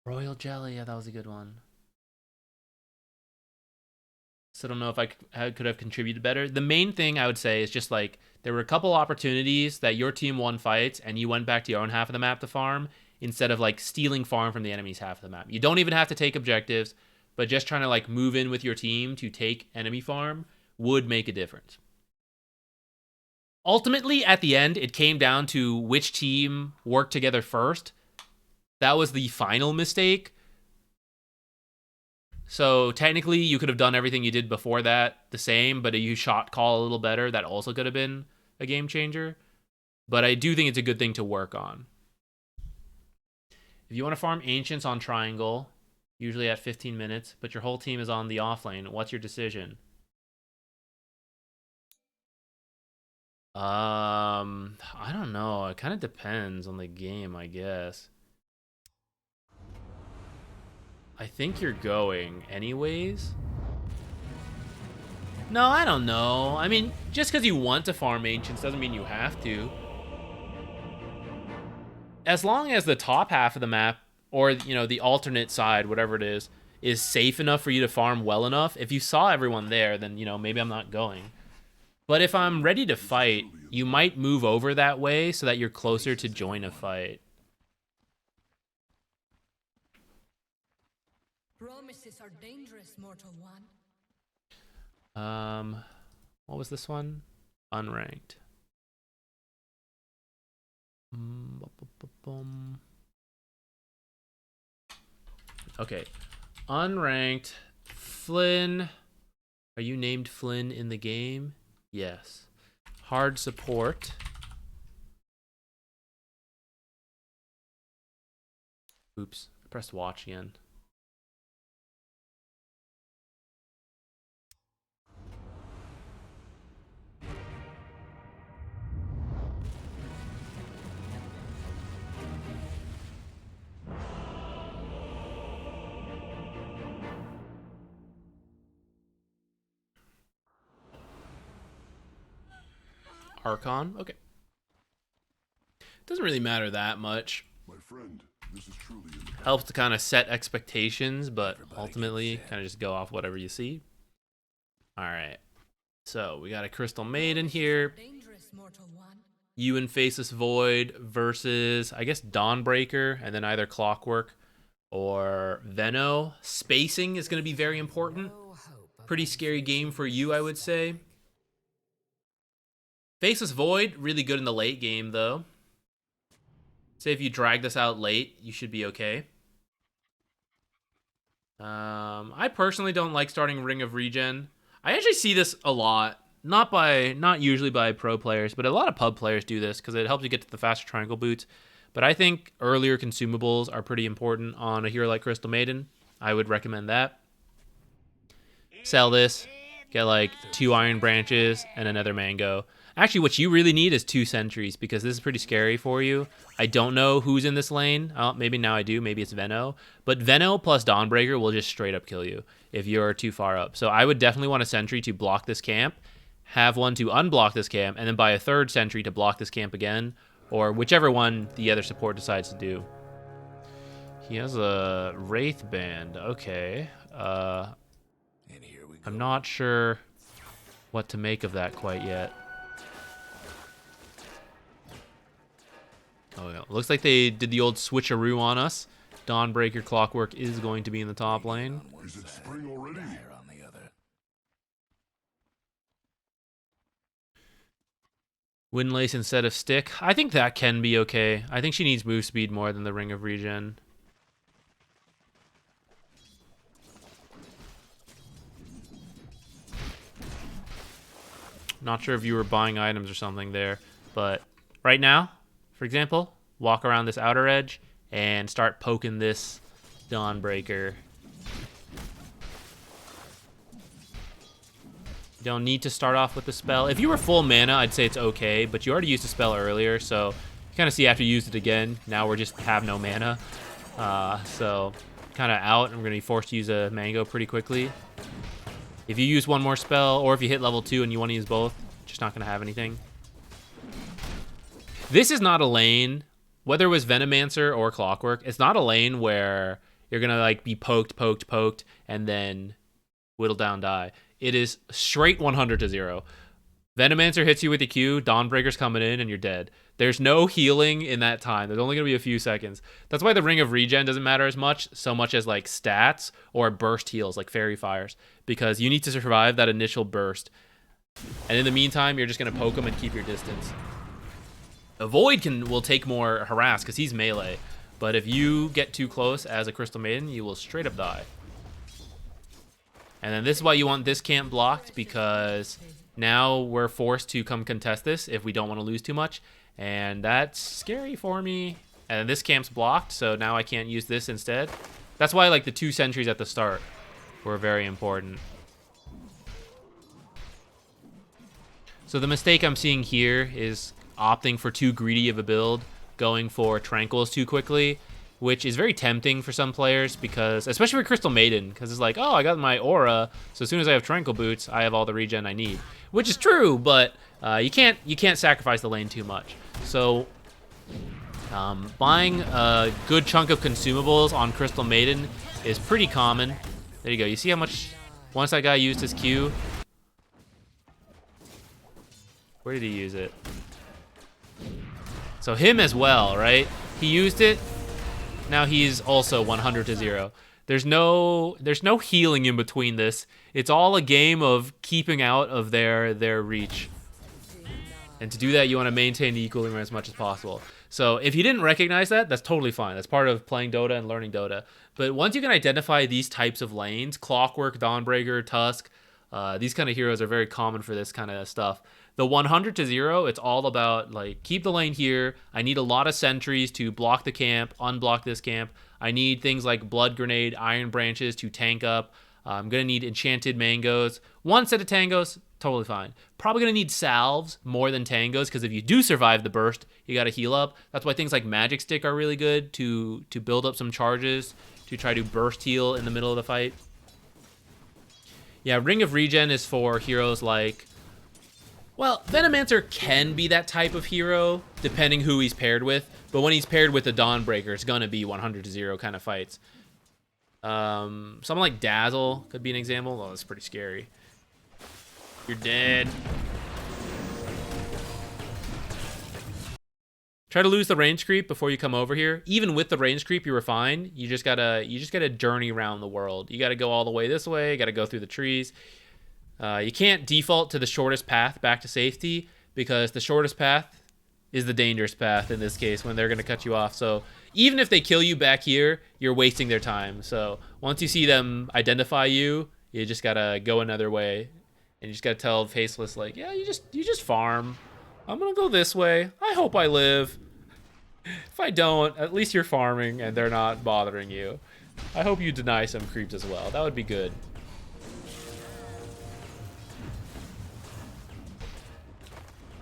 Royal Jelly, yeah, that was a good one. So I don't know if I could have contributed better. The main thing I would say is just like, there were a couple opportunities that your team won fights and you went back to your own half of the map to farm instead of like stealing farm from the enemy's half of the map. You don't even have to take objectives, but just trying to like move in with your team to take enemy farm would make a difference. Ultimately, at the end, it came down to which team worked together first. That was the final mistake. So technically, you could have done everything you did before that the same, but you shot call a little better. That also could have been a game changer. But I do think it's a good thing to work on. If you want to farm Ancients on Triangle, usually at 15 minutes, but your whole team is on the off lane, what's your decision? I don't know. It kind of depends on the game, I guess. I think you're going anyways. No, I don't know. I mean, just because you want to farm Ancients doesn't mean you have to. As long as the top half of the map, or, you know, the alternate side, whatever it is is safe enough for you to farm well enough. If you saw everyone there, then, you know, maybe I'm not going. But if I'm ready to fight, you might move over that way so that you're closer to join a fight. Promises are dangerous, mortal one. What was this one? Unranked. Okay. Unranked. Flynn. Are you named Flynn in the game? Yes. Hard support. Oops. I pressed watch again. Archon? Okay. Doesn't really matter that much. My friend, this is truly in the Helps to kind of set expectations, but ultimately kind of just go off whatever you see. Alright. So, we got a Crystal Maiden here. Dangerous, mortal one. You and Faceless Void versus, I guess, Dawnbreaker, and then either Clockwork or Veno. Spacing is going to be very important. Pretty scary game for you, I would say. Faceless Void, really good in the late game, though. Say if you drag this out late, you should be okay. I personally don't like starting Ring of Regen. I actually see this a lot. Not usually by pro players, but a lot of pub players do this because it helps you get to the faster triangle boots. But I think earlier consumables are pretty important on a hero like Crystal Maiden. I would recommend that. Sell this, get like 2 Iron Branches and another Mango. Actually, what you really need is 2 Sentries because this is pretty scary for you. I don't know who's in this lane. Maybe now I do. Maybe it's Veno. But Veno plus Dawnbreaker will just straight up kill you if you're too far up. So I would definitely want a Sentry to block this camp, have one to unblock this camp, and then buy a 3rd Sentry to block this camp again, or whichever one the other support decides to do. He has a Wraith Band. Okay. And here we go. I'm not sure what to make of that quite yet. Oh, yeah. Looks like they did the old switcheroo on us. Dawnbreaker Clockwork is going to be in the top lane. Is it spring already? Dire on the other. Windlace instead of Stick. I think that can be okay. I think she needs move speed more than the Ring of Regen. Not sure if you were buying items or something there, but right now, for example, walk around this outer edge and start poking this Dawnbreaker. You don't need to start off with the spell. If you were full mana, I'd say it's okay, but you already used the spell earlier, so you kind of see after you used it again, now we're just have no mana. So kind of out, and we're going to be forced to use a Mango pretty quickly. If you use one more spell, or if you hit level 2 and you want to use both, just not going to have anything. This is not a lane, whether it was Venomancer or Clockwork, it's not a lane where you're going to like be poked, and then whittle down die. It is straight 100 to 0. Venomancer hits you with the Q, Dawnbreaker's coming in, and you're dead. There's no healing in that time. There's only going to be a few seconds. That's why the Ring of Regen doesn't matter as much, so much as like stats or burst heals, like Fairy Fires, because you need to survive that initial burst. And in the meantime, you're just going to poke them and keep your distance. A Void will take more harass because he's melee, but if you get too close as a Crystal Maiden, you will straight up die. And then this is why you want this camp blocked, because now we're forced to come contest this if we don't want to lose too much, and that's scary for me. And this camp's blocked, so now I can't use this instead. That's why like the 2 sentries at the start were very important. So the mistake I'm seeing here is opting for too greedy of a build, going for Tranquils too quickly, which is very tempting for some players, because especially for Crystal Maiden, because it's like, oh, I got my aura, so as soon as I have Tranquil Boots, I have all the regen I need, which is true, but you can't sacrifice the lane too much. So buying a good chunk of consumables on Crystal Maiden is pretty common. There you go. You see how much once that guy used his Q. Where did he use it? So him as well, right? He used it. Now he's also 100 to 0. There's no healing in between this. It's all a game of keeping out of their reach. And to do that, you want to maintain the equilibrium as much as possible. So if you didn't recognize that, that's totally fine. That's part of playing Dota and learning Dota. But once you can identify these types of lanes, Clockwork, Dawnbreaker, Tusk, these kind of heroes are very common for this kind of stuff. The 100 to 0, it's all about, like, keep the lane here. I need a lot of sentries to block the camp, unblock this camp. I need things like Blood Grenade, Iron Branches to tank up. I'm going to need Enchanted Mangoes. One set of Tangos, totally fine. Probably going to need Salves more than Tangos, because if you do survive the burst, you got to heal up. That's why things like Magic Stick are really good to build up some charges, to try to burst heal in the middle of the fight. Yeah, Ring of Regen is for heroes like... Well, Venomancer can be that type of hero, depending who he's paired with. But when he's paired with a Dawnbreaker, it's going to be 100 to 0 kind of fights. Someone like Dazzle could be an example. Oh, that's pretty scary. You're dead. Try to lose the range creep before you come over here. Even with the range creep, you were fine. You just gotta journey around the world. You gotta go all the way this way. You gotta go through the trees. You can't default to the shortest path back to safety, because the shortest path is the dangerous path in this case when they're going to cut you off. So even if they kill you back here, you're wasting their time. So once you see them identify you, you just got to go another way. And you just got to tell Faceless, like, yeah, you just farm. I'm going to go this way. I hope I live. If I don't, at least you're farming and they're not bothering you. I hope you deny some creeps as well. That would be good.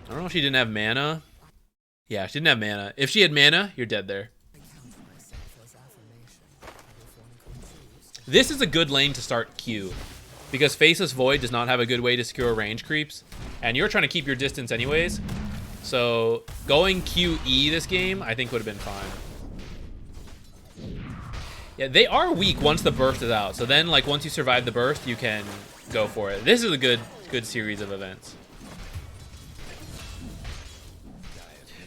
I don't know if she didn't have mana. Yeah, she didn't have mana. If she had mana, you're dead there. This is a good lane to start Q, because Faceless Void does not have a good way to secure range creeps, and you're trying to keep your distance anyways. So going QE this game, I think would have been fine. Yeah, they are weak once the burst is out. So then, like, once you survive the burst, you can go for it. This is a good series of events.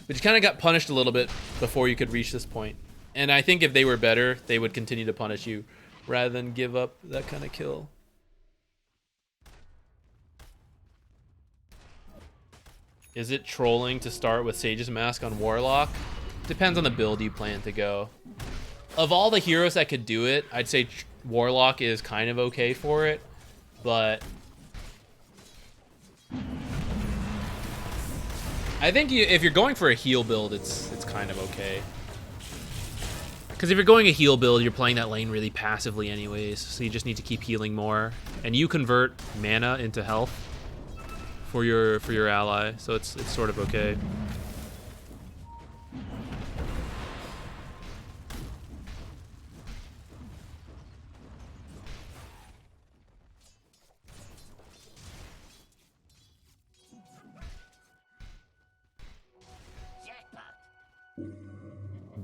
But you kind of got punished a little bit before you could reach this point. And I think if they were better, they would continue to punish you rather than give up that kind of kill. Is it trolling to start with Sage's Mask on Warlock? Depends on the build you plan to go. Of all the heroes that could do it, I'd say Warlock is kind of okay for it. But I think if you're going for a heal build, it's kind of okay. Because if you're going a heal build, you're playing that lane really passively anyways, so you just need to keep healing more. And you convert mana into health for your ally, so it's sort of okay.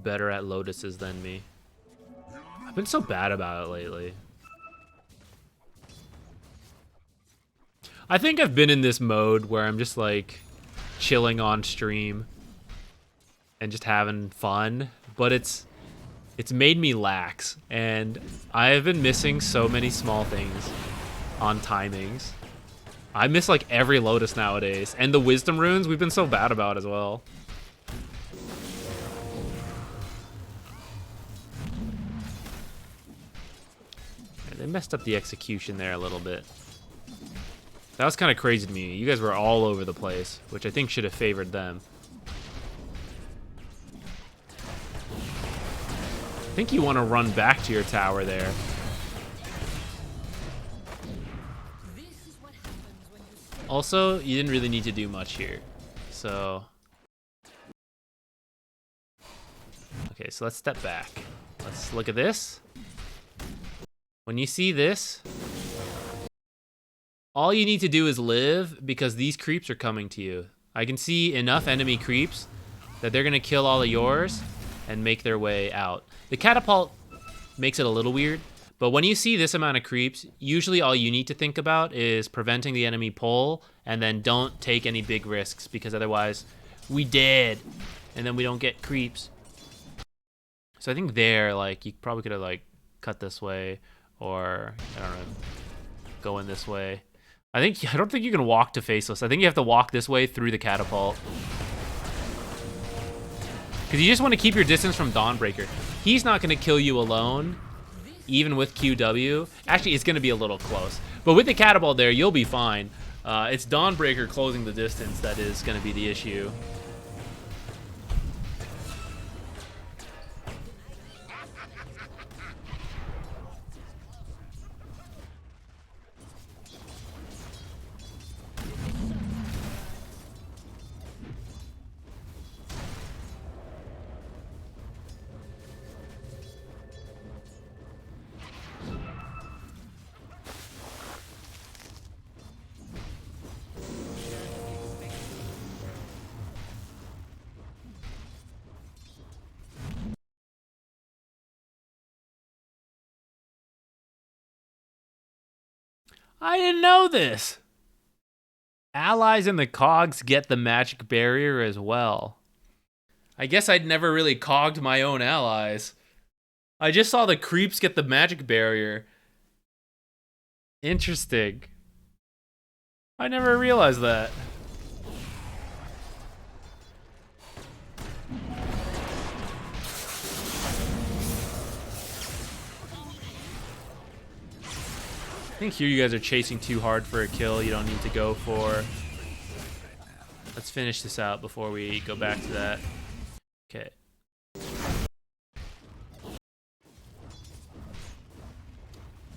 Better at Lotuses than me. I've been so bad about it lately. I think I've been in this mode where I'm just like chilling on stream and just having fun, but it's made me lax, and I have been missing so many small things on timings. I miss like every Lotus nowadays, and the Wisdom runes we've been so bad about as well. They messed up the execution there a little bit. That was kind of crazy to me. You guys were all over the place, which I think should have favored them. I think you want to run back to your tower there. Also, you didn't really need to do much here. So... okay, so let's step back. Let's look at this. When you see this, all you need to do is live, because these creeps are coming to you. I can see enough enemy creeps that they're going to kill all of yours and make their way out. The catapult makes it a little weird, But when you see this amount of creeps, usually all you need to think about is preventing the enemy pull, and then don't take any big risks, because otherwise we dead, and then we don't get creeps. So I think there, like, you probably could have, like, cut this way, or, I don't know, go in this way. I don't think you can walk to Faceless. I think you have to walk this way through the catapult. Because you just want to keep your distance from Dawnbreaker. He's not going to kill you alone, even with QW. Actually, it's going to be a little close. But with the catapult there, you'll be fine. It's Dawnbreaker closing the distance that is going to be the issue. I didn't know this. Allies in the cogs get the magic barrier as well. I guess I'd never really cogged my own allies. I just saw the creeps get the magic barrier. Interesting. I never realized that. I think here you guys are chasing too hard for a kill you don't need to go for. Let's finish this out before we go back to that. Okay.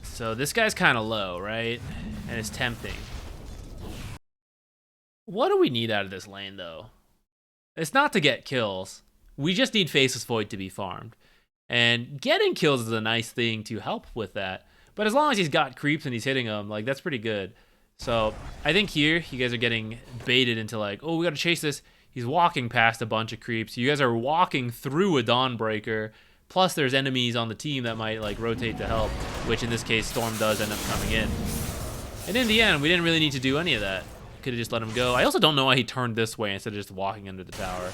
So this guy's kind of low, right? And it's tempting. What do we need out of this lane, though? It's not to get kills. We just need Faceless Void to be farmed. And getting kills is a nice thing to help with that. But as long as he's got creeps and he's hitting them, like, that's pretty good. So I think here you guys are getting baited into, like, oh, we got to chase this. He's walking past a bunch of creeps. You guys are walking through a Dawnbreaker. Plus there's enemies on the team that might, like, rotate to help, which in this case Storm does end up coming in. And in the end, we didn't really need to do any of that. Could have just let him go. I also don't know why he turned this way instead of just walking under the tower.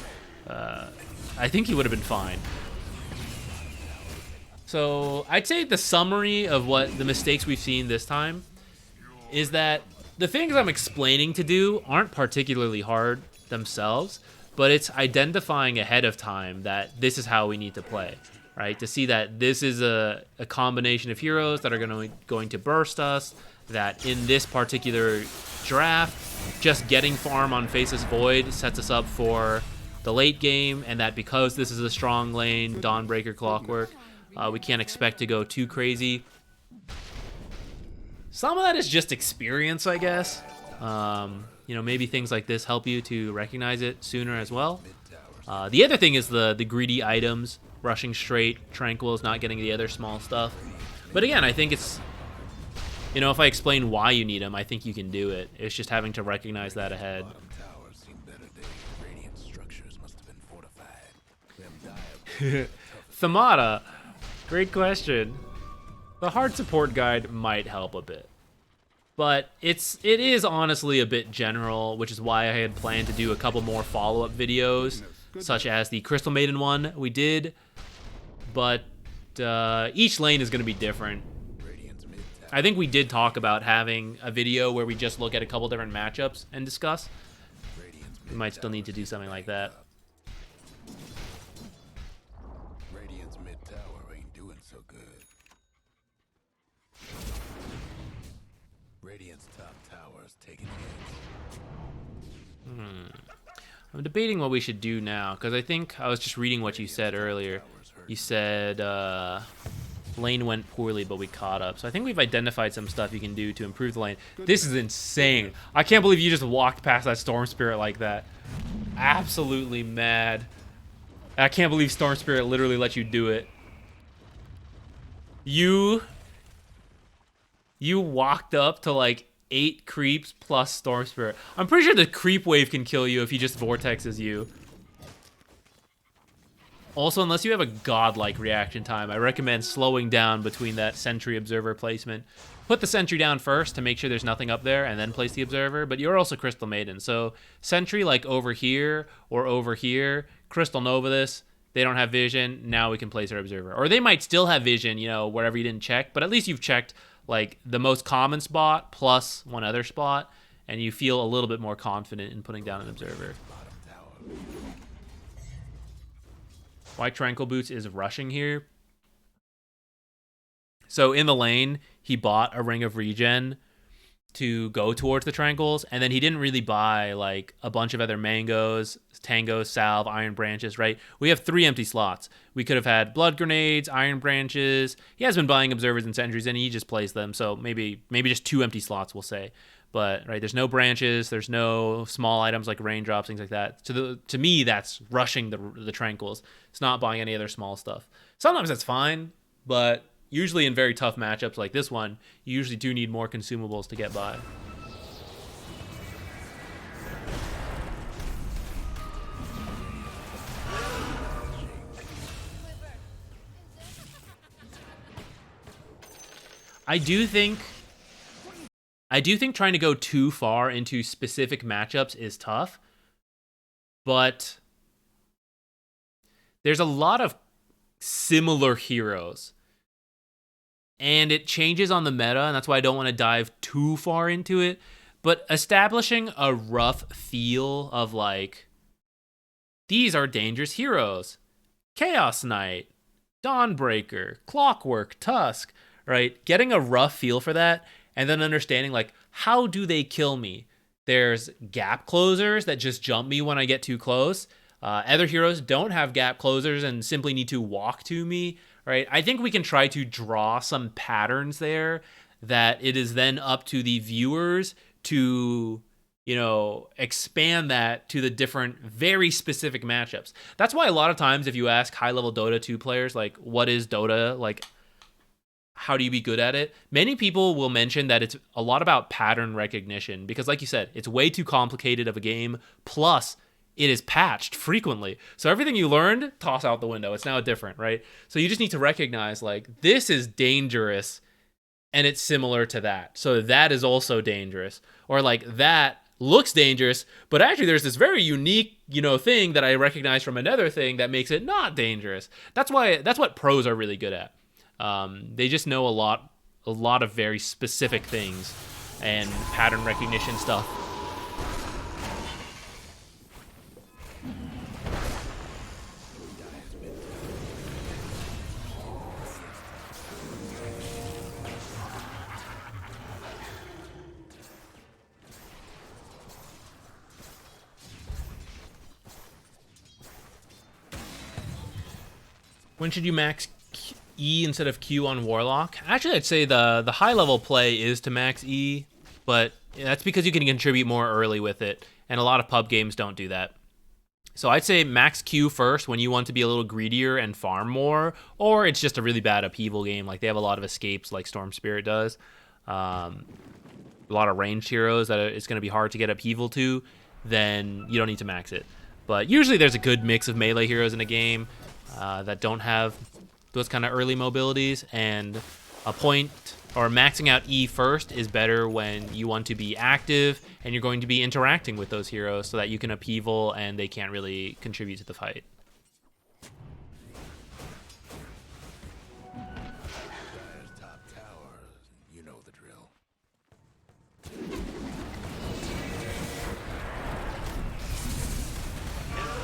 I think he would have been fine. So I'd say the summary of what the mistakes we've seen this time is that the things I'm explaining to do aren't particularly hard themselves, but it's identifying ahead of time that this is how we need to play, right? To see that this is a combination of heroes that are going to burst us, that in this particular draft, just getting farm on Faceless Void sets us up for the late game, and that because this is a strong lane, Dawnbreaker Clockwork, we can't expect to go too crazy. Some of that is just experience, I guess. You know, maybe things like this help you to recognize it sooner as well. The other thing is the greedy items, rushing straight, Tranquils, not getting the other small stuff. But again, I think it's, you know, if I explain why you need them, I think you can do it. It's just having to recognize that ahead. Thamada, great question. The hard support guide might help a bit, but it is honestly a bit general, which is why I had planned to do a couple more follow-up videos, such as the Crystal Maiden one we did, but each lane is going to be different. I think we did talk about having a video where we just look at a couple different matchups and discuss. We might still need to do something like that. Radiant's mid tower ain't doing so good. Radiant's top tower is taking hits. I'm debating what we should do now, because I think I was just reading what you said earlier. You said lane went poorly, but we caught up. So I think we've identified some stuff you can do to improve the lane. This is insane. I can't believe you just walked past that Storm Spirit like that. Absolutely mad. I can't believe Storm Spirit literally let you do it. You walked up to like 8 creeps plus Storm Spirit. I'm pretty sure the creep wave can kill you if he just vortexes you. Also, unless you have a godlike reaction time, I recommend slowing down between that sentry observer placement. Put the sentry down first to make sure there's nothing up there, and then place the observer, but you're also Crystal Maiden, so sentry like over here or over here, Crystal Nova this, they don't have vision, now we can place our observer. Or they might still have vision, you know, wherever you didn't check, but at least you've checked like the most common spot plus one other spot, and you feel a little bit more confident in putting down an observer. Why Tranquil Boots is rushing here. So in the lane, he bought a Ring of Regen to go towards the Tranquils, and then he didn't really buy like a bunch of other mangoes, tangos, salve, iron branches, right? We have 3 empty slots. We could have had blood grenades, iron branches. He has been buying observers and sentries, and he just plays them. So maybe just 2 empty slots, we'll say. But right, there's no branches, there's no small items like raindrops, things like that. To me, that's rushing the Tranquils. It's not buying any other small stuff. Sometimes that's fine, but usually in very tough matchups like this one, you usually do need more consumables to get by. I do think trying to go too far into specific matchups is tough, but there's a lot of similar heroes, and it changes on the meta, and that's why I don't want to dive too far into it, but establishing a rough feel of like, these are dangerous heroes. Chaos Knight, Dawnbreaker, Clockwork, Tusk, right? Getting a rough feel for that, and then understanding, like, how do they kill me? There's gap closers that just jump me when I get too close. Other heroes don't have gap closers and simply need to walk to me, right? I think we can try to draw some patterns there that it is then up to the viewers to, you know, expand that to the different, very specific matchups. That's why a lot of times if you ask high-level Dota 2 players, like, what is Dota? Like, how do you be good at it? Many people will mention that it's a lot about pattern recognition because, like you said, it's way too complicated of a game. Plus, it is patched frequently. So everything you learned, toss out the window. It's now different, right? So you just need to recognize, like, this is dangerous and it's similar to that. So that is also dangerous. Or like, that looks dangerous, but actually there's this very unique, you know, thing that I recognize from another thing that makes it not dangerous. That's what pros are really good at. They just know a lot of very specific things and pattern recognition stuff. When should you max E instead of Q on Warlock? Actually, I'd say the high level play is to max E, but that's because you can contribute more early with it, and a lot of pub games don't do that. So I'd say max Q first when you want to be a little greedier and farm more, or it's just a really bad upheaval game, like they have a lot of escapes like Storm Spirit does. A lot of ranged heroes that it's going to be hard to get upheaval to, then you don't need to max it. But usually there's a good mix of melee heroes in a game that don't have those kind of early mobilities, and a point or maxing out E first is better when you want to be active and you're going to be interacting with those heroes so that you can upheaval and they can't really contribute to the fight. Top tower, you know the drill.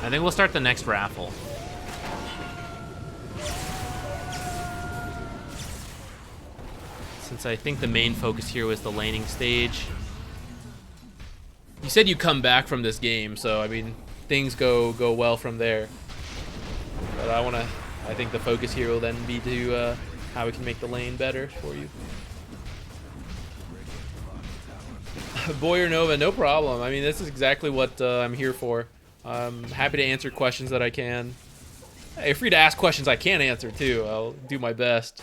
I think we'll start the next raffle. Since I think the main focus here was the laning stage. You said you come back from this game, so I mean things go well from there. But I think the focus here will then be to how we can make the lane better for you. Boyer Nova, no problem. I mean, this is exactly what I'm here for. I'm happy to answer questions that I can. Hey, you're free to ask questions I can't answer too. I'll do my best.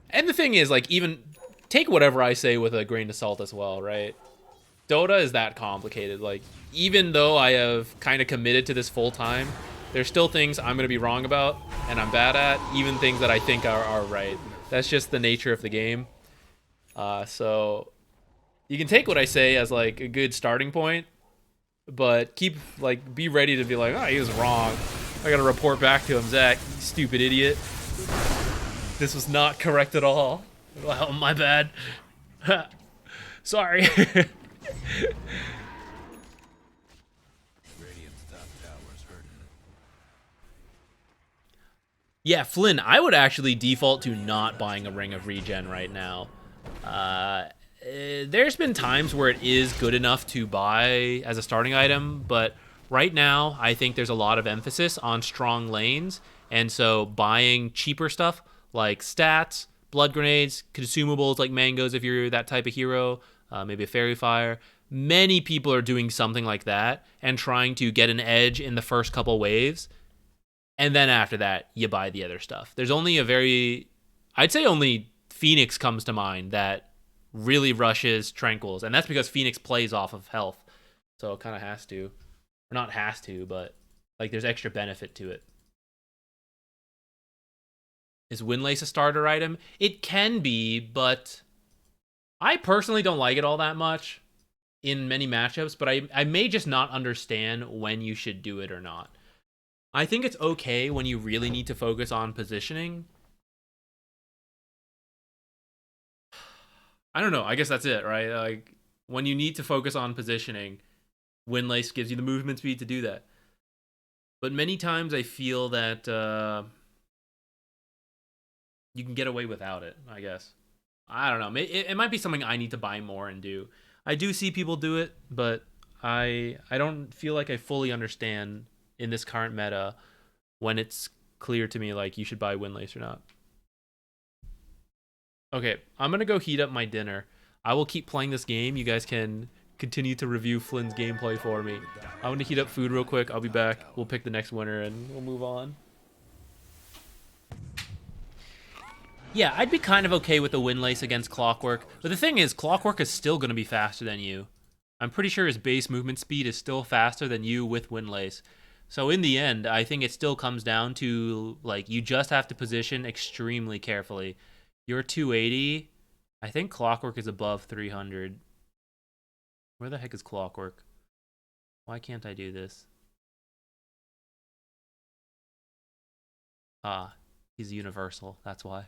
And the thing is, like, even take whatever I say with a grain of salt as well, right? Dota is that complicated. Like, even though I have kind of committed to this full time, There's still things I'm gonna be wrong about and I'm bad at, even things that I think are right. That's just the nature of the game. So you can take what I say as like a good starting point, but be ready to be like, oh, he was wrong. I gotta report back to him, Zach, you stupid idiot. This was not correct at all. Well, my bad. Sorry. Radiant's top tower's hurting. Yeah, Flynn, I would actually default to not buying a Ring of Regen right now. There's been times where it is good enough to buy as a starting item, but right now I think there's a lot of emphasis on strong lanes, and so buying cheaper stuff like stats, blood grenades, consumables like mangoes if you're that type of hero, maybe a fairy fire. Many people are doing something like that and trying to get an edge in the first couple waves, and then after that you buy the other stuff. There's only I'd say only Phoenix comes to mind that really rushes Tranquils, and that's because Phoenix plays off of health, so it kind of has to, or not has to, but like there's extra benefit to it. Is Windlace a starter item? It can be, but I personally don't like it all that much in many matchups, but I may just not understand when you should do it or not. I think it's okay when you really need to focus on positioning. I don't know. I guess that's it, right? Like, when you need to focus on positioning, Windlace gives you the movement speed to do that. But many times I feel that you can get away without it, I guess. I don't know. It might be something I need to buy more and do. I do see people do it, but I don't feel like I fully understand in this current meta when it's clear to me like you should buy Windlace or not. Okay, I'm gonna go heat up my dinner. I will keep playing this game. You guys can continue to review Flynn's gameplay for me. I'm gonna heat up food real quick. I'll be back. We'll pick the next winner and we'll move on. Yeah, I'd be kind of okay with the Windlace against Clockwork, but the thing is, Clockwork is still gonna be faster than you. I'm pretty sure his base movement speed is still faster than you with Windlace. So in the end, I think it still comes down to, like, you just have to position extremely carefully. You're 280. I think Clockwork is above 300. Where the heck is Clockwork? Why can't I do this? Ah, he's universal. That's why.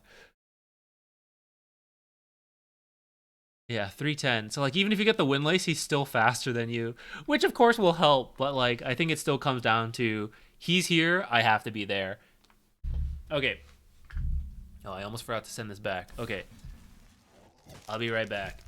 Yeah, 310. So, like, even if you get the Windlace, he's still faster than you, which, of course, will help. But, like, I think it still comes down to he's here, I have to be there. Okay. Oh, I almost forgot to send this back. Okay. I'll be right back.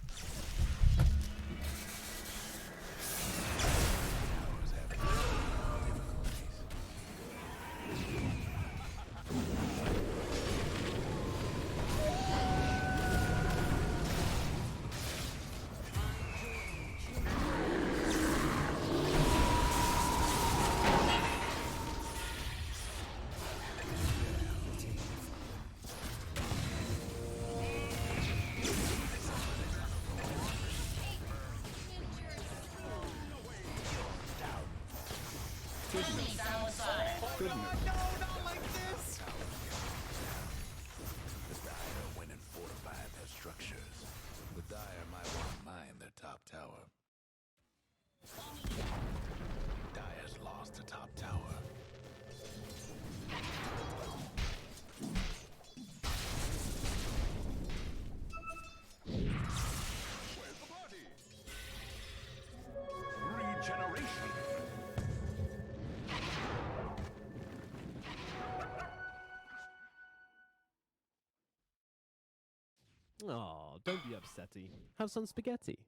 Oh, don't be upsetty. Have some spaghetti.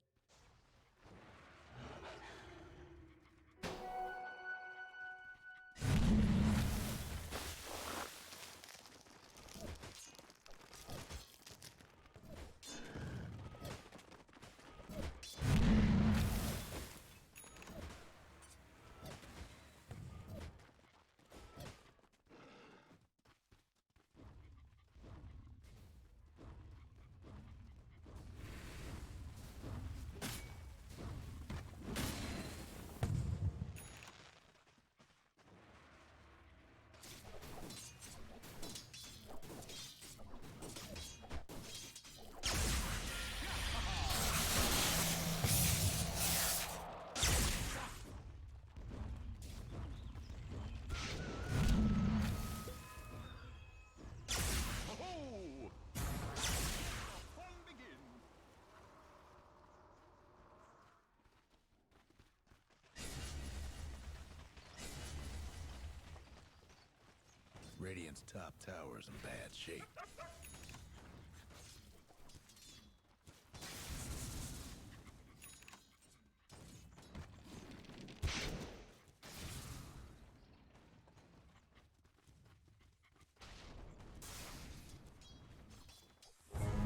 against top towers in bad shape.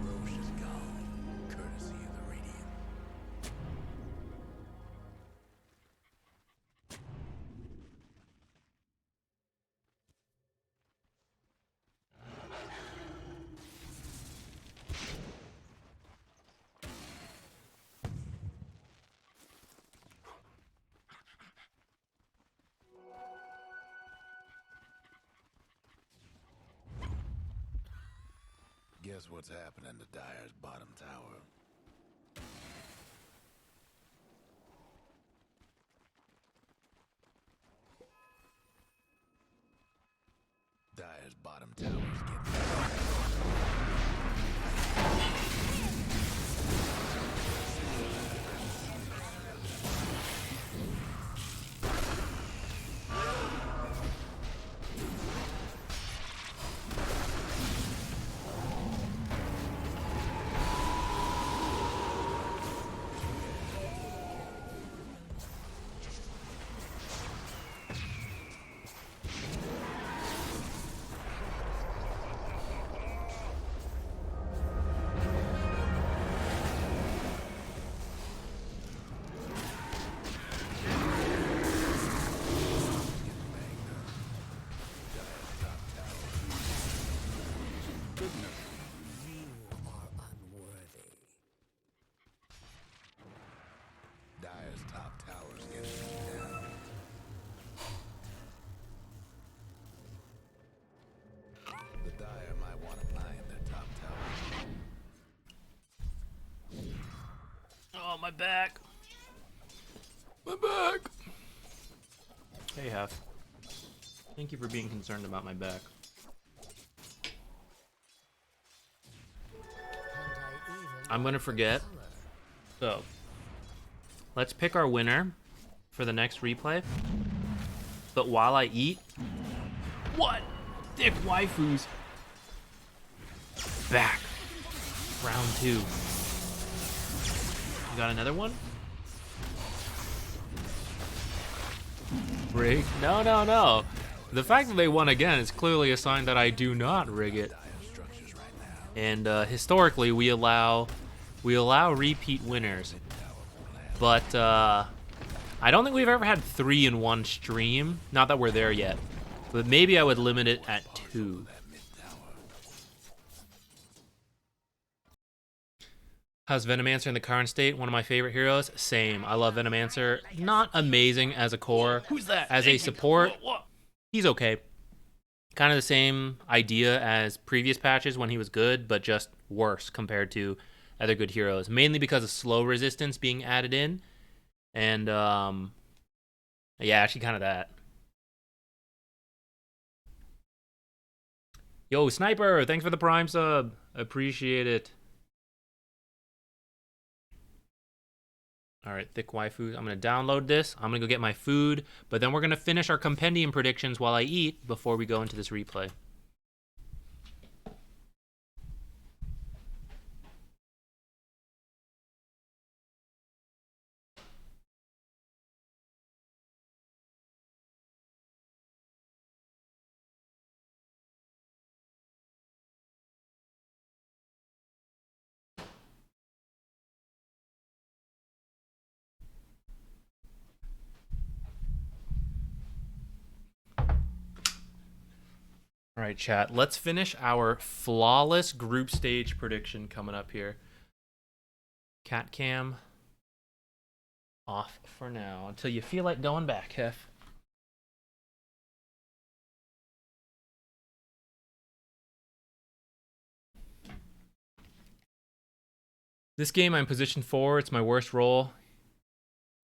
Roche is gone, courtesy of the Radiant. Guess what's happening to Dire's bottom tower? Dire's bottom tower is getting... Dire's top tower's getting down. The Dire might want to mine their top tower. Oh, my back. My back. Hey, Hef. Thank you for being concerned about my back. I'm gonna forget. So, let's pick our winner for the next replay. But while I eat, what? Thick waifus. Back. Round 2. You got another one? Rig? No, no, no. The fact that they won again is clearly a sign that I do not rig it. And historically, we allow repeat winners. But I don't think we've ever had 3 in one stream. Not that we're there yet. But maybe I would limit it at 2. How's Venomancer in the current state? One of my favorite heroes. Same. I love Venomancer. Not amazing as a core. Who's that? As a support, he's okay. Kind of the same idea as previous patches when he was good, but just worse compared to other good heroes. Mainly because of slow resistance being added in. And, yeah, actually kind of that. Yo, Sniper, thanks for the Prime sub. Appreciate it. All right, thick waifus. I'm going to download this. I'm going to go get my food, but then we're going to finish our compendium predictions while I eat before we go into this replay. All right, chat. Let's finish our flawless group stage prediction coming up here. Cat cam off for now until you feel like going back, Hef. This game I'm positioned 4. It's my worst role.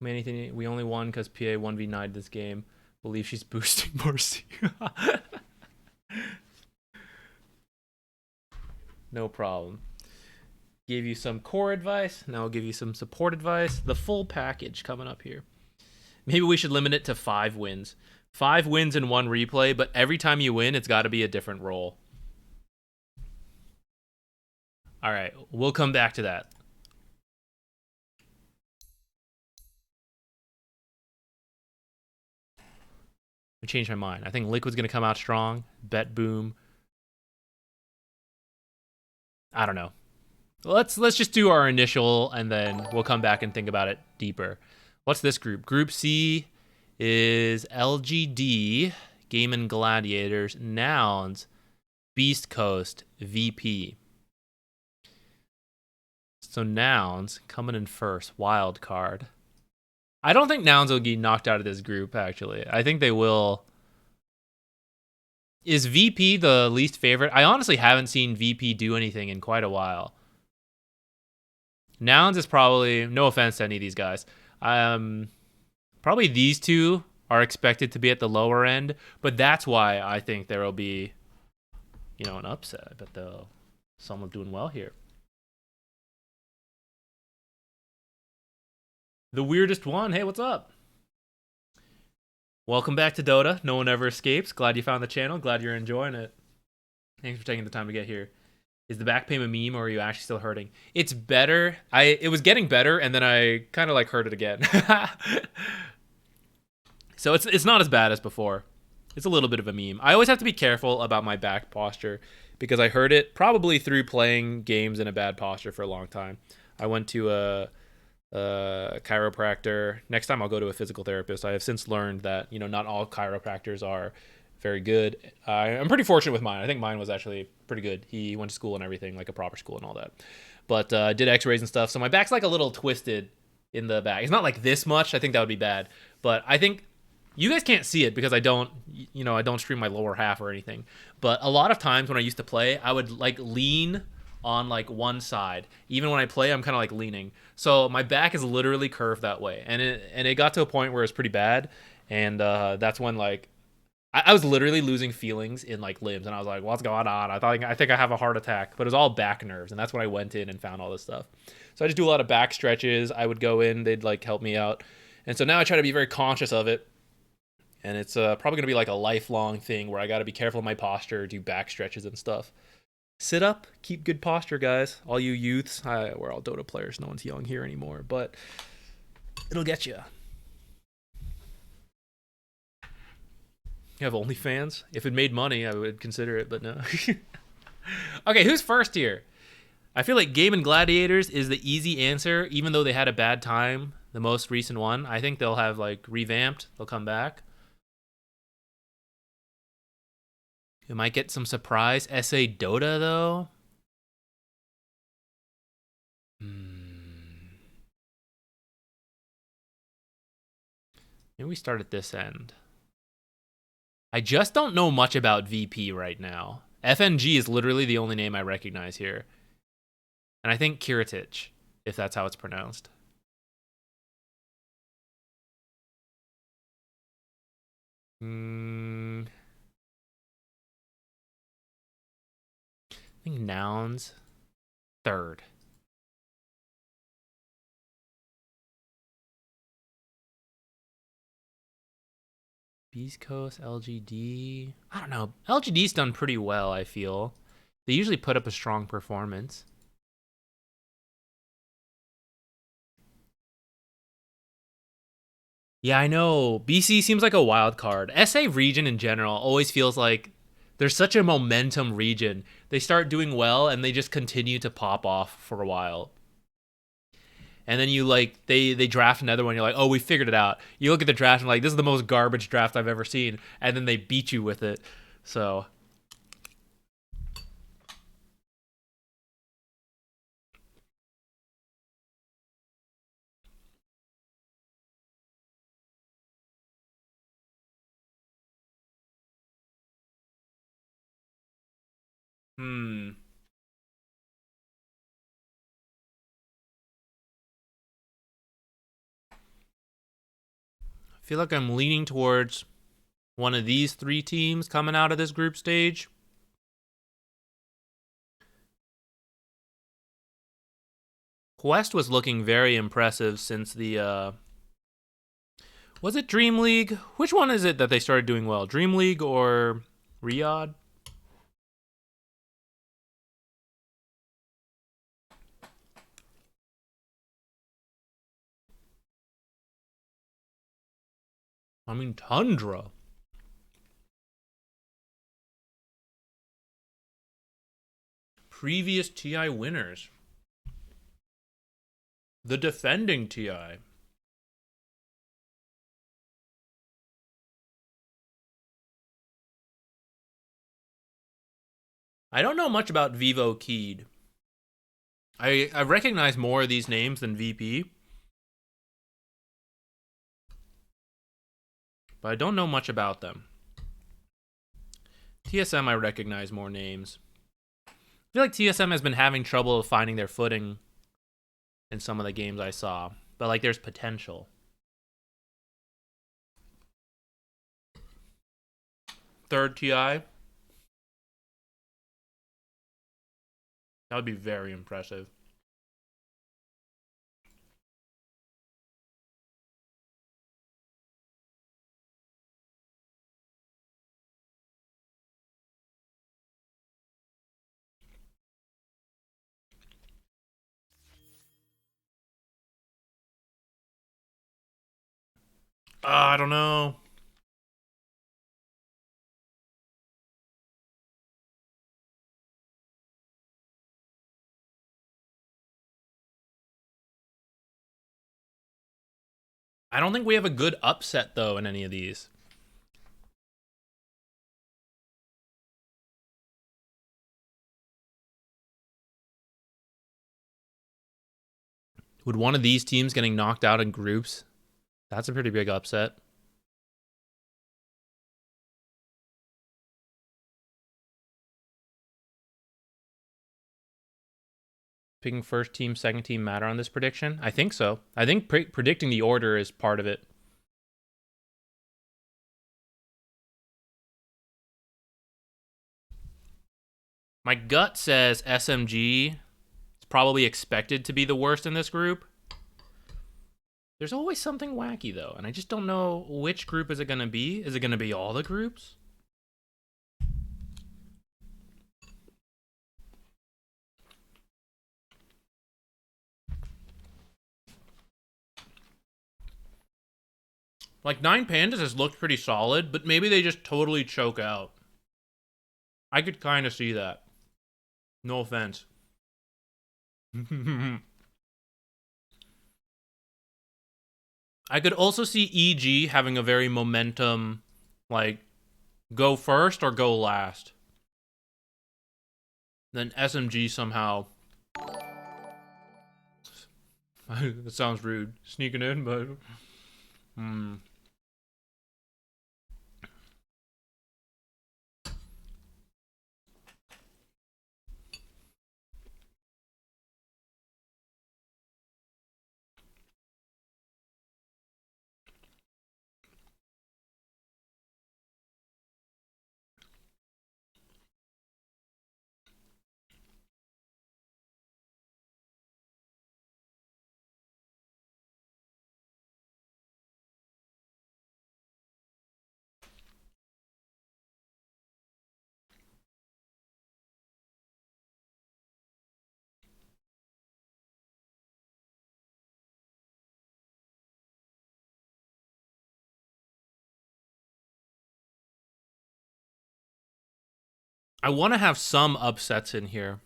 Anything we only won because PA 1v9'd this game. Believe she's boosting Mercy. No problem. Gave you some core advice. Now I'll give you some support advice. The full package coming up here. Maybe we should limit it to 5 wins. 5 wins in 1 replay, but every time you win, it's got to be a different role. All right, we'll come back to that. I changed my mind. I think Liquid's going to come out strong. Bet boom. I don't know. Let's just do our initial, and then we'll come back and think about it deeper. What's this group? Group C is LGD, Game and Gladiators, Nouns, Beast Coast, VP. So Nouns coming in first, wild card. I don't think Nouns will get knocked out of this group, actually. I think they will. Is VP the least favorite? I honestly haven't seen VP do anything in quite a while. Nouns is probably, no offense to any of these guys, probably these two are expected to be at the lower end, but that's why I think there will be, you know, an upset. I bet someone doing well here. The weirdest one. Hey, what's up? Welcome back to Dota. No one ever escapes. Glad you found the channel. Glad you're enjoying it. Thanks for taking the time to get here. Is the back pain a meme, or are you actually still hurting? It's better. It was getting better, and then I kind of like hurt it again. So it's not as bad as before. It's a little bit of a meme. I always have to be careful about my back posture because I hurt it probably through playing games in a bad posture for a long time. I went to a chiropractor. Next time I'll go to a physical therapist. I have since learned that, you know, not all chiropractors are very good. I'm pretty fortunate with mine. I think mine was actually pretty good. He went to school and everything, like a proper school and all that. But did x-rays and stuff. So my back's like a little twisted in the back. It's not like this much. I think that would be bad. But I think you guys can't see it because I don't stream my lower half or anything. But a lot of times when I used to play, I would like lean on like one side. Even when I play, I'm kind of like leaning. So my back is literally curved that way. And it got to a point where it's pretty bad. And that's when like I was literally losing feelings in like limbs, and I was like, "What's going on?" I think I have a heart attack, but it was all back nerves, and that's when I went in and found all this stuff. So I just do a lot of back stretches. I would go in, they'd like help me out, and so now I try to be very conscious of it. And it's probably gonna be like a lifelong thing where I got to be careful of my posture, do back stretches and stuff. Sit up, keep good posture, guys. All you youths, we're all Dota players. No one's young here anymore, but it'll get you. You have OnlyFans? If it made money, I would consider it, but no. Okay, who's first here? I feel like Game and Gladiators is the easy answer, even though they had a bad time, the most recent one. I think they'll have, like, revamped. They'll come back. You might get some surprise. SA Dota, though. Maybe we start at this end. I just don't know much about VP right now. FNG is literally the only name I recognize here. And I think Kiritich, if that's how it's pronounced. I think Nouns, third. Beast Coast, LGD. I don't know. LGD's done pretty well, I feel. They usually put up a strong performance. Yeah, I know. BC seems like a wild card. SA region in general always feels like there's such a momentum region. They start doing well and they just continue to pop off for a while. And then you like they draft another one. You're like, oh, we figured it out. You look at the draft and like, this is the most garbage draft I've ever seen. And then they beat you with it. So I feel like I'm leaning towards one of these three teams coming out of this group stage. Quest was looking very impressive since the Was it Dream League? Which one is it that they started doing well? Dream League or Riyadh? I mean, Tundra. Previous TI winners. The defending TI. I don't know much about Vivo Keyed. I recognize more of these names than VP. But I don't know much about them. TSM, I recognize more names. I feel like TSM has been having trouble finding their footing in some of the games I saw. But, like, there's potential. Third TI. That would be very impressive. I don't know. I don't think we have a good upset, though, in any of these. Would one of these teams getting knocked out in groups? That's a pretty big upset. Picking first team, second team matter on this prediction? I think so. I think predicting the order is part of it. My gut says SMG is probably expected to be the worst in this group. There's always something wacky, though, and I just don't know which group is it going to be. Is it going to be all the groups? Like, 9 Pandas has looked pretty solid, but maybe they just totally choke out. I could kind of see that. No offense. I could also see EG having a very momentum, like, go first or go last. Then SMG somehow... That sounds rude. Sneaking in, but... I want to have some upsets in here.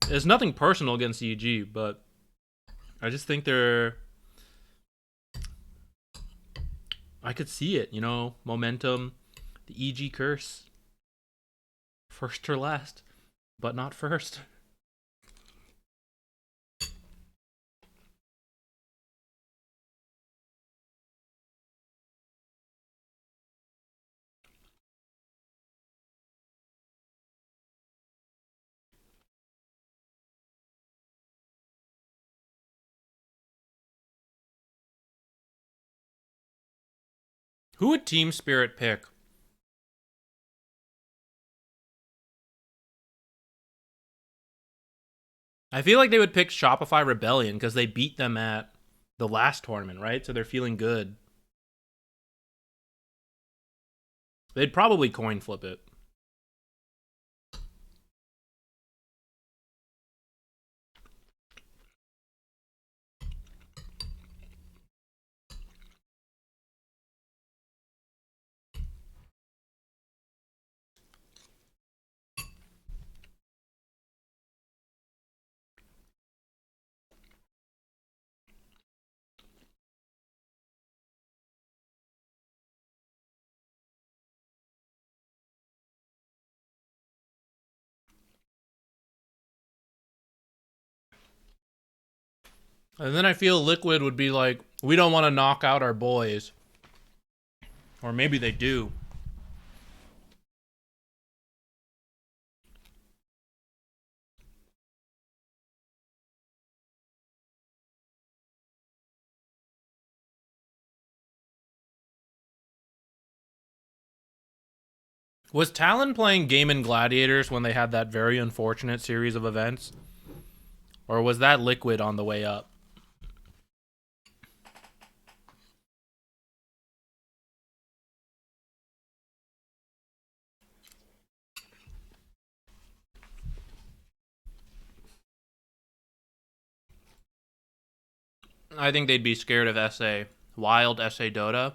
There's nothing personal against EG, but I just think they're... I could see it, you know, momentum, the EG curse. First or last, but not first. Who would Team Spirit pick? I feel like they would pick Shopify Rebellion because they beat them at the last tournament, right? So they're feeling good. They'd probably coin flip it. And then I feel Liquid would be like, we don't want to knock out our boys. Or maybe they do. Was Talon playing Game and Gladiators when they had that very unfortunate series of events? Or was that Liquid on the way up? I think they'd be scared of SA. Wild SA Dota.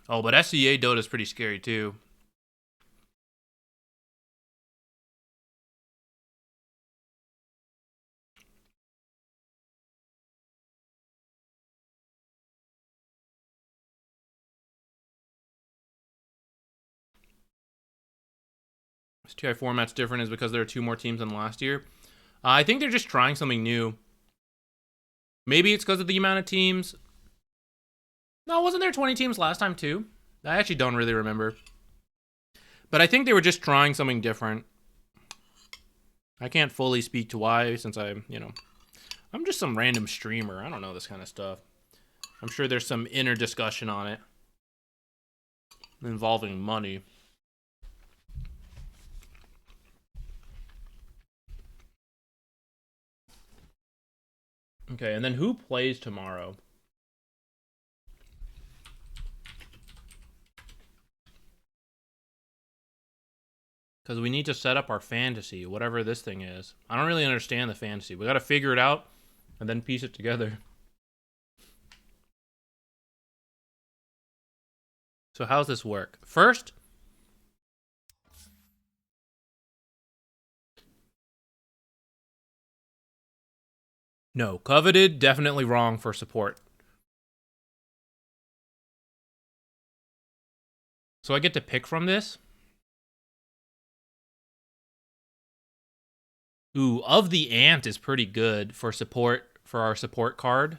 Oh, but SEA Dota is pretty scary too. This TI format's different is because there are 2 more teams than last year. I think they're just trying something new. Maybe it's because of the amount of teams. No, wasn't there 20 teams last time too? I actually don't really remember. But I think they were just trying something different. I can't fully speak to why, since I'm just some random streamer. I don't know this kind of stuff. I'm sure there's some inner discussion on it involving money. Okay, and then who plays tomorrow? Because we need to set up our fantasy, whatever this thing is. I don't really understand the fantasy. We got to figure it out and then piece it together. So how's this work? First, no, coveted, definitely wrong for support. So I get to pick from this? Ooh, Of the Ant is pretty good for support, for our support card.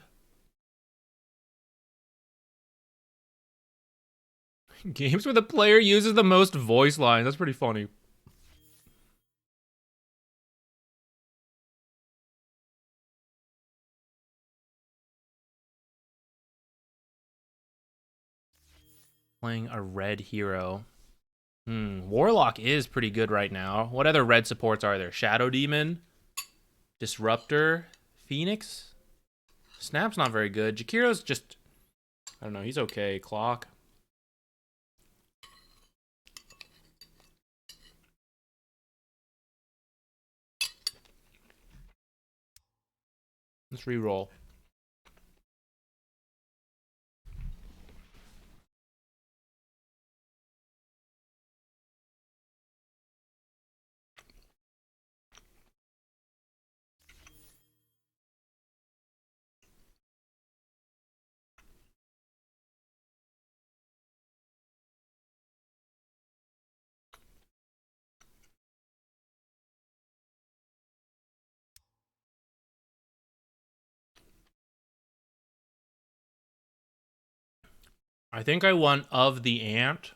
Games where the player uses the most voice lines. That's pretty funny. Playing a red hero. Warlock is pretty good right now. What other red supports are there? Shadow Demon, Disruptor, Phoenix. Snap's not very good. Jakiro's just, I don't know, he's okay. Clock. Let's re-roll. I think I want Of the Ant.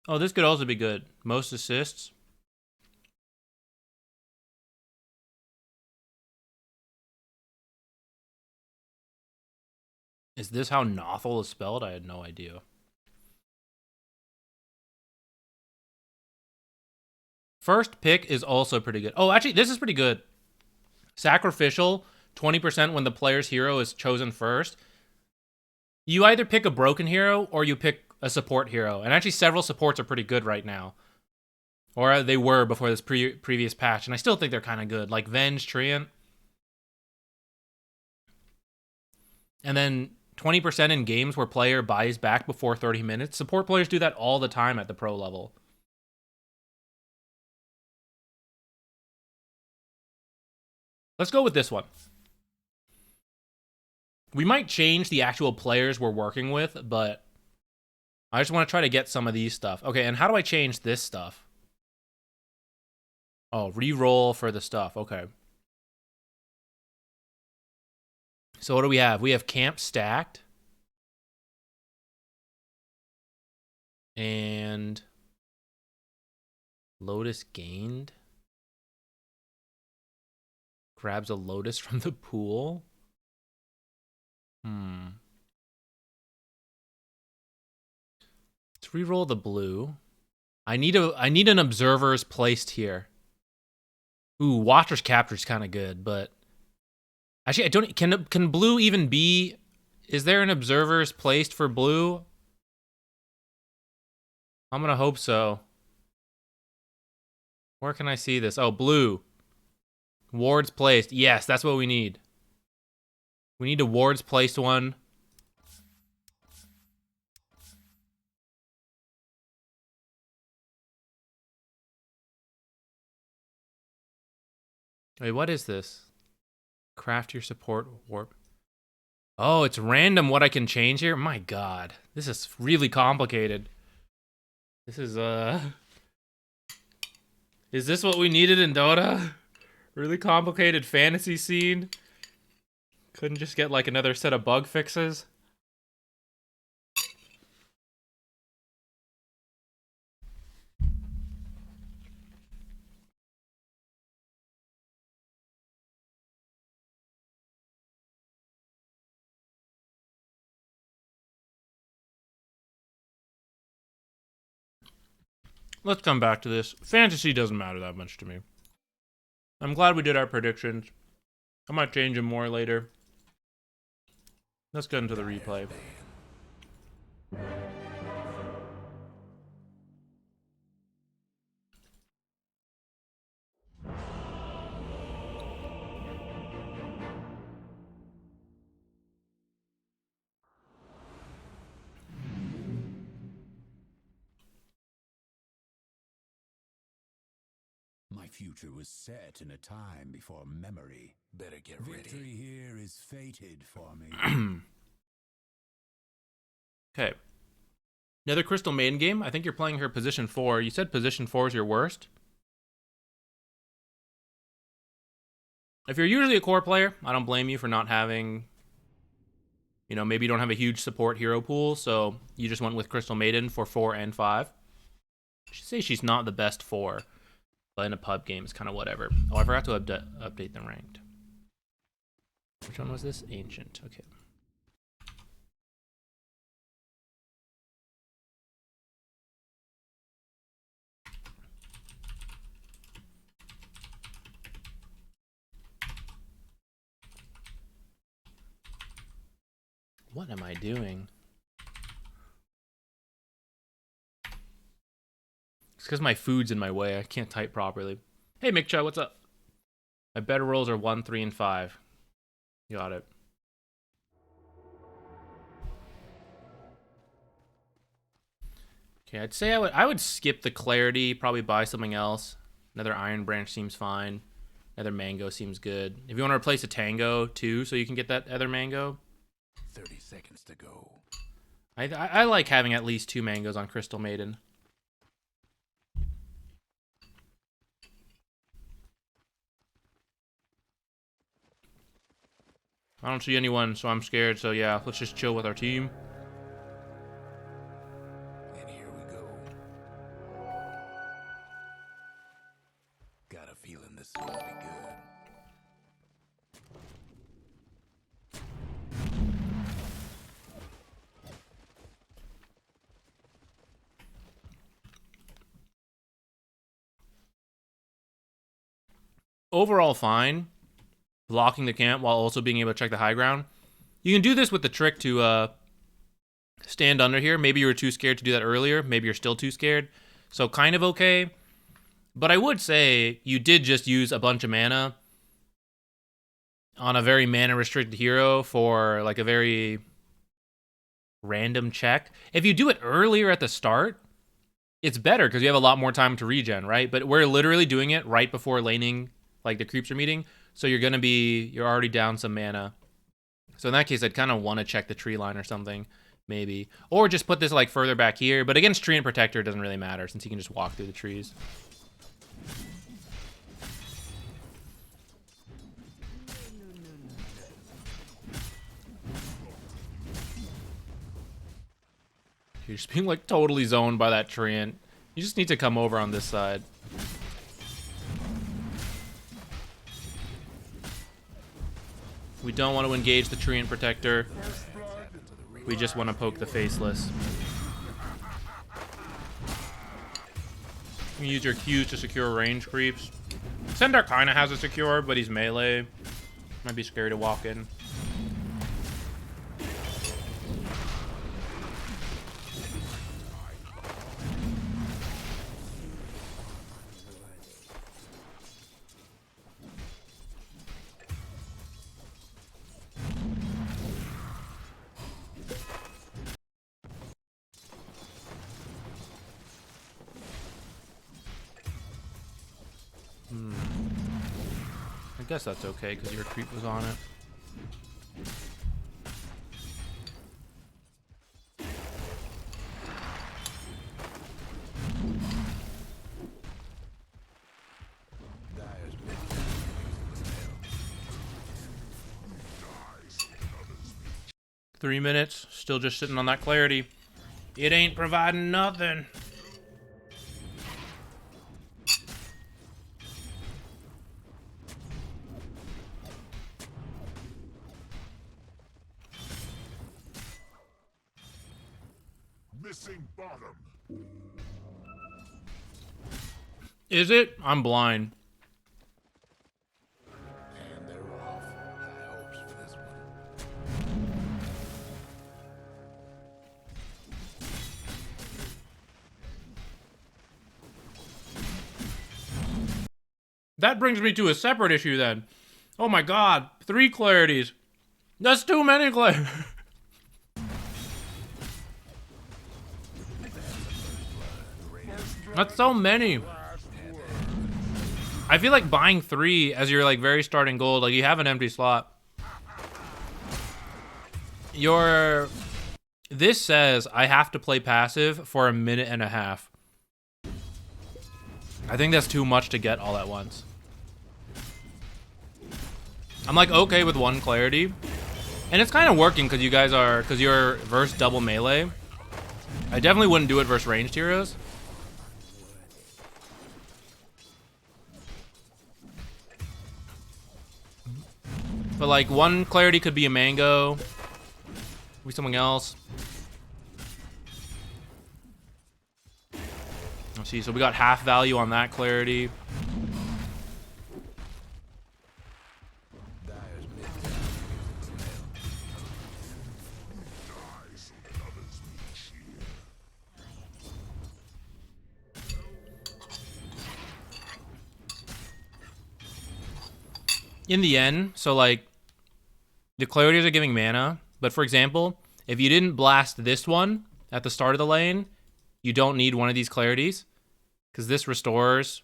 Oh, this could also be good. Most assists. Is this how Nothel is spelled? I had no idea. First pick is also pretty good. Oh, actually, this is pretty good. Sacrificial, 20% when the player's hero is chosen first. You either pick a broken hero or you pick a support hero. And actually several supports are pretty good right now. Or they were before this previous patch. And I still think they're kind of good. Like Venge, Treant. And then 20% in games where player buys back before 30 minutes. Support players do that all the time at the pro level. Let's go with this one. We might change the actual players we're working with, but I just want to try to get some of these stuff. Okay, and how do I change this stuff? Oh, re-roll for the stuff. Okay. So what do we have? We have camp stacked. And Lotus gained. Grabs a Lotus from the pool. Let's re-roll the blue. I need an observer's placed here. Ooh, Watcher's Capture is kind of good, but actually I don't can blue even be, is there an observer's placed for blue? I'm going to hope so. Where can I see this? Oh, blue. Wards placed. Yes, that's what we need. We need a wards placed one. Wait, what is this? Craft your support warp. Oh, it's random what I can change here? My god. This is really complicated. This is, Is this what we needed in Dota? Really complicated fantasy scene? Couldn't just get like another set of bug fixes? Let's come back to this. Fantasy doesn't matter that much to me. I'm glad we did our predictions. I might change them more later. Let's get into the replay. My future was set in a time before memory. Better get ready. Victory here is fated for me. Okay. Another Crystal Maiden game. I think you're playing her position 4. You said position 4 is your worst. If you're usually a core player, I don't blame you for not having, you know, maybe you don't have a huge support hero pool, so you just went with Crystal Maiden for 4 and 5. I should say she's not the best 4. But in a pub game, it's kind of whatever. Oh, I forgot to update the ranked. Which one was this? Ancient. Okay. What am I doing? It's because my food's in my way. I can't type properly. Hey, Mikcha, what's up? My better rolls are 1, 3, and 5. Got it. Okay, I'd say I would skip the Clarity, probably buy something else. Another Iron Branch seems fine. Another Mango seems good. If you want to replace a Tango, too, so you can get that other Mango. 30 seconds to go. I like having at least 2 Mangoes on Crystal Maiden. I don't see anyone, so I'm scared. So yeah, let's just chill with our team. And here we go. Got a feeling this will be good. Overall fine. Blocking the camp while also being able to check the high ground. You can do this with the trick to stand under here. Maybe you were too scared to do that earlier. Maybe you're still too scared. So kind of okay. But I would say you did just use a bunch of mana on a very mana restricted hero for like a very random check. If you do it earlier at the start, it's better because you have a lot more time to regen, right? But we're literally doing it right before laning, like the creeps are meeting. So you're already down some mana. So in that case, I'd kind of want to check the tree line or something, maybe. Or just put this like further back here. But against Treant Protector, it doesn't really matter since you can just walk through the trees. You're just being like totally zoned by that Treant. You just need to come over on this side. We don't want to engage the Treant Protector. We just want to poke the Faceless. You can use your Qs to secure range creeps. Sendar kind of has a secure, but he's melee. Might be scary to walk in. I guess that's okay because your creep was on it. Dyer's mid. 3 minutes, still just sitting on that clarity. It ain't providing nothing. Missing bottom. Is it? I'm blind. And they're off. High hopes for this one. That brings me to a separate issue then. Oh my god, 3 clarities. That's too many clarities. That's so many. I feel like buying 3 as your like very starting gold, like you have an empty slot. This says I have to play passive for 1.5 minutes. I think that's too much to get all at once. I'm like okay with 1 clarity. And it's kind of working because you're versus double melee. I definitely wouldn't do it versus ranged heroes. But like 1 clarity could be a mango. Could be something else. Let's see, so we got half value on that clarity. Dyer's mid. In the end, so like the clarities are giving mana, but for example, if you didn't blast this one at the start of the lane, you don't need one of these clarities because this restores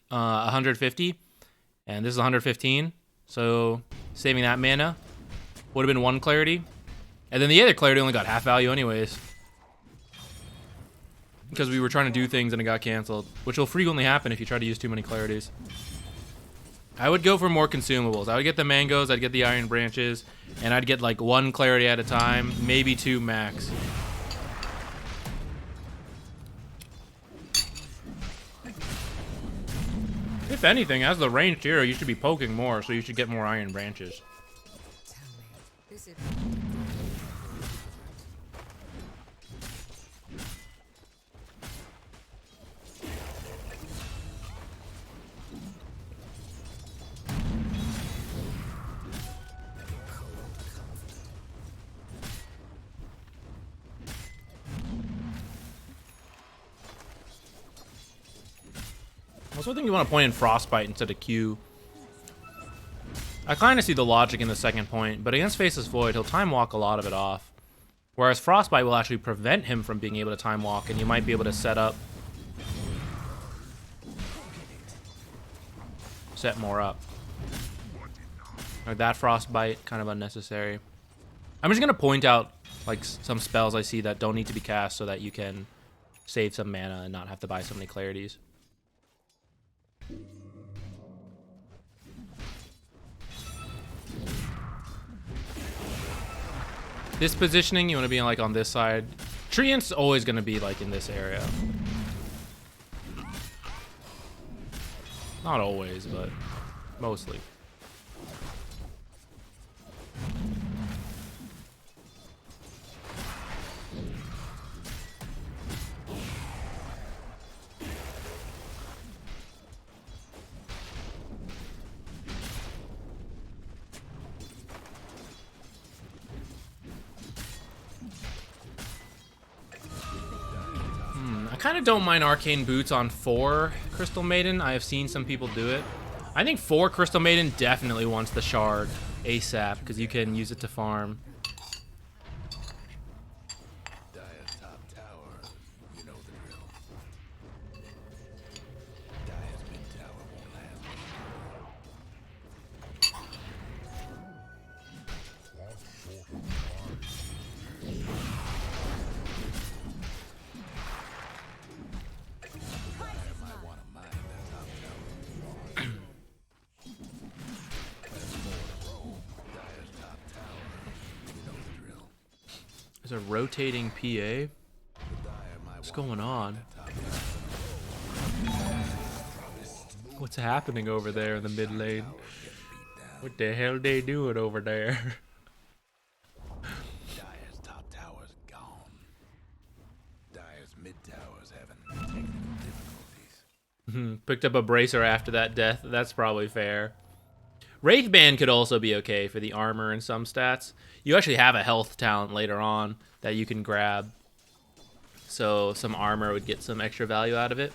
150 and this is 115. So saving that mana would have been 1 clarity. And then the other clarity only got half value anyways. Because we were trying to do things and it got canceled, which will frequently happen if you try to use too many clarities. I would go for more consumables. I would get the mangoes, I'd get the iron branches, and I'd get like 1 clarity at a time, maybe 2 max. If anything, as the ranged hero, you should be poking more, so you should get more iron branches. Also, I think you want to point in Frostbite instead of Q. I kind of see the logic in the second point, but against Faceless Void, he'll time walk a lot of it off. Whereas Frostbite will actually prevent him from being able to time walk, and you might be able to set more up. Like that Frostbite, kind of unnecessary. I'm just gonna point out like some spells I see that don't need to be cast so that you can save some mana and not have to buy so many clarities. This positioning, you want to be like on this side. Treant's always going to be like in this area. Not always, but mostly. I kind of don't mind Arcane Boots on 4 Crystal Maiden. I have seen some people do it. I think 4 Crystal Maiden definitely wants the Shard ASAP because you can use it to farm. Dire's top tower, you know the drill. Dire's mid tower won't last There's a rotating PA. What's going on? What's happening over there in the mid lane? What the hell they doing over there? Dire's top tower's gone. Dire's mid tower's having technical difficulties. Picked up a bracer after that death. That's probably fair. Wraithband could also be okay for the armor and some stats. You actually have a health talent later on that you can grab. So some armor would get some extra value out of it.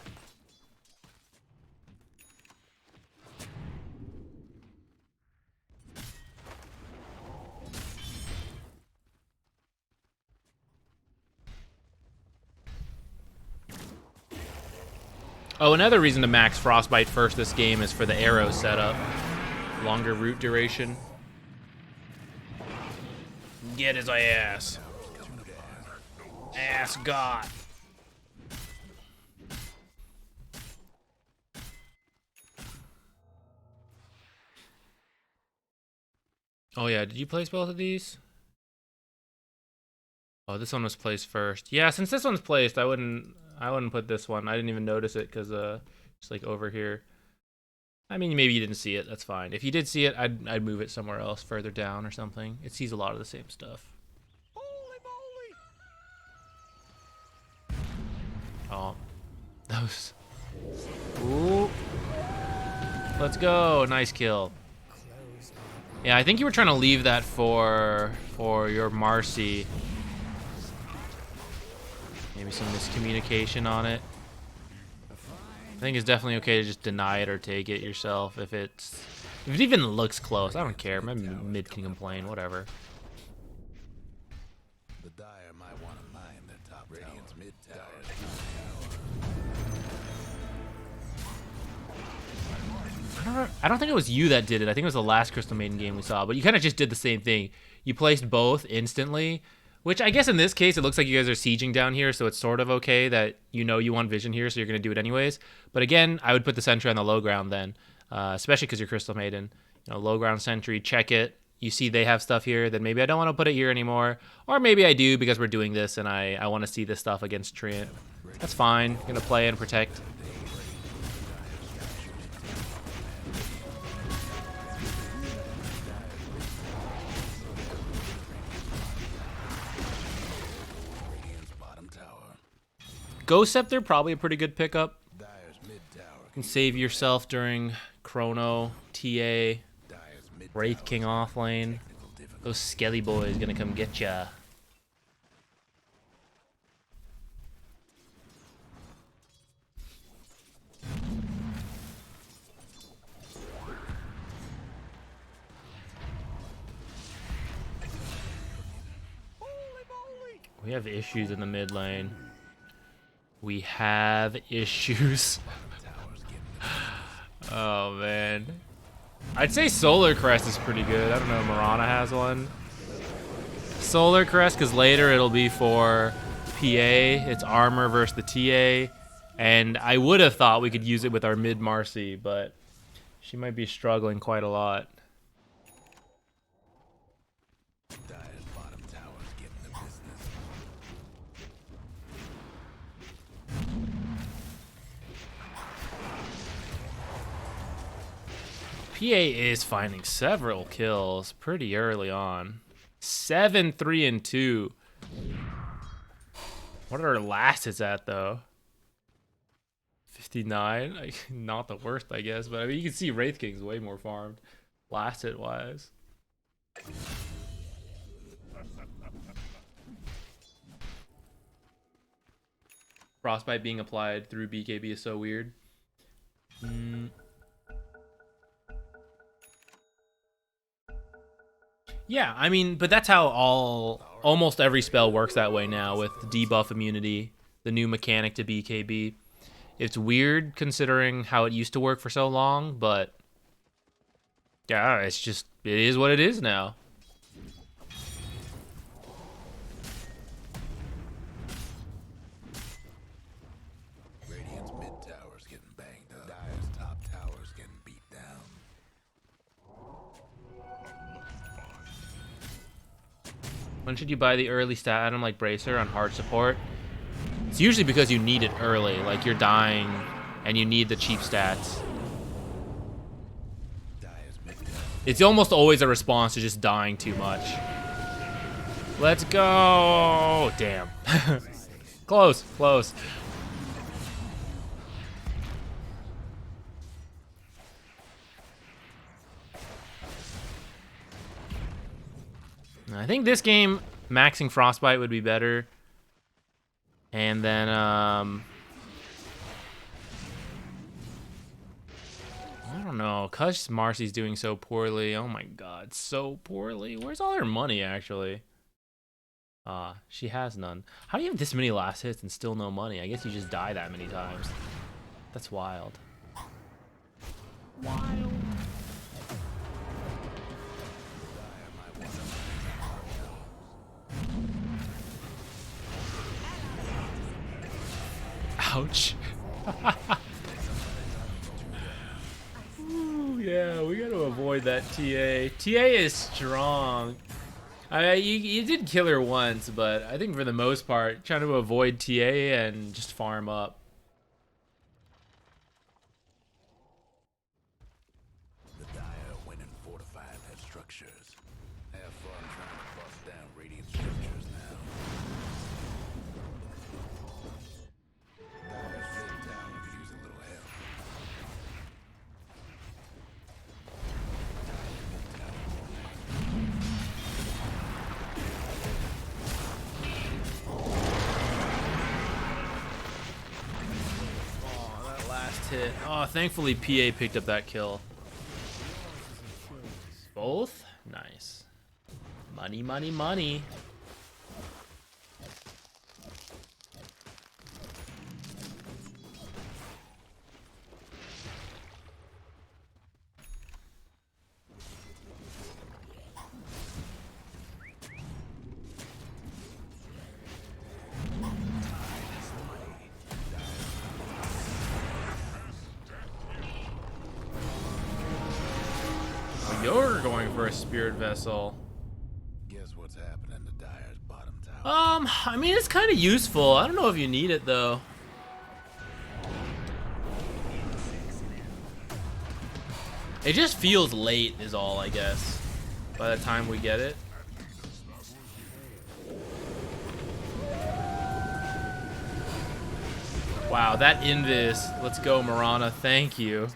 Oh, another reason to max Frostbite first this game is for the arrow setup. Longer root duration. Get his ass. Ass got. Oh yeah, did you place both of these? Oh, this one was placed first. Yeah, since this one's placed, I wouldn't put this one. I didn't even notice it because it's like over here. I mean, maybe you didn't see it. That's fine. If you did see it, I'd move it somewhere else, further down or something. It sees a lot of the same stuff. Holy moly! Oh, that was. Ooh. Let's go. Nice kill. Yeah, I think you were trying to leave that for your Marcy. Maybe some miscommunication on it. I think it's definitely okay to just deny it or take it yourself if it even looks close. I don't care. My mid can complain, whatever. The Dire might want to mine their top Radiant's mid tower. I don't think it was you that did it. I think it was the last Crystal Maiden game we saw, but you kind of just did the same thing. You placed both instantly, which I guess in this case, it looks like you guys are sieging down here, so it's sort of okay that you know you want vision here, so you're going to do it anyways. But again, I would put the sentry on the low ground then, especially because you're Crystal Maiden. You know, low ground sentry, check it. You see they have stuff here, then maybe I don't want to put it here anymore. Or maybe I do because we're doing this and I want to see this stuff against Treant. That's fine. Going to play and protect. Ghost Scepter, probably a pretty good pickup. You can save yourself during Chrono, TA, Wraith King off lane. Those Skelly boys gonna come get ya. We have issues in the mid lane. We have issues. Oh, man. I'd say Solar Crest is pretty good. I don't know, Mirana has one. Solar Crest, because later it'll be for PA. It's armor versus the TA. And I would have thought we could use it with our mid Marcy, but she might be struggling quite a lot. Dire's bottom tower's getting the business. PA is finding several kills pretty early on. 7, 3, and 2. What are her last hits at, though? 59? Like, not the worst, I guess. But, I mean, you can see Wraith King's way more farmed. Last hit-wise. Frostbite being applied through BKB is so weird. Yeah, I mean, but that's how almost every spell works that way now with debuff immunity, the new mechanic to BKB. It's weird considering how it used to work for so long, but yeah, it is what it is now. Radiant's mid tower's getting banged up. Dire's top tower's getting beat down. When should you buy the early stat item like Bracer on hard support? It's usually because you need it early, like you're dying and you need the cheap stats. It's almost always a response to just dying too much. Let's go! Damn. Close, close. I think this game, maxing Frostbite would be better. And then, I don't know, cause Marcy's doing so poorly. Oh my god, so poorly. Where's all her money, actually? She has none. How do you have this many last hits and still no money? I guess you just die that many times. That's wild. Wild. Ouch. Ooh, yeah, we gotta avoid that TA. TA is strong. You did kill her once, but I think for the most part, trying to avoid TA and just farm up. The Dire went and fortified their structures. Have fun trying to bust down Radiant structures now. Dire's mid tower could use a little help. Oh, that last hit. Oh, thankfully PA picked up that kill. Both? Nice. Money, money, money. You're going for a spirit vessel. Guess what's happening to Dire's bottom tower? I mean, it's kind of useful. I don't know if you need it, though. It just feels late is all, I guess, by the time we get it. Wow, that invis. Let's go, Mirana. Thank you.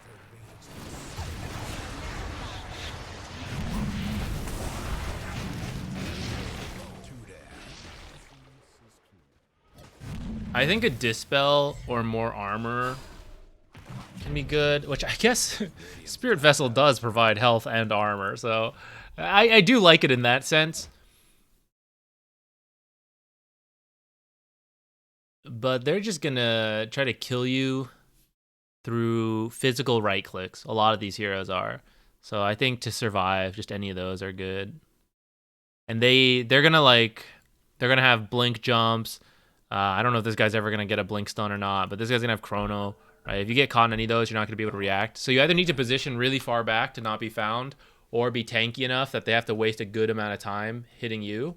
I think a Dispel or more armor can be good, which I guess Spirit Vessel does provide health and armor, so I do like it in that sense. but they're just gonna try to kill you through physical right clicks. A lot of these heroes are. So I think to survive, just any of those are good. And they're gonna have blink jumps. I don't know if this guy's ever gonna get a blink stun or not, but this guy's gonna have chrono. Right? If you get caught in any of those, you're not gonna be able to react. So you either need to position really far back to not be found, or be tanky enough that they have to waste a good amount of time hitting you.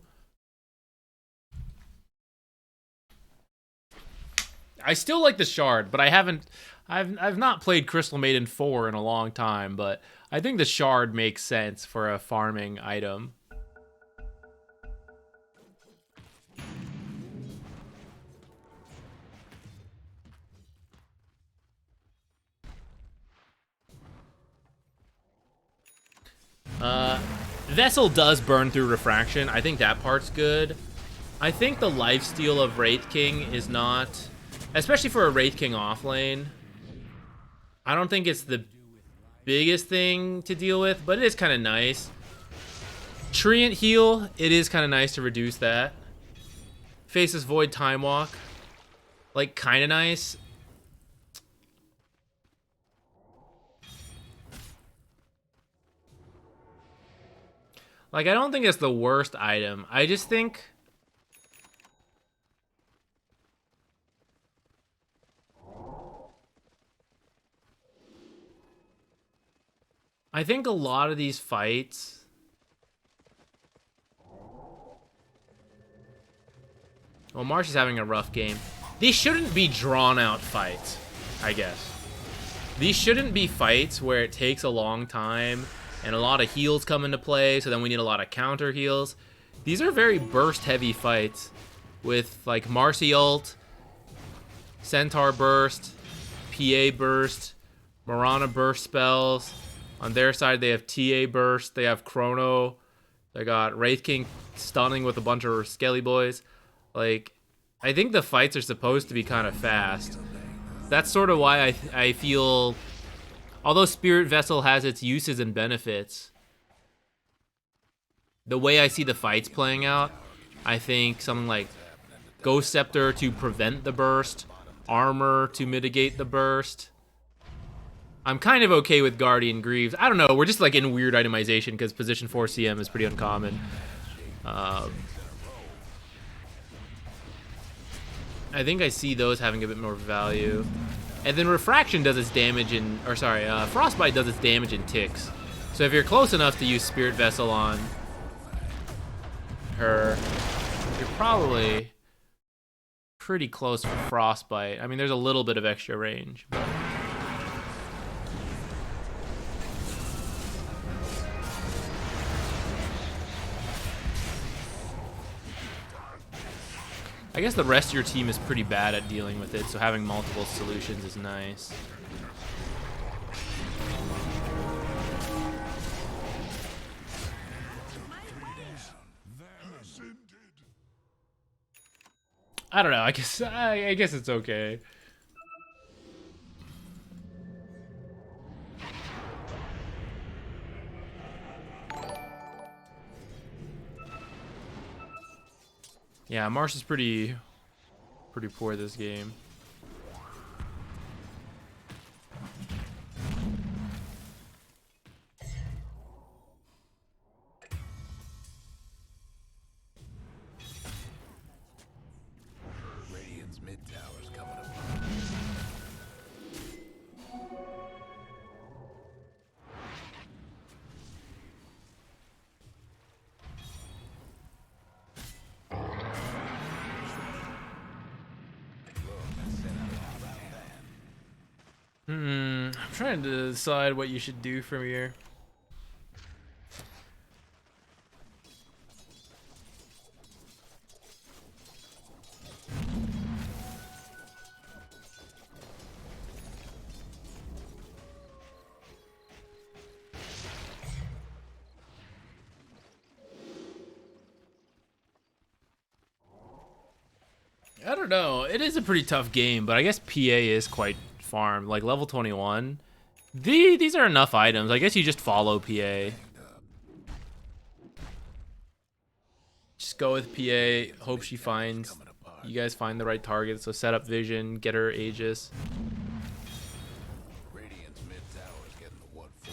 I still like the Shard, but I've not played Crystal Maiden 4 in a long time, but I think the Shard makes sense for a farming item. Vessel does burn through refraction. I think that part's good. I think the lifesteal of Wraith King is not, especially for a Wraith King offlane, I don't think it's the biggest thing to deal with, but it is kind of nice. Treant heal, it is kind of nice to reduce that. Faceless Void Time Walk, like kind of nice. Like, I don't think it's the worst item. I just think a lot of these fights well, Marsh is having a rough game. These shouldn't be drawn out fights, I guess. These shouldn't be fights where it takes a long time and a lot of heals come into play, so then we need a lot of counter heals. These are very burst heavy fights with like Marcy ult, Centaur burst, PA burst, Mirana burst spells. On their side they have TA burst, they have Chrono, they got Wraith King stunning with a bunch of Skelly boys. Like, I think the fights are supposed to be kind of fast. That's sort of why I feel, although Spirit Vessel has its uses and benefits, the way I see the fights playing out, I think something like Ghost Scepter to prevent the burst, Armor to mitigate the burst. I'm kind of okay with Guardian Greaves. I don't know, we're just like in weird itemization because position 4 CM is pretty uncommon. I think I see those having a bit more value. And then Refraction does its damage in, or sorry, Frostbite does its damage in ticks. So if you're close enough to use Spirit Vessel on her, you're probably pretty close for Frostbite. I mean, there's a little bit of extra range, but I guess the rest of your team is pretty bad at dealing with it, so having multiple solutions is nice. I don't know, I guess it's okay. Yeah, Marsh is pretty poor this game. Radiant's mid tower's coming up. I'm trying to decide what you should do from here. I don't know. It is a pretty tough game, but I guess PA is quite farmed. Like level 21. These are enough items. I guess you just follow PA. Just go with PA. Hope she finds you guys find the right target. So set up vision, get her Aegis. Radiant's mid tower is getting the what for.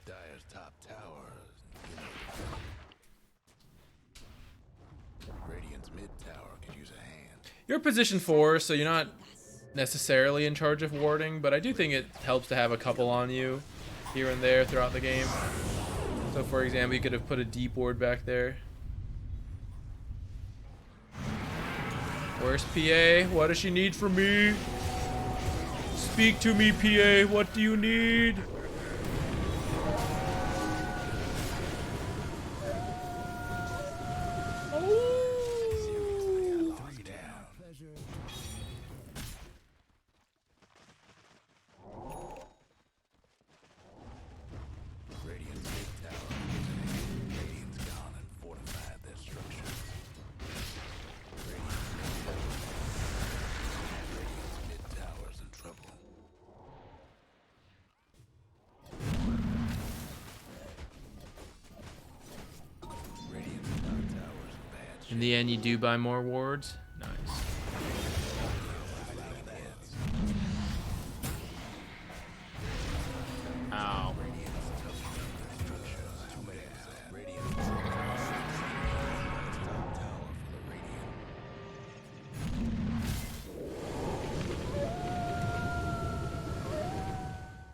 Dire's top tower is, Radiant's mid tower could use a hand. You're position 4, so you're not necessarily in charge of warding, but I do think it helps to have a couple on you here and there throughout the game. So for example, you could have put a deep ward back there. Where's PA? What does she need from me? Speak to me, PA. What do you need? Radiant's mid tower could use a hand. Radiant's gone and fortified their structures. Radiant's mid tower's in trouble. Radiant's top tower's in bad shape. In the end, you do buy more wards. Nice. Ow.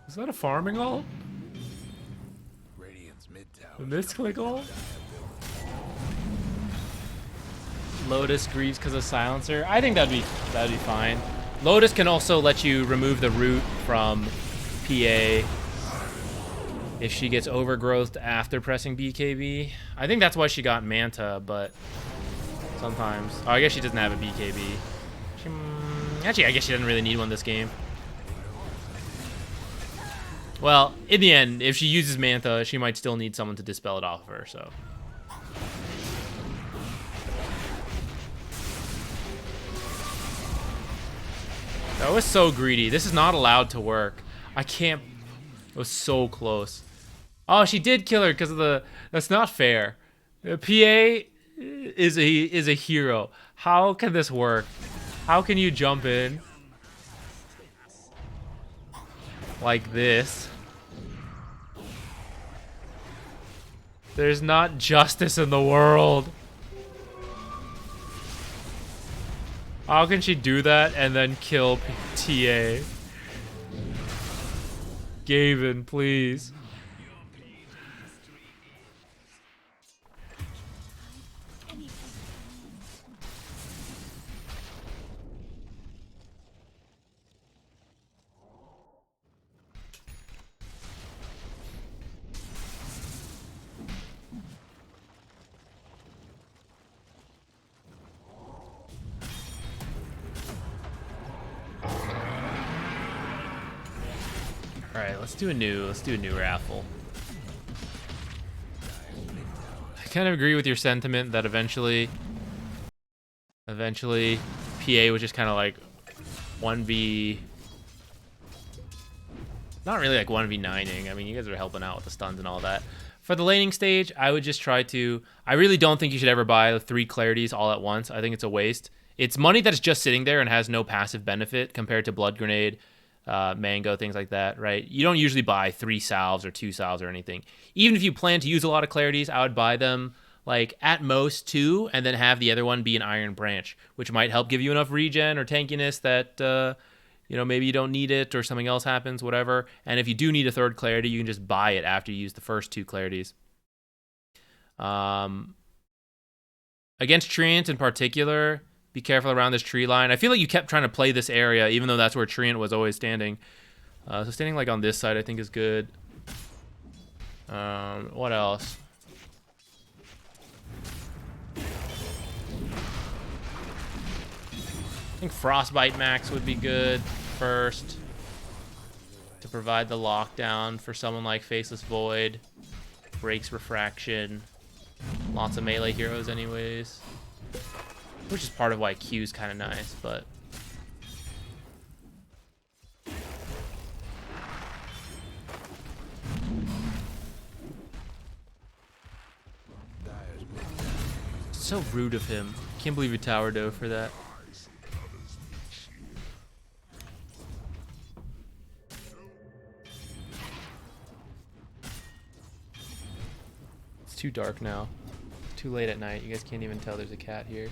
Is that a farming ult? Radiant's mid tower. The misclick ult? Lotus grieves because of silencer. I think that'd be fine. Lotus can also let you remove the root from PA if she gets overgrowthed after pressing BKB. I think that's why she got Manta, but sometimes. Oh, I guess she doesn't have a BKB. Actually, I guess she doesn't really need one this game. Well, in the end, if she uses Manta, she might still need someone to dispel it off of her, so. That was so greedy. This is not allowed to work. I can't. It was so close. Oh, she did kill her because of the. That's not fair. The PA is a hero. How can this work? How can you jump in like this? There's not justice in the world. How can she do that and then kill TA? Gavin, please. Alright, let's do a new raffle. I kind of agree with your sentiment that eventually PA was just kind of like 1v, not really like 1v9ing. I mean, you guys are helping out with the stuns and all that. For the laning stage, I would just try to, I really don't think you should ever buy 3 clarities all at once. I think it's a waste. It's money that is just sitting there and has no passive benefit compared to Blood Grenade, Mango, things like that, right? You don't usually buy 3 salves or 2 salves or anything. Even if you plan to use a lot of clarities, I would buy them like at most 2 and then have the other one be an Iron Branch, which might help give you enough regen or tankiness that you know, maybe you don't need it or something else happens, whatever. And if you do need a 3rd clarity, you can just buy it after you use the first 2 clarities. Against Treant in particular, be careful around this tree line. I feel like you kept trying to play this area, even though that's where Treant was always standing. So standing like on this side, I think is good. What else? I think Frostbite Max would be good first to provide the lockdown for someone like Faceless Void. Breaks Refraction. Lots of melee heroes anyways. Which is part of why Q's kind of nice, but... So rude of him. Can't believe he towered though for that. It's too dark now. Too late at night. You guys can't even tell there's a cat here.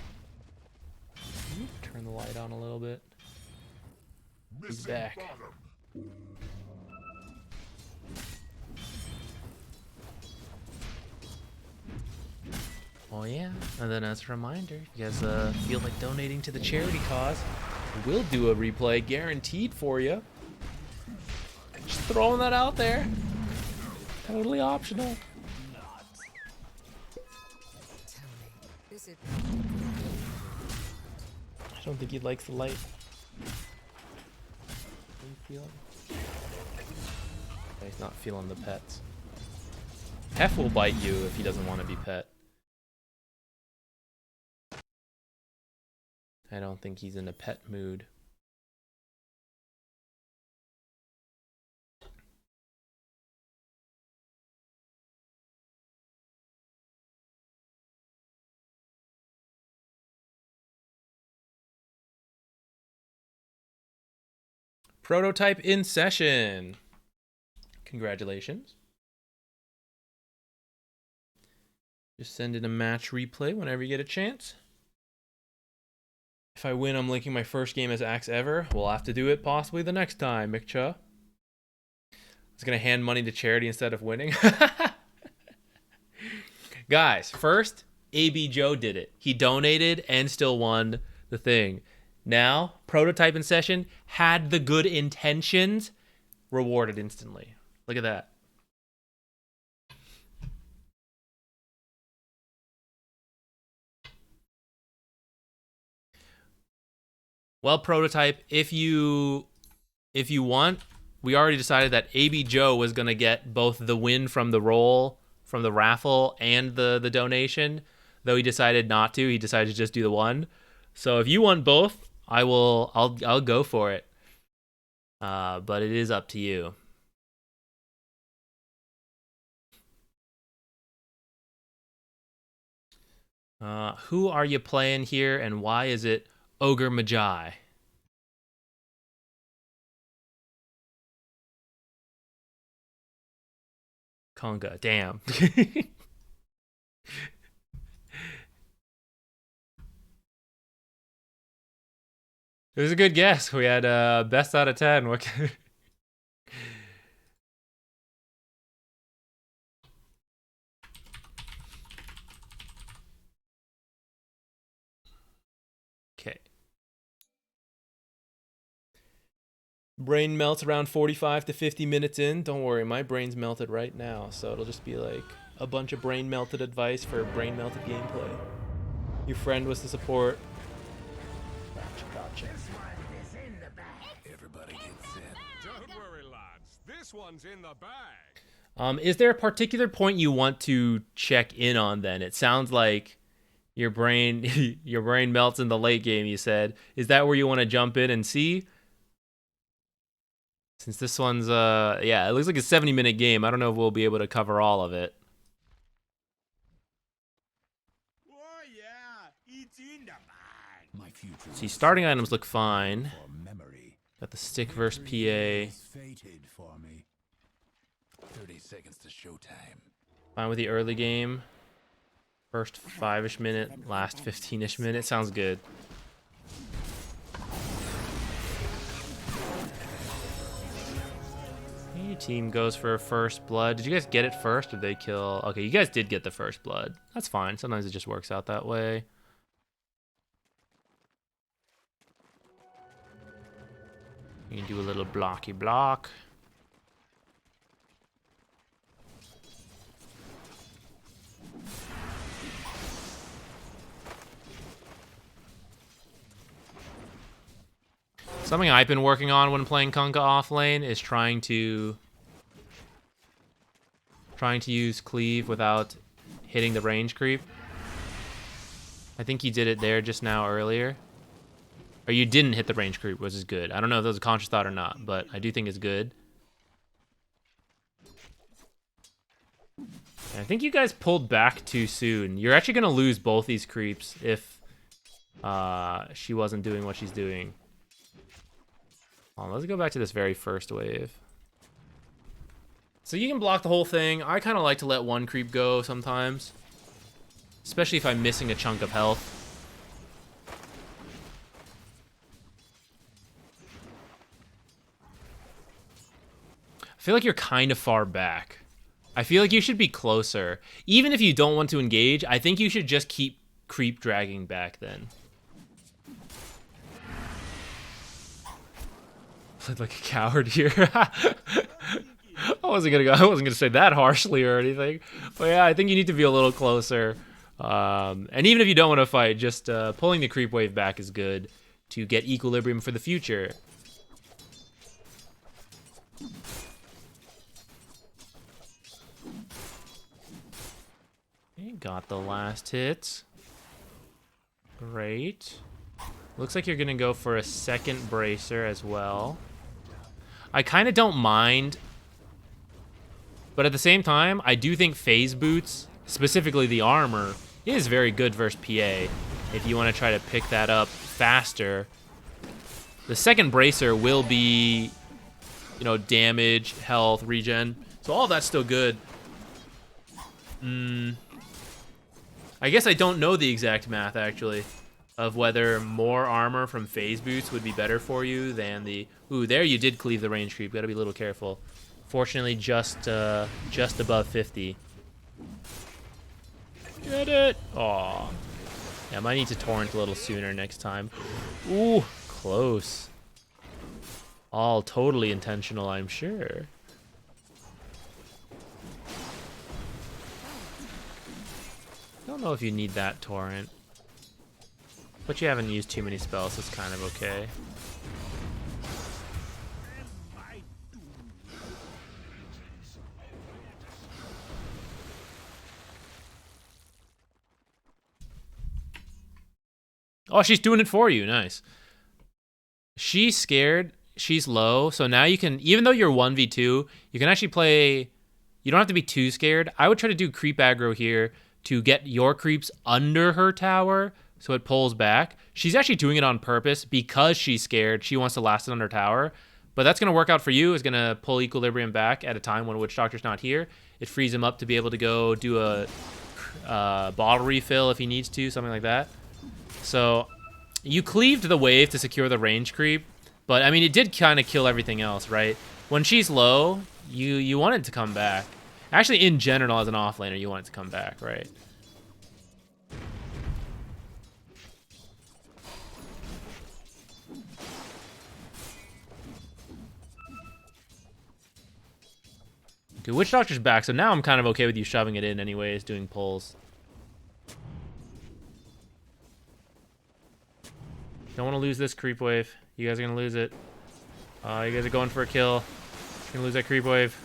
Turn the light on a little bit. He's back. Oh yeah, and then as a reminder, if you guys feel like donating to the charity cause, we'll do a replay guaranteed for you. Just throwing that out there. Totally optional. I don't think he likes the light. How you feeling? He's not feeling the pets. Hef will bite you if he doesn't want to be pet. I don't think he's in a pet mood. Prototype in session. Congratulations. Just send in a match replay whenever you get a chance. If I win, I'm linking my first game as Axe ever. We'll have to do it possibly the next time, Mikcha. I was going to hand money to charity instead of winning. Guys, first, AB Joe did it. He donated and still won the thing. Now, prototype in session had the good intentions, rewarded instantly. Look at that. Well, prototype, if you want, we already decided that AB Joe was going to get both the win from the roll, from the raffle, and the donation. Though he decided not to. He decided to just do the one. So if you want both, I'll go for it. But it is up to you. Who are you playing here, and why is it Ogre Magi? Conga, damn. It was a good guess. We had best out of 10. What? Okay. Brain melts around 45 to 50 minutes in. Don't worry, my brain's melted right now, so it'll just be like a bunch of brain melted advice for brain melted gameplay. Your friend was the support. Gotcha. Everybody gets set. Don't worry, lads. This one's in the bag. Is there a particular point you want to check in on then? It sounds like your brain melts in the late game, you said. Is that where you want to jump in and see? Since this one's yeah, it looks like a 70-minute game. I don't know if we'll be able to cover all of it. Oh yeah, it's in the bag. My future. See, starting items look fine. For memory. Got the stick versus PA. Fated for me. 30 seconds to showtime. Fine with the early game. First 5-ish minute, last 15-ish minute. Sounds good. Your team goes for a first blood. Did you guys get it first or did they kill? Okay, you guys did get the first blood. That's fine. Sometimes it just works out that way. You can do a little blocky block. Something I've been working on when playing Kunkka off lane is trying to use cleave without hitting the range creep. I think you did it there just now earlier. Or you didn't hit the range creep, which is good. I don't know if that was a conscious thought or not, but I do think it's good. And I think you guys pulled back too soon. You're actually going to lose both these creeps if she wasn't doing what she's doing. Let's go back to this very first wave. So you can block the whole thing. I kind of like to let one creep go sometimes, especially if I'm missing a chunk of health. I feel like you're kind of far back. I feel like you should be closer. Even if you don't want to engage, I think you should just keep creep dragging back then. Played like a coward here. I wasn't gonna say that harshly or anything. But yeah, I think you need to be a little closer. And even if you don't want to fight, just pulling the creep wave back is good to get equilibrium for the future. Got the last hit. Great. Looks like you're gonna go for a second bracer as well. I kind of don't mind, but at the same time, I do think phase boots, specifically the armor, is very good versus PA if you want to try to pick that up faster. The second bracer will be, you know, damage, health, regen, so all of that's still good. I guess I don't know the exact math, actually, of whether more armor from phase boots would be better for you than the... Ooh, there you did cleave the range creep. Gotta be a little careful. Fortunately, just above 50. Get it! Aw. Yeah, I might need to torrent a little sooner next time. Ooh, close. All totally intentional, I'm sure. Don't know if you need that torrent, but you haven't used too many spells, so it's kind of okay. Oh, she's doing it for you. Nice. She's scared. She's low, so now you can, even though you're 1v2, you can actually play, you don't have to be too scared. I would try to do creep aggro here to get your creeps under her tower so it pulls back. She's actually doing it on purpose because she's scared. She wants to last it on her tower. But that's going to work out for you. It's going to pull Equilibrium back at a time when Witch Doctor's not here. It frees him up to be able to go do a bottle refill if he needs to, something like that. So you cleaved the wave to secure the range creep. But, I mean, it did kind of kill everything else, right? When she's low, you want it to come back. Actually, in general, as an offlaner, you want it to come back, right? Okay, Witch Doctor's back, so now I'm kind of okay with you shoving it in anyways, doing pulls. Don't want to lose this creep wave. You guys are going to lose it. You guys are going for a kill. You're going to lose that creep wave.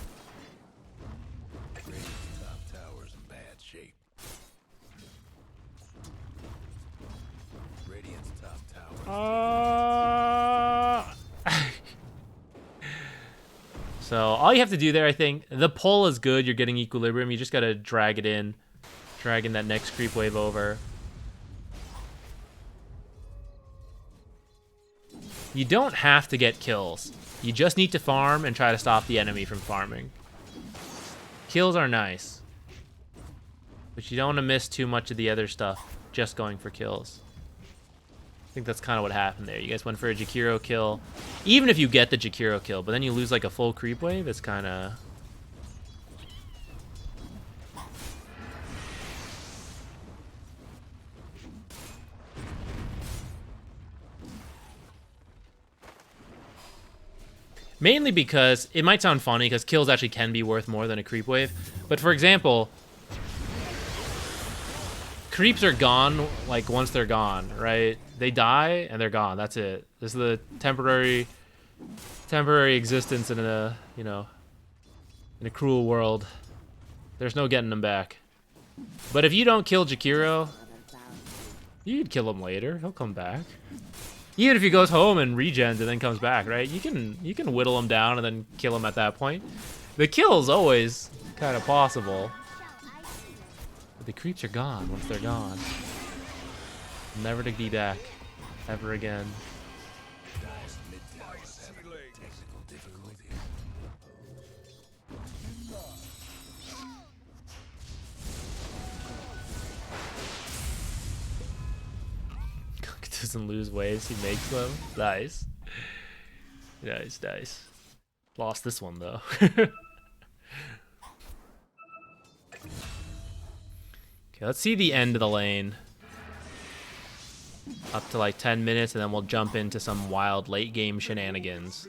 So all you have to do there, I think, the pull is good. You're getting equilibrium. You just got to drag it in, dragging that next creep wave over. You don't have to get kills. You just need to farm and try to stop the enemy from farming. Kills are nice, but you don't want to miss too much of the other stuff just going for kills. I think that's kind of what happened there. You guys went for a Jakiro kill. Even if you get the Jakiro kill, but then you lose like a full creep wave, it's kind of... Mainly because it might sound funny because kills actually can be worth more than a creep wave. But for example, creeps are gone like once they're gone, right? They die and they're gone. That's it. This is the temporary existence in a, you know, in a cruel world. There's no getting them back. But if you don't kill Jakiro, you could kill him later. He'll come back. Even if he goes home and regens and then comes back, right? You can whittle him down and then kill him at that point. The kill is always kind of possible. But the creeps are gone once they're gone. Never to be back. Ever again. Doesn't lose waves, he makes them. Nice. Nice, nice. Lost this one though. Okay, let's see the end of the lane. Up to like 10 minutes and then we'll jump into some wild late game shenanigans.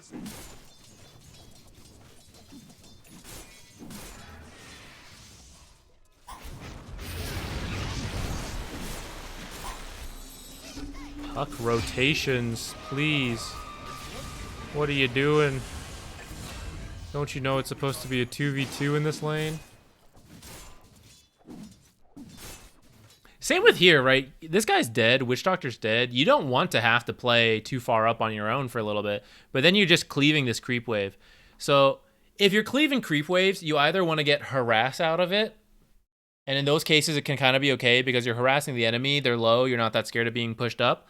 Puck rotations, please. What are you doing? Don't you know it's supposed to be a 2v2 in this lane? Same with here, right? This guy's dead. Witch Doctor's dead. You don't want to have to play too far up on your own for a little bit, but then you're just cleaving this creep wave. So if you're cleaving creep waves, you either want to get harass out of it, and in those cases it can kind of be okay because you're harassing the enemy. They're low. You're not that scared of being pushed up.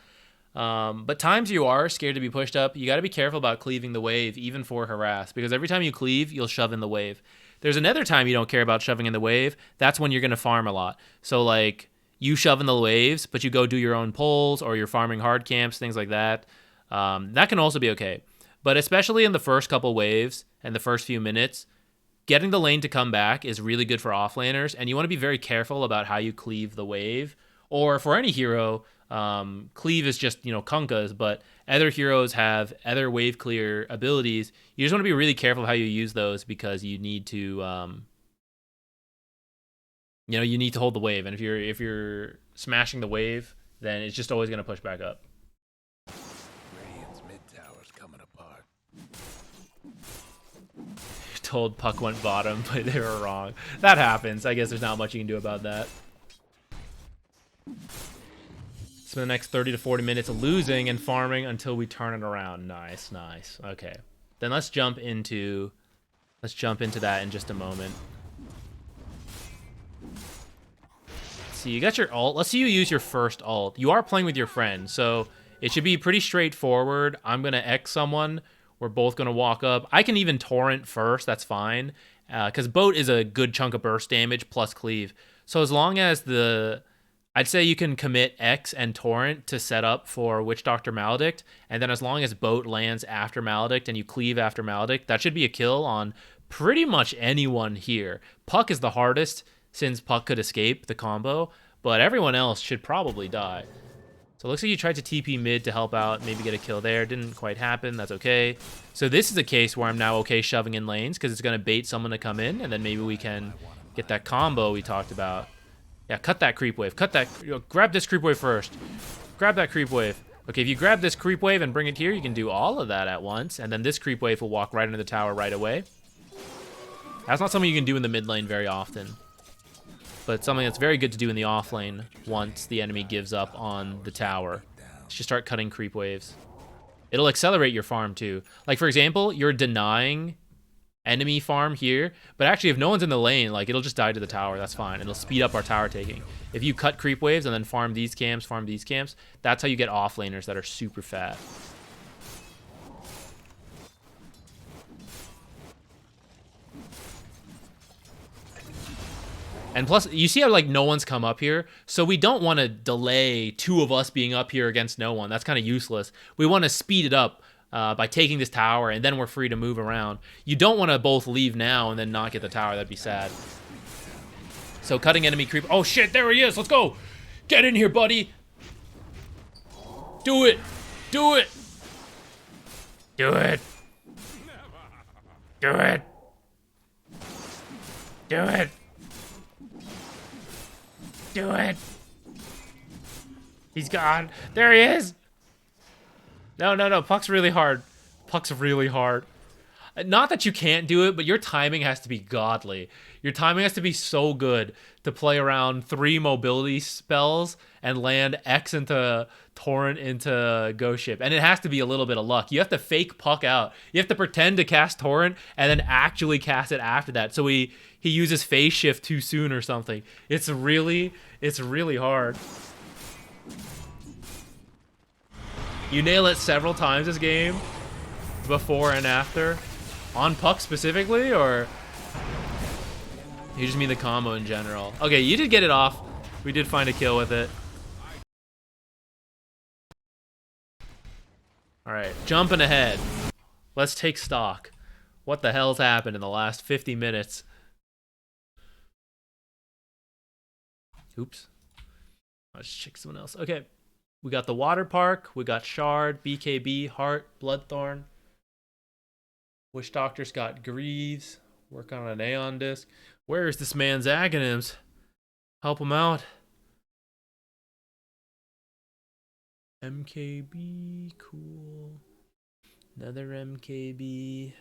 But times you are scared to be pushed up, you got to be careful about cleaving the wave, even for harass, because every time you cleave, you'll shove in the wave. There's another time you don't care about shoving in the wave. That's when you're going to farm a lot. So like you shove in the waves, but you go do your own pulls or you're farming hard camps, things like that. That can also be okay. But especially in the first couple waves and the first few minutes, getting the lane to come back is really good for offlaners, and you want to be very careful about how you cleave the wave. Or for any hero, cleave is just, Kunkka's, but other heroes have other wave clear abilities. You just want to be really careful how you use those because you need to, you need to hold the wave. And if you're smashing the wave, then it's just always going to push back up. Radiant's mid tower's coming apart. Told Puck went bottom, but they were wrong. That happens. I guess there's not much you can do about that. Spend the next 30 to 40 minutes losing and farming until we turn it around. Nice, nice. Okay. Then let's jump into that in just a moment. See, you got your ult. Let's see you use your first ult. You are playing with your friend, so it should be pretty straightforward. I'm going to X someone. We're both going to walk up. I can even torrent first. That's fine. Because boat is a good chunk of burst damage plus cleave. So as long as I'd say you can commit X and Torrent to set up for Witch Doctor Maledict, and then as long as Boat lands after Maledict and you cleave after Maledict, that should be a kill on pretty much anyone here. Puck is the hardest since Puck could escape the combo, but everyone else should probably die. So it looks like you tried to TP mid to help out, maybe get a kill there. Didn't quite happen. That's okay. So this is a case where I'm now okay shoving in lanes because it's going to bait someone to come in, and then maybe we can get that combo we talked about. Yeah, cut that creep wave. Cut that. Grab this creep wave first. Grab that creep wave. Okay, if you grab this creep wave and bring it here, you can do all of that at once, and then this creep wave will walk right into the tower right away. That's not something you can do in the mid lane very often, but it's something that's very good to do in the off lane once the enemy gives up on the tower. Just start cutting creep waves. It'll accelerate your farm too. Like, for example, you're denying enemy farm here, but actually if no one's in the lane, like, it'll just die to the tower. That's fine. It'll speed up our tower taking. If you cut creep waves and then farm these camps, that's how you get offlaners that are super fat. And plus, you see how, like, no one's come up here? So we don't want to delay two of us being up here against no one. That's kind of useless. We want to speed it up by taking this tower, and then we're free to move around. You don't want to both leave now and then not get the tower. That'd be sad. So cutting enemy creep. Oh, shit, there he is. Let's go. Get in here, buddy. Do it. Do it. Do it. Do it. Do it. Do it. He's gone. There he is. No. Puck's really hard. Puck's really hard. Not that you can't do it, but your timing has to be godly. Your timing has to be so good to play around 3 mobility spells and land X into Torrent into Ghost Ship. And it has to be a little bit of luck. You have to fake Puck out. You have to pretend to cast Torrent and then actually cast it after that. So he uses Phase Shift too soon or something. It's really hard. You nail it several times this game, before and after. On Puck specifically, or you just mean the combo in general? Okay, you did get it off. We did find a kill with it. Alright, jumping ahead. Let's take stock. What the hell's happened in the last 50 minutes? Oops. Let's check someone else. Okay. We got the Water Park. We got Shard, BKB, Heart, Bloodthorn. Witch Doctor's got Greaves. Working on an Aeon Disc. Where is this man's Aghanims? Help him out. MKB, cool. Another MKB.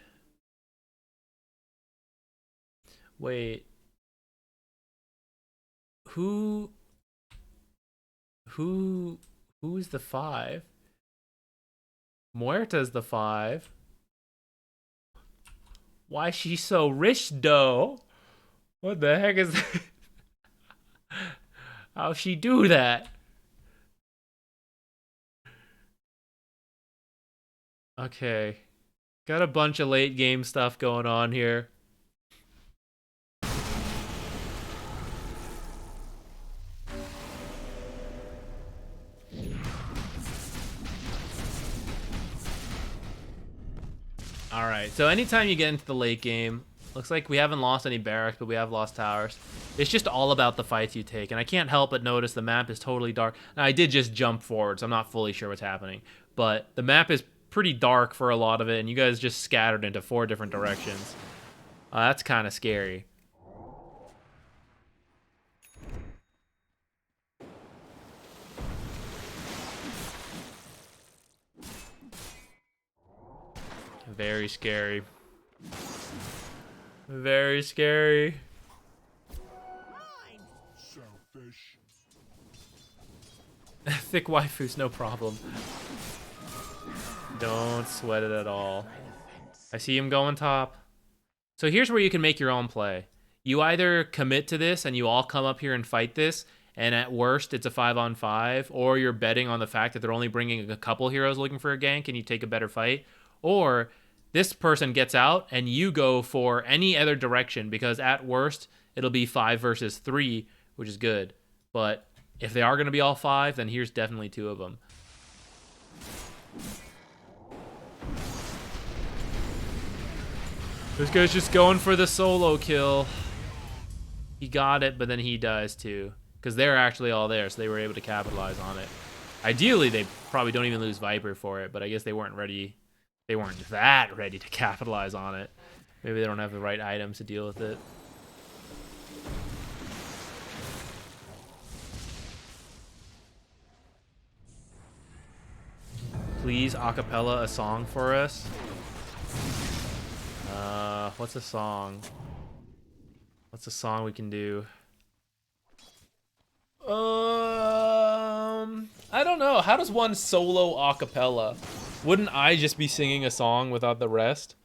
Wait. Who's the 5? Muerta's the 5. Why she so rich though? What the heck is that? How'd she do that? Okay. Got a bunch of late game stuff going on here. Alright, so anytime you get into the late game, looks like we haven't lost any barracks, but we have lost towers. It's just all about the fights you take, and I can't help but notice the map is totally dark. Now, I did just jump forward, so I'm not fully sure what's happening, but the map is pretty dark for a lot of it, and you guys just scattered into 4 different directions. That's kind of scary. Very scary. Very scary. Selfish. Thick waifus, no problem. Don't sweat it at all. I see him going top. So here's where you can make your own play. You either commit to this and you all come up here and fight this, and at worst it's a 5-on-5, or you're betting on the fact that they're only bringing a couple heroes looking for a gank and you take a better fight, or this person gets out and you go for any other direction, because at worst it'll be 5 versus 3, which is good. But if they are going to be all 5, then here's definitely 2 of them. This guy's just going for the solo kill. He got it, but then he dies too, because they're actually all there, so they were able to capitalize on it. Ideally, they probably don't even lose Viper for it, but I guess they weren't ready. They weren't that ready to capitalize on it. Maybe they don't have the right items to deal with it. Please acapella a song for us. What's a song? What's a song we can do? I don't know. How does one solo acapella? Wouldn't I just be singing a song without the rest?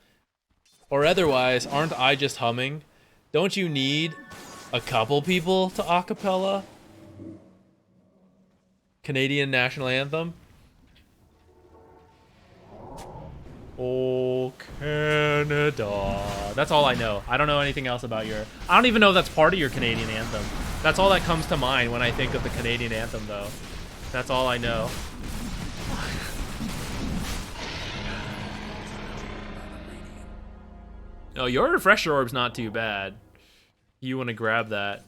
Or otherwise, aren't I just humming? Don't you need a couple people to acapella? Canadian national anthem? Oh, Canada. That's all I know. I don't know anything else about your... I don't even know if that's part of your Canadian anthem. That's all that comes to mind when I think of the Canadian anthem, though. That's all I know. Oh, your refresher orb's not too bad. You want to grab that.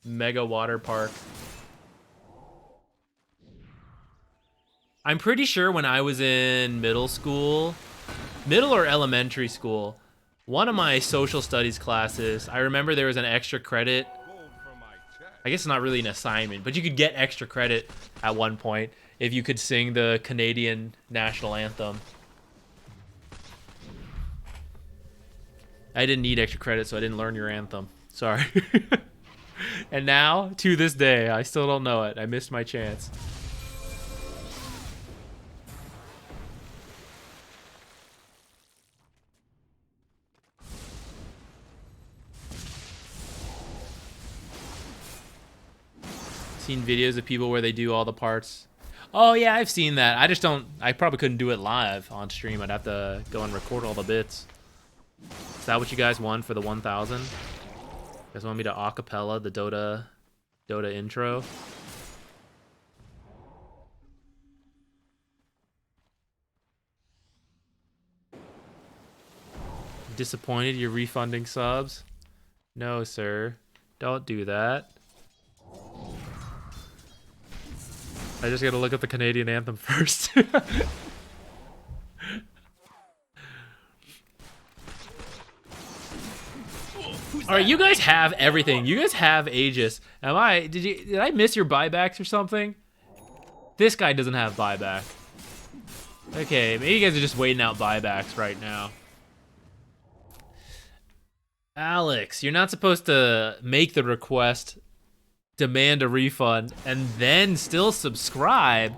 Mega Water Park. I'm pretty sure when I was in middle school, middle or elementary school, one of my social studies classes, I remember there was an extra credit. I guess it's not really an assignment, but you could get extra credit at one point if you could sing the Canadian national anthem. I didn't need extra credit, so I didn't learn your anthem. Sorry. And now, to this day, I still don't know it. I missed my chance. Seen videos of people where they do all the parts. Oh yeah, I've seen that. I just don't. I probably couldn't do it live on stream. I'd have to go and record all the bits. Is that what you guys won for the 1,000? You guys want me to acapella the Dota intro? Disappointed you're refunding subs? No, sir. Don't do that. I just gotta look at the Canadian anthem first. Alright, you guys have everything. You guys have Aegis. Did I miss your buybacks or something? This guy doesn't have buyback. Okay, maybe you guys are just waiting out buybacks right now. Alex, you're not supposed to make the request, demand a refund, and then still subscribe.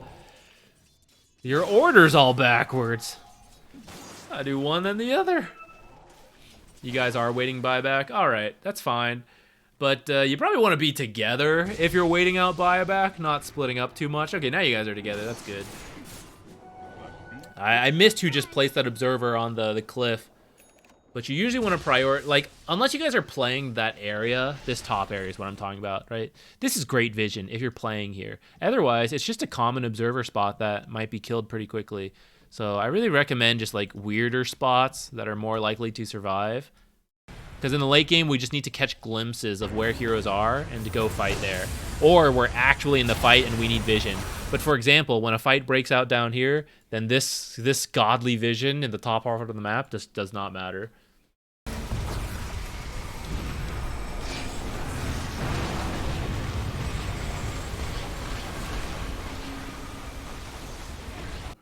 Your order's all backwards. I do one then the other. You guys are waiting buyback? Alright, that's fine. But you probably want to be together if you're waiting out buyback, not splitting up too much. Okay, now you guys are together. That's good. I missed who just placed that observer on the cliff. But you usually want to prioritize, like, unless you guys are playing that area, this top area is what I'm talking about, right? This is great vision if you're playing here. Otherwise, it's just a common observer spot that might be killed pretty quickly. So I really recommend just, like, weirder spots that are more likely to survive. Because in the late game, we just need to catch glimpses of where heroes are and to go fight there. Or we're actually in the fight and we need vision. But for example, when a fight breaks out down here, then this godly vision in the top part of the map just does not matter.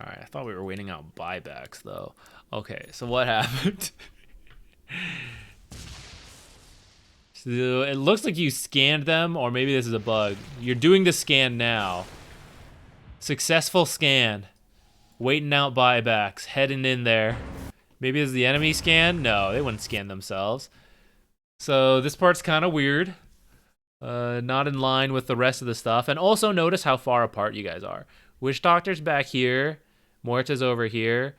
Alright, I thought we were waiting out buybacks, though. Okay, so what happened? So it looks like you scanned them, or maybe this is a bug. You're doing the scan now. Successful scan. Waiting out buybacks. Heading in there. Maybe it's the enemy scan? No, they wouldn't scan themselves. So this part's kind of weird. Not in line with the rest of the stuff. And also notice how far apart you guys are. Witch Doctor's back here. Morta's over here.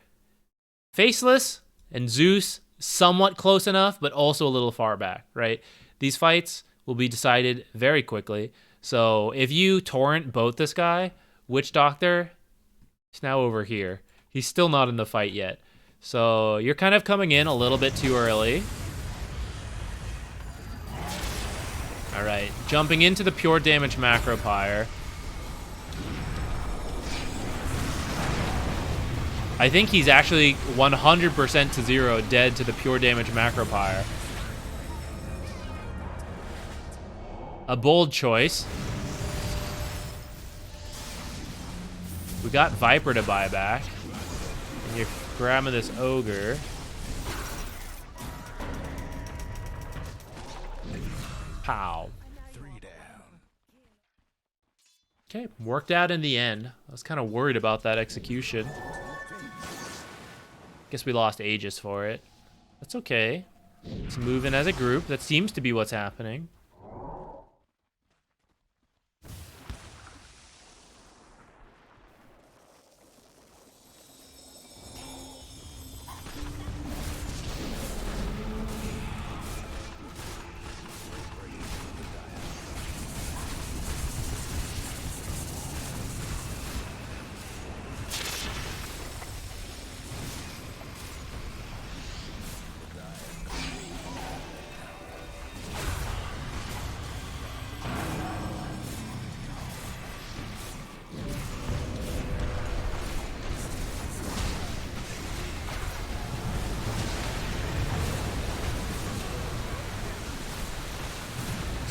Faceless and Zeus somewhat close enough, but also a little far back, right? These fights will be decided very quickly. So if you torrent both this guy, Witch Doctor, he's now over here. He's still not in the fight yet. So you're kind of coming in a little bit too early. All right, jumping into the pure damage macro pyre. I think he's actually 100% to 0 dead to the pure damage macro pyre. A bold choice. We got Viper to buy back. And you're grabbing this ogre. Pow. Okay, worked out in the end. I was kind of worried about that execution. Guess we lost Aegis for it. That's okay. Let's move in as a group. That seems to be what's happening.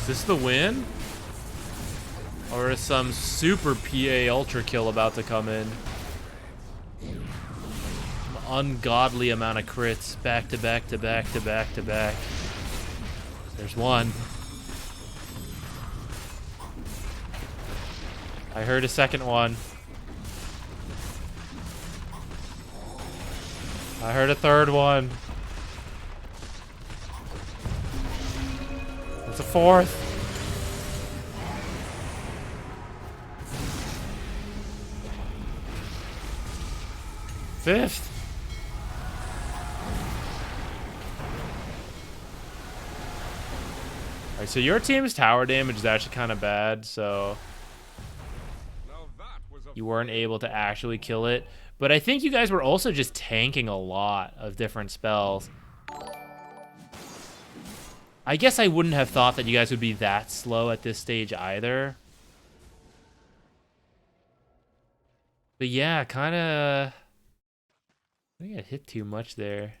Is this the win? Or is some super PA ultra kill about to come in? ungodly amount of crits back to back to back to back to back. There's one. I heard a second one. I heard a third one. That's a fourth. Fifth. Alright, so your team's tower damage is actually kind of bad, so you weren't able to actually kill it. But I think you guys were also just tanking a lot of different spells. I guess I wouldn't have thought that you guys would be that slow at this stage either. But yeah, kind of... I think I hit too much there.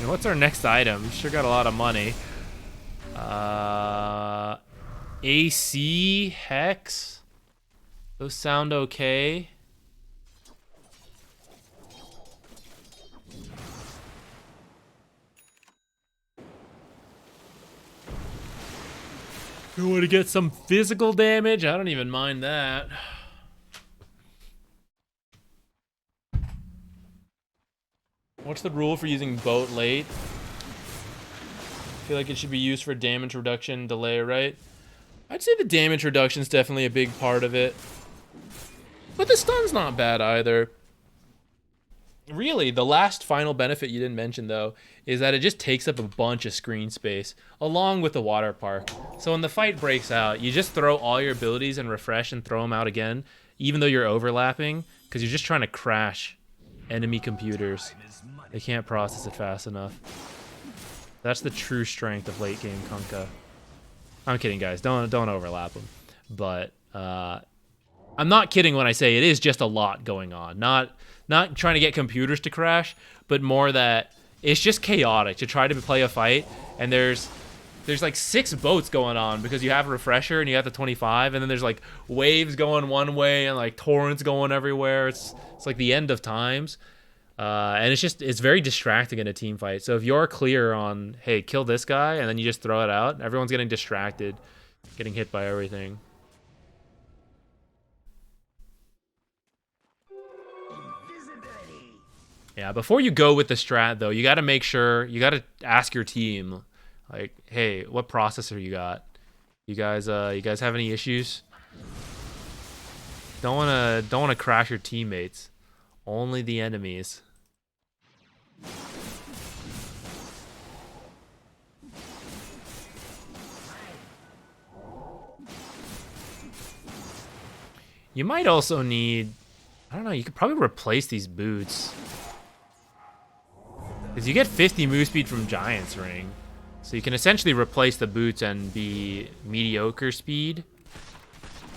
What's our next item? Sure got a lot of money. AC Hex. Those sound okay. You want to get some physical damage? I don't even mind that. What's the rule for using boat late? I feel like it should be used for damage reduction delay, right? I'd say the damage reduction is definitely a big part of it. But the stun's not bad either. Really, the last final benefit you didn't mention, though, is that it just takes up a bunch of screen space, along with the water park. So when the fight breaks out, you just throw all your abilities and refresh and throw them out again, even though you're overlapping, because you're just trying to crash enemy computers. They can't process it fast enough. That's the true strength of late game Kunkka. I'm kidding, guys. Don't overlap them. But I'm not kidding when I say it is just a lot going on. Not trying to get computers to crash, but more that it's just chaotic to try to play a fight, and there's like 6 boats going on because you have a refresher and you have the 25, and then there's like waves going one way and like torrents going everywhere. It's like the end of times. And it's very distracting in a team fight. So if you're clear on, hey, kill this guy, and then you just throw it out, everyone's getting distracted, getting hit by everything. Yeah, before you go with the strat, though, you got to make sure, you got to ask your team, like, hey, what processor you got? You guys have any issues? Don't wanna crash your teammates. Only the enemies. You might also need, I don't know, you could probably replace these boots. Because you get 50 move speed from Giant's Ring. So you can essentially replace the boots and be mediocre speed.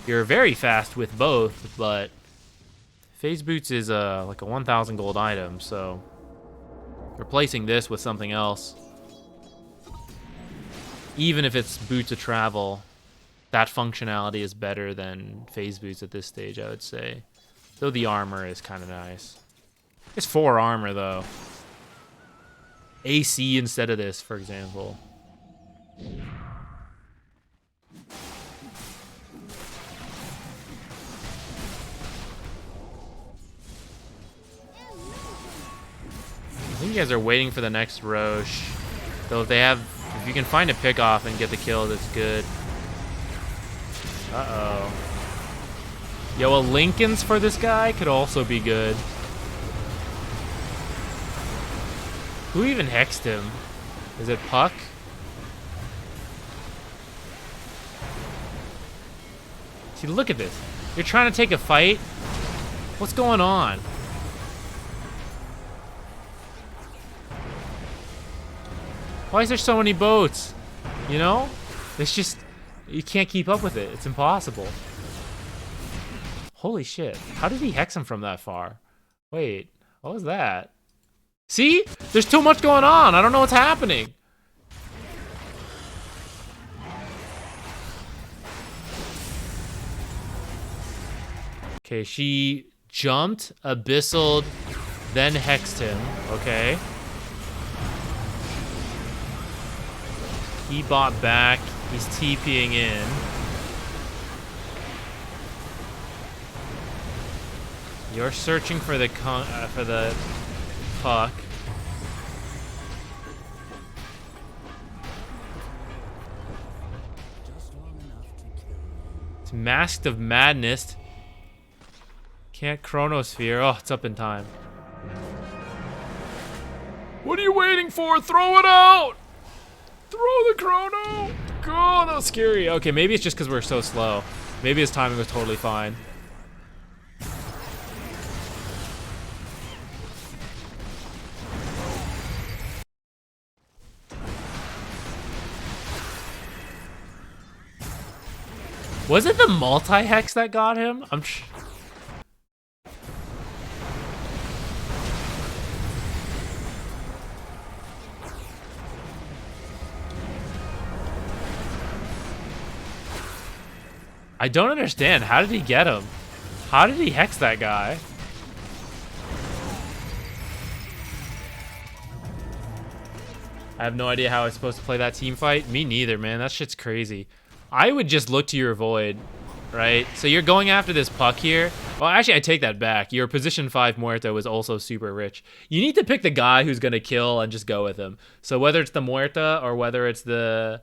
You're very fast with both, but Phase Boots is like a 1,000 gold item, so replacing this with something else, even if it's Boots of Travel, that functionality is better than Phase Boots at this stage, I would say. Though the armor is kind of nice. It's 4 armor, though. AC instead of this, for example. I think you guys are waiting for the next Roche. Though if you can find a pick off and get the kill, that's good. Uh-oh. Yo, a Lincoln's for this guy could also be good. Who even hexed him? Is it Puck? See, look at this. You're trying to take a fight? What's going on? Why is there so many boats? You know? It's just, you can't keep up with it. It's impossible. Holy shit. How did he hex him from that far? Wait, what was that? See? There's too much going on. I don't know what's happening. Okay, she jumped, abyssal, then hexed him. Okay. He bought back. He's TPing in. You're searching for the puck. It's Masked of Madness. Can't Chronosphere. Oh, it's up in time. What are you waiting for? Throw it out! Throw the chrono! God, that was scary. Okay, maybe it's just because we're so slow. Maybe his timing was totally fine. Was it the multi-hex that got him? I don't understand. How did he get him? How did he hex that guy? I have no idea how I'm supposed to play that team fight. Me neither, man. That shit's crazy. I would just look to your void, right? So you're going after this puck here. Well, actually, I take that back. Your position 5 Muerta was also super rich. You need to pick the guy who's going to kill and just go with him. So whether it's the Muerta or whether it's the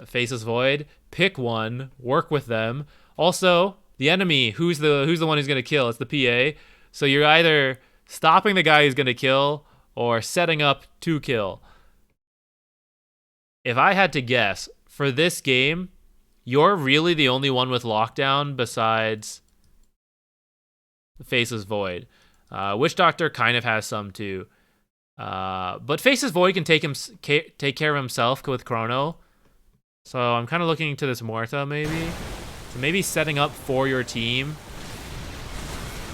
Faceless Void, pick one, work with them. Also, the enemy, who's the one who's going to kill? It's the PA. So you're either stopping the guy who's going to kill or setting up to kill. If I had to guess, for this game, you're really the only one with lockdown besides the Faceless Void. Witch Doctor kind of has some too. But Faceless Void can take care of himself with Chrono. So I'm kind of looking to this Muerta maybe. So maybe setting up for your team.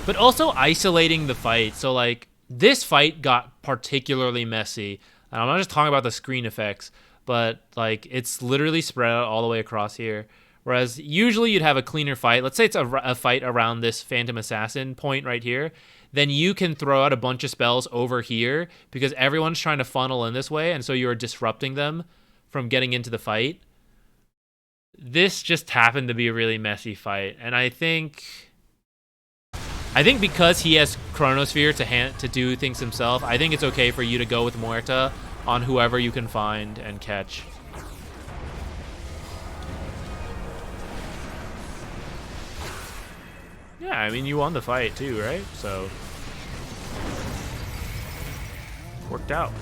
But also isolating the fight. So like this fight got particularly messy. And I'm not just talking about the screen effects, but like it's literally spread out all the way across here. Whereas usually you'd have a cleaner fight. Let's say it's a fight around this Phantom Assassin point right here. Then you can throw out a bunch of spells over here because everyone's trying to funnel in this way, and so you're disrupting them from getting into the fight. This just happened to be a really messy fight, and I think because he has Chronosphere to do things himself, I think it's okay for you to go with Muerta on whoever you can find and catch. Yeah, I mean, you won the fight too, right? So, worked out.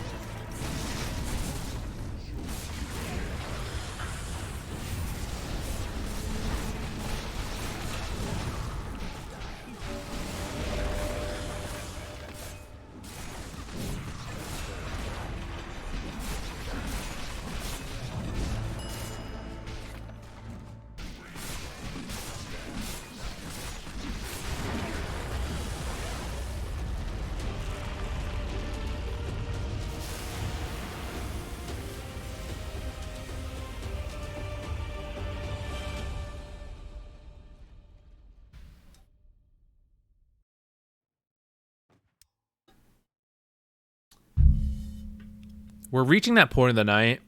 We're reaching that point of the night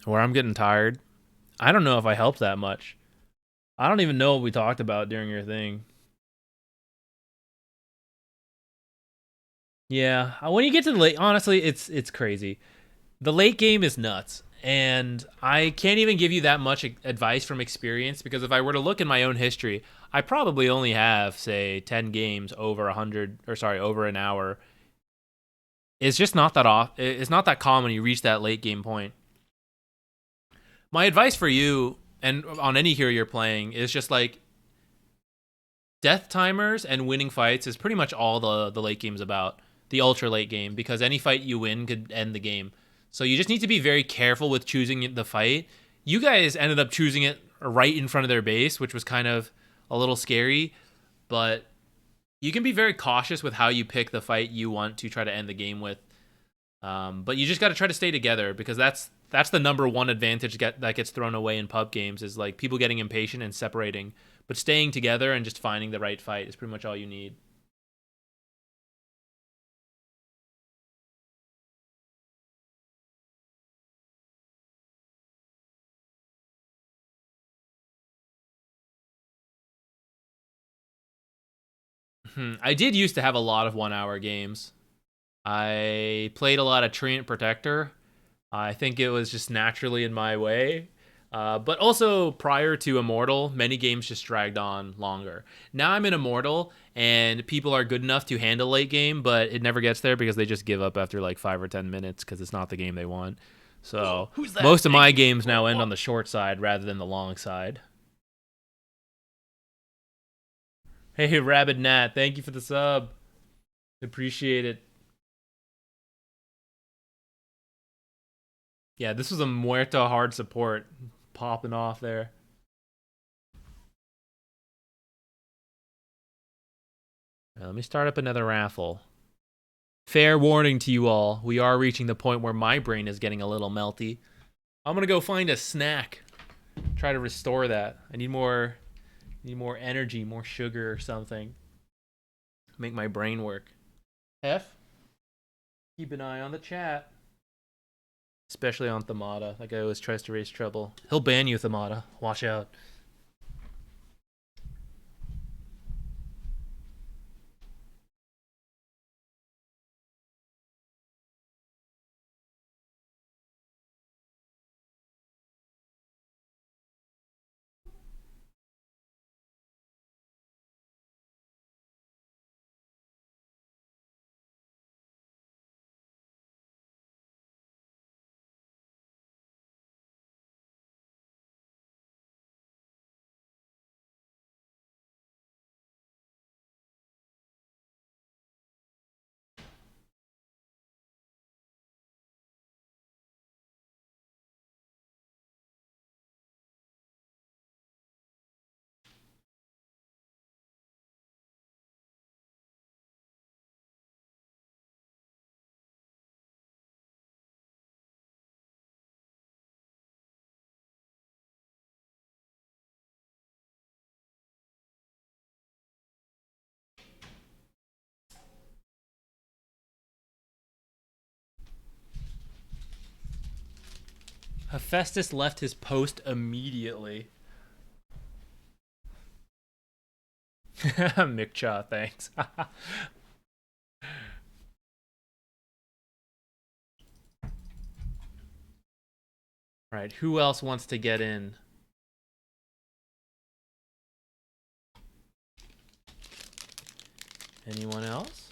where I'm getting tired. I don't know if I helped that much. I don't even know what we talked about during your thing. Yeah, when you get to the late, honestly, it's crazy. The late game is nuts, and I can't even give you that much advice from experience because if I were to look in my own history, I probably only have, say, 10 games over over an hour. It's just not that off. It's not that common. You reach that late game point. My advice for you, and on any hero you're playing, is just like death timers and winning fights is pretty much all the late game's about. The ultra late game, because any fight you win could end the game. So you just need to be very careful with choosing the fight. You guys ended up choosing it right in front of their base, which was kind of a little scary, but you can be very cautious with how you pick the fight you want to try to end the game with. But you just got to try to stay together, because that's the number one advantage that gets thrown away in pub games, is like people getting impatient and separating. But staying together and just finding the right fight is pretty much all you need. I did used to have a lot of 1 hour games. I played a lot of Treant Protector. I think it was just naturally in my way. But also prior to Immortal, many games just dragged on longer. Now I'm in Immortal, and people are good enough to handle late game, but it never gets there because they just give up after like 5 or 10 minutes because it's not the game they want. So most of my games now end on the short side rather than the long side. Hey, Rabid Nat, thank you for the sub. Appreciate it. Yeah, this was a Muerta hard support popping off there. Now, let me start up another raffle. Fair warning to you all, we are reaching the point where my brain is getting a little melty. I'm gonna go find a snack. Try to restore that. I need more energy, more sugar or something. Make my brain work. F, keep an eye on the chat. Especially on Thamada. That guy always tries to raise trouble. He'll ban you, Thamada. Watch out. Hephaestus left his post immediately. Mikcha, thanks. Right, who else wants to get in? Anyone else?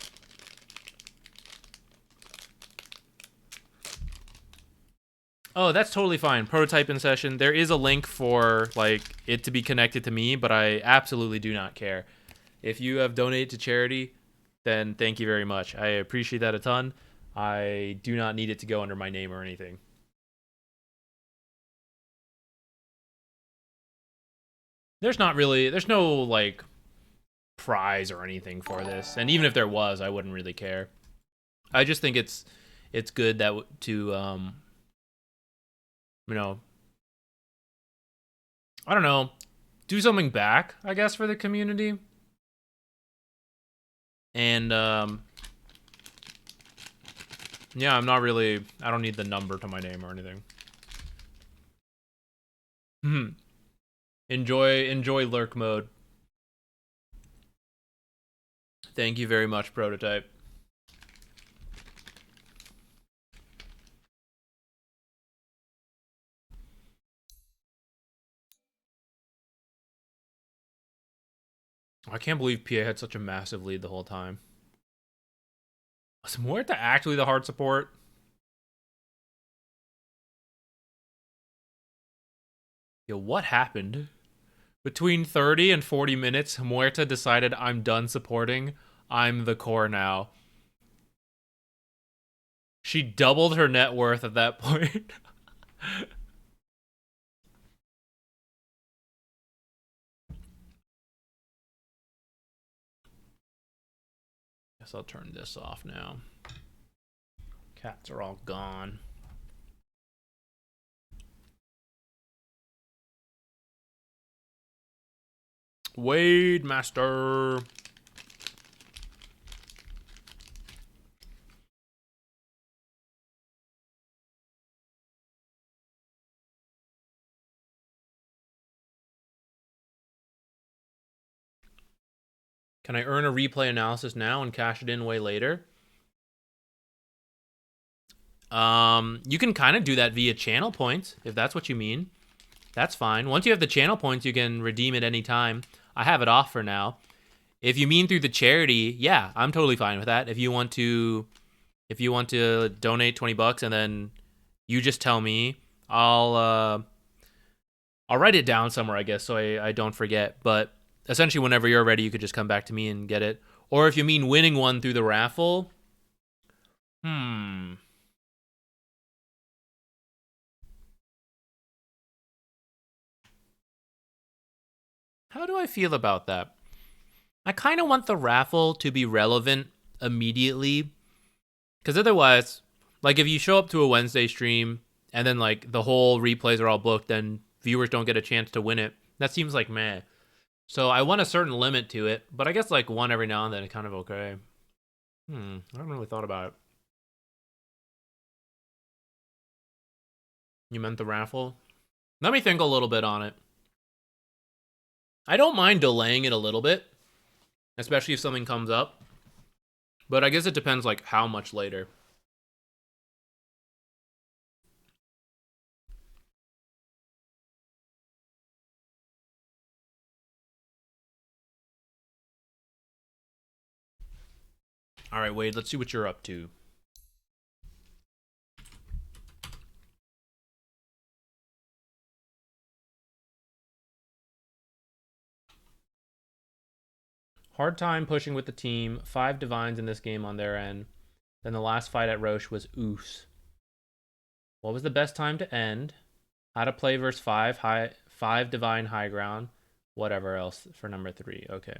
Oh, that's totally fine. Prototype in session. There is a link for like it to be connected to me, but I absolutely do not care. If you have donated to charity, then thank you very much. I appreciate that a ton. I do not need it to go under my name or anything. There's no like prize or anything for this. And even if there was, I wouldn't really care. I just think it's good that to you know, I don't know, do something back, I guess, for the community. And yeah, I don't need the number to my name or anything. Enjoy lurk mode. Thank you very much, Prototype. I can't believe PA had such a massive lead the whole time. Was Muerta actually the hard support? Yo, what happened? Between 30 and 40 minutes, Muerta decided, I'm done supporting. I'm the core now. She doubled her net worth at that point. Guess I'll turn this off now. Cats are all gone. Wade Master. Can I earn a replay analysis now and cash it in way later? You can kind of do that via channel points, if that's what you mean. That's fine. Once you have the channel points, you can redeem it anytime. I have it off for now. If you mean through the charity, yeah, I'm totally fine with that. If you want to donate $20 and then you just tell me, I'll write it down somewhere, I guess, so I don't forget. But essentially, whenever you're ready, you could just come back to me and get it. Or if you mean winning one through the raffle, how do I feel about that? I kind of want the raffle to be relevant immediately. Because otherwise, like if you show up to a Wednesday stream and then like the whole replays are all booked, then viewers don't get a chance to win it. That seems like meh. So I want a certain limit to it, but I guess like one every now and then is kind of okay. I haven't really thought about it. You meant the raffle? Let me think a little bit on it. I don't mind delaying it a little bit, especially if something comes up. But I guess it depends like how much later. All right, Wade, let's see what you're up to. Hard time pushing with the team. 5 divines in this game on their end. Then the last fight at Roche was oos. What was the best time to end? How to play versus 5 divine high ground. Whatever else for number 3. Okay.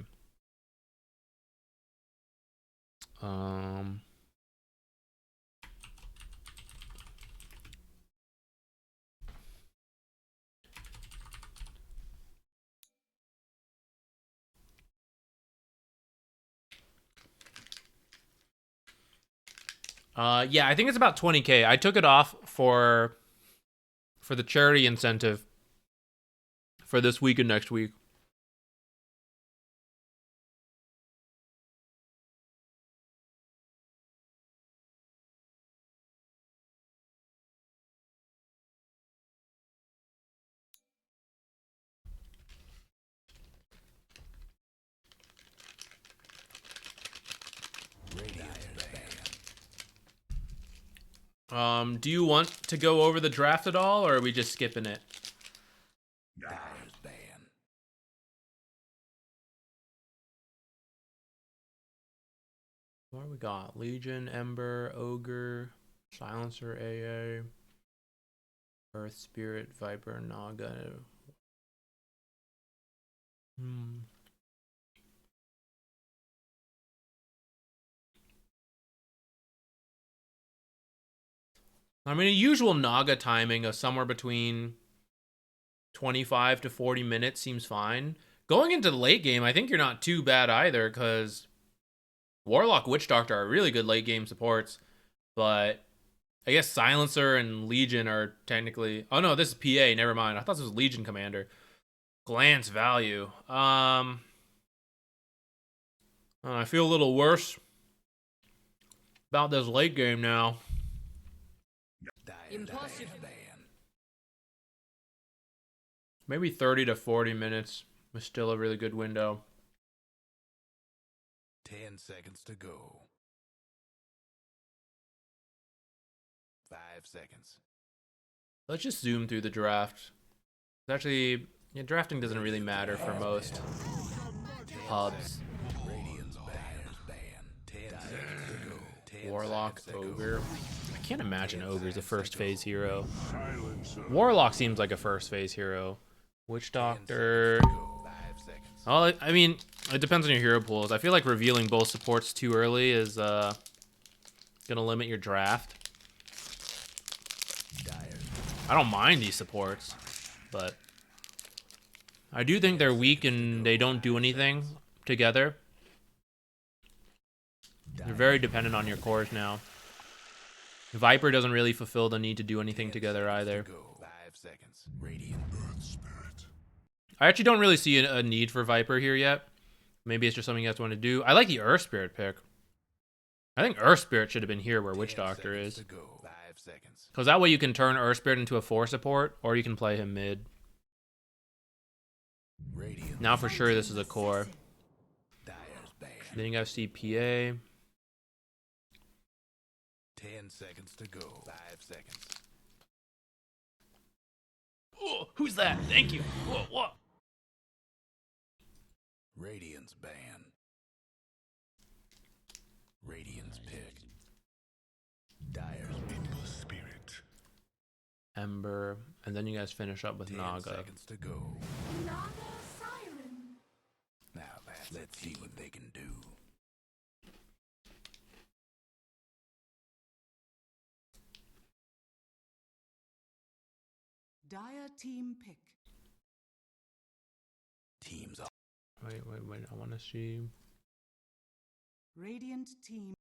Yeah, I think it's about 20K. I took it off for the charity incentive for this week and next week. Do you want to go over the draft at all, or are we just skipping it? Dyer's ban. What we got? Legion, Ember, Ogre, Silencer, AA, Earth Spirit, Viper, Naga. I mean, a usual Naga timing of somewhere between 25 to 40 minutes seems fine. Going into the late game, I think you're not too bad either, because Warlock, Witch Doctor are really good late game supports, but I guess Silencer and Legion are technically... Oh no, this is PA, never mind. I thought this was Legion Commander. Glance value. I feel a little worse about this late game now. Impossible. Maybe 30 to 40 minutes was still a really good window. 10 seconds to go. 5 seconds. Let's just zoom through the draft. Actually, yeah, drafting doesn't really matter for most pubs. Radiant's ban. 10 seconds to go. 10 Warlock, seconds to go. Ogre. can't imagine Ogre's a first phase hero. Warlock seems like a first phase hero. Witch Doctor. Oh, I mean, it depends on your hero pools. I feel like revealing both supports too early is gonna limit your draft. I don't mind these supports, but I do think they're weak and they don't do anything together. They're very dependent on your cores now. Viper doesn't really fulfill the need to do anything together either. 5 seconds. Radiant Earth Spirit. I actually don't really see a need for Viper here yet. Maybe it's just something you guys want to do. I like the Earth Spirit pick. I think Earth Spirit should have been here where Witch Doctor is. 5 seconds. Because that way you can turn Earth Spirit into a 4 support, or you can play him mid. Radiant. Now for sure this is a core. Dire's banned. Then you have CPA. 10 seconds to go. 5 seconds. Oh, who's that? Thank you. Whoa, what? Radiant's ban. Radiant's pick. Dire's Endless Spirit. Ember. And then you guys finish up with 10 Naga. seconds to go. Naga Siren. Now let's see what they can do. Dire team pick. Teams up. Wait. I want to see. Radiant team.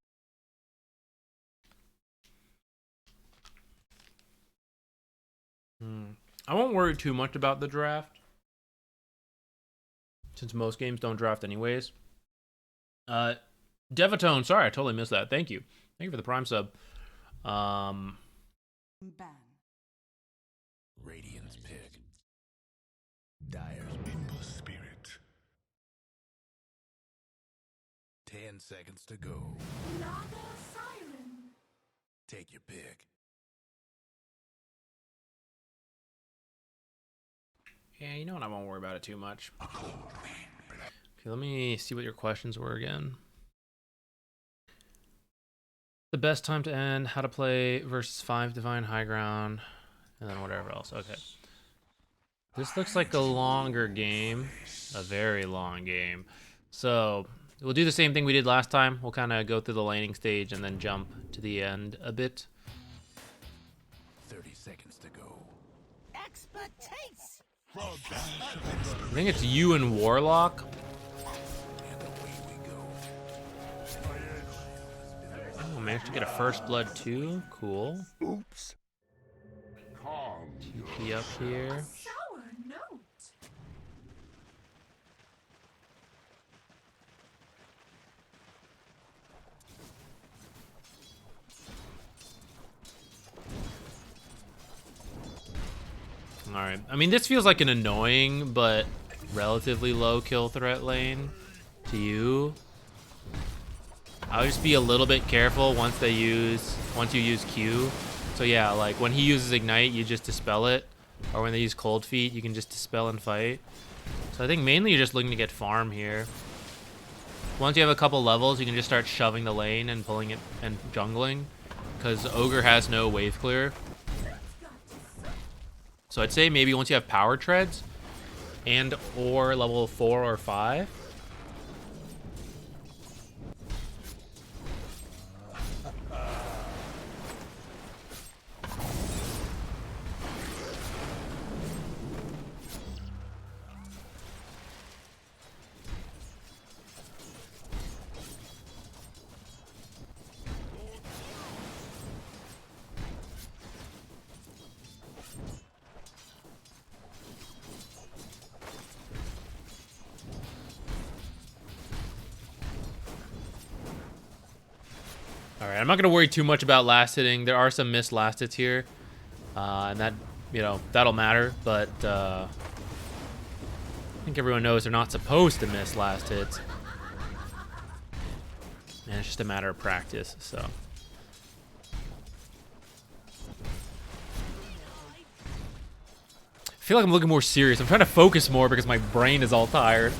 I won't worry too much about the draft, since most games don't draft anyways. Devatone, sorry, I totally missed that. Thank you. Thank you for the Prime sub. Ban. Radiant's pick. Dire's Endless Spirit. 10 seconds to go. Naga Siren. Take your pick. Yeah, you know what? I won't worry about it too much. Okay, let me see what your questions were again. The best time to end, how to play versus 5 Divine High Ground, and then whatever else. Okay. This looks like a longer game, a very long game. So we'll do the same thing we did last time. We'll kind of go through the laning stage and then jump to the end a bit. 30 seconds to go. Expertise. I think it's you and Warlock. And away we go. Oh, managed to get a first blood too. Cool. Oops. Calm. TP up here. Sour note. Alright. I mean, this feels like an annoying but relatively low kill threat lane to you. I'll just be a little bit careful once you use Q. So yeah, like when he uses Ignite, you just dispel it. Or when they use Cold Feet, you can just dispel and fight. So I think mainly you're just looking to get farm here. Once you have a couple levels, you can just start shoving the lane and pulling it and jungling. Because Ogre has no wave clear. So I'd say maybe once you have power treads and or level 4 or 5. Alright, I'm not going to worry too much about last hitting. There are some missed last hits here. And that, that'll matter. But I think everyone knows they're not supposed to miss last hits. And it's just a matter of practice, so. I feel like I'm looking more serious. I'm trying to focus more because my brain is all tired.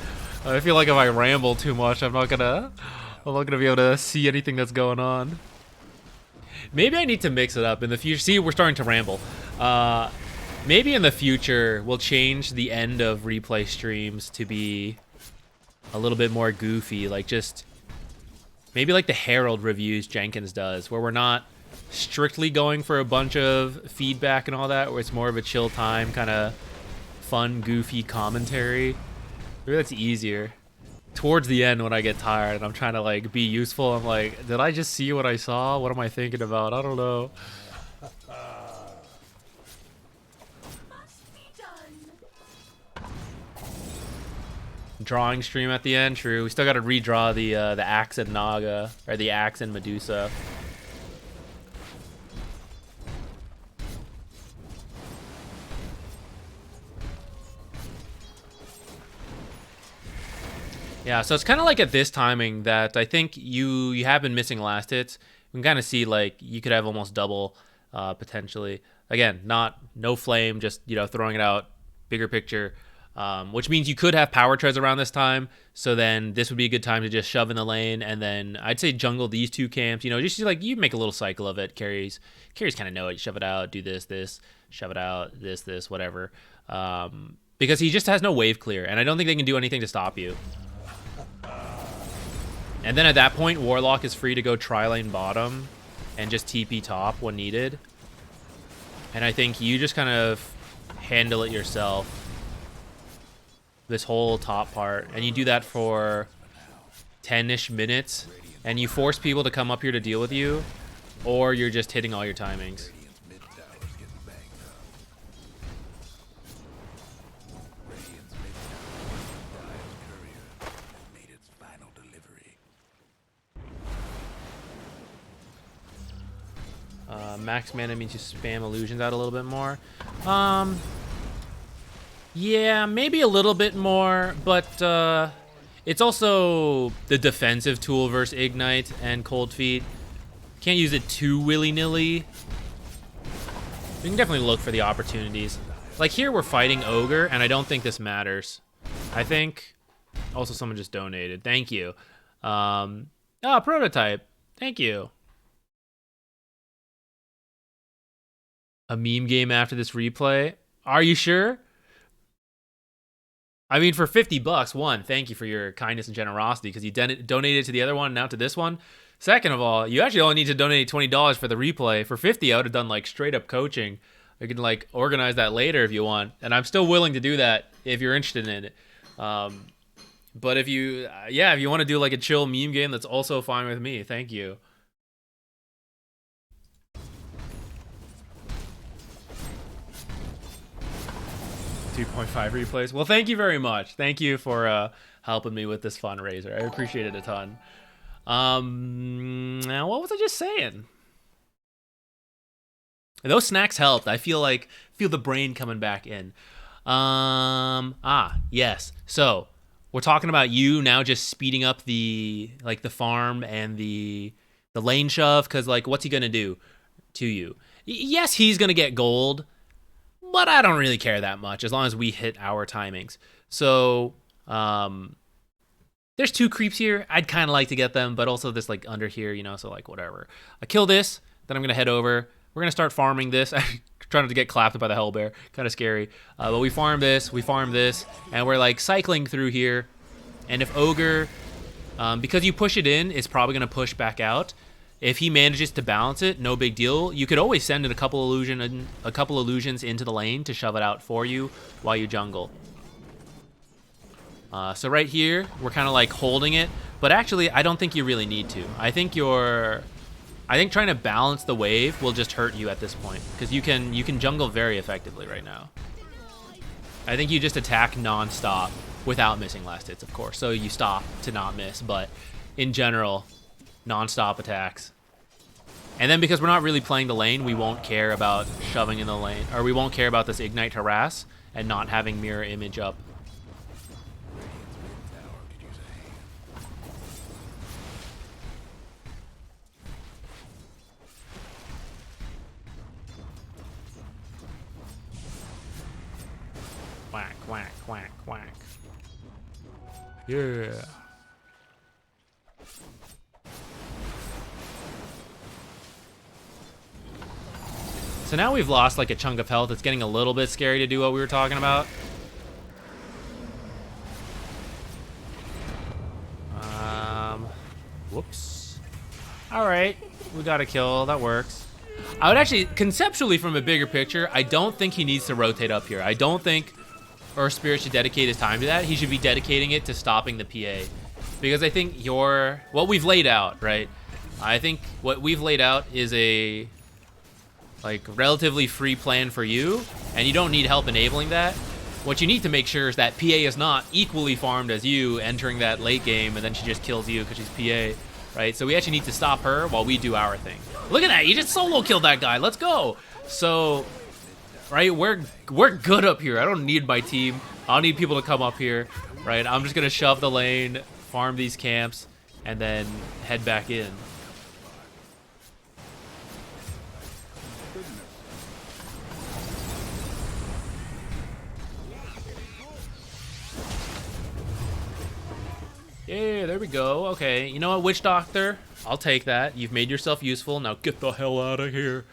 I feel like if I ramble too much, I'm not gonna be able to see anything that's going on. Maybe I need to mix it up in the future. See, we're starting to ramble. Maybe in the future we'll change the end of replay streams to be a little bit more goofy, like just maybe like the Herald reviews Jenkins does, where we're not strictly going for a bunch of feedback and all that, where it's more of a chill time, kind of fun, goofy commentary. Maybe that's easier. Towards the end when I get tired and I'm trying to like be useful, I'm like, did I just see what I saw? What am I thinking about? I don't know. Drawing stream at the end, true. We still got to redraw the axe and Naga, or the axe and Medusa. Yeah, so it's kind of like at this timing that I think you have been missing last hits. We can kind of see like you could have almost double potentially. Again, no flame, just throwing it out, bigger picture. Which means you could have power treads around this time, so then this would be a good time to just shove in the lane, and then I'd say jungle these two camps. Just like you make a little cycle of it. Carries kind of know it. You shove it out, do this, shove it out, this, whatever. Because he just has no wave clear, and I don't think they can do anything to stop you. And then at that point, Warlock is free to go tri-lane bottom and just TP top when needed. And I think you just kind of handle it yourself, this whole top part, and you do that for 10-ish minutes, and you force people to come up here to deal with you, or you're just hitting all your timings. Max mana means you spam illusions out a little bit more. Yeah, maybe a little bit more, but it's also the defensive tool versus Ignite and Cold Feet. Can't use it too willy-nilly. We can definitely look for the opportunities. Like here we're fighting Ogre, and I don't think this matters. I think... Also, someone just donated. Thank you. Prototype. Thank you. A meme game after this replay? Are you sure? I mean, for $50, one, thank you for your kindness and generosity, because you donated to the other one, now to this one. Second of all, you actually only need to donate $20 for the replay. For 50, I would have done like straight up coaching. I can like organize that later if you want, and I'm still willing to do that if you're interested in it. But if you want to do like a chill meme game, that's also fine with me. Thank you. $2.5 replays. Well, thank you very much. Thank you for helping me with this fundraiser. I appreciate it a ton. Now, what was I just saying? Those snacks helped. I feel the brain coming back in. Yes. So we're talking about you now just speeding up the farm and the lane shove, because like what's he gonna do to you? Yes, he's gonna get gold, but I don't really care that much as long as we hit our timings. So there's two creeps here. I'd kind of like to get them, but also this like under here, so like whatever. I kill this, then I'm gonna head over. We're gonna start farming this. I'm trying not to get clapped by the Hellbear. Kind of scary. But we farm this, and we're like cycling through here. And if Ogre, because you push it in, it's probably gonna push back out. If he manages to balance it, no big deal. You could always send in a couple illusions into the lane to shove it out for you while you jungle. So right here, we're kind of like holding it, but actually, I don't think you really need to. I think trying to balance the wave will just hurt you at this point, because you can jungle very effectively right now. I think you just attack non-stop without missing last hits, of course. So you stop to not miss, but in general, non-stop attacks. And then because we're not really playing the lane, we won't care about shoving in the lane, or we won't care about this Ignite Harass and not having mirror image up. Quack, quack, quack, quack. Yeah. So now we've lost like a chunk of health. It's getting a little bit scary to do what we were talking about. Whoops. Alright, we got a kill. That works. I would actually, conceptually from a bigger picture, I don't think he needs to rotate up here. I don't think Earth Spirit should dedicate his time to that. He should be dedicating it to stopping the PA. Because I think what we've laid out, right? I think what we've laid out is a like relatively free plan for you, and you don't need help enabling that. What you need to make sure is that PA is not equally farmed as you entering that late game, and then she just kills you because she's PA, right? So we actually need to stop her while we do our thing. Look at that, you just solo killed that guy. Let's go. So, right, we're good up here. I don't need my team. I don't need people to come up here, right? I'm just gonna shove the lane, farm these camps, and then head back in. Yeah, there we go. Okay, you know what, Witch Doctor? I'll take that. You've made yourself useful. Now get the hell out of here.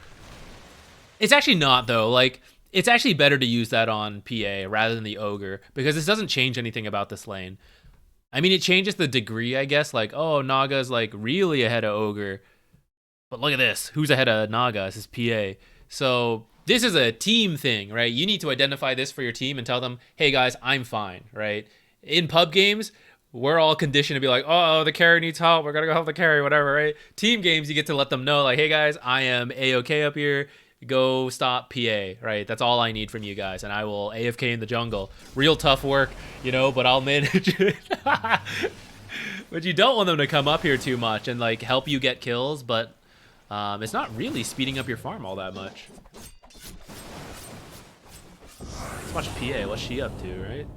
It's actually not, though. Like, it's actually better to use that on PA rather than the Ogre, because this doesn't change anything about this lane. I mean, it changes the degree, I guess. Like, oh, Naga's, like, really ahead of Ogre. But look at this. Who's ahead of Naga? This is PA. So this is a team thing, right? You need to identify this for your team and tell them, hey, guys, I'm fine, right? In pub games, we're all conditioned to be like, oh, the carry needs help. We're going to go help the carry, whatever, right? Team games, you get to let them know, like, hey, guys, I am A-okay up here. Go stop PA, right? That's all I need from you guys, and I will AFK in the jungle. Real tough work, you know, but I'll manage it. But you don't want them to come up here too much and, like, help you get kills, but it's not really speeding up your farm all that much. Let's watch PA. What's she up to, right?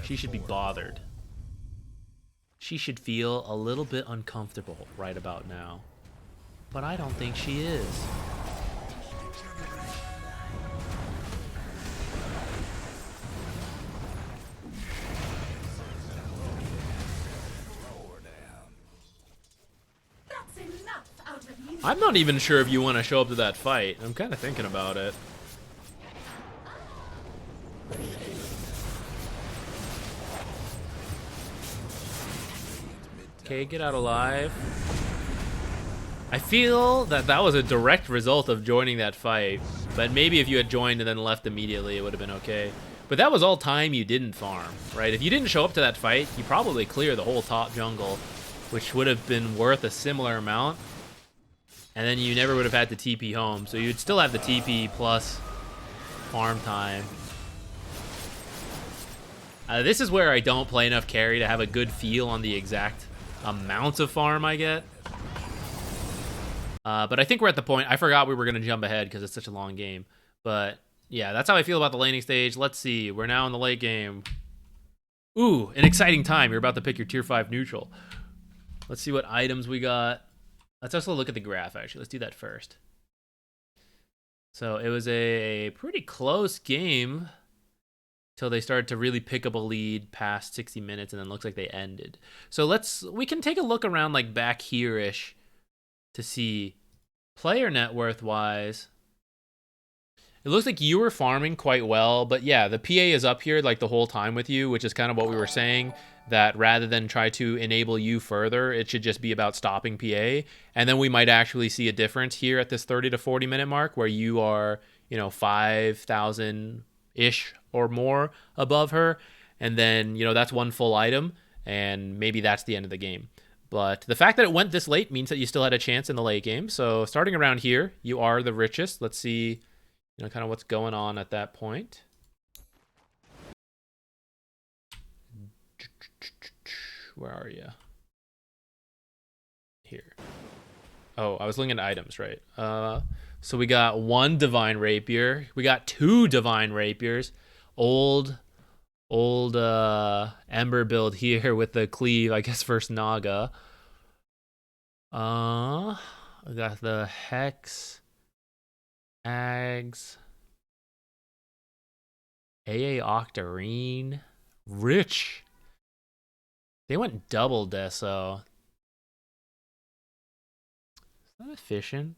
She should be bothered. She should feel a little bit uncomfortable right about now. But I don't think she is. I'm not even sure if you want to show up to that fight. I'm kind of thinking about it. Okay, get out alive. I feel that that was a direct result of joining that fight, but maybe if you had joined and then left immediately, it would have been okay. But that was all time you didn't farm, right? If you didn't show up to that fight, you probably clear the whole top jungle, which would have been worth a similar amount, and then you never would have had to TP home, so you'd still have the TP plus farm time. This is where I don't play enough carry to have a good feel on the exact amount of farm I get. But I think we're at the point. I forgot we were going to jump ahead because it's such a long game. But yeah, that's how I feel about the laning stage. Let's see. We're now in the late game. Ooh, an exciting time. You're about to pick your tier 5 neutral. Let's see what items we got. Let's also look at the graph, actually. Let's do that first. So it was a pretty close game till they started to really pick up a lead past 60 minutes, and then looks like they ended. So we can take a look around like back here-ish to see player net worth wise. It looks like you were farming quite well, but yeah, the PA is up here like the whole time with you, which is kind of what we were saying, that rather than try to enable you further, it should just be about stopping PA. And then we might actually see a difference here at this 30 to 40 minute mark where you are, you know, 5,000-ish or more above her. And then, you know, that's one full item, and maybe that's the end of the game. But the fact that it went this late means that you still had a chance in the late game. So starting around here, you are the richest. Let's see, you know, kind of what's going on at that point. Where are you? Here. Oh, I was looking at items, right? So we got 1 Divine Rapier. We got 2 Divine Rapiers. Old Ember build here with the cleave, I guess, first Naga. We got the Hex, Ags, AA Octarine, Rich. They went double Deso. Is that efficient?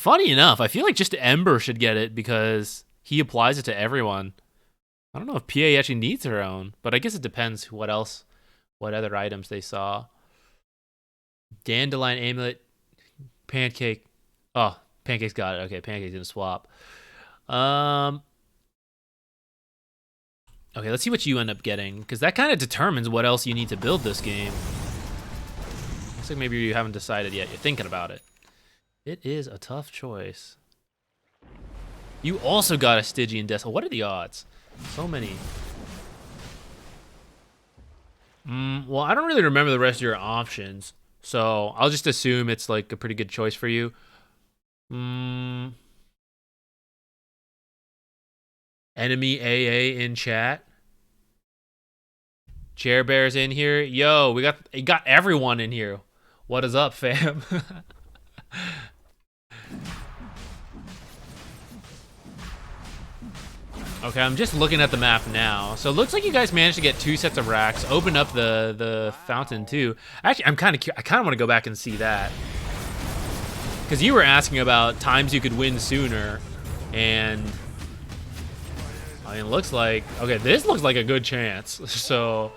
Funny enough, I feel like just Ember should get it because he applies it to everyone. I don't know if PA actually needs her own, but I guess it depends what other items they saw. Dandelion Amulet, Pancake. Oh, Pancake's got it. Okay, Pancake's gonna swap. Okay, let's see what you end up getting, because that kind of determines what else you need to build this game. Looks like maybe you haven't decided yet. You're thinking about it. It is a tough choice. You also got a Stygian Death. What are the odds? So many. Well, I don't really remember the rest of your options, so I'll just assume it's like a pretty good choice for you. Enemy AA in chat. Chair Bear's in here. Yo, we got everyone in here. What is up, fam? Okay, I'm just looking at the map now. So it looks like you guys managed to get 2 sets of racks. Open up the fountain too. Actually, I kind of want to go back and see that. Because you were asking about times you could win sooner. And I mean, it looks like, okay, this looks like a good chance. So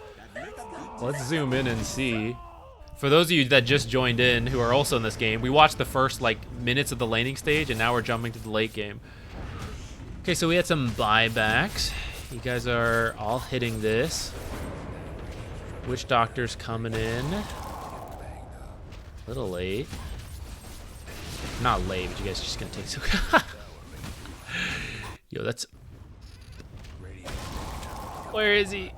let's zoom in and see. For those of you that just joined in who are also in this game, we watched the first like minutes of the laning stage and now we're jumping to the late game. Okay, so we had some buybacks. You guys are all hitting this. Witch Doctor's coming in. A little late. Not late, but you guys are just gonna take so. Yo, that's. Where is he?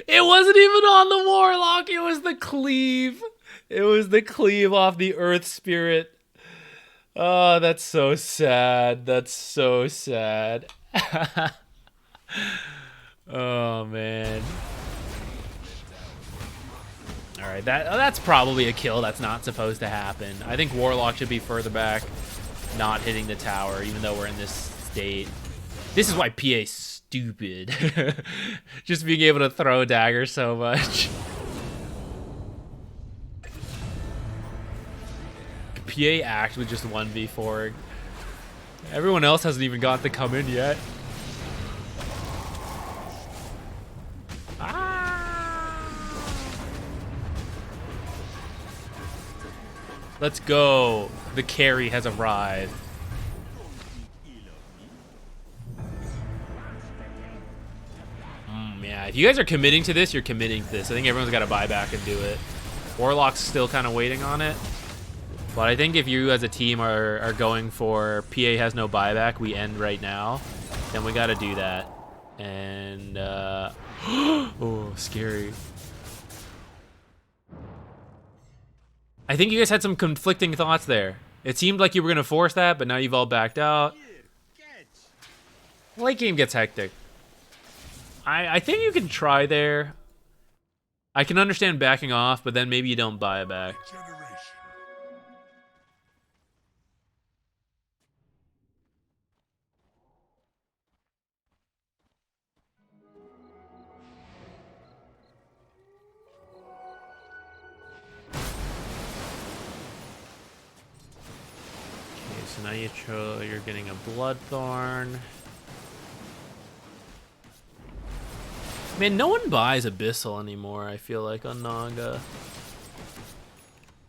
It wasn't even on the Warlock. It was the cleave. It was the cleave off the Earth Spirit. Oh, that's so sad. That's so sad. Oh, man. All right, that's probably a kill that's not supposed to happen. I think Warlock should be further back, not hitting the tower, even though we're in this state. This is why PA's stupid. Just being able to throw daggers so much. PA actually just 1v4. Everyone else hasn't even got to come in yet. Let's go. The carry has arrived. Yeah, if you guys are committing to this, you're committing to this. I think everyone's got to buy back and do it. Warlock's still kind of waiting on it. But I think if you as a team are going for PA has no buyback, we end right now, then we got to do that. And, oh, scary. I think you guys had some conflicting thoughts there. It seemed like you were going to force that, but now you've all backed out. Late game gets hectic. I think you can try there. I can understand backing off, but then maybe you don't buy it back. Okay, so now you're getting a Bloodthorn. Man, no one buys Abyssal anymore, I feel like, on Naga.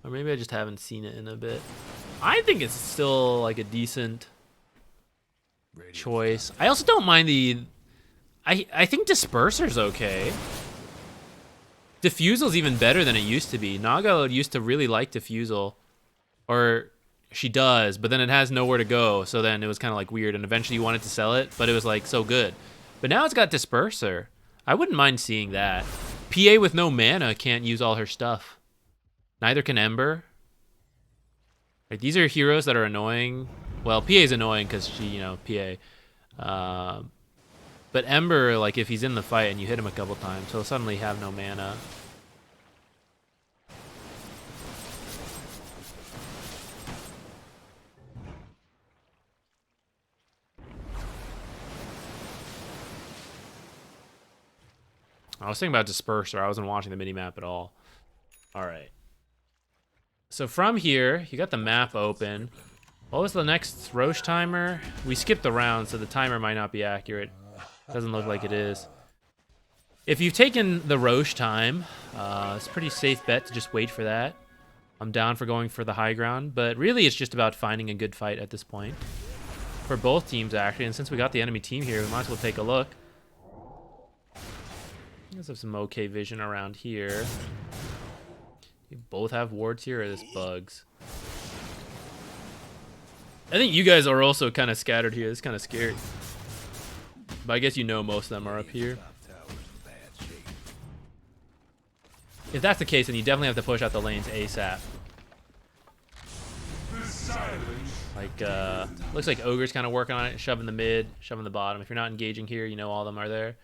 Or maybe I just haven't seen it in a bit. I think it's still, like, a decent choice. I also don't mind the... I think Disperser's okay. Diffusal's even better than it used to be. Naga used to really like Diffusal. Or she does, but then it has nowhere to go, so then it was kind of, like, weird, and eventually you wanted to sell it, but it was, like, so good. But now it's got Disperser. I wouldn't mind seeing that. PA with no mana can't use all her stuff. Neither can Ember. Like, these are heroes that are annoying. Well, PA is annoying because she, you know, PA. But Ember, like, if he's in the fight and you hit him a couple times, he'll suddenly have no mana. I was thinking about Disperser. I wasn't watching the minimap at all. All right. So from here, you got the map open. What was the next Roche timer? We skipped the round, so the timer might not be accurate. Doesn't look like it is. If you've taken the Roche time, it's a pretty safe bet to just wait for that. I'm down for going for the high ground, but really it's just about finding a good fight at this point. For both teams, actually, and since we got the enemy team here, we might as well take a look. Let's have some okay vision around here. You both have wards here, or this bugs? I think you guys are also kind of scattered here. It's kind of scary. But I guess you know most of them are up here. If that's the case, then you definitely have to push out the lanes ASAP. Like, looks like Ogre's kind of working on it, shoving the mid, shoving the bottom. If you're not engaging here, you know all of them are there.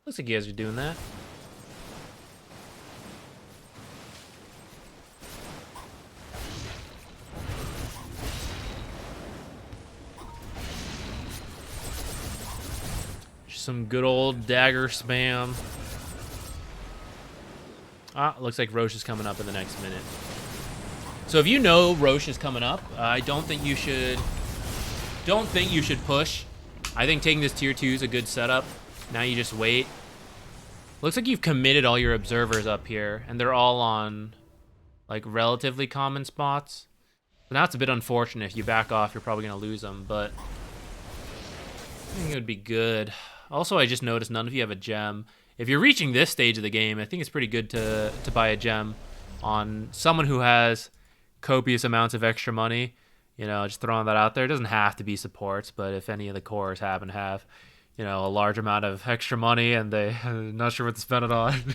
Looks like you guys are doing that. Some good old dagger spam. Ah, looks like Roche is coming up in the next minute. So if you know Roche is coming up, I don't think you should push. I think taking this tier 2 is a good setup. Now you just wait. Looks like you've committed all your observers up here, and they're all on like relatively common spots. So now it's a bit unfortunate. If you back off, you're probably gonna lose them, but I think it would be good. Also, I just noticed none of you have a gem. If you're reaching this stage of the game, I think it's pretty good to buy a gem on someone who has copious amounts of extra money. You know, just throwing that out there. It doesn't have to be supports, but if any of the cores happen to have, you know, a large amount of extra money and they're not sure what to spend it on.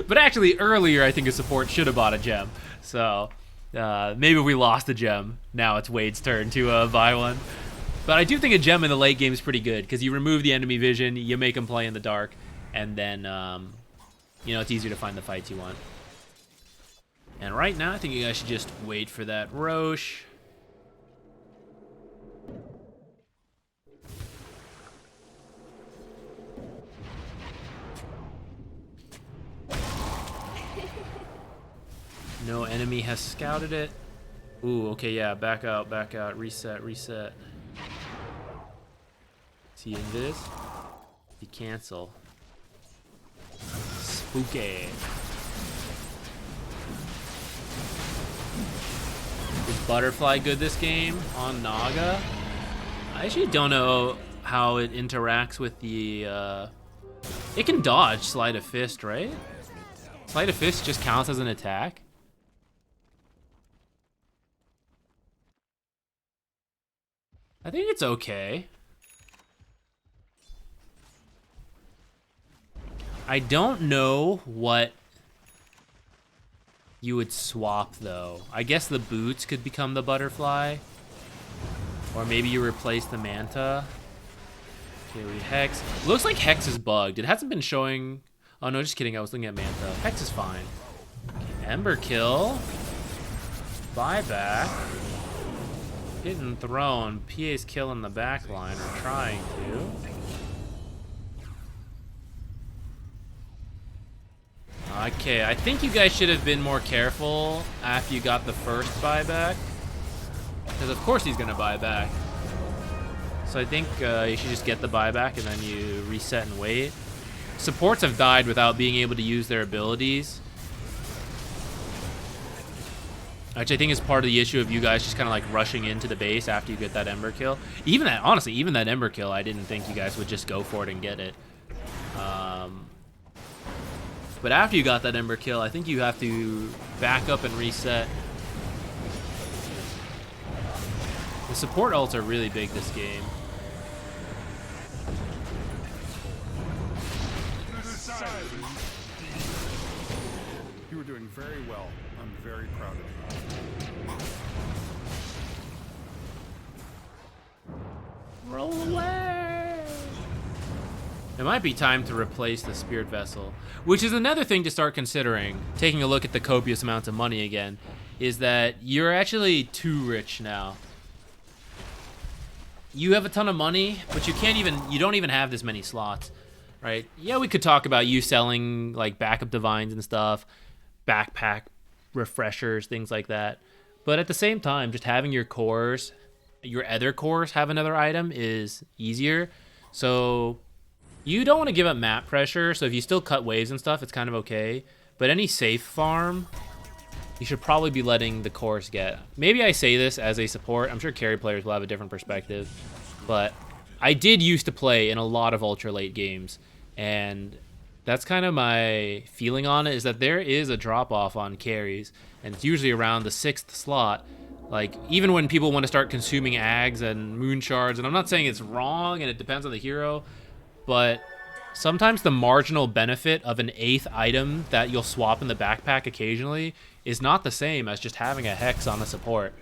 But actually, earlier, I think a support should have bought a gem. So maybe we lost a gem. Now it's Wade's turn to buy one. But I do think a gem in the late game is pretty good because you remove the enemy vision, you make them play in the dark, and then, you know, it's easier to find the fights you want. And right now, I think you guys should just wait for that Roche. No enemy has scouted it. Ooh, okay, yeah, back out, reset. See invis? You cancel. Spooky. Is Butterfly good this game on Naga? I actually don't know how it interacts with the, it can dodge Sleight of Fist, right? Sleight of Fist just counts as an attack? I think it's okay. I don't know what you would swap, though. I guess the boots could become the butterfly. Or maybe you replace the manta. Okay, we Hex. Looks like Hex is bugged. It hasn't been showing... Oh, no, just kidding. I was looking at manta. Hex is fine. Okay, Ember kill. Buyback. Hidden Throne. PA's killing the back line, or trying to. Okay, I think you guys should have been more careful after you got the first buyback. Because of course he's going to buy back. So I think you should just get the buyback and then you reset and wait. Supports have died without being able to use their abilities. Which I think is part of the issue of you guys just kind of like rushing into the base after you get that Ember kill. Even that, honestly, even that Ember kill, I didn't think you guys would just go for it and get it. But after you got that Ember kill, I think you have to back up and reset. The support ults are really big this game. You were doing very well. I'm very proud of you. Roll away! It might be time to replace the Spirit Vessel, which is another thing to start considering, taking a look at the copious amounts of money again, is that you're actually too rich now. You have a ton of money, but you don't even have this many slots, right? Yeah, we could talk about you selling like backup divines and stuff, backpack refreshers, things like that. But at the same time, just having your cores, your other cores have another item is easier. So you don't want to give up map pressure. So if you still cut waves and stuff, it's kind of okay. But any safe farm, you should probably be letting the cores get. Maybe I say this as a support. I'm sure carry players will have a different perspective. But I did used to play in a lot of ultra late games. And that's kind of my feeling on it, is that there is a drop off on carries. And it's usually around the 6th slot. Like, even when people want to start consuming ags and moon shards, and I'm not saying it's wrong and it depends on the hero, but sometimes the marginal benefit of an 8th item that you'll swap in the backpack occasionally is not the same as just having a hex on the support.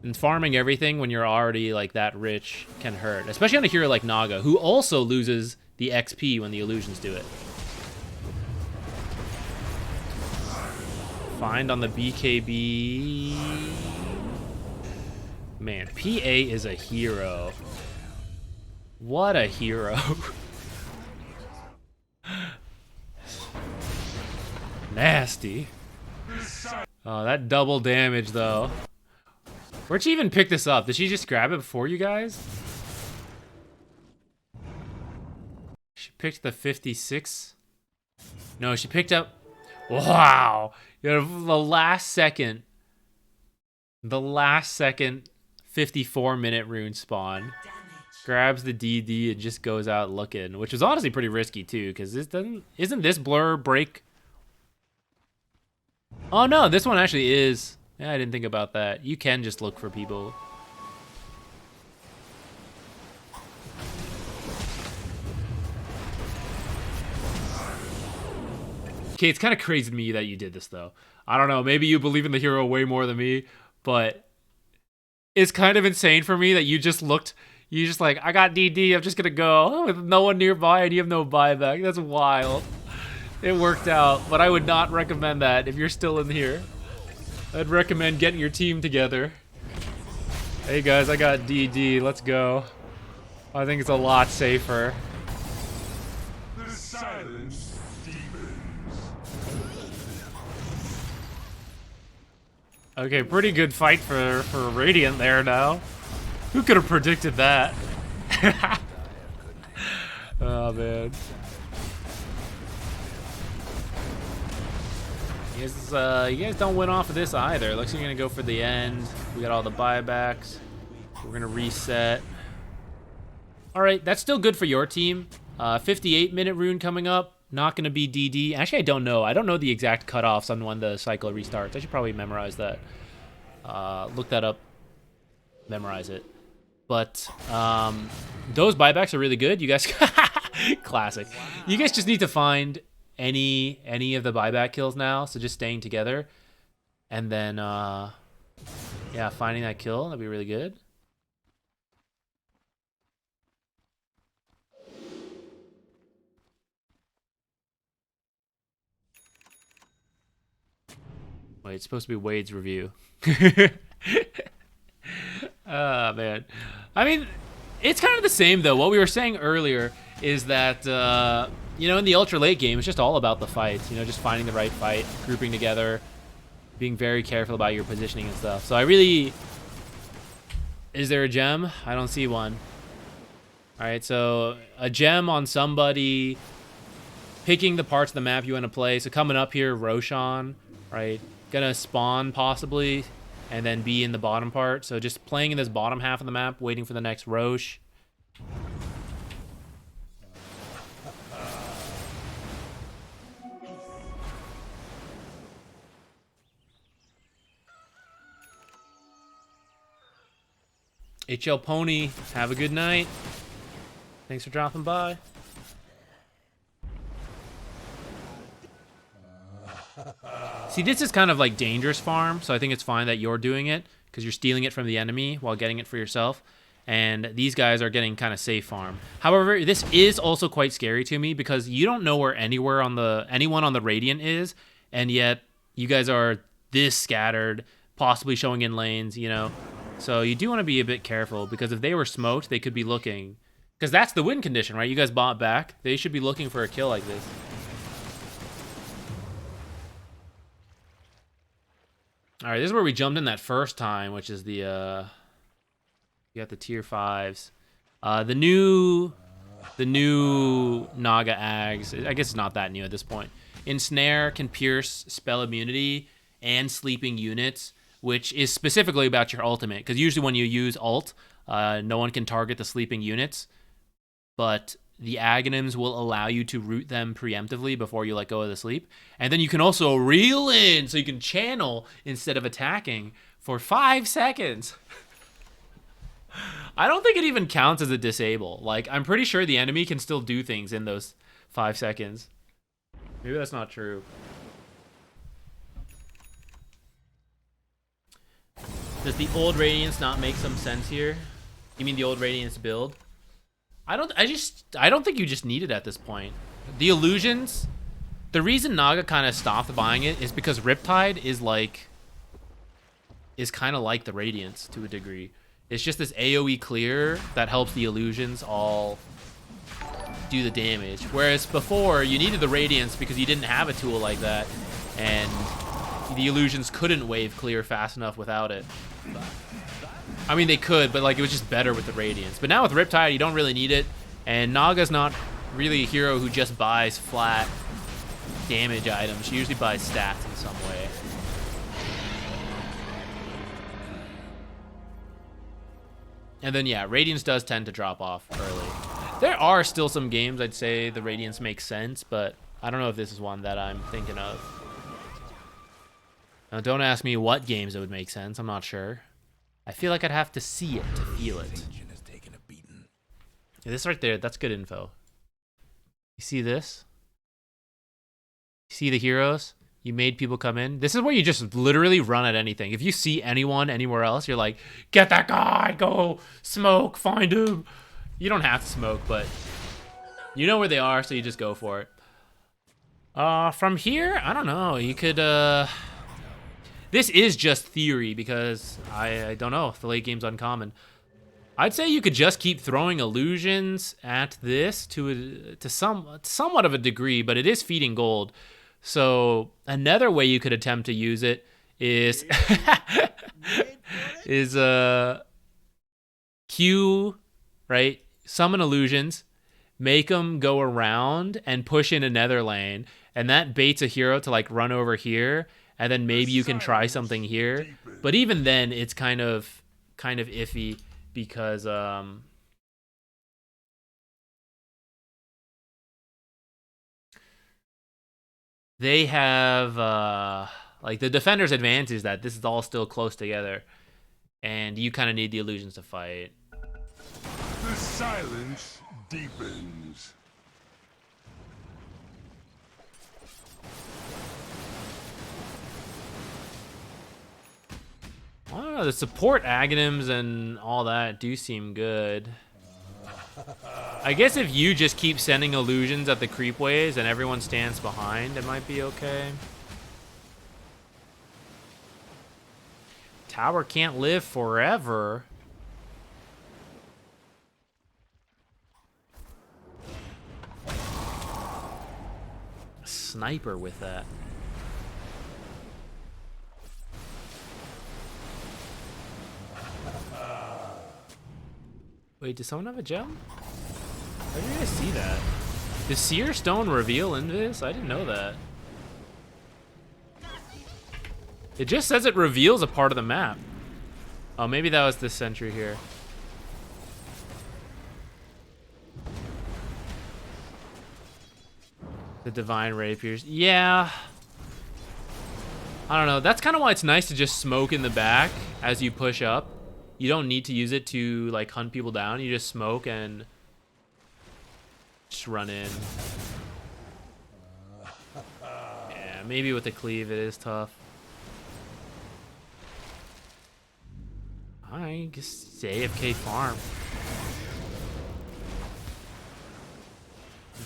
And farming everything when you're already like that rich can hurt, especially on a hero like Naga, who also loses the XP when the illusions do it. Find on the BKB. Man, PA is a hero. What a hero. Nasty. Oh, that double damage though. Where'd she even pick this up? Did she just grab it before you guys? She picked the 56. No, she picked up... Wow. You know, the last second 54-minute rune spawn. Grabs the DD and just goes out looking, which is honestly pretty risky too, because this isn't this blur break? Oh no, this one actually is. Yeah, I didn't think about that. You can just look for people. Okay, it's kind of crazy to me that you did this though. I don't know, maybe you believe in the hero way more than me, but it's kind of insane for me that you just like, I got DD, I'm just gonna go with no one nearby and you have no buyback. That's wild. It worked out, but I would not recommend that if you're still in here. I'd recommend getting your team together. Hey guys, I got DD, let's go. I think it's a lot safer. The silence deepens. Okay, pretty good fight for Radiant there now. Who could have predicted that? Oh man. You guys don't win off of this either. Looks like you're gonna go for the end. We got all the buybacks. We're gonna reset. All right, that's still good for your team. 58-minute rune coming up. Not gonna be DD. Actually, I don't know. I don't know the exact cutoffs on when the cycle restarts. I should probably memorize that. Look that up. Memorize it. But those buybacks are really good. You guys, classic. You guys just need to find any of the buyback kills now, so just staying together and then yeah, finding that kill, that'd be really good. Wait, it's supposed to be Wade's review. Oh man, I mean, it's kind of the same though. What we were saying earlier is that you know, in the ultra late game, it's just all about the fights. You know, just finding the right fight, grouping together, being very careful about your positioning and stuff. So I really... Is there a gem? I don't see one. All right, so a gem on somebody, picking the parts of the map you want to play. So coming up here, Roshan, right? Gonna spawn possibly, and then be in the bottom part. So just playing in this bottom half of the map, waiting for the next Rosh. HL Pony, have a good night. Thanks for dropping by. See, this is kind of like dangerous farm, so I think it's fine that you're doing it because you're stealing it from the enemy while getting it for yourself. And these guys are getting kind of safe farm. However, this is also quite scary to me because you don't know where anyone on the Radiant is, and yet you guys are this scattered, possibly showing in lanes, you know. So you do want to be a bit careful because if they were smoked, they could be looking, because that's the win condition, right? You guys bought back. They should be looking for a kill like this. All right, this is where we jumped in that first time, which is the you got the tier 5s. The new Naga Ags, I guess it's not that new at this point. Ensnare can pierce spell immunity and sleeping units, which is specifically about your ultimate, because usually when you use ult, no one can target the sleeping units, but the Aghanims will allow you to root them preemptively before you let go of the sleep. And then you can also reel in, so you can channel instead of attacking for 5 seconds. I don't think it even counts as a disable. Like, I'm pretty sure the enemy can still do things in those 5 seconds. Maybe that's not true. Does the old Radiance not make some sense here? You mean the old Radiance build? I don't think you just need it at this point. The illusions, the reason Naga kind of stopped buying it is because Riptide is kind of like the Radiance to a degree. It's just this AoE clear that helps the illusions all do the damage. Whereas before, you needed the Radiance because you didn't have a tool like that, and the illusions couldn't wave clear fast enough without it. I mean, they could, but like it was just better with the Radiance. But now with Riptide, you don't really need it, and Naga's not really a hero who just buys flat damage items. She usually buys stats in some way. And then yeah, Radiance does tend to drop off early. There are still some games I'd say the Radiance makes sense, but I don't know if this is one that I'm thinking of. Now, don't ask me what games it would make sense. I'm not sure. I feel like I'd have to see it to feel it. Yeah, this right there, that's good info. You see this? You see the heroes? You made people come in. This is where you just literally run at anything. If you see anyone anywhere else, you're like, get that guy, go smoke, find him. You don't have to smoke, but you know where they are, so you just go for it. From here, I don't know. You could, this is just theory because I don't know if the late game's uncommon. I'd say you could just keep throwing illusions at this to somewhat of a degree, but it is feeding gold. So another way you could attempt to use it is Q, right? Summon illusions, make them go around and push in another lane, and that baits a hero to like run over here. And then maybe you can try something here. But even then, it's kind of iffy because they have like the defender's advantage is that this is all still close together, and you kind of need the illusions to fight. The silence deepens. I don't know, the support Aghanims and all that do seem good. I guess if you just keep sending illusions at the creep waves and everyone stands behind, it might be okay. Tower can't live forever. Sniper with that. Wait, does someone have a gem? How did you guys see that? Does Seer Stone reveal into this? I didn't know that. It just says it reveals a part of the map. Oh, maybe that was this sentry here. The Divine Rapiers. Yeah. I don't know. That's kind of why it's nice to just smoke in the back as you push up. You don't need to use it to like hunt people down. You just smoke and just run in. Yeah, maybe with the cleave it is tough. I guess AFK farm.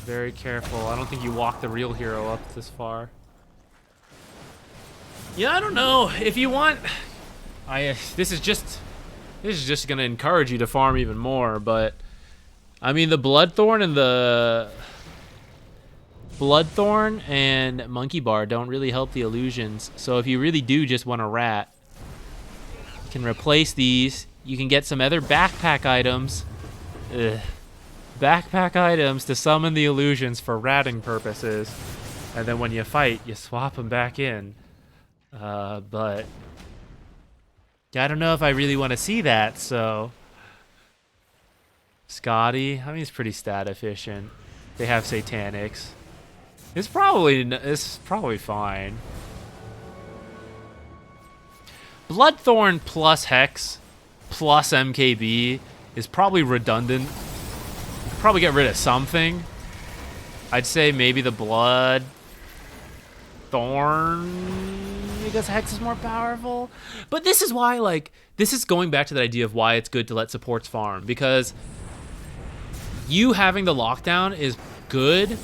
Very careful. I don't think you walk the real hero up this far. Yeah, I don't know. If you want, this is just gonna encourage you to farm even more, but I mean the Bloodthorn and the Bloodthorn and Monkey Bar don't really help the illusions. So if you really do just want a rat, you can replace these. You can get some other backpack items. Backpack items to summon the illusions for ratting purposes. And then when you fight, you swap them back in. But I don't know if I really want to see that, so... Scotty, I mean, he's pretty stat efficient. They have Satanics. It's probably fine. Bloodthorn plus Hex plus MKB is probably redundant. You could probably get rid of something. I'd say maybe the Blood Thorn because Hex is more powerful. But this is why, like, this is going back to that idea of why it's good to let supports farm, because you having the lockdown is good,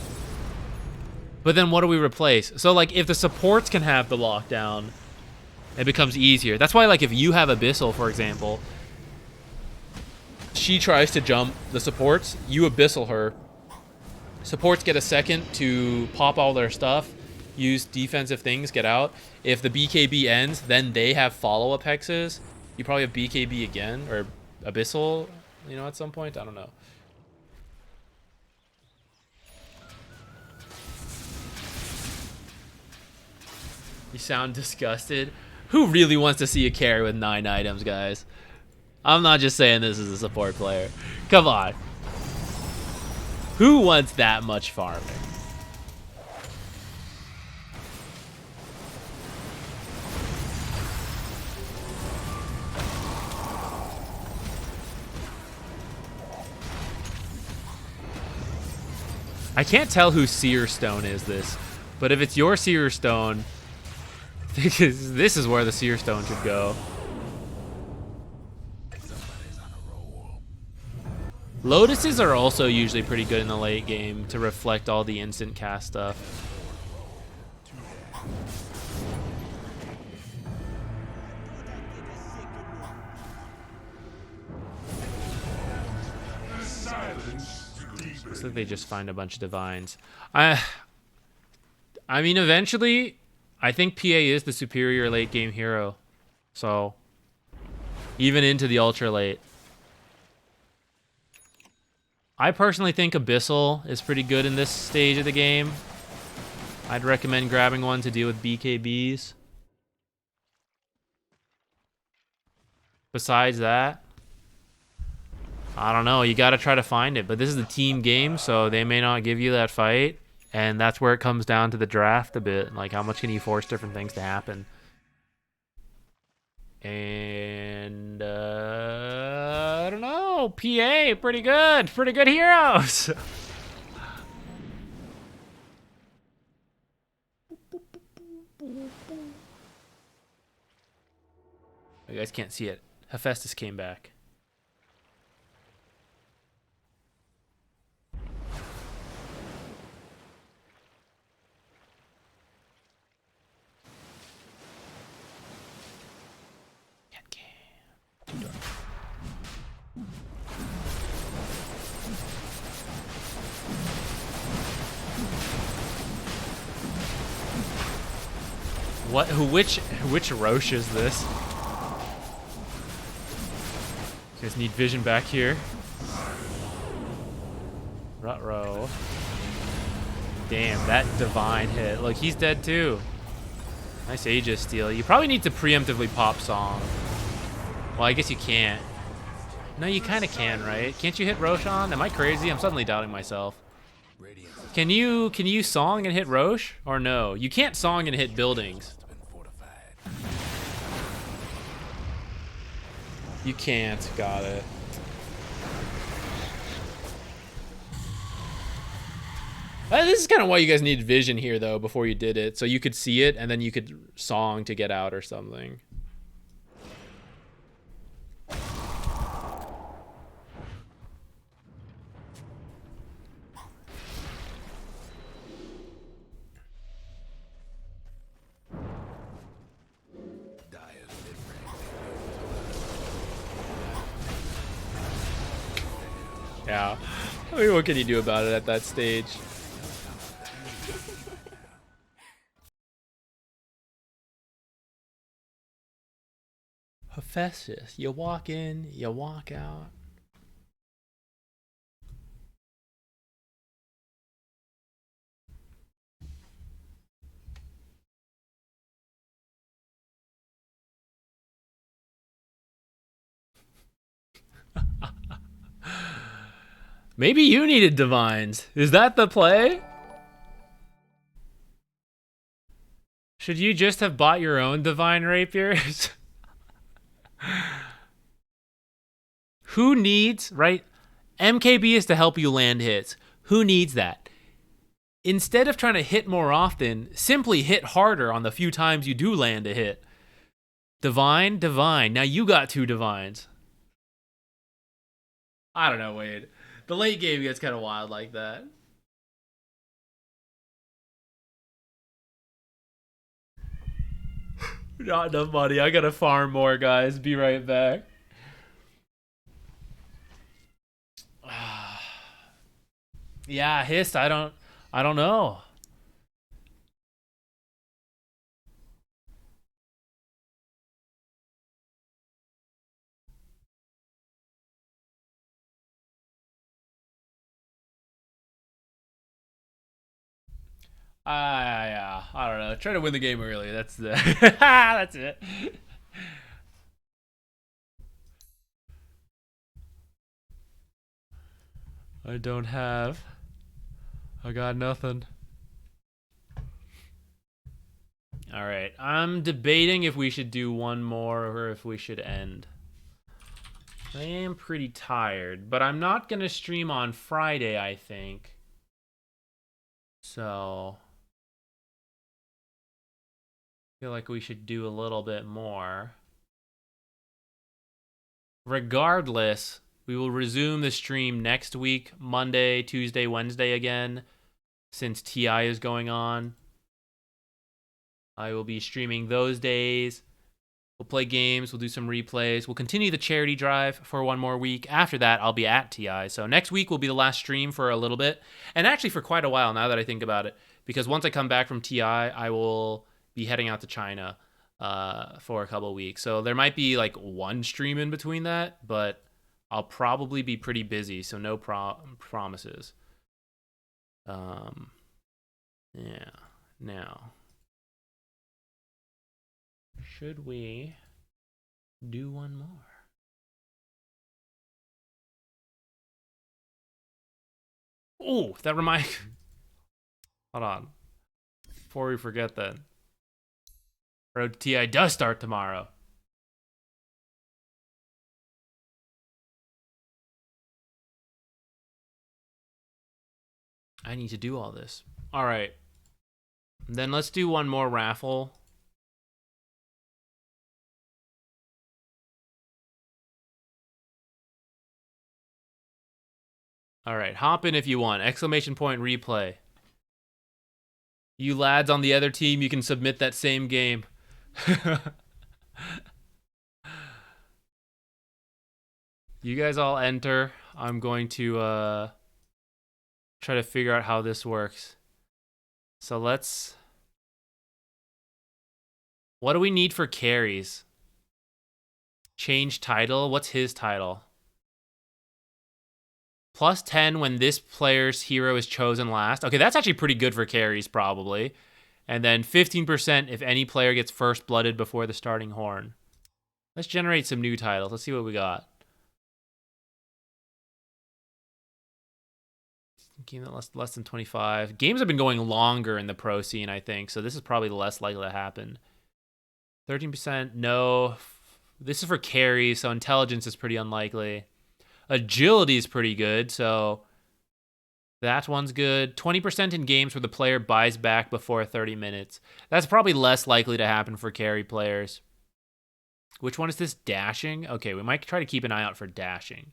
but then what do we replace? So, like, if the supports can have the lockdown, it becomes easier. That's why, like, if you have Abyssal, for example, she tries to jump the supports, you Abyssal her. Supports get a second to pop all their stuff, use defensive things, get out. If the BKB ends, then they have follow-up hexes. You probably have BKB again, or Abyssal, you know, at some point. I don't know. You sound disgusted. Who really wants to see a carry with 9 items, guys? I'm not just saying this as a support player. Come on. Who wants that much farming? I can't tell whose Seer Stone is this, but if it's your Seer Stone, this is where the Seer Stone should go. Lotuses are also usually pretty good in the late game to reflect all the instant cast stuff. Looks like they just find a bunch of divines. I mean, eventually, I think PA is the superior late game hero. So, even into the ultra late. I personally think Abyssal is pretty good in this stage of the game. I'd recommend grabbing one to deal with BKBs. Besides that, I don't know. You got to try to find it. But this is a team game, so they may not give you that fight. And that's where it comes down to the draft a bit. Like, how much can you force different things to happen? And, I don't know. PA, pretty good. Pretty good heroes. You guys can't see it. Hephaestus came back. What? Which Roche is this? You guys need vision back here. Ruh-roh. Damn, that divine hit. Look, he's dead too. Nice Aegis steal. You probably need to preemptively pop Song. Well, I guess you can't. No, you kind of can, right? Can't you hit Roshan? Am I crazy? I'm suddenly doubting myself. Can you Song and hit Roche? Or no? You can't Song and hit buildings. You can't. Got it. This is kind of why you guys needed vision here, though, before you did it. So you could see it, and then you could Song to get out or something. Yeah. I mean, what can you do about it at that stage? Hephaestus. You walk in, you walk out. Maybe you needed divines. Is that the play? Should you just have bought your own divine rapiers? Who needs, right? MKB is to help you land hits. Who needs that? Instead of trying to hit more often, simply hit harder on the few times you do land a hit. Divine, divine. Now you got 2 divines. I don't know, Wade. The late game gets kind of wild like that. Not enough money. I gotta farm more, guys. Be right back. Yeah, Hist, I don't know. Yeah, I don't know. Try to win the game early. That's the that's it. I don't have. I got nothing. All right. I'm debating if we should do one more or if we should end. I am pretty tired, but I'm not going to stream on Friday, I think. So I feel like we should do a little bit more. Regardless, we will resume the stream next week, Monday, Tuesday, Wednesday again, since TI is going on. I will be streaming those days. We'll play games, we'll do some replays. We'll continue the charity drive for one more week. After that, I'll be at TI. So next week will be the last stream for a little bit. And actually for quite a while now that I think about it. Because once I come back from TI, I will be heading out to China for a couple of weeks. So there might be like one stream in between that, but I'll probably be pretty busy, so no promises. Yeah. Now, should we do one more? Oh, that reminds. Hold on. Before we forget that, Road to TI does start tomorrow. I need to do all this. All right. Then let's do one more raffle. All right. Hop in if you want. Exclamation point replay. You lads on the other team, you can submit that same game. You guys all enter. I'm going to try to figure out how this works. So let's... What do we need for carries? Change title. What's his title? Plus 10 when this player's hero is chosen last. Okay, that's actually pretty good for carries, probably. And then 15% if any player gets first blooded before the starting horn. Let's generate some new titles. Let's see what we got. Game that less than 25. Games have been going longer in the pro scene, I think. So this is probably less likely to happen. 13%, no. This is for carries, so intelligence is pretty unlikely. Agility is pretty good, so that one's good. 20% in games where the player buys back before 30 minutes. That's probably less likely to happen for carry players. Which one is this? Dashing? Okay, we might try to keep an eye out for dashing.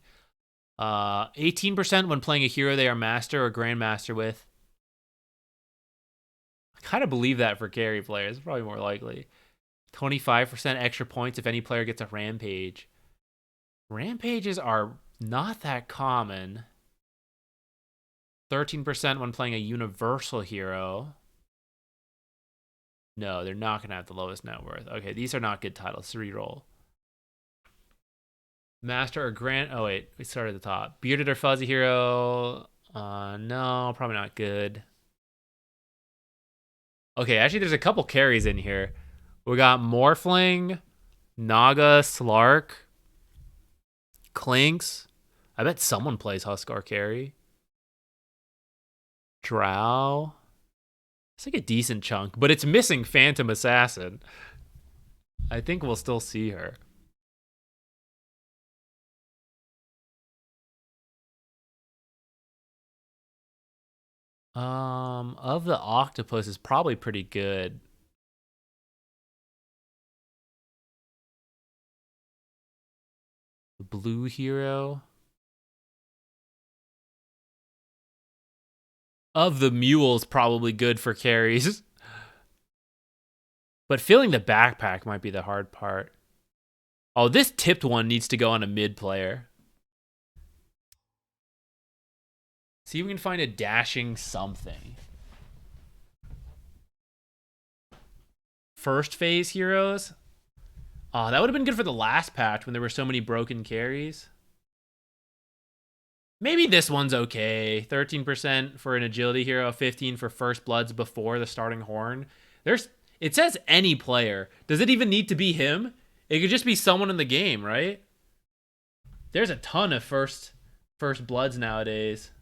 18% when playing a hero they are master or grandmaster with. I kind of believe that for carry players. Probably more likely. 25% extra points if any player gets a rampage. Rampages are not that common. 13% when playing a universal hero. No, they're not going to have the lowest net worth. Okay, these are not good titles to reroll. Master or Grant. Oh wait, we started at the top. Bearded or Fuzzy Hero? No, probably not good. Okay, actually, there's a couple carries in here. We got Morphling, Naga, Slark, Clinks. I bet someone plays Huskar carry. Drow. It's like a decent chunk, but it's missing Phantom Assassin. I think we'll still see her. Of the Octopus is probably pretty good. Blue Hero. Of the Mule's probably good for carries. But filling the backpack might be the hard part. Oh, this tipped one needs to go on a mid player. See if we can find a dashing something. First phase heroes. Oh, that would have been good for the last patch when there were so many broken carries. Maybe this one's okay. 13% for an agility hero, 15 for first bloods before the starting horn. It says any player. Does it even need to be him? It could just be someone in the game, right? There's a ton of first bloods nowadays.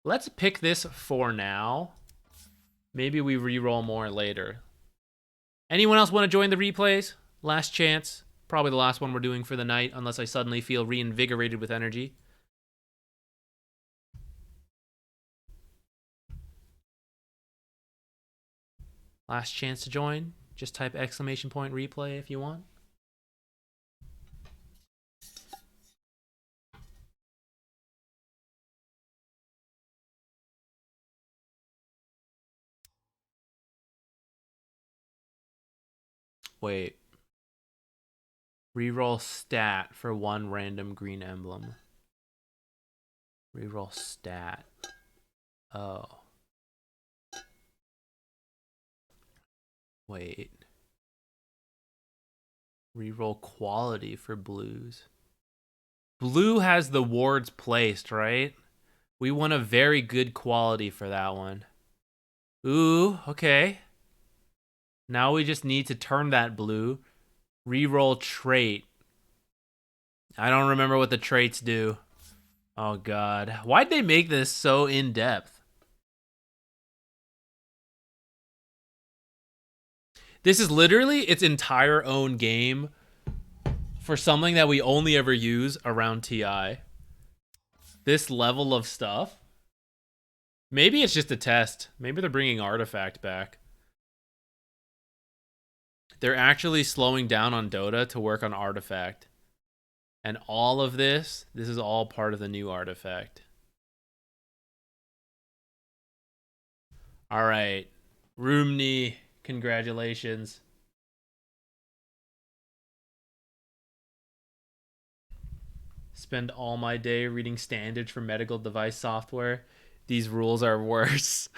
Let's pick this for now. Maybe we re-roll more later. Anyone else want to join the replays? Last chance. Probably the last one we're doing for the night, unless I suddenly feel reinvigorated with energy. Last chance to join. Just type !replay if you want. Wait. Reroll stat for one random green emblem. Reroll stat. Oh. Wait. Reroll quality for blues. Blue has the wards placed, right? We want a very good quality for that one. Ooh, okay. Now we just need to turn that blue. Reroll trait. I don't remember what the traits do. Oh god. Why'd they make this so in-depth? This is literally its entire own game for something that we only ever use around TI. This level of stuff. Maybe it's just a test. Maybe they're bringing Artifact back. They're actually slowing down on Dota to work on Artifact. And all of this is all part of the new Artifact. All right. Roomney, congratulations. Spend all my day reading standards for medical device software. These rules are worse.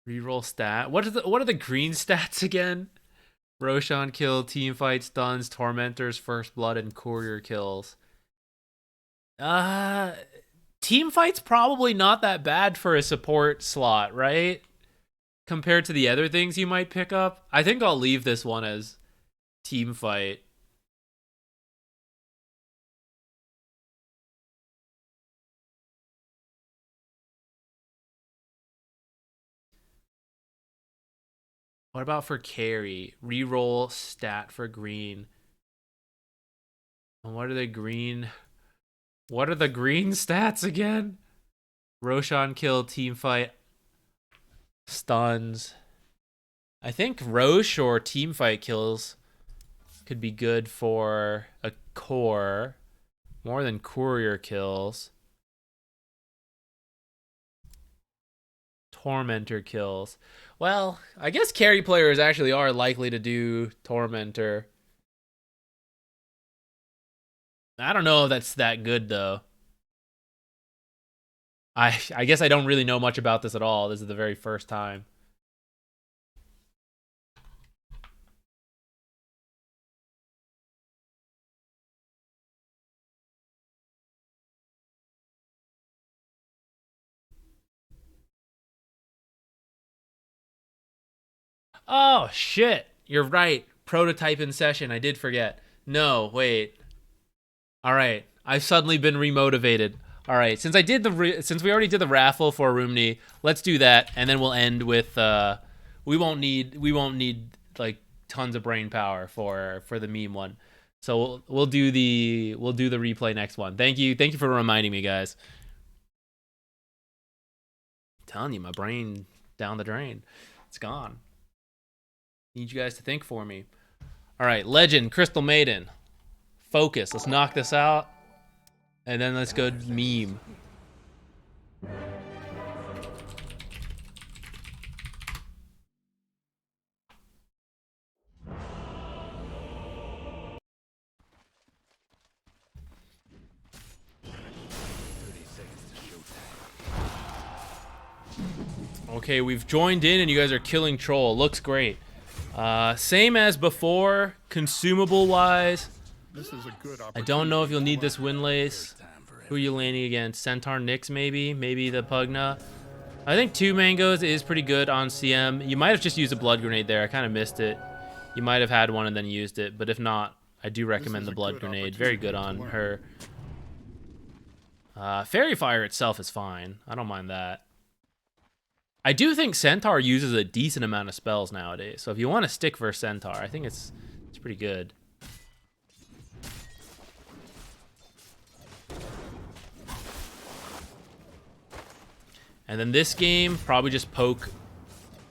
Reroll stat. What are the green stats again? Roshan kill, team fight, stuns, tormentors, first blood, and courier kills. Team fight's probably not that bad for a support slot, right? Compared to the other things you might pick up. I think I'll leave this one as team fight. What about for carry? Reroll stat for green. And what are the green stats again? Roshan kill, team fight, stuns. I think Roche or team fight kills could be good for a core. More than courier kills. Tormentor kills. Well, I guess carry players actually are likely to do Tormentor. I don't know if that's that good though. I guess I don't really know much about this at all. This is the very first time. Oh shit. You're right. Prototype in session. I did forget. No, wait. All right. I've suddenly been remotivated. All right, since we already did the raffle for Rumney, let's do that, and then we'll end with we won't need like tons of brain power for the meme one. So we'll do the replay next one. Thank you for reminding me, guys. I'm telling you, my brain down the drain. It's gone. Need you guys to think for me. All right, Legend, Crystal Maiden. Focus. Let's knock this out. And then let's go meme. Okay, we've joined in and you guys are killing Troll. Looks great. Same as before, consumable wise. This is a good opportunity. I don't know if you'll need this Windlace. Who are you laning against? Centaur Nyx maybe? Maybe the Pugna? I think 2 mangoes is pretty good on CM. You might have just used a blood grenade there. I kind of missed it. You might have had one and then used it, but if not, I do recommend the blood grenade. Very good on her. Fairy Fire itself is fine. I don't mind that. I do think Centaur uses a decent amount of spells nowadays. So if you want to stick for Centaur, I think it's pretty good. And then this game, probably just poke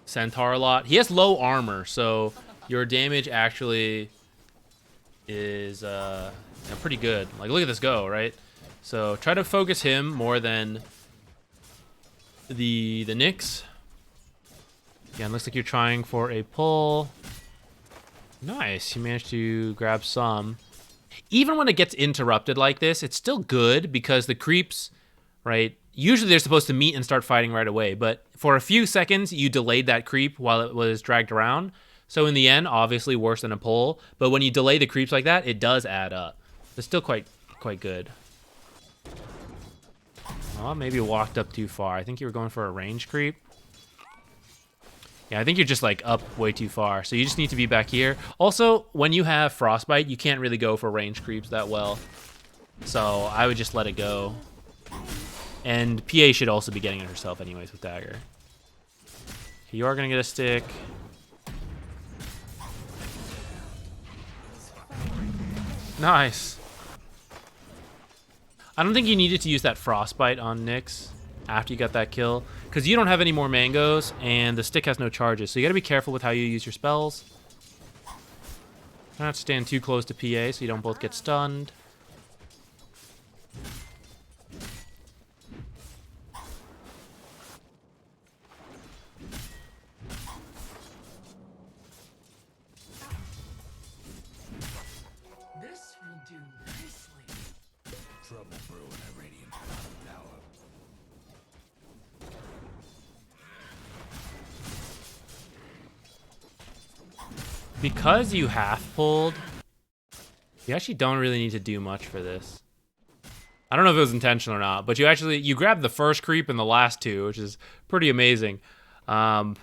Centaur a lot. He has low armor, so your damage actually is pretty good. Like, look at this go, right? So try to focus him more than the Nyx. Again, looks like you're trying for a pull. Nice, you managed to grab some. Even when it gets interrupted like this, it's still good because the creeps, right? Usually they're supposed to meet and start fighting right away, but for a few seconds, you delayed that creep while it was dragged around. So in the end, obviously worse than a pull, but when you delay the creeps like that, it does add up. It's still quite good. Oh, maybe you walked up too far. I think you were going for a range creep. Yeah, I think you're just like up way too far. So you just need to be back here. Also, when you have Frostbite, you can't really go for range creeps that well. So I would just let it go. And PA should also be getting it herself anyways with Dagger. Okay, you are going to get a stick. Nice. I don't think you needed to use that Frostbite on Nyx after you got that kill, because you don't have any more mangoes, and the stick has no charges, so you got to be careful with how you use your spells. Try not to stand too close to PA so you don't both get stunned. This will do nicely. Trouble brewing at Radiant Tower. Because you half pulled, you actually don't really need to do much for this. I don't know if it was intentional or not, but you grabbed the first creep and the last two, which is pretty amazing. That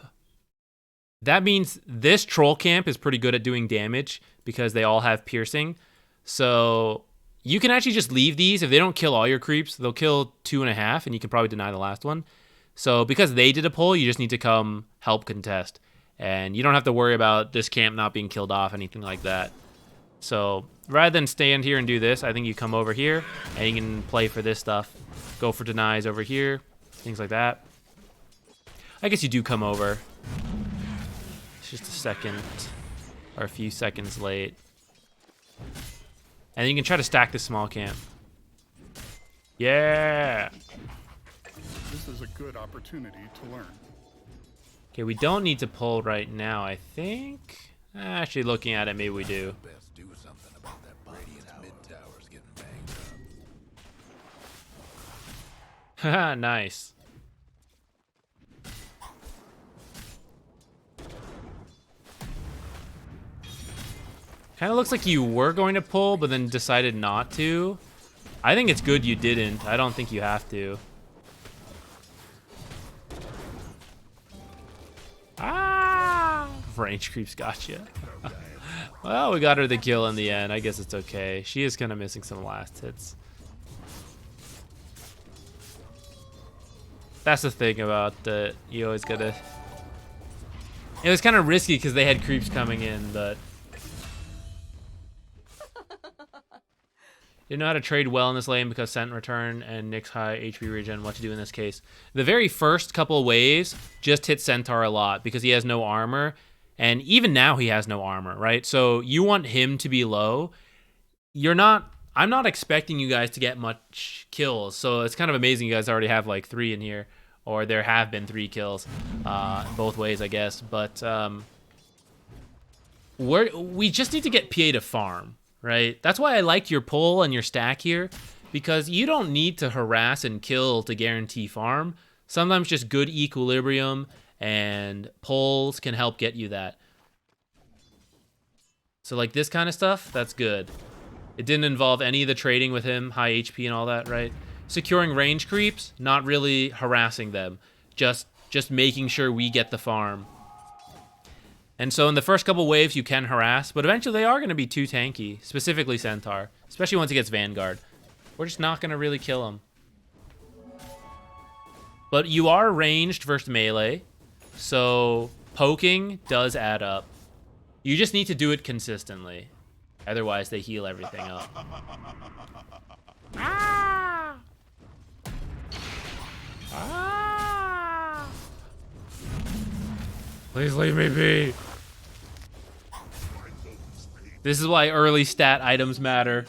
means this troll camp is pretty good at doing damage because they all have piercing. So you can actually just leave these. If they don't kill all your creeps, they'll kill 2.5, and you can probably deny the last one. So because they did a pull, you just need to come help contest. And you don't have to worry about this camp not being killed off, anything like that. So rather than stand here and do this, I think you come over here and you can play for this stuff. Go for denies over here, things like that. I guess you do come over. It's just a second or a few seconds late. And you can try to stack this small camp. Yeah! This is a good opportunity to learn. Okay, we don't need to pull right now, I think. Actually, looking at it, maybe we do. Best do something about that Radiant's mid tower's getting banged Haha, nice. Kind of looks like you were going to pull, but then decided not to. I think it's good you didn't. I don't think you have to. Ah! Range creeps got you. Well, we got her the kill in the end. I guess it's okay. She is kind of missing some last hits. That's the thing about you always gotta. It was kind of risky because they had creeps coming in, but didn't know how to trade well in this lane because Scent Return and Nyx's high HP regen. What to do in this case? The very first couple of waves just hit Centaur a lot because he has no armor, and even now he has no armor, right? So you want him to be low. I'm not expecting you guys to get much kills, so it's kind of amazing you guys already have like 3 in here, or there have been 3 kills, both ways, I guess. But we just need to get PA to farm. Right? That's why I like your pull and your stack here, because you don't need to harass and kill to guarantee farm. Sometimes just good equilibrium and pulls can help get you that. So like this kind of stuff, that's good. It didn't involve any of the trading with him, high HP and all that, right? Securing range creeps, not really harassing them. Just making sure we get the farm. And so in the first couple waves, you can harass, but eventually they are going to be too tanky, specifically Centaur, especially once he gets Vanguard. We're just not going to really kill him. But you are ranged versus melee, so poking does add up. You just need to do it consistently. Otherwise, they heal everything up. Ah! Ah! Please leave me be. This is why early stat items matter.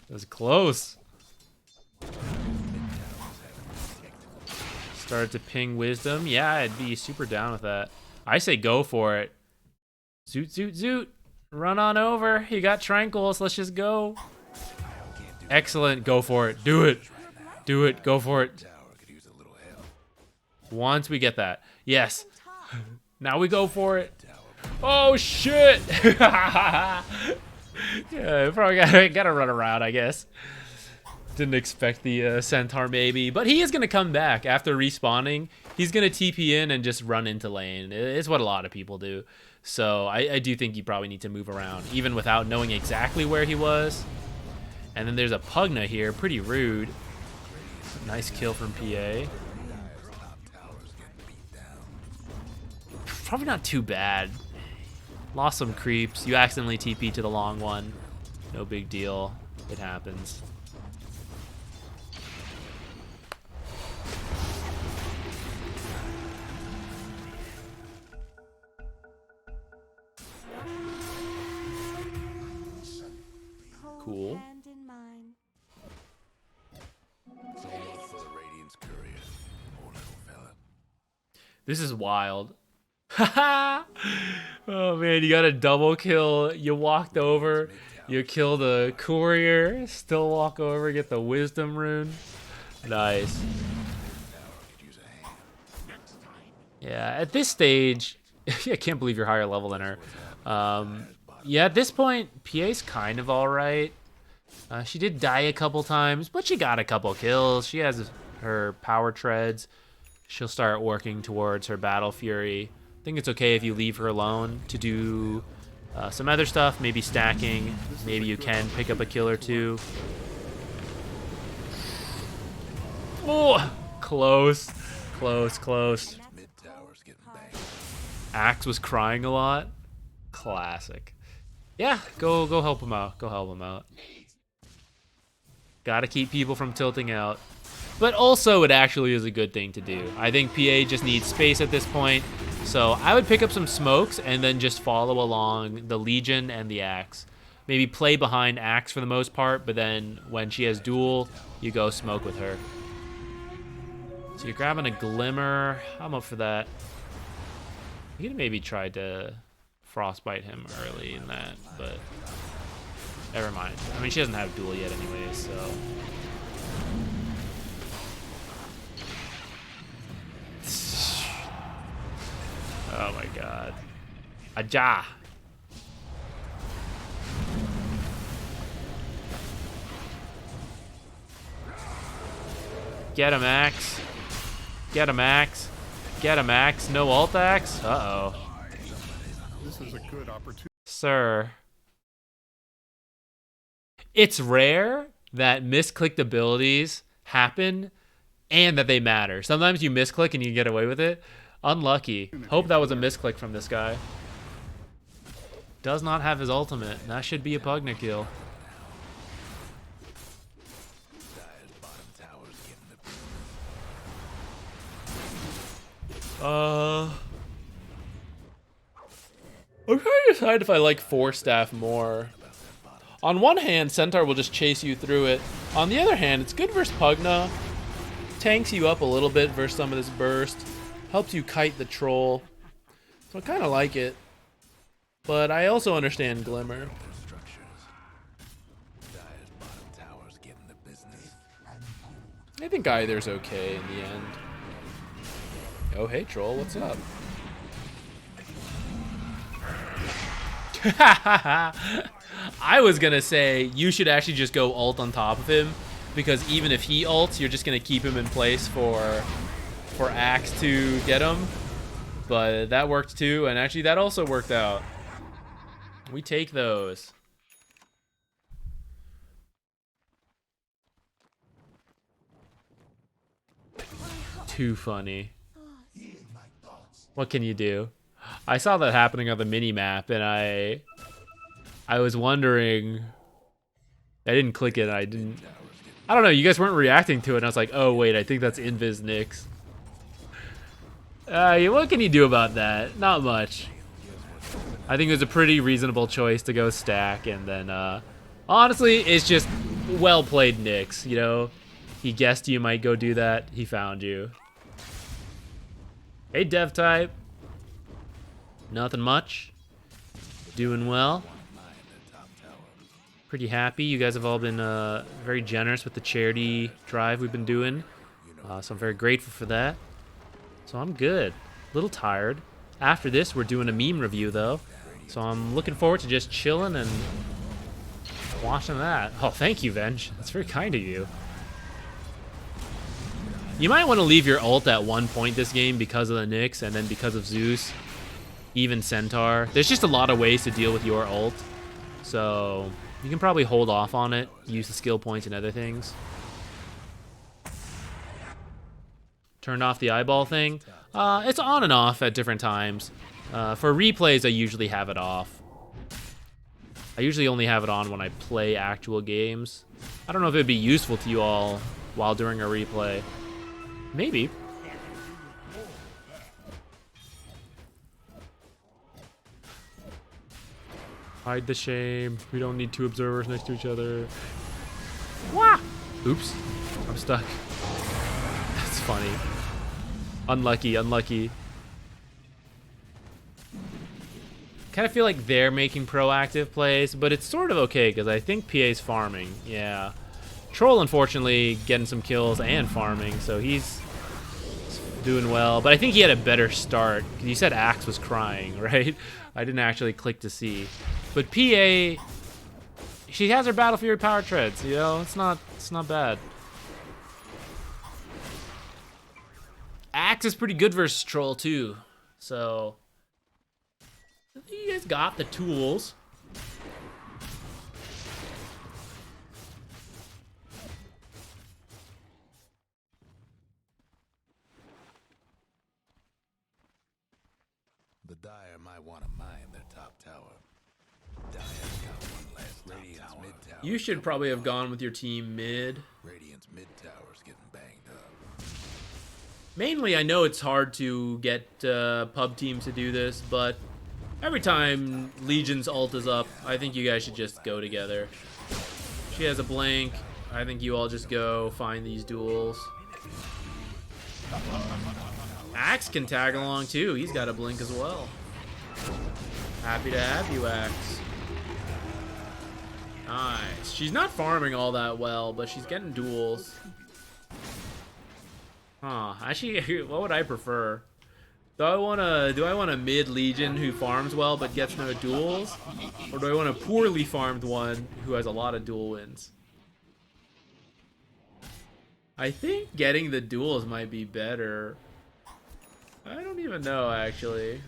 That was close. Started to ping wisdom. Yeah, I'd be super down with that. I say go for it. Zoot, zoot, zoot. Run on over. You got tranquils. Let's just go. Excellent. Go for it. Do it. Do it. Go for it. Once we get that. Yes. Now we go for it. Oh, shit. Yeah, probably gotta run around, I guess. Didn't expect the Centaur maybe. But he is going to come back after respawning. He's going to TP in and just run into lane. It's what a lot of people do. So I do think you probably need to move around, even without knowing exactly where he was. And then there's a Pugna here. Pretty rude. Nice kill from PA. Probably not too bad. Lost some creeps. You accidentally TP to the long one. No big deal. It happens. Cool. This is wild. Oh man, you got a double kill. You walked over, you killed a courier, still walk over, get the wisdom rune. Nice. Yeah, at this stage, I can't believe you're higher level than her. Yeah, at this point, PA's kind of alright. She did die a couple times, but she got a couple kills. She has her power treads. She'll start working towards her Battle Fury. I think it's okay if you leave her alone to do some other stuff, maybe stacking. Maybe you can pick up a kill or two. Oh, close, close, close. Axe was crying a lot. Classic. Yeah, go help him out. Go help him out. Gotta keep people from tilting out. But also, it actually is a good thing to do. I think PA just needs space at this point. So I would pick up some smokes and then just follow along the Legion and the Axe. Maybe play behind Axe for the most part, but then when she has duel, you go smoke with her. So you're grabbing a Glimmer. I'm up for that. You could maybe try to frostbite him early in that, but Never mind. I mean, she doesn't have duel yet anyways, so. Oh my god. Aja! Get him, Axe. Get him, Axe. Get him, Axe. No ult Axe? Uh-oh. This is a good opportunity. Sir. It's rare that misclicked abilities happen and that they matter. Sometimes you misclick and you get away with it. Unlucky. Hope that was a misclick from this guy. Does not have his ultimate. That should be a Pugna kill. I'm trying to decide if I like Force Staff more. On one hand, Centaur will just chase you through it. On the other hand, it's good versus Pugna. Tanks you up a little bit versus some of this burst. Helps you kite the troll. So I kind of like it. But I also understand Glimmer. I think either's okay in the end. Oh, hey, troll, what's up? I was gonna say you should actually just go ult on top of him, because even if he ults, you're just gonna keep him in place for Axe to get him. But that worked too, and actually that also worked out. We take those. Too funny. What can you do? I saw that happening on the mini map, and I was wondering. I didn't click it. I don't know. You guys weren't reacting to it. And I was like, oh wait, I think that's Invis Nyx. What can you do about that? Not much. I think it was a pretty reasonable choice to go stack, and then honestly, it's just well played, Nyx. You know, he guessed you might go do that. He found you. Hey, dev type. Nothing much. Doing well. Pretty happy. You guys have all been very generous with the charity drive we've been doing. So I'm very grateful for that. So I'm good. A little tired. After this, we're doing a meme review, though. So I'm looking forward to just chilling and watching that. Oh, thank you, Venge. That's very kind of you. You might want to leave your ult at one point this game because of the Nyx, and then because of Zeus, even Centaur. There's just a lot of ways to deal with your ult. So you can probably hold off on it, use the skill points and other things. Turned off the eyeball thing. It's on and off at different times. For replays, I usually have it off. I usually only have it on when I play actual games. I don't know if it'd be useful to you all while doing a replay. Maybe. Hide the shame. We don't need two observers next to each other. Wah! Oops. I'm stuck. That's funny. Unlucky, unlucky. Kind of feel like they're making proactive plays, but it's sort of okay because I think PA's farming. Yeah. Troll, unfortunately, getting some kills and farming, so he's doing well. But I think he had a better start. You said Axe was crying, right? I didn't actually click to see. But PA, she has her Battle Fury power treads, you know? It's not bad. Axe is pretty good versus Troll, too. So I think you guys got the tools. The Dire might want to mine their top tower. Dire's got one last Radiant's mid tower. You should probably have gone with your team mid. Radiant's mid tower's getting banged up. Mainly, I know it's hard to get pub teams to do this, but every time Legion's ult is up, I think you guys should just go together. She has a blank. I think you all just go find these duels. Axe can tag along too. He's got a blink as well. Happy to have you, Axe. Nice. She's not farming all that well, but she's getting duels. Huh. Actually, what would I prefer? Do I want a mid Legion who farms well but gets no duels? Or do I want a poorly farmed one who has a lot of duel wins? I think getting the duels might be better. I don't even know, actually.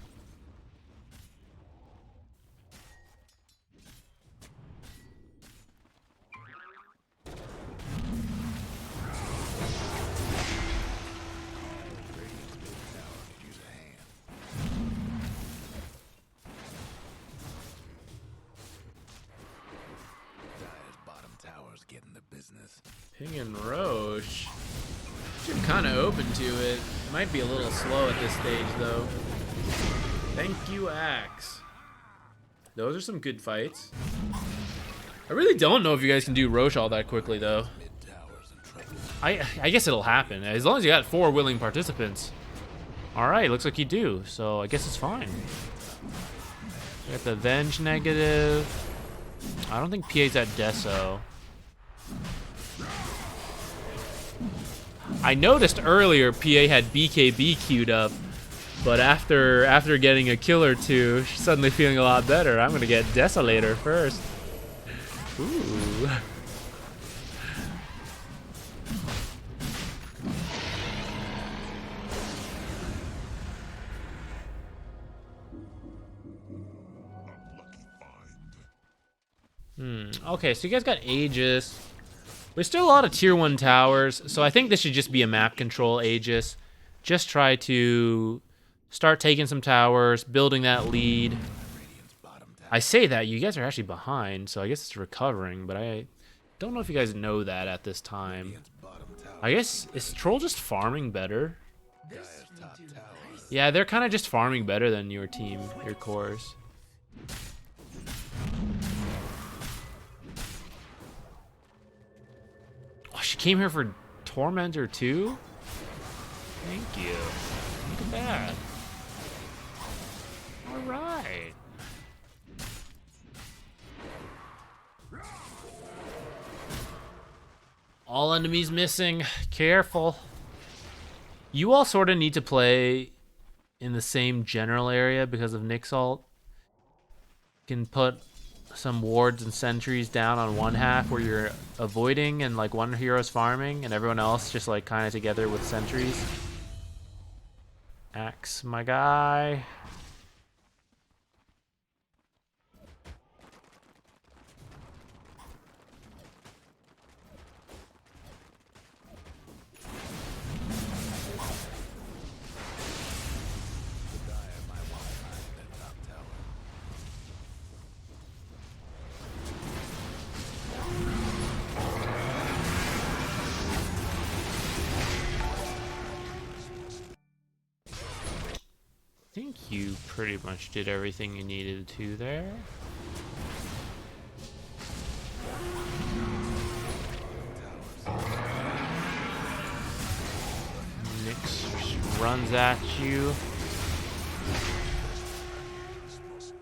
Ping and Roche. I'm kind of open to it. Might be a little slow at this stage, though. Thank you, Axe. Those are some good fights. I really don't know if you guys can do Roche all that quickly, though. I guess it'll happen. As long as you got 4 willing participants. Alright, looks like you do. So I guess it's fine. We got the Venge negative. I don't think PA's at Deso. I noticed earlier PA had BKB queued up, but after getting a kill or two, she's suddenly feeling a lot better. I'm gonna get Desolator first. Ooh. Okay, so you guys got Aegis. There's still a lot of tier 1 towers, so I think this should just be a map control Aegis. Just try to start taking some towers, building that lead. I say that, you guys are actually behind, so I guess it's recovering, but I don't know if you guys know that at this time. I guess, is Troll just farming better? Yeah, they're kind of just farming better than your team, your cores. Oh, she came here for Tormentor too? Thank you. Look at that. Alright. All enemies missing. Careful. You all sort of need to play in the same general area because of Nyx ult. You can put some wards and sentries down on one half where you're avoiding and like one hero's farming and everyone else just like kind of together with sentries. Axe, my guy. I think you pretty much did everything you needed to there. Nyx runs at you.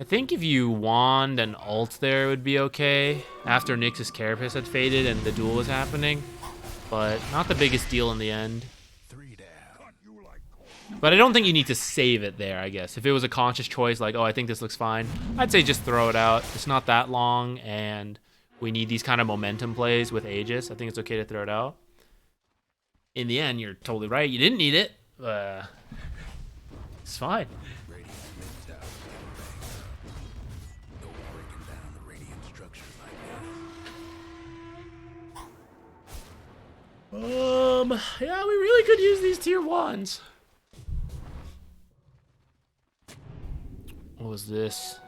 I think if you wand and ult there, it would be okay after Nyx's Carapace had faded and the duel was happening, but not the biggest deal in the end. But I don't think you need to save it there, I guess. If it was a conscious choice, like, oh, I think this looks fine, I'd say just throw it out. It's not that long, and we need these kind of momentum plays with Aegis. I think it's okay to throw it out. In the end, you're totally right. You didn't need it. It's fine. Yeah, we really could use these tier 1s. What was this?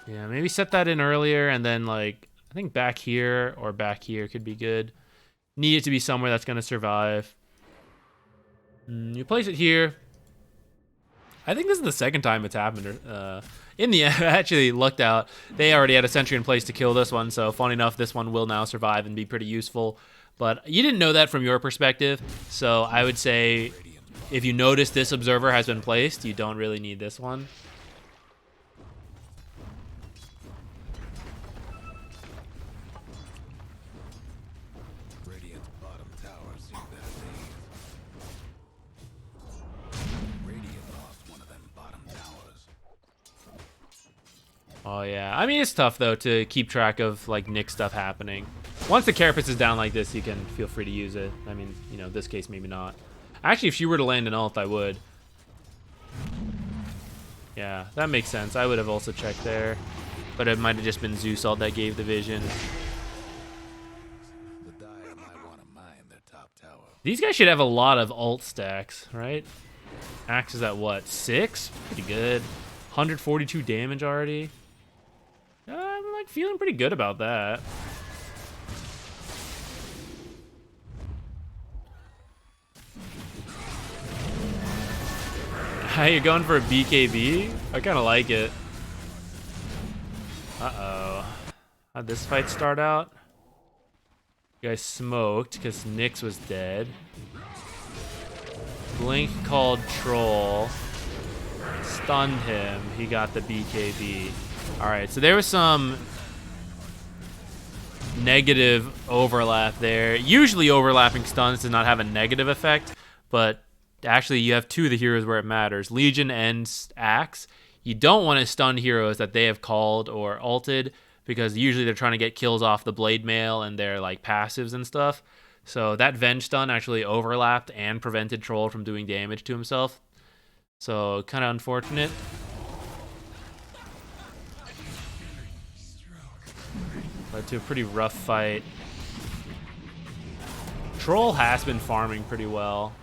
Yeah, maybe set that in earlier and then like, I think back here or back here could be good. Need it to be somewhere that's going to survive. You place it here. I think this is the second time it's happened. In the end, I actually lucked out. They already had a sentry in place to kill this one, so funny enough, this one will now survive and be pretty useful. But you didn't know that from your perspective, so I would say if you notice this observer has been placed, you don't really need this one. Oh yeah, I mean it's tough though to keep track of like Nick stuff happening. Once the carapace is down like this, you can feel free to use it. I mean, you know, this case maybe not. Actually, if she were to land an ult, I would. Yeah, that makes sense. I would have also checked there, but it might have just been Zeus ult that gave the vision. The Dire might want to mine their top tower. These guys should have a lot of ult stacks, right? Axe is at what, 6? Pretty good. 142 damage already. I'm like feeling pretty good about that. You're going for a BKB? I kind of like it. Uh-oh. How'd this fight start out? You guys smoked because Nyx was dead. Blink called Troll. Stunned him. He got the BKB. Alright, so there was some negative overlap there. Usually overlapping stuns does not have a negative effect, but actually you have two of the heroes where it matters. Legion and Axe. You don't want to stun heroes that they have called or ulted, because usually they're trying to get kills off the Blade Mail and their like passives and stuff. So that Venge stun actually overlapped and prevented Troll from doing damage to himself. So kind of unfortunate. Led to a pretty rough fight. Troll has been farming pretty well.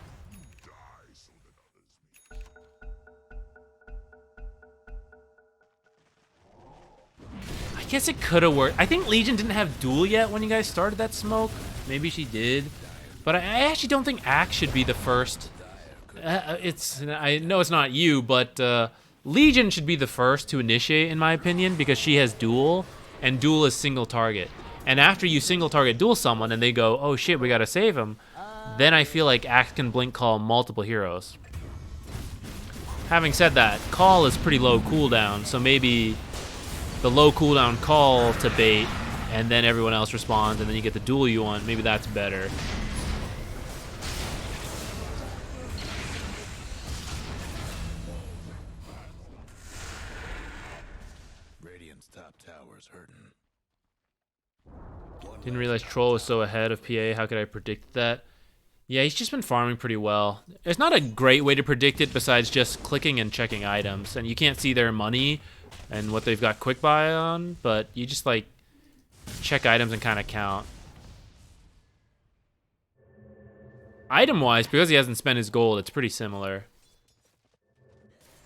I guess it could have worked. I think Legion didn't have duel yet when you guys started that smoke. Maybe she did. But I actually don't think Axe should be the first. I know it's not you, but Legion should be the first to initiate, in my opinion, because she has duel, and duel is single target. And after you single target duel someone and they go, oh shit, we gotta save him, then I feel like Axe can blink call multiple heroes. Having said that, call is pretty low cooldown, so maybe the low cooldown call to bait, and then everyone else responds, and then you get the duel you want. Maybe that's better. Radiant's top tower's hurting. Didn't realize Troll was so ahead of PA. How could I predict that? Yeah, he's just been farming pretty well. It's not a great way to predict it besides just clicking and checking items. And you can't see their money and what they've got quick buy on, but you just like check items and kind of count. Item-wise, because he hasn't spent his gold, it's pretty similar.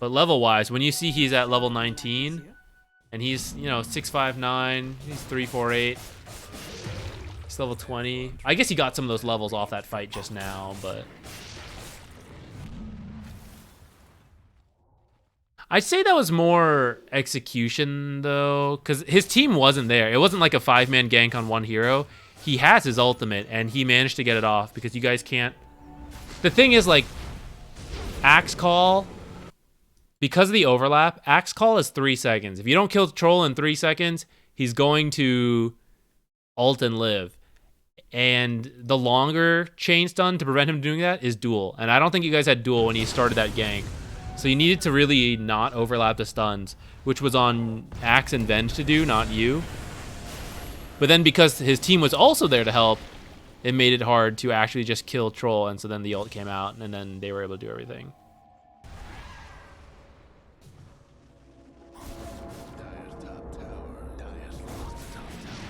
But level-wise, when you see he's at level 19, and he's, you know, 659, he's 348. He's level 20. I guess he got some of those levels off that fight just now, but I'd say that was more execution, though, because his team wasn't there. It wasn't like a 5-man gank on one hero. He has his ultimate, and he managed to get it off because you guys can't. The thing is, like, Axe Call, because of the overlap, Axe Call is 3 seconds. If you don't kill Troll in 3 seconds, he's going to ult and live. And the longer chain stun to prevent him doing that is duel. And I don't think you guys had duel when he started that gank. So you needed to really not overlap the stuns, which was on Axe and Venge to do, not you. But then because his team was also there to help, it made it hard to actually just kill Troll, and so then the ult came out, and then they were able to do everything. Dire's top tower. Dire's lost the top tower.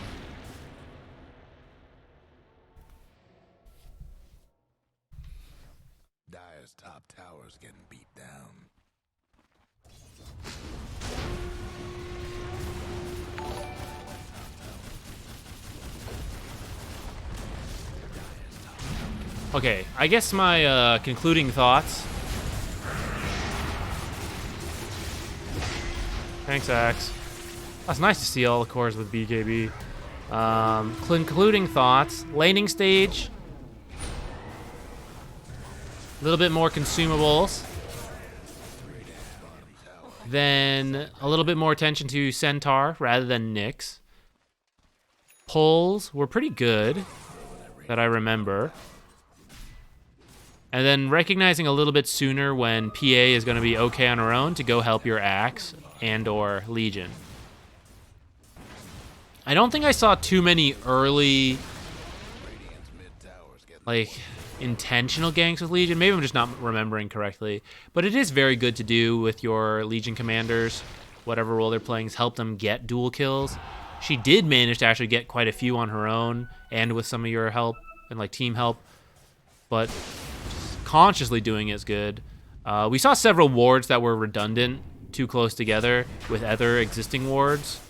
Dire's top tower's getting beat down. Okay, I guess my concluding thoughts. Thanks, Axe. That's nice to see all the cores with BKB. Concluding thoughts. Laning stage. A little bit more consumables. Then a little bit more attention to Centaur rather than Nyx. Pulls were pretty good, that I remember. And then recognizing a little bit sooner when PA is going to be okay on her own to go help your Axe and or Legion. I don't think I saw too many early, like, intentional ganks with Legion. Maybe I'm just not remembering correctly. But it is very good to do with your Legion commanders. Whatever role they're playing has helped them get dual kills. She did manage to actually get quite a few on her own and with some of your help and, like, team help. But consciously doing it is good. We saw several wards that were redundant, too close together with other existing wards.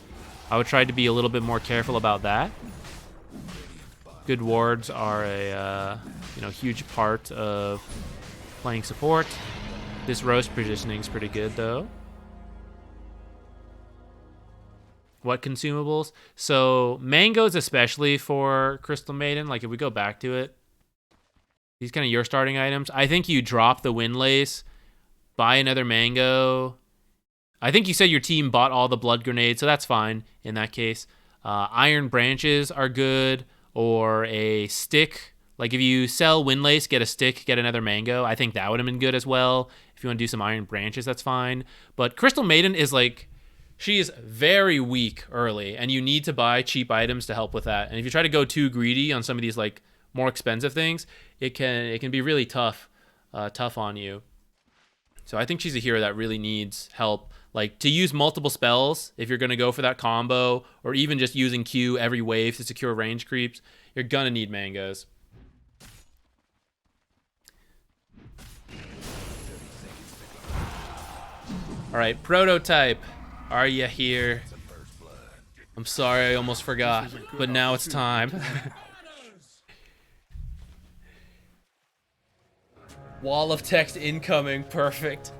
I would try to be a little bit more careful about that. Good wards are a huge part of playing support. This roast positioning is pretty good though. What consumables? So mangoes, especially for Crystal Maiden. Like if we go back to it, these kind of your starting items. I think you drop the Windlace, buy another mango. I think you said your team bought all the blood grenades, so that's fine in that case. Iron branches are good, or a stick. Like if you sell Windlace, get a stick, get another mango. I think that would have been good as well. If you want to do some iron branches, that's fine. But Crystal Maiden is like, she is very weak early, and you need to buy cheap items to help with that. And if you try to go too greedy on some of these like more expensive things, it can be really tough on you. So I think she's a hero that really needs help. Like to use multiple spells, if you're going to go for that combo, or even just using Q every wave to secure range creeps, you're going to need mangoes. All right, Prototype, are you here? I'm sorry, I almost forgot, but now it's time. Wall of text incoming, perfect.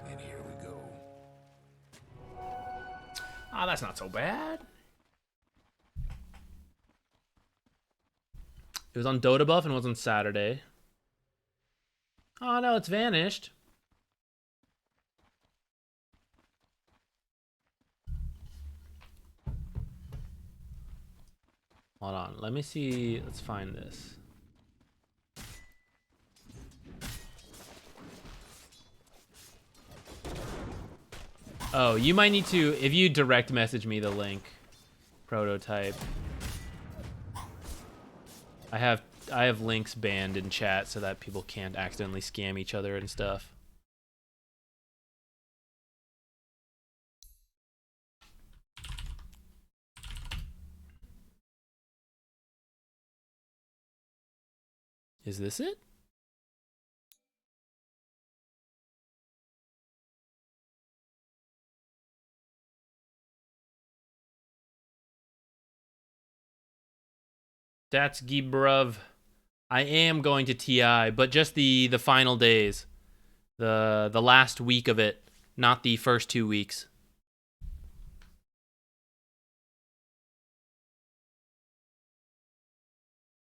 And here we go. Ah, that's not so bad. It was on Dota Buff and it was on Saturday. Oh no, it's vanished. Hold on, let me see. Let's find this. Oh, you might need to, if you direct message me the link, Prototype. I have links banned in chat so that people can't accidentally scam each other and stuff. Is this it? That's Gibrov. I am going to TI, but just the final days. The last week of it, not the first 2 weeks.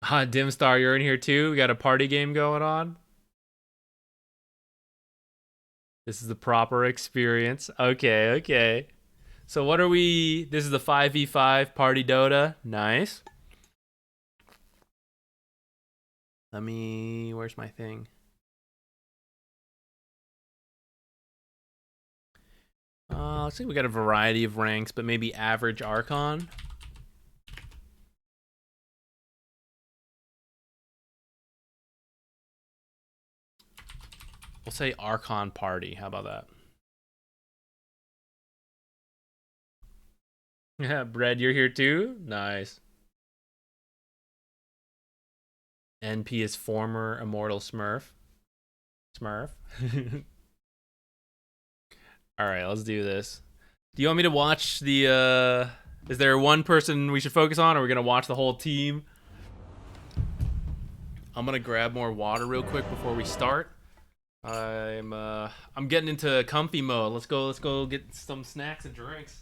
Dimstar, you're in here too? We got a party game going on? This is the proper experience. Okay, okay. So what are we... This is the 5v5 party Dota. Nice. Let me... Where's my thing? Looks like we got a variety of ranks, but maybe average Archon. We'll say Archon Party. How about that? Yeah, Bread, you're here too? Nice. NP is former Immortal Smurf. Smurf. Alright, let's do this. Do you want me to watch the, is there one person we should focus on, or are we gonna watch the whole team? I'm gonna grab more water real quick before we start. I'm getting into comfy mode. Let's go get some snacks and drinks.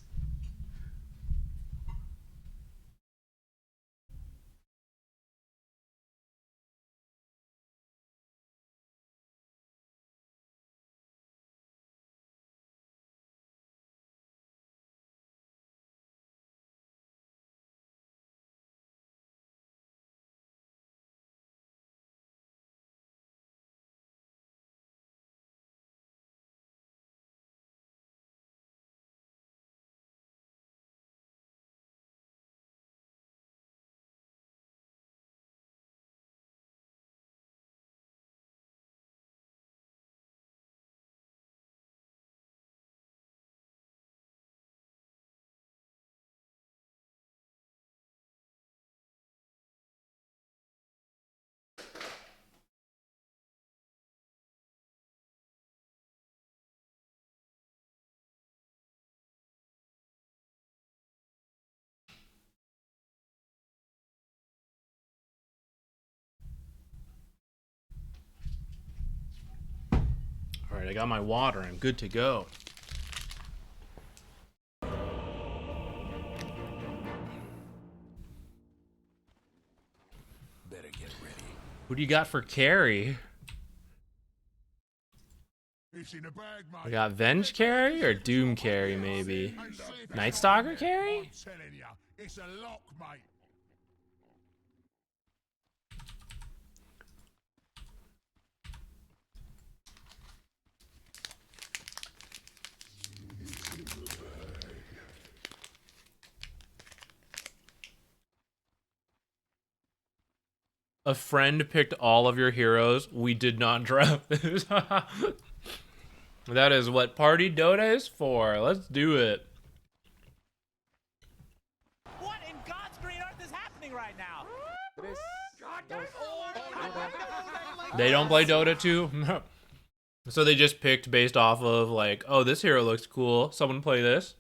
I got my water. I'm good to go. Better get ready. Who do you got for carry? It's in a bag, mate. We got Venge carry or Doom carry, maybe. Night Stalker carry? I'm telling you, it's a lock, mate. A friend picked all of your heroes. We did not draft this. That is what Party Dota is for. Let's do it. What in God's green earth is happening right now? They don't play Dota 2? So they just picked based off of like, oh, this hero looks cool. Someone play this.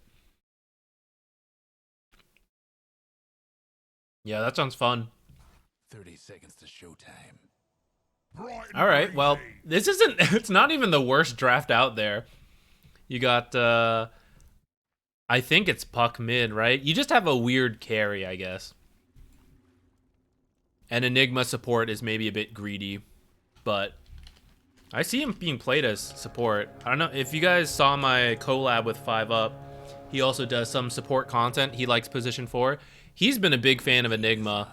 Yeah, that sounds fun. 30 seconds to showtime. All right, well, this isn't, it's not even the worst draft out there. You got, I think it's Puck mid, right? You just have a weird carry, I guess. And Enigma support is maybe a bit greedy, but I see him being played as support. I don't know, if you guys saw my collab with 5UP, he also does some support content. He likes position 4. He's been a big fan of Enigma,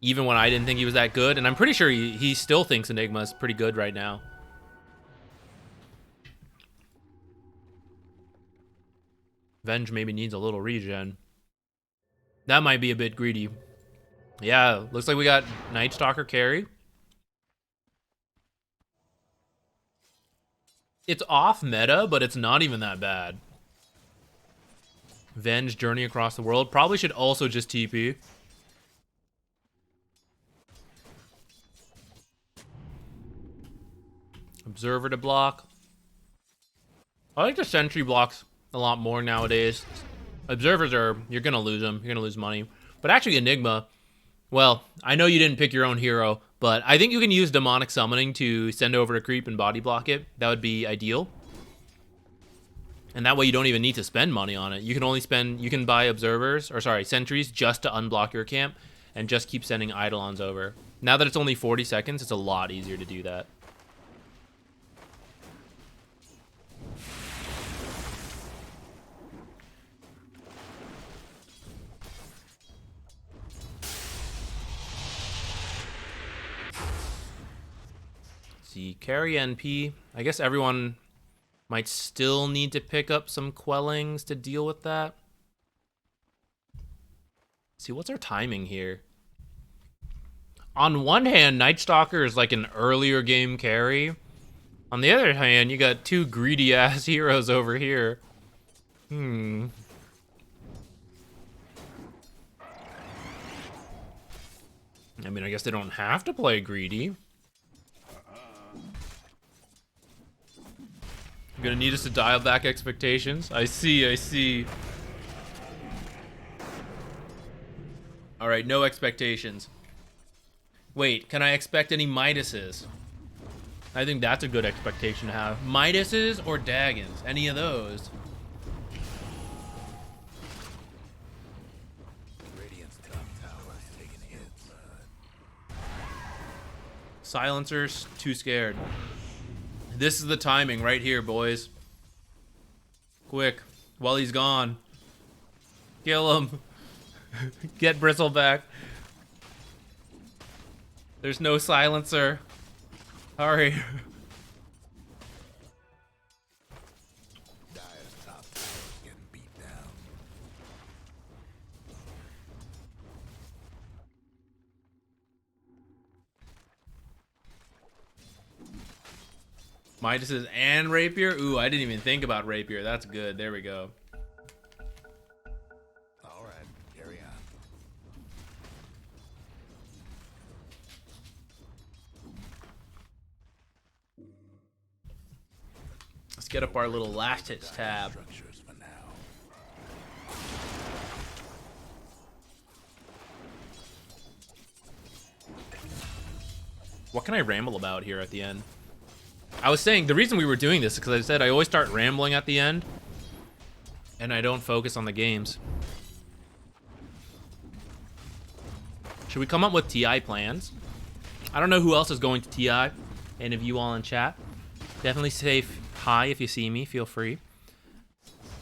even when I didn't think he was that good, and I'm pretty sure he still thinks Enigma is pretty good right now. Venge maybe needs a little regen. That might be a bit greedy. Yeah, looks like we got Night Stalker carry. It's off meta, but it's not even that bad. Venge Journey Across the World. Probably should also just TP. Observer to block. I like the sentry blocks a lot more nowadays. Observers are, you're gonna lose them. You're gonna lose money. But actually Enigma, well, I know you didn't pick your own hero, but I think you can use demonic summoning to send over a creep and body block it. That would be ideal. And that way you don't even need to spend money on it. You can only spend, you can buy observers, or sorry, sentries just to unblock your camp and just keep sending Eidolons over. Now that it's only 40 seconds, it's a lot easier to do that. See, carry NP. I guess everyone might still need to pick up some Quellings to deal with that. See, what's our timing here? On one hand, Night Stalker is like an earlier game carry. On the other hand, you got two greedy ass heroes over here. I mean, I guess they don't have to play greedy. You're gonna need us to dial back expectations. I see. All right, no expectations. Wait, can I expect any Midases? I think that's a good expectation to have. Midases or Daggons? Any of those? Radiant's top tower is taking hits. Silencers, too scared. This is the timing right here, boys. Quick, while he's gone. Kill him. Get Bristle back. There's no silencer. Hurry. Dire's top tower is getting beat down. Midases and Rapier? Ooh, I didn't even think about Rapier. That's good. There we go. All right, carry on. Let's get up our little last hits tab. Structures for now. What can I ramble about here at the end? I was saying the reason we were doing this is because I said I always start rambling at the end, and I don't focus on the games. Should we come up with TI plans? I don't know who else is going to TI. Any of you all in chat? Definitely say hi if you see me. Feel free.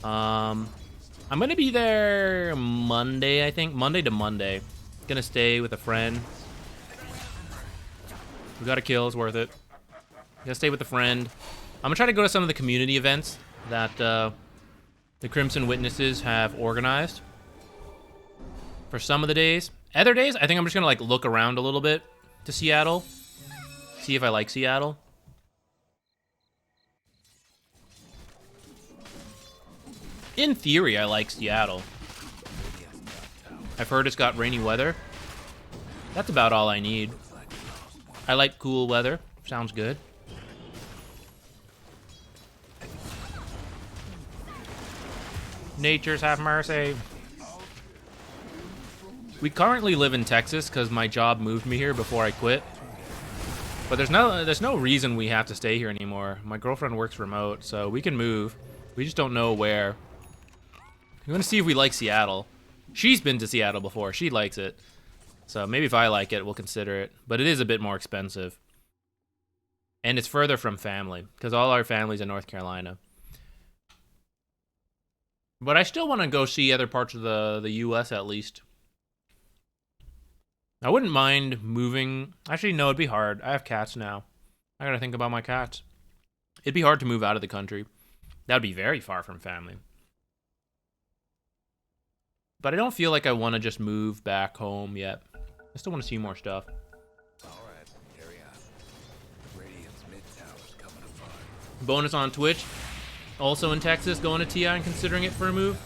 I'm gonna be there Monday, I think. Monday to Monday. Gonna stay with a friend. We got a kill. It's worth it. Gonna stay with a friend. I'm gonna try to go to some of the community events that the Crimson Witnesses have organized for some of the days. Other days, I think I'm just gonna like look around a little bit to Seattle. See if I like Seattle. In theory, I like Seattle. I've heard it's got rainy weather. That's about all I need. I like cool weather. Sounds good. Nature's have mercy. We currently live in Texas because my job moved me here before I quit. But there's no reason we have to stay here anymore. My girlfriend works remote, so we can move. We just don't know where. We want to see if we like Seattle. She's been to Seattle before. She likes it. So maybe if I like it, we'll consider it. But it is a bit more expensive. And it's further from family, because all our family's in North Carolina. But I still want to go see other parts of the U.S. at least. I wouldn't mind moving. Actually, no, it'd be hard. I have cats now. I gotta think about my cats. It'd be hard to move out of the country. That would be very far from family. But I don't feel like I want to just move back home yet. I still want to see more stuff. Alright, carry on. Radiant's mid tower's coming apart. Bonus on Twitch. Also in Texas, going to TI and considering it for a move.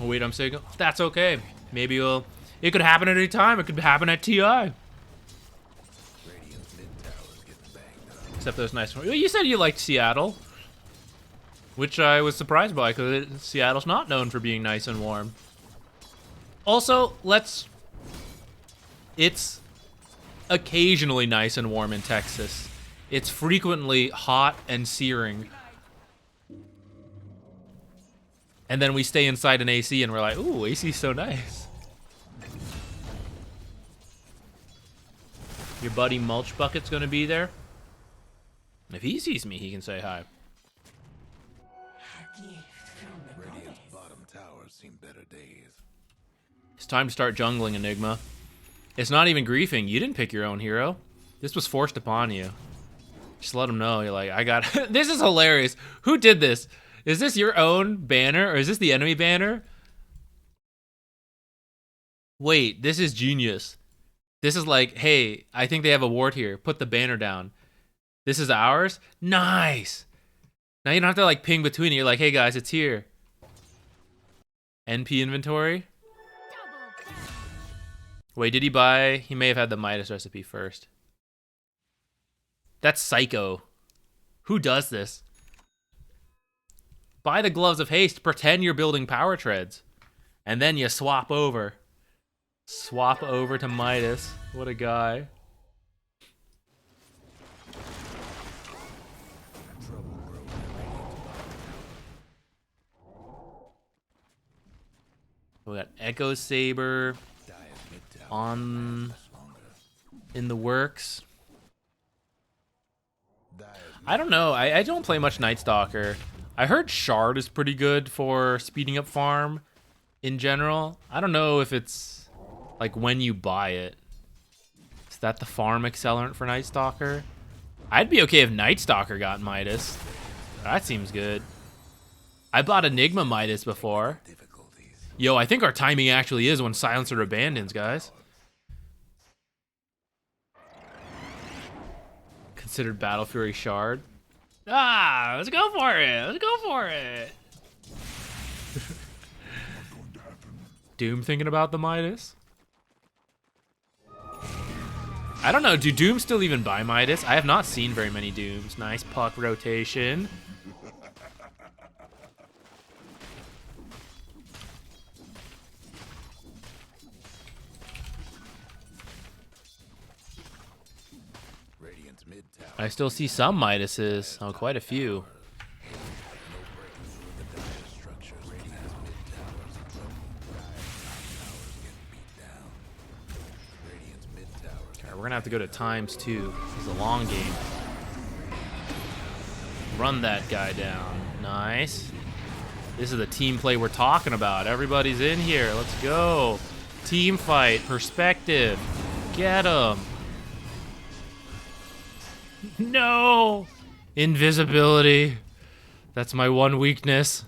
Oh wait, I'm saying that's okay. Maybe it could happen at any time. It could happen at TI. Radiant's mid tower's getting banged up. Except those nice. You said you liked Seattle, which I was surprised by because Seattle's not known for being nice and warm. Also, it's occasionally nice and warm in Texas. It's frequently hot and searing. And then we stay inside an AC and we're like, ooh, AC's so nice. Your buddy Mulch Bucket's gonna be there. If he sees me, he can say hi. Radiant's bottom tower's seen better days. It's time to start jungling, Enigma. It's not even griefing. You didn't pick your own hero. This was forced upon you. Just let him know. You're like, I got it. This is hilarious. Who did this? Is this your own banner or is this the enemy banner? Wait, this is genius. This is like, hey, I think they have a ward here. Put the banner down. This is ours? Nice. Now you don't have to like ping between it. You're like, hey guys, it's here. NP inventory. Wait, did he buy? He may have had the Midas recipe first. That's psycho. Who does this? Buy the Gloves of Haste, pretend you're building power treads. And then you swap over. Swap over to Midas. What a guy. We got Echo Saber on in the works. I don't know. I don't play much Night Stalker. I heard Shard is pretty good for speeding up farm in general. I don't know if it's like when you buy it. Is that the farm accelerant for Night Stalker? I'd be okay if Night Stalker got Midas. That seems good. I bought Enigma Midas before. Yo, I think our timing actually is when Silencer abandons, guys. Considered Battle Fury Shard. Ah, let's go for it. Let's go for it. Doom thinking about the Midas? I don't know. Do Doom still even buy Midas? I have not seen very many Dooms. Nice puck rotation. Radiant's mid tower I still see some Midases. Oh, quite a few. Alright, we're gonna have to go to ×2. It's a long game. Run that guy down. Nice. This is the team play we're talking about. Everybody's in here. Let's go. Team fight. Perspective. Get him. No! Invisibility. That's my one weakness.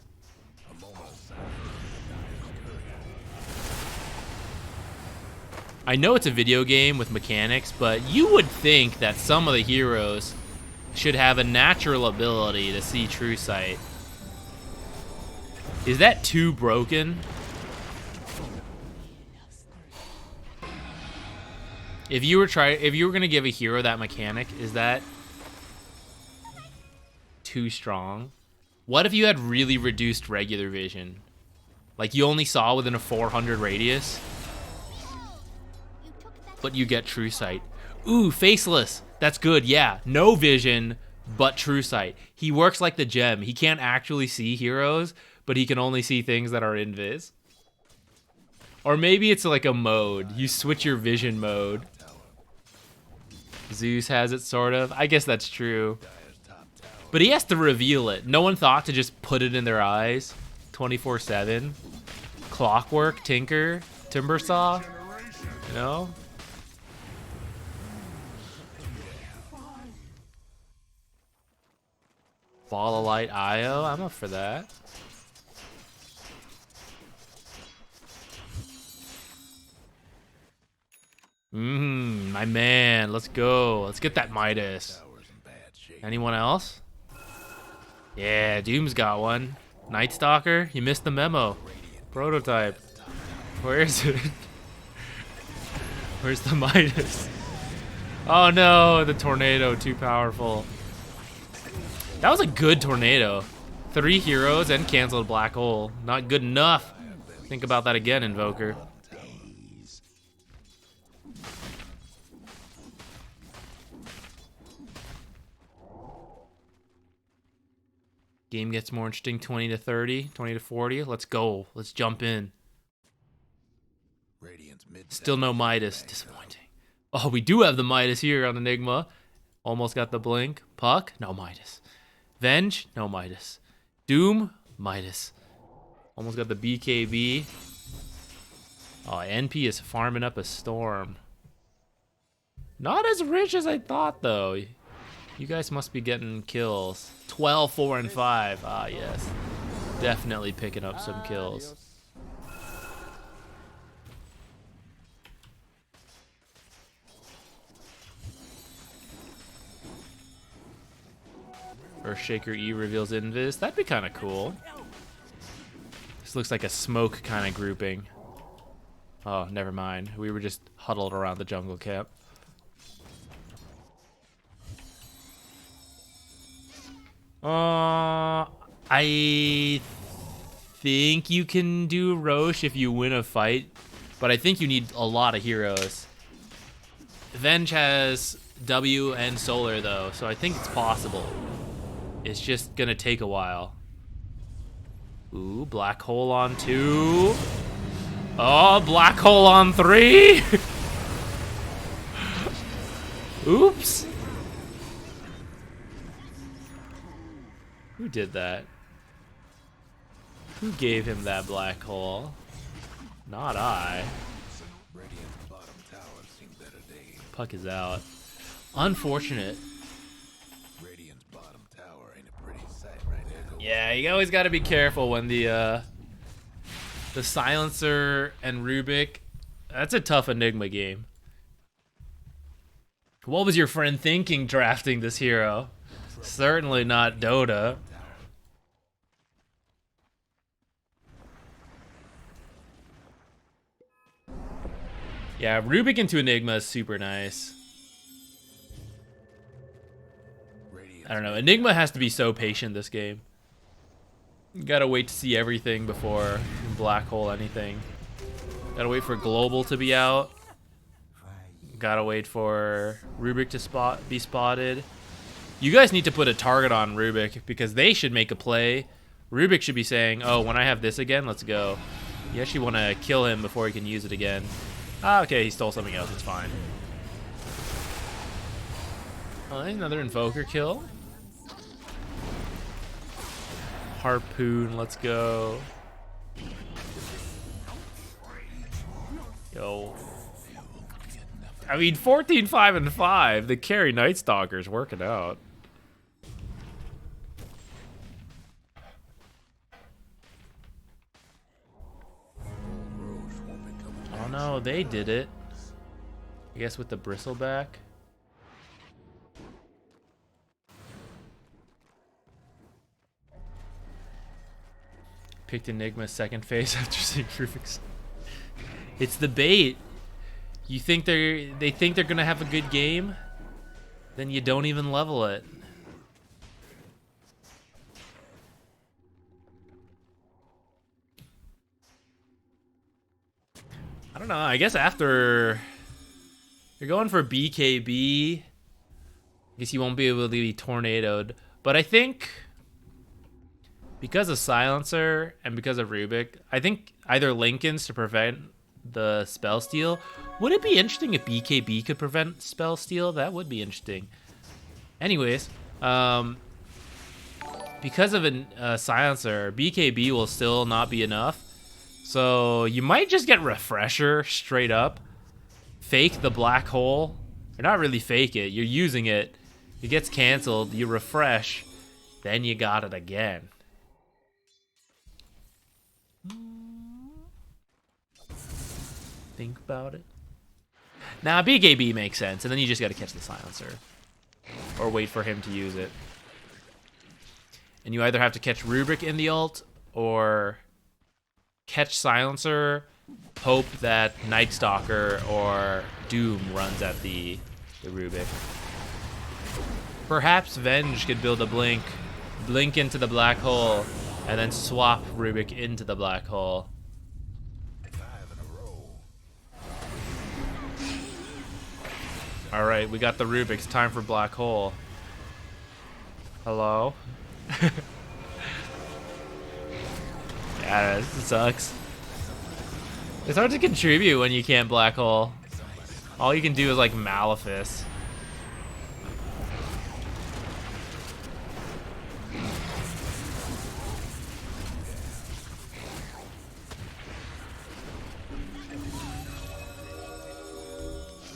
I know it's a video game with mechanics, but you would think that some of the heroes should have a natural ability to see true sight. Is that too broken? If you were gonna give a hero that mechanic, is that too strong? What if you had really reduced regular vision? Like you only saw within a 400 radius, but you get true sight. Ooh, faceless. That's good, yeah. No vision, but true sight. He works like the gem. He can't actually see heroes, but he can only see things that are invis. Or maybe it's like a mode. You switch your vision mode. Zeus has it, sort of. I guess that's true. But he has to reveal it. No one thought to just put it in their eyes 24/7. Clockwork, Tinker, Timbersaw. You know? Ball of Light IO. I'm up for that. My man. Let's go. Let's get that Midas. Anyone else? Yeah, Doom's got one. Night Stalker, you missed the memo. Prototype. Where is it? Where's the Midas? Oh no, the tornado, too powerful. That was a good tornado. 3 heroes and canceled black hole. Not good enough. Think about that again, Invoker. Game gets more interesting. 20 to 30, 20 to 40. Let's go. Let's jump in. Still no Midas. Disappointing. Oh, we do have the Midas here on Enigma. Almost got the blink. Puck? No Midas. Venge? No Midas. Doom? Midas. Almost got the BKB. Oh, NP is farming up a storm. Not as rich as I thought, though. You guys must be getting kills. 12, 4, and 5. Ah, yes. Definitely picking up some kills. Earthshaker E reveals Invis. That'd be kind of cool. This looks like a smoke kind of grouping. Oh, never mind. We were just huddled around the jungle camp. I think you can do Roche if you win a fight, but I think you need a lot of heroes. Venge has W and Solar though, so I think it's possible. It's just gonna take a while. Ooh, black hole on 2. Oh, black hole on 3. Oops. Who did that? Who gave him that black hole? Not I. Puck is out. Unfortunate. Yeah, you always got to be careful when the Silencer and Rubik. That's a tough Enigma game. What was your friend thinking drafting this hero? Certainly not Dota. Yeah, Rubik into Enigma is super nice. I don't know. Enigma has to be so patient this game. You gotta wait to see everything before you black hole anything. Gotta wait for Global to be out. Gotta wait for Rubik to be spotted. You guys need to put a target on Rubik because they should make a play. Rubik should be saying, oh, when I have this again, let's go. You actually want to kill him before he can use it again. Ah, okay, he stole something else. It's fine. Oh, another Invoker kill. Harpoon, let's go. Yo. I mean, 14, 5, and 5. The carry Night Stalker's working out. Oh no, they did it. I guess with the Bristleback. Picked Enigma's second phase after seeing Rubik's. It's the bait. You think they think they're gonna have a good game, then you don't even level it. I don't know. I guess after you're going for BKB, I guess you won't be able to be tornadoed. But I think because of Silencer and because of Rubik, I think either Lincoln's to prevent the spell steal. Would it be interesting if BKB could prevent spell steal? That would be interesting. Anyways, because of a Silencer, BKB will still not be enough. So you might just get Refresher straight up. Fake the black hole. Or not really fake it. You're using it. It gets canceled. You refresh. Then you got it again. Think about it. Now, BKB makes sense, and then you just got to catch the Silencer. Or wait for him to use it. And you either have to catch Rubik in the ult, or catch Silencer, hope that Night Stalker or Doom runs at the Rubik. Perhaps Venge could build a blink into the black hole, and then swap Rubik into the black hole. Alright, we got the Rubik's. Time for black hole. Hello? Yeah, this sucks. It's hard to contribute when you can't black hole. All you can do is like Malefice.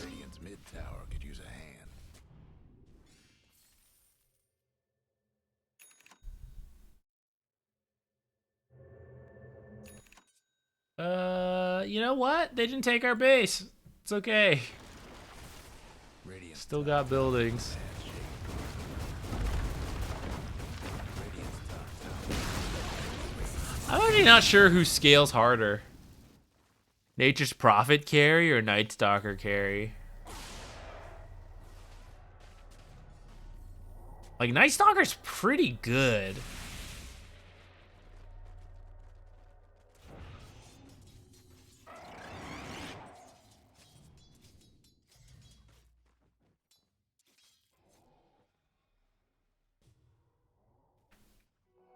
Radiant's mid tower could use a hand. You know what? They didn't take our base. It's okay. Still got buildings. I'm actually not sure who scales harder. Nature's Prophet carry or Night Stalker carry? Like, Night Stalker's pretty good.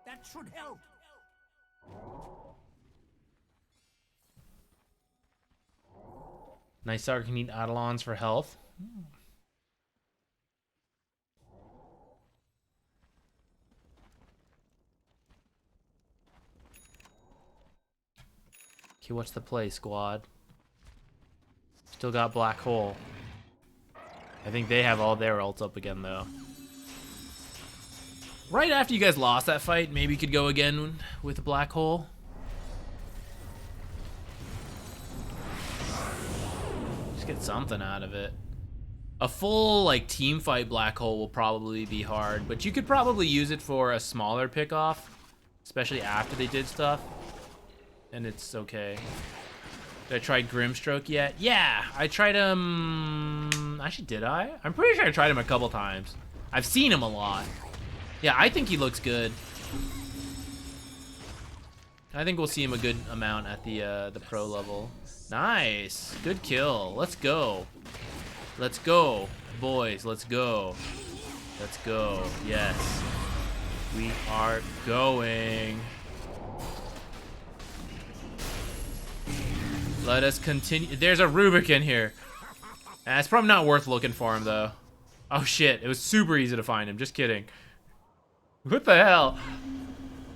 That should help. Night Stalker can eat Eidolons for health. Okay, what's the play, squad? Still got Black Hole. I think they have all their ults up again, though. Right after you guys lost that fight, maybe you could go again with a Black Hole. Just get something out of it. A full, like, team fight Black Hole will probably be hard, but you could probably use it for a smaller pickoff, especially after they did stuff. And it's okay. Did I try Grimstroke yet? Yeah, I tried him. Actually, did I? I'm pretty sure I tried him a couple times. I've seen him a lot. Yeah, I think he looks good. I think we'll see him a good amount at the pro level. Nice, good kill. Let's go. Let's go, boys. Let's go. Let's go. Yes. We are going. Let us continue. There's a Rubik in here. It's probably not worth looking for him, though. Oh, shit. It was super easy to find him. Just kidding. What the hell?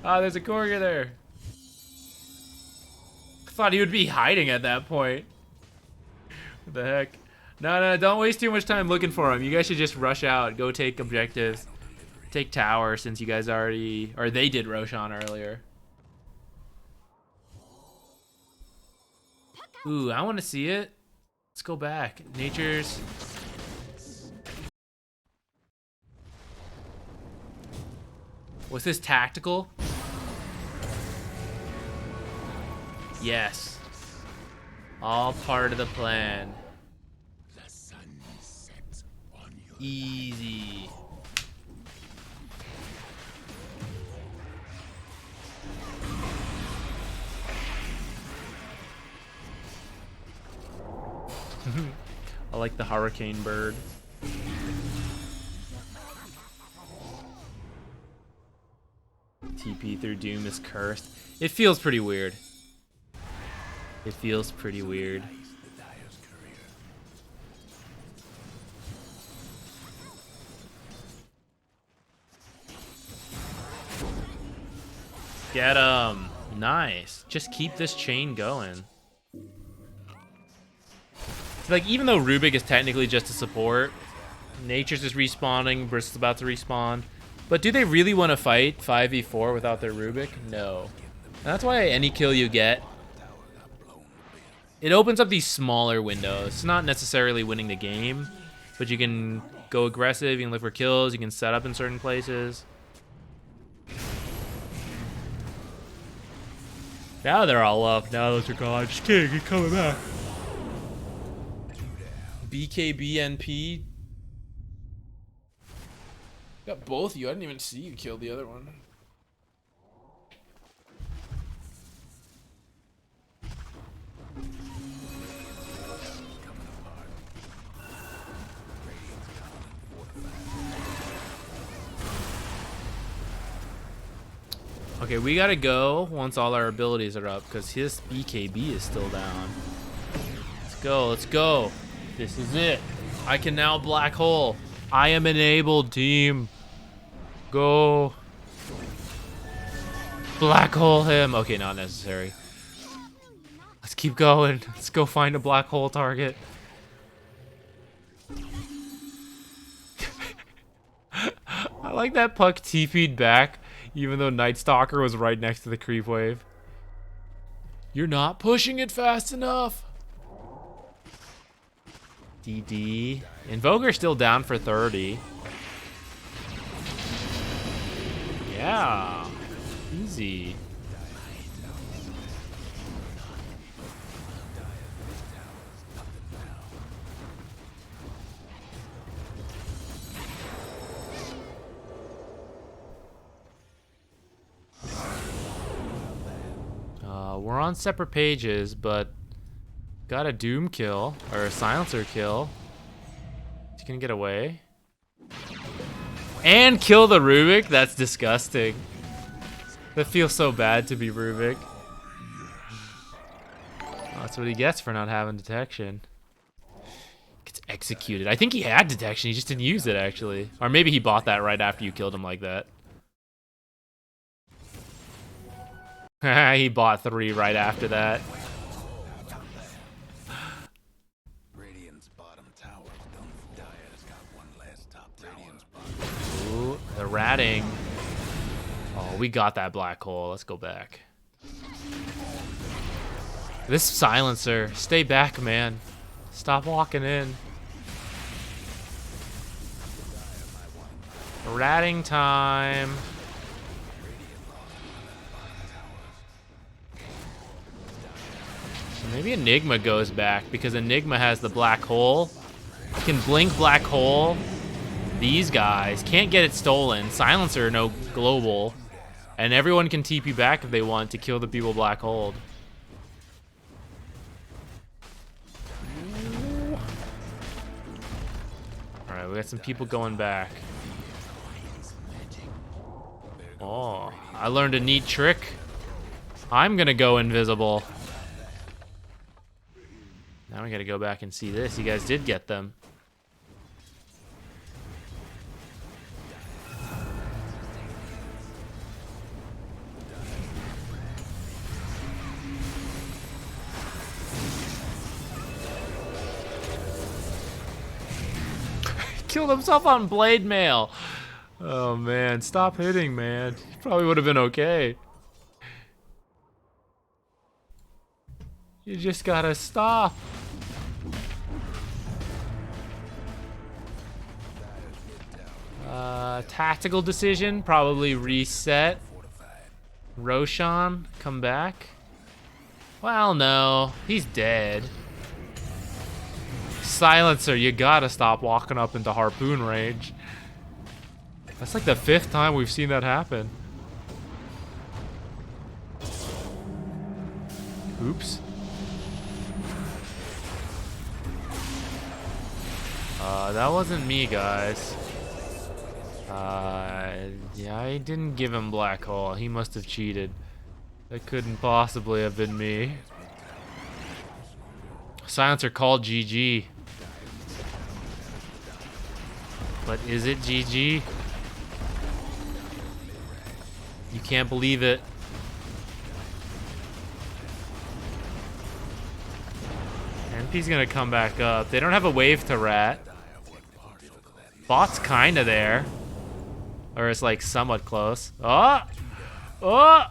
Ah, there's a Korga there. I thought he would be hiding at that point. What the heck? No, don't waste too much time looking for him. You guys should just rush out. Go take objectives. Take tower since you guys already... Or they did Roshan earlier. Ooh, I want to see it. Let's go back. Nature's... Was this tactical? Yes. All part of the plan. The sun sets on your Easy. I like the hurricane bird. TP through Doom is cursed. It feels pretty weird. It feels pretty weird. Get him. Nice. Just keep this chain going. Like, even though Rubik is technically just a support, Nature's just respawning, Bristol's about to respawn. But do they really want to fight 5v4 without their Rubik? No. And that's why any kill you get, it opens up these smaller windows. It's not necessarily winning the game, but you can go aggressive, you can look for kills, you can set up in certain places. Now they're all up. Now those are gone. Just kidding, he's coming back. BKBNP. Got both of you. I didn't even see you kill the other one. Okay, we gotta go once all our abilities are up because his BKB is still down. Let's go, let's go. This is it. I can now black hole. I am enabled, team. Go. Black hole him. Okay, not necessary. Let's keep going. Let's go find a black hole target. I like that Puck TP'd back, even though Night Stalker was right next to the creep wave. You're not pushing it fast enough. DD. Invoker's still down for 30. Yeah. Easy. We're on separate pages, but got a Doom kill, or a Silencer kill. Is he gonna get away? And kill the Rubik? That's disgusting. That feels so bad to be Rubik. Oh, that's what he gets for not having detection. Gets executed. I think he had detection, he just didn't use it, actually. Or maybe he bought that right after you killed him like that. He bought 3 right after that. Radiant's bottom tower done for. Dire's got one last top tower. Ooh, the ratting. Oh, we got that black hole. Let's go back. This Silencer. Stay back, man. Stop walking in. Ratting time. Maybe Enigma goes back because Enigma has the black hole. Can blink black hole. These guys can't get it stolen. Silencer, no global. And everyone can TP back if they want to kill the people black holed. Alright, we got some people going back. I learned a neat trick. I'm gonna go invisible. Now we gotta go back and see this. You guys did get them. Killed himself on blade mail. Oh man, stop hitting, man. Probably would have been okay. You just gotta stop. Tactical decision, probably reset. Roshan, come back. Well, no, he's dead. Silencer, you gotta stop walking up into harpoon range. That's like the 5th time we've seen that happen. Oops. That wasn't me, guys. Yeah, I didn't give him Black Hole. He must have cheated. That couldn't possibly have been me. Silencer called GG. But is it GG? You can't believe it. NP's gonna come back up. They don't have a wave to rat. Bot's kinda there. Or it's like somewhat close. Oh! Oh!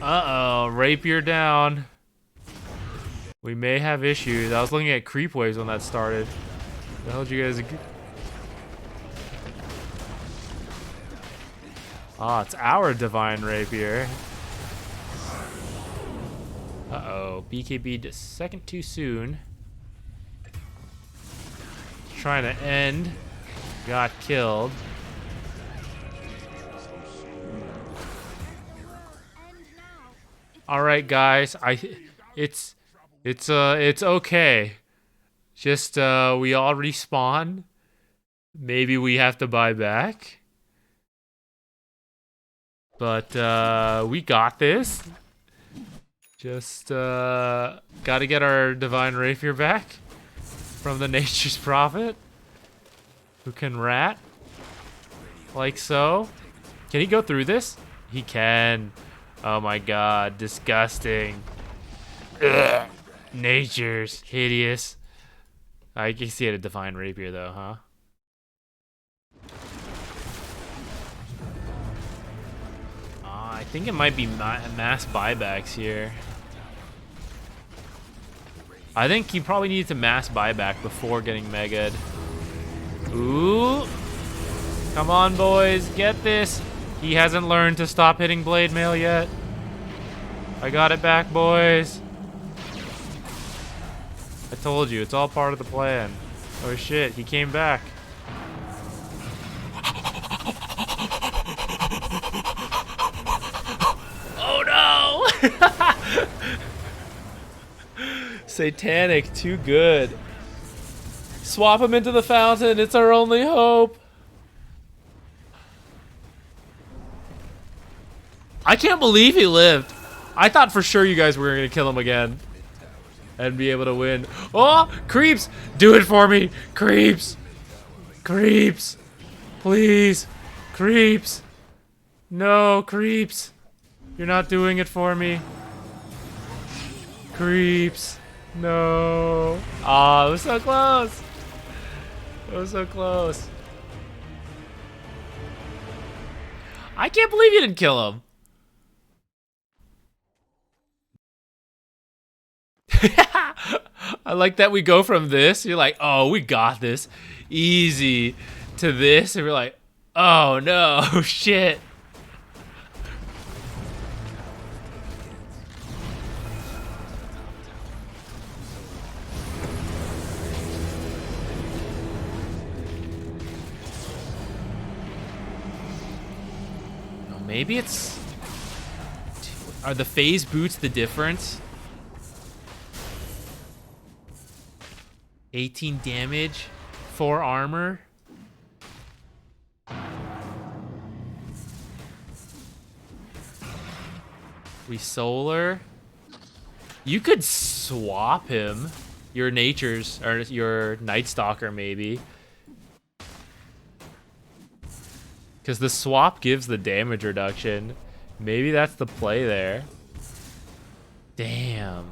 Uh-oh, Rapier down. We may have issues. I was looking at creep waves when that started. The hell did you guys... Ah, it's our Divine Rapier. Uh-oh, BKB a second too soon. Trying to end. Got killed. All right, guys. It's okay. Just we all respawn. Maybe we have to buy back. But we got this. Just gotta get our Divine Rapier back from the Nature's Prophet, who can rat like so. Can he go through this? He can. Oh my god, disgusting. Ugh. Nature's hideous. I guess he had a Divine Rapier though, huh? I think it might be mass buybacks here. I think he probably needed to mass buyback before getting Mega'd. Ooh. Come on, boys. Get this. He hasn't learned to stop hitting blade mail yet. I got it back, boys. I told you, it's all part of the plan. Oh shit, he came back. Oh no! Satanic, too good. Swap him into the fountain, it's our only hope. I can't believe he lived. I thought for sure you guys were gonna kill him again and be able to win. Oh, creeps! Do it for me! Creeps! Creeps! Please! Creeps! No, creeps! You're not doing it for me. Creeps! No! Aw, it was so close! It was so close. I can't believe you didn't kill him. I like that we go from this, you're like, oh, we got this, easy, to this, and we're like, oh no, shit. No, maybe it's... Are the phase boots the difference? 18 damage, 4 armor. Resolar. You could swap him. Your Nature's, or your Night Stalker, maybe. Because the swap gives the damage reduction. Maybe that's the play there. Damn.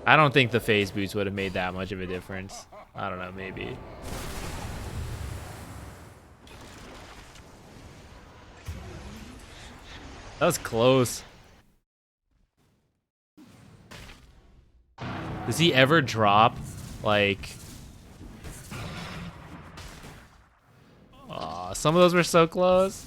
I don't think the phase boots would have made that much of a difference. I don't know, maybe. That was close. Does he ever drop, like... Aw, some of those were so close.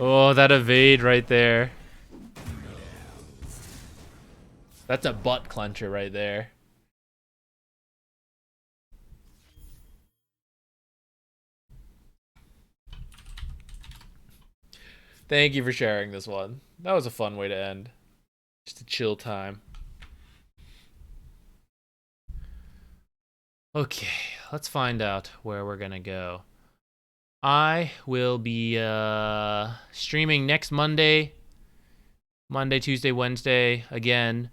Oh, that evade right there. That's a butt clencher right there. Thank you for sharing this one. That was a fun way to end. Just a chill time. Okay, let's find out where we're gonna go. I will be streaming next Monday. Monday, Tuesday, Wednesday again.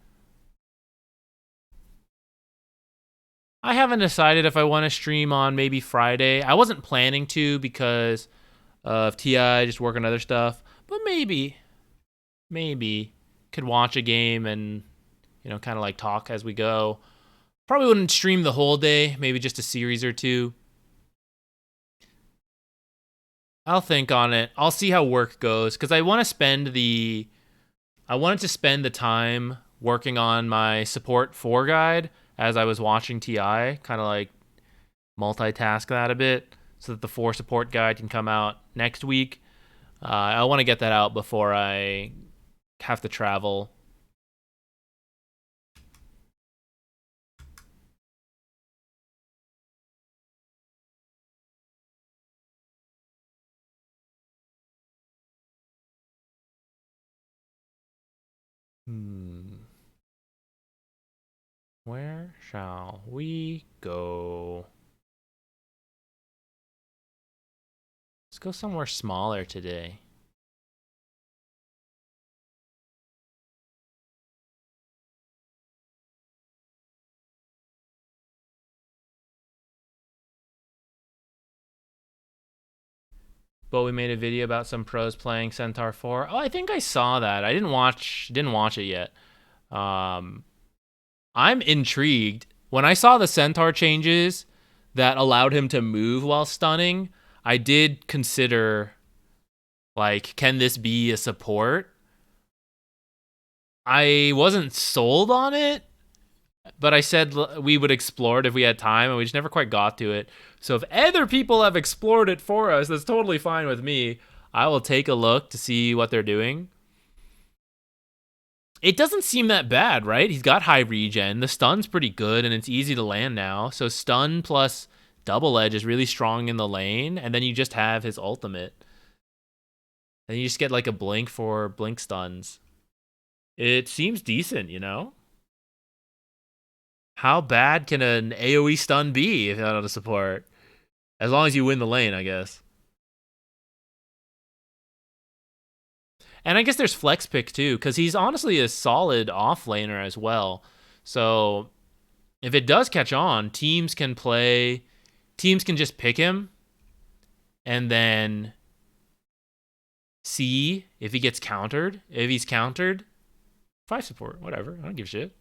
I haven't decided if I want to stream on maybe Friday. I wasn't planning to because of TI, just working other stuff. But maybe could watch a game and, you know, kind of like talk as we go. Probably wouldn't stream the whole day, maybe just a series or two. I'll think on it. I'll see how work goes because I wanted to spend the time working on my support 4 guide as I was watching TI, kind of like multitask that a bit so that the 4 support guide can come out next week. I want to get that out before I have to travel. Where shall we go? Let's go somewhere smaller today. But we made a video about some pros playing Centaur 4. Oh, I think I saw that. I didn't watch it yet. I'm intrigued. When I saw the Centaur changes that allowed him to move while stunning, I did consider, like, can this be a support? I wasn't sold on it, but I said we would explore it if we had time, and we just never quite got to it. So if other people have explored it for us, that's totally fine with me. I will take a look to see what they're doing. It doesn't seem that bad, right? He's got high regen. The stun's pretty good, and it's easy to land now. So stun plus double edge is really strong in the lane, and then you just have his ultimate. And you just get like a blink for blink stuns. It seems decent, you know? How bad can an AoE stun be if you're not a support? As long as you win the lane, I guess. And I guess there's flex pick too, because he's honestly a solid offlaner as well. So if it does catch on, teams can just pick him and then see if he gets countered. If he's countered, 5 support, whatever. I don't give a shit.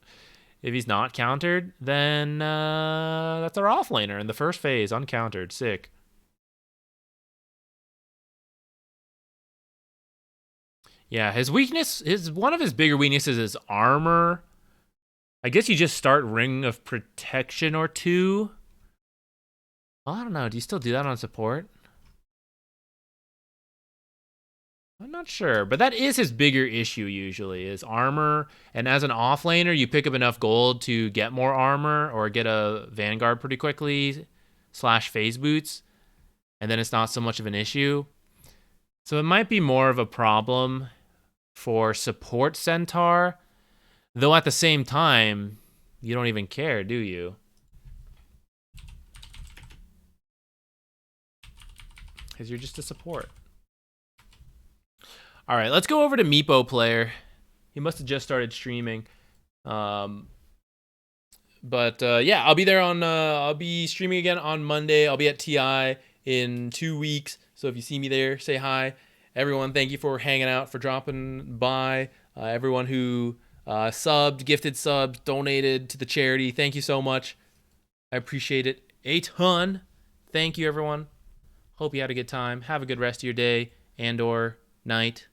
If he's not countered, then that's our offlaner in the first phase, uncountered. Sick. Yeah, his weakness, one of his bigger weaknesses is armor. I guess you just start Ring of Protection or 2. Well, I don't know. Do you still do that on support? I'm not sure, but that is his bigger issue usually, is armor. And as an offlaner, you pick up enough gold to get more armor or get a Vanguard pretty quickly, / phase boots, and then it's not so much of an issue. So it might be more of a problem for support Centaur, though at the same time, You don't even care, do you? Because you're just a support. All right, let's go over to Meepo Player. He must have just started streaming. Yeah, I'll be there on. I'll be streaming again on Monday. I'll be at TI in 2 weeks. So if you see me there, say hi. Everyone, thank you for hanging out, for dropping by. Everyone who subbed, gifted subs, donated to the charity, thank you so much. I appreciate it a ton. Thank you, everyone. Hope you had a good time. Have a good rest of your day and or night.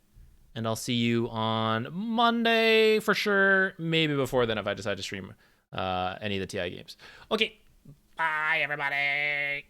And I'll see you on Monday for sure. Maybe before then if I decide to stream any of the TI games. Okay. Bye, everybody.